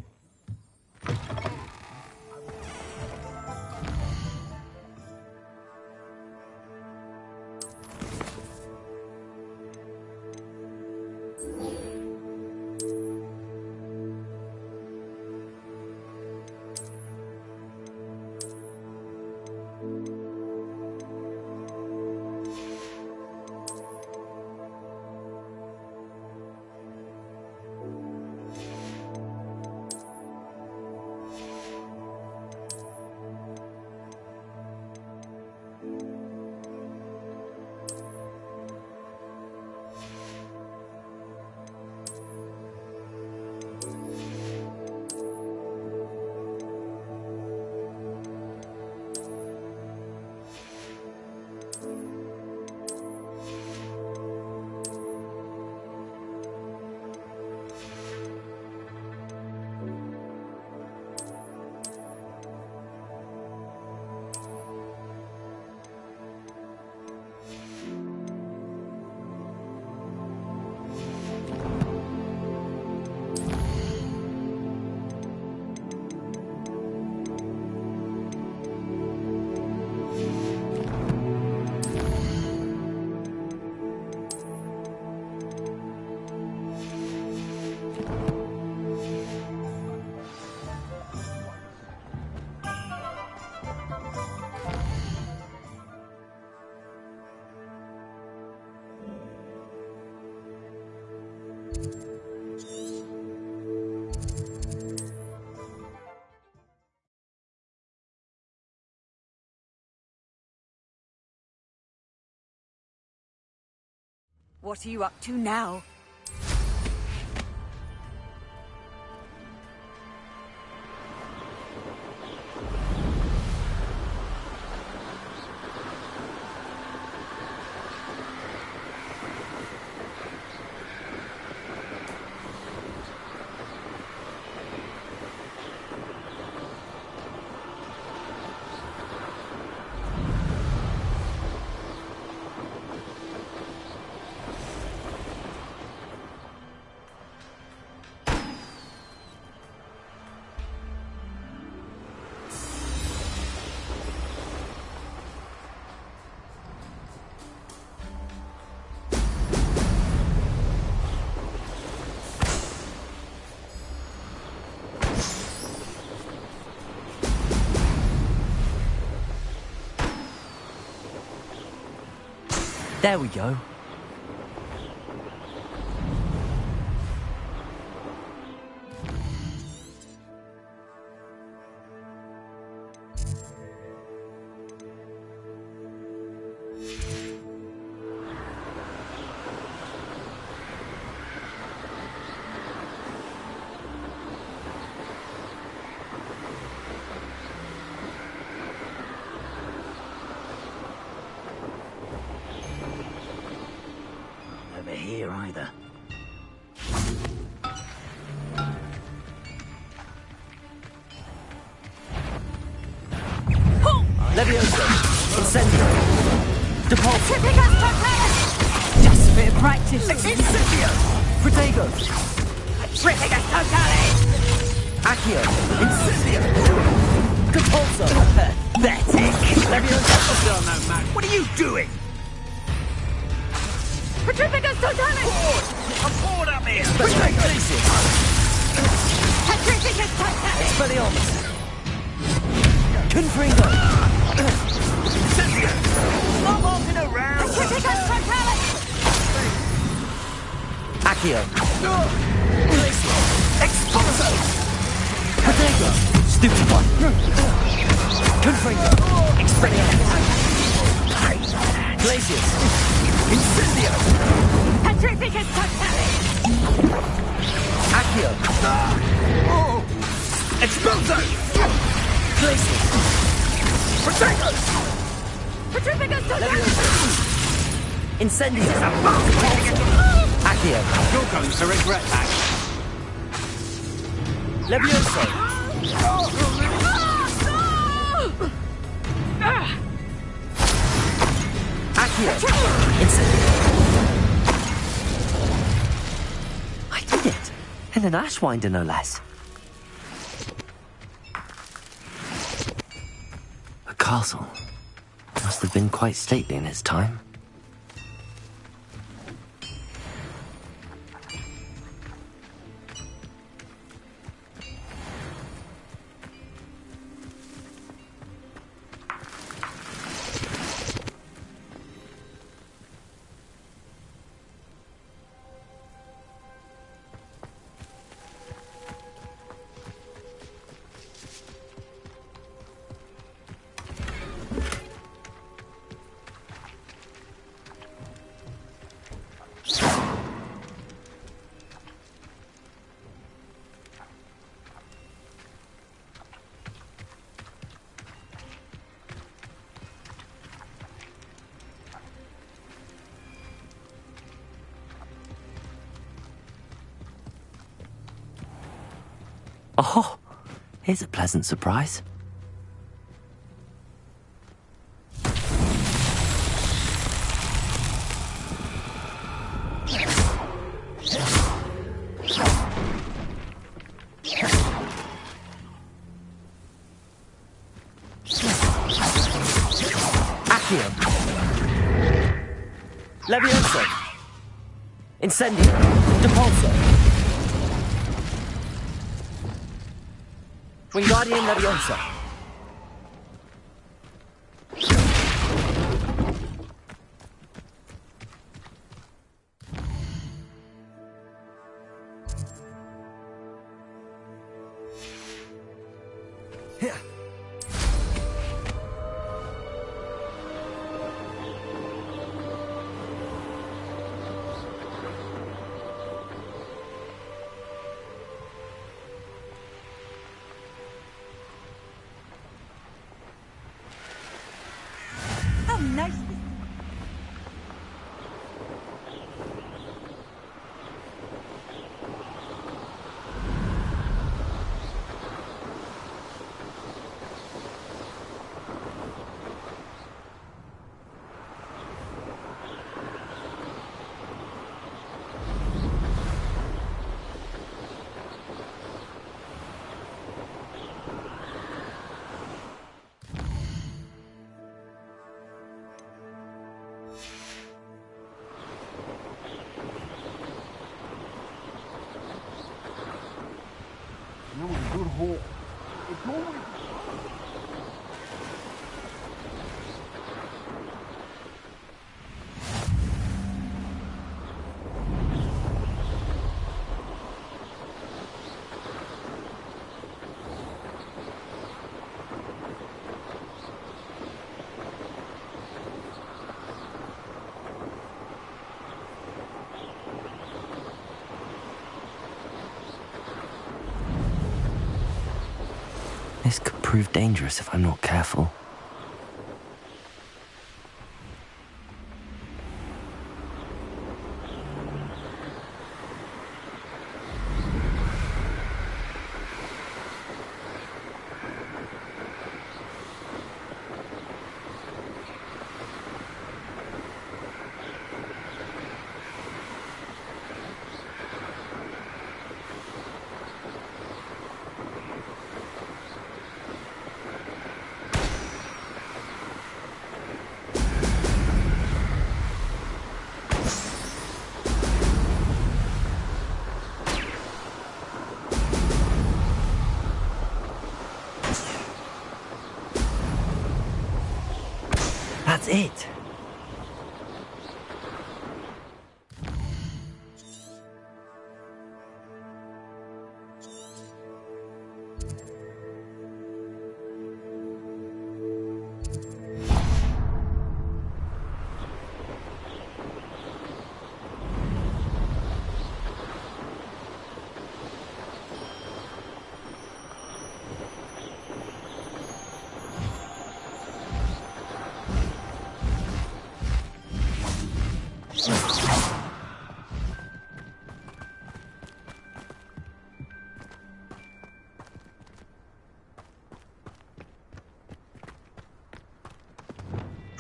What are you up to now? There we go. Here either. Levioso! Incendio! Depulso! Just a bit of practice. Incendio! Protego! Tripping totally! Accio! Incendio! Depulso! Pathetic! Levioso! Oh, no, man. What are you doing? Petrificus totale! I'm bored up here! Petrificus! Petrificus totale! Expelliarmus! Confringo! Stop walking around! Petrificus totale! Accio! Expulso! Protego! Stupefy! Confringo! Expelliarmus! Glacius! Incendio! Petrificus totale! Accio! Expulso! Glacius! Protego! Petrificus totale! Incendio! Accio! You're going to regret that. Levioso! Accio! Incendio! I did it! And an Ashwinder, no less. A castle. Must have been quite stately in its time. Oh, here's a pleasant surprise. Accio! Levioso! Incendio! Depulso! Wingardium Leviosa! nice. This could prove dangerous if I'm not careful. That's it.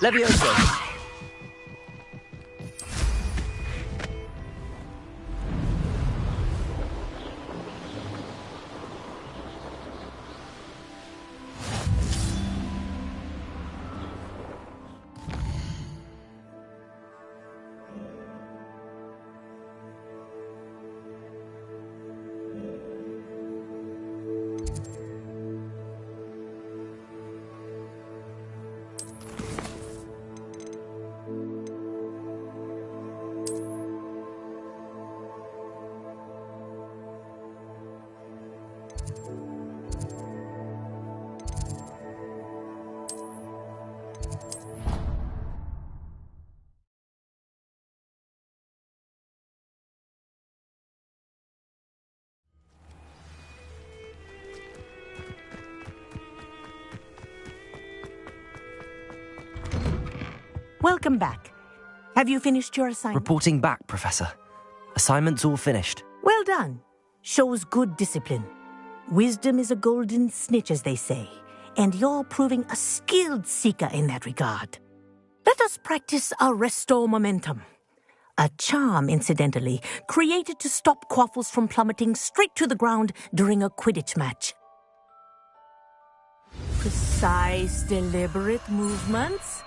Levioso. Welcome back. Have you finished your assignment? Reporting back, Professor. Assignment's all finished. Well done. Shows good discipline. Wisdom is a golden snitch, as they say, and you're proving a skilled seeker in that regard. Let us practice our restore momentum. A charm, incidentally, created to stop quaffles from plummeting straight to the ground during a Quidditch match. Precise, deliberate movements.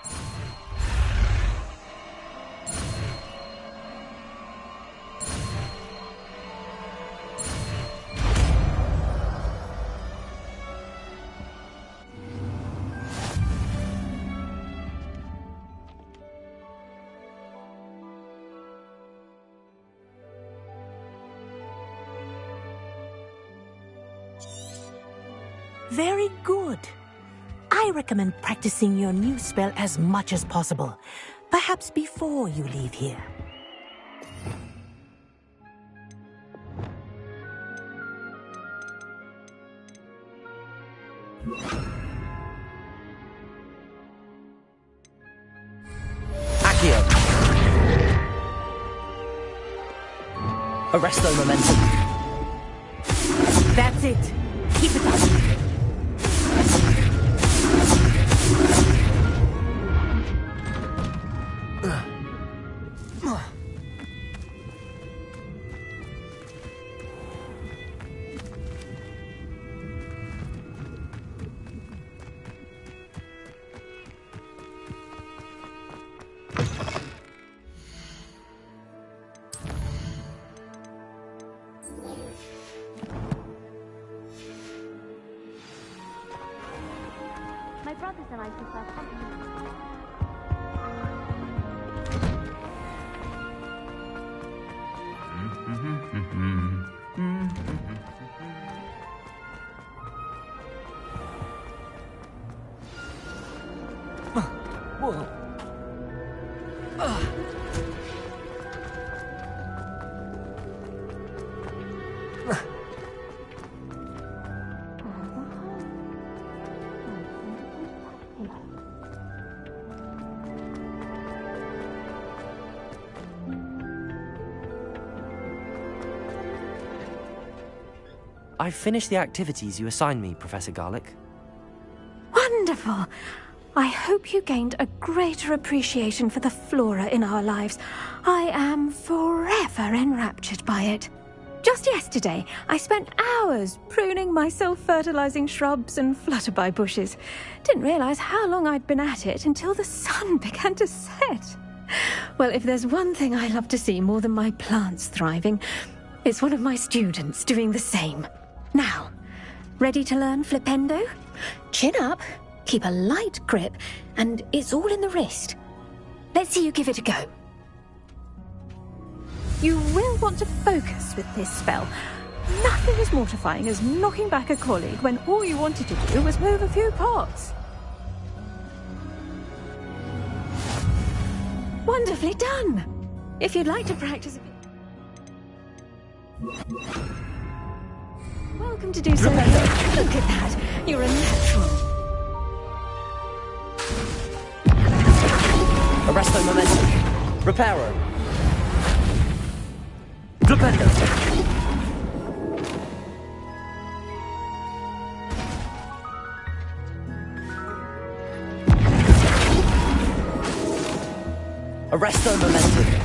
Very good. I recommend practicing your new spell as much as possible, perhaps before you leave here. Arresto momentum. That's it. Keep it up. My brothers and I prefer company. Whoa. I finished the activities you assigned me, Professor Garlick. Wonderful! I hope you gained a greater appreciation for the flora in our lives. I am forever enraptured by it. Just yesterday, I spent hours pruning my self-fertilizing shrubs and flutterby bushes. Didn't realize how long I'd been at it until the sun began to set. Well, if there's one thing I love to see more than my plants thriving, it's one of my students doing the same. Now, ready to learn Flipendo? Chin up, keep a light grip, and it's all in the wrist. Let's see you give it a go. You will want to focus with this spell. Nothing as mortifying as knocking back a colleague when all you wanted to do was move a few pots. Wonderfully done! If you'd like to practice a bit... Welcome to do so. Look at that. You're a natural. Arresto momentum. Reparo. Flipendo. Arresto momentum.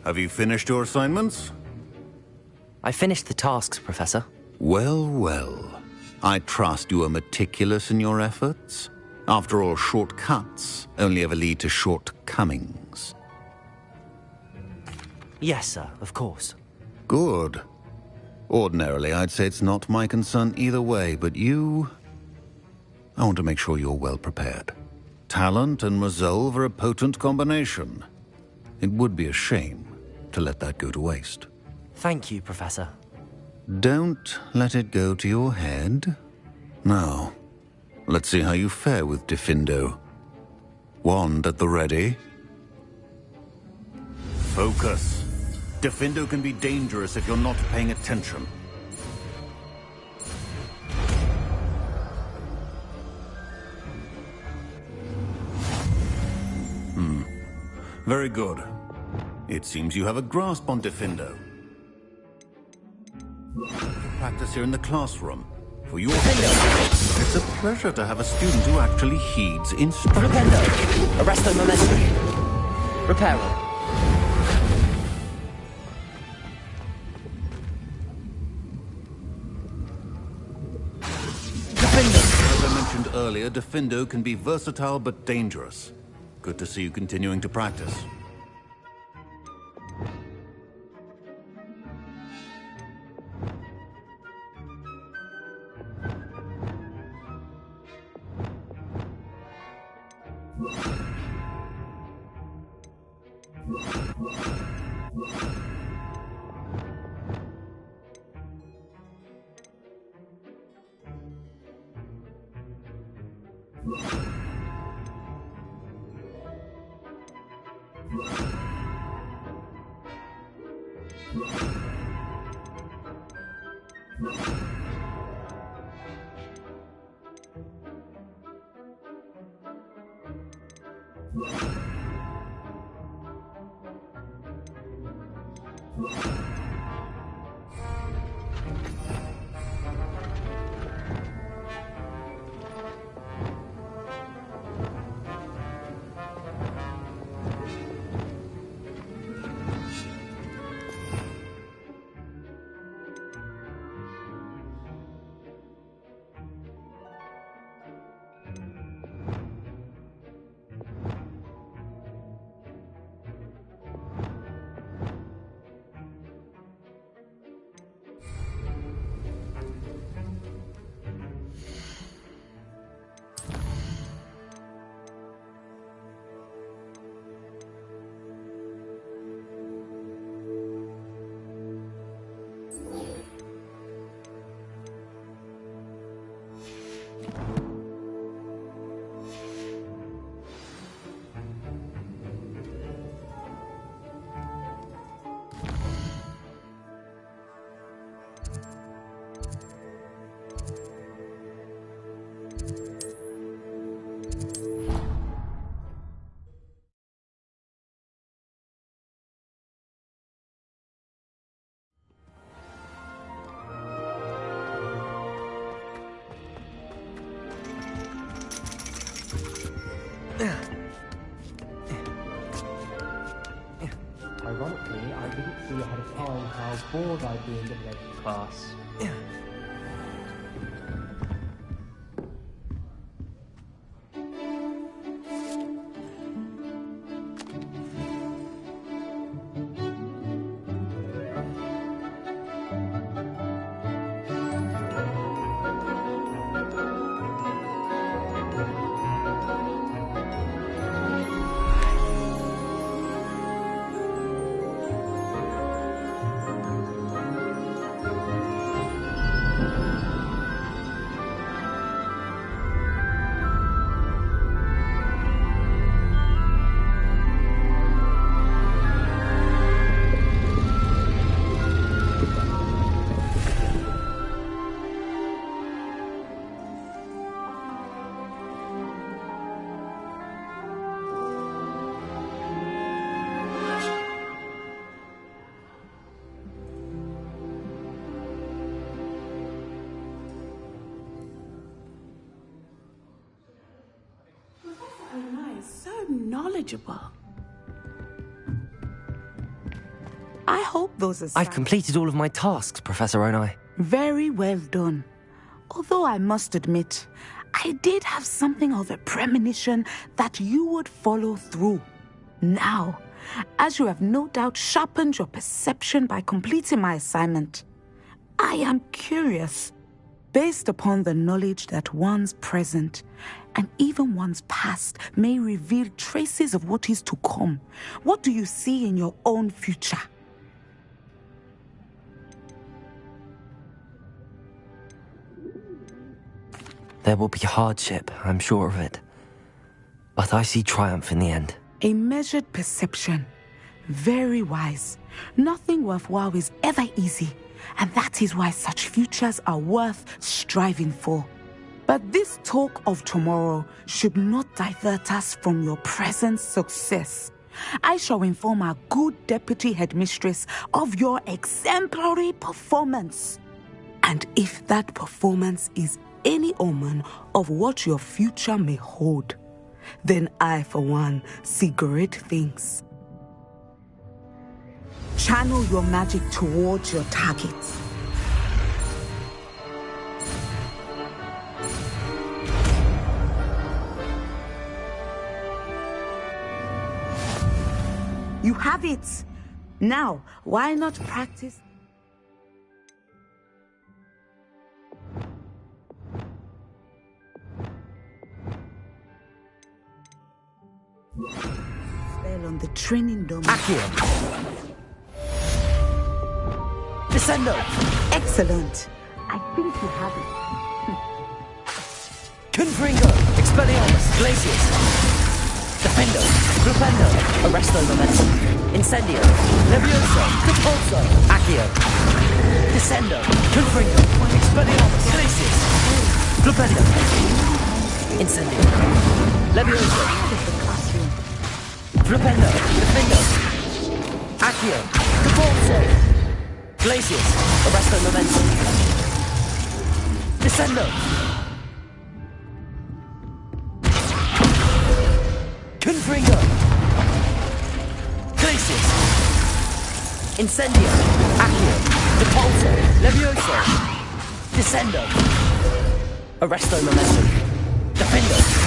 Have you finished your assignments? I finished the tasks, Professor. Well, well. I trust you are meticulous in your efforts. After all, shortcuts only ever lead to shortcomings. Yes, sir, of course. Good. Ordinarily, I'd say it's not my concern either way, but you... I want to make sure you're well prepared. Talent and resolve are a potent combination. It would be a shame to let that go to waste. Thank you, Professor. Don't let it go to your head. Now, let's see how you fare with Diffindo. Wand at the ready. Focus. Diffindo can be dangerous if you're not paying attention. Very good. It seems you have a grasp on Diffindo. Practice here in the classroom. For your it's a pleasure to have a student who actually heeds instruction. Flipendo. Arresto momentum. Reparo. As I mentioned earlier, Diffindo can be versatile but dangerous. Good to see you continuing to practice. Ironically, I didn't see ahead of time how bored I'd be in the next class. Knowledgeable. I hope those are. I've completed all of my tasks, Professor Onai. Very well done. Although I must admit, I did have something of a premonition that you would follow through. Now, as you have no doubt sharpened your perception by completing my assignment, I am curious, based upon the knowledge that one's present and even one's past may reveal traces of what is to come. What do you see in your own future? There will be hardship, I'm sure of it. But I see triumph in the end. A measured perception. Very wise. Nothing worthwhile is ever easy, and that is why such futures are worth striving for. But this talk of tomorrow should not divert us from your present success. I shall inform our good deputy headmistress of your exemplary performance. And if that performance is any omen of what your future may hold, then I, for one, see great things. Channel your magic towards your targets. You have it. Now, why not practice? Spell on the training domain. Accio. Descendo. Excellent. I think you have it. Confringo, Expelliarmus, Glacius. Defendo, Flipendo, Arresto Momentum. Incendio, Levioso, Depulso, Accio. Descendo, Confringo, Expelliarmus, Glacius. Flipendo. Incendio. Levioso. Flipendo, Defendo. Accio, Depulso. Glacius, Arresto Momentum. Descendo. Confringo. Glacius. Incendio. Accio. Depulso. Levioso. Descendo. Arresto Momentum. Defendo.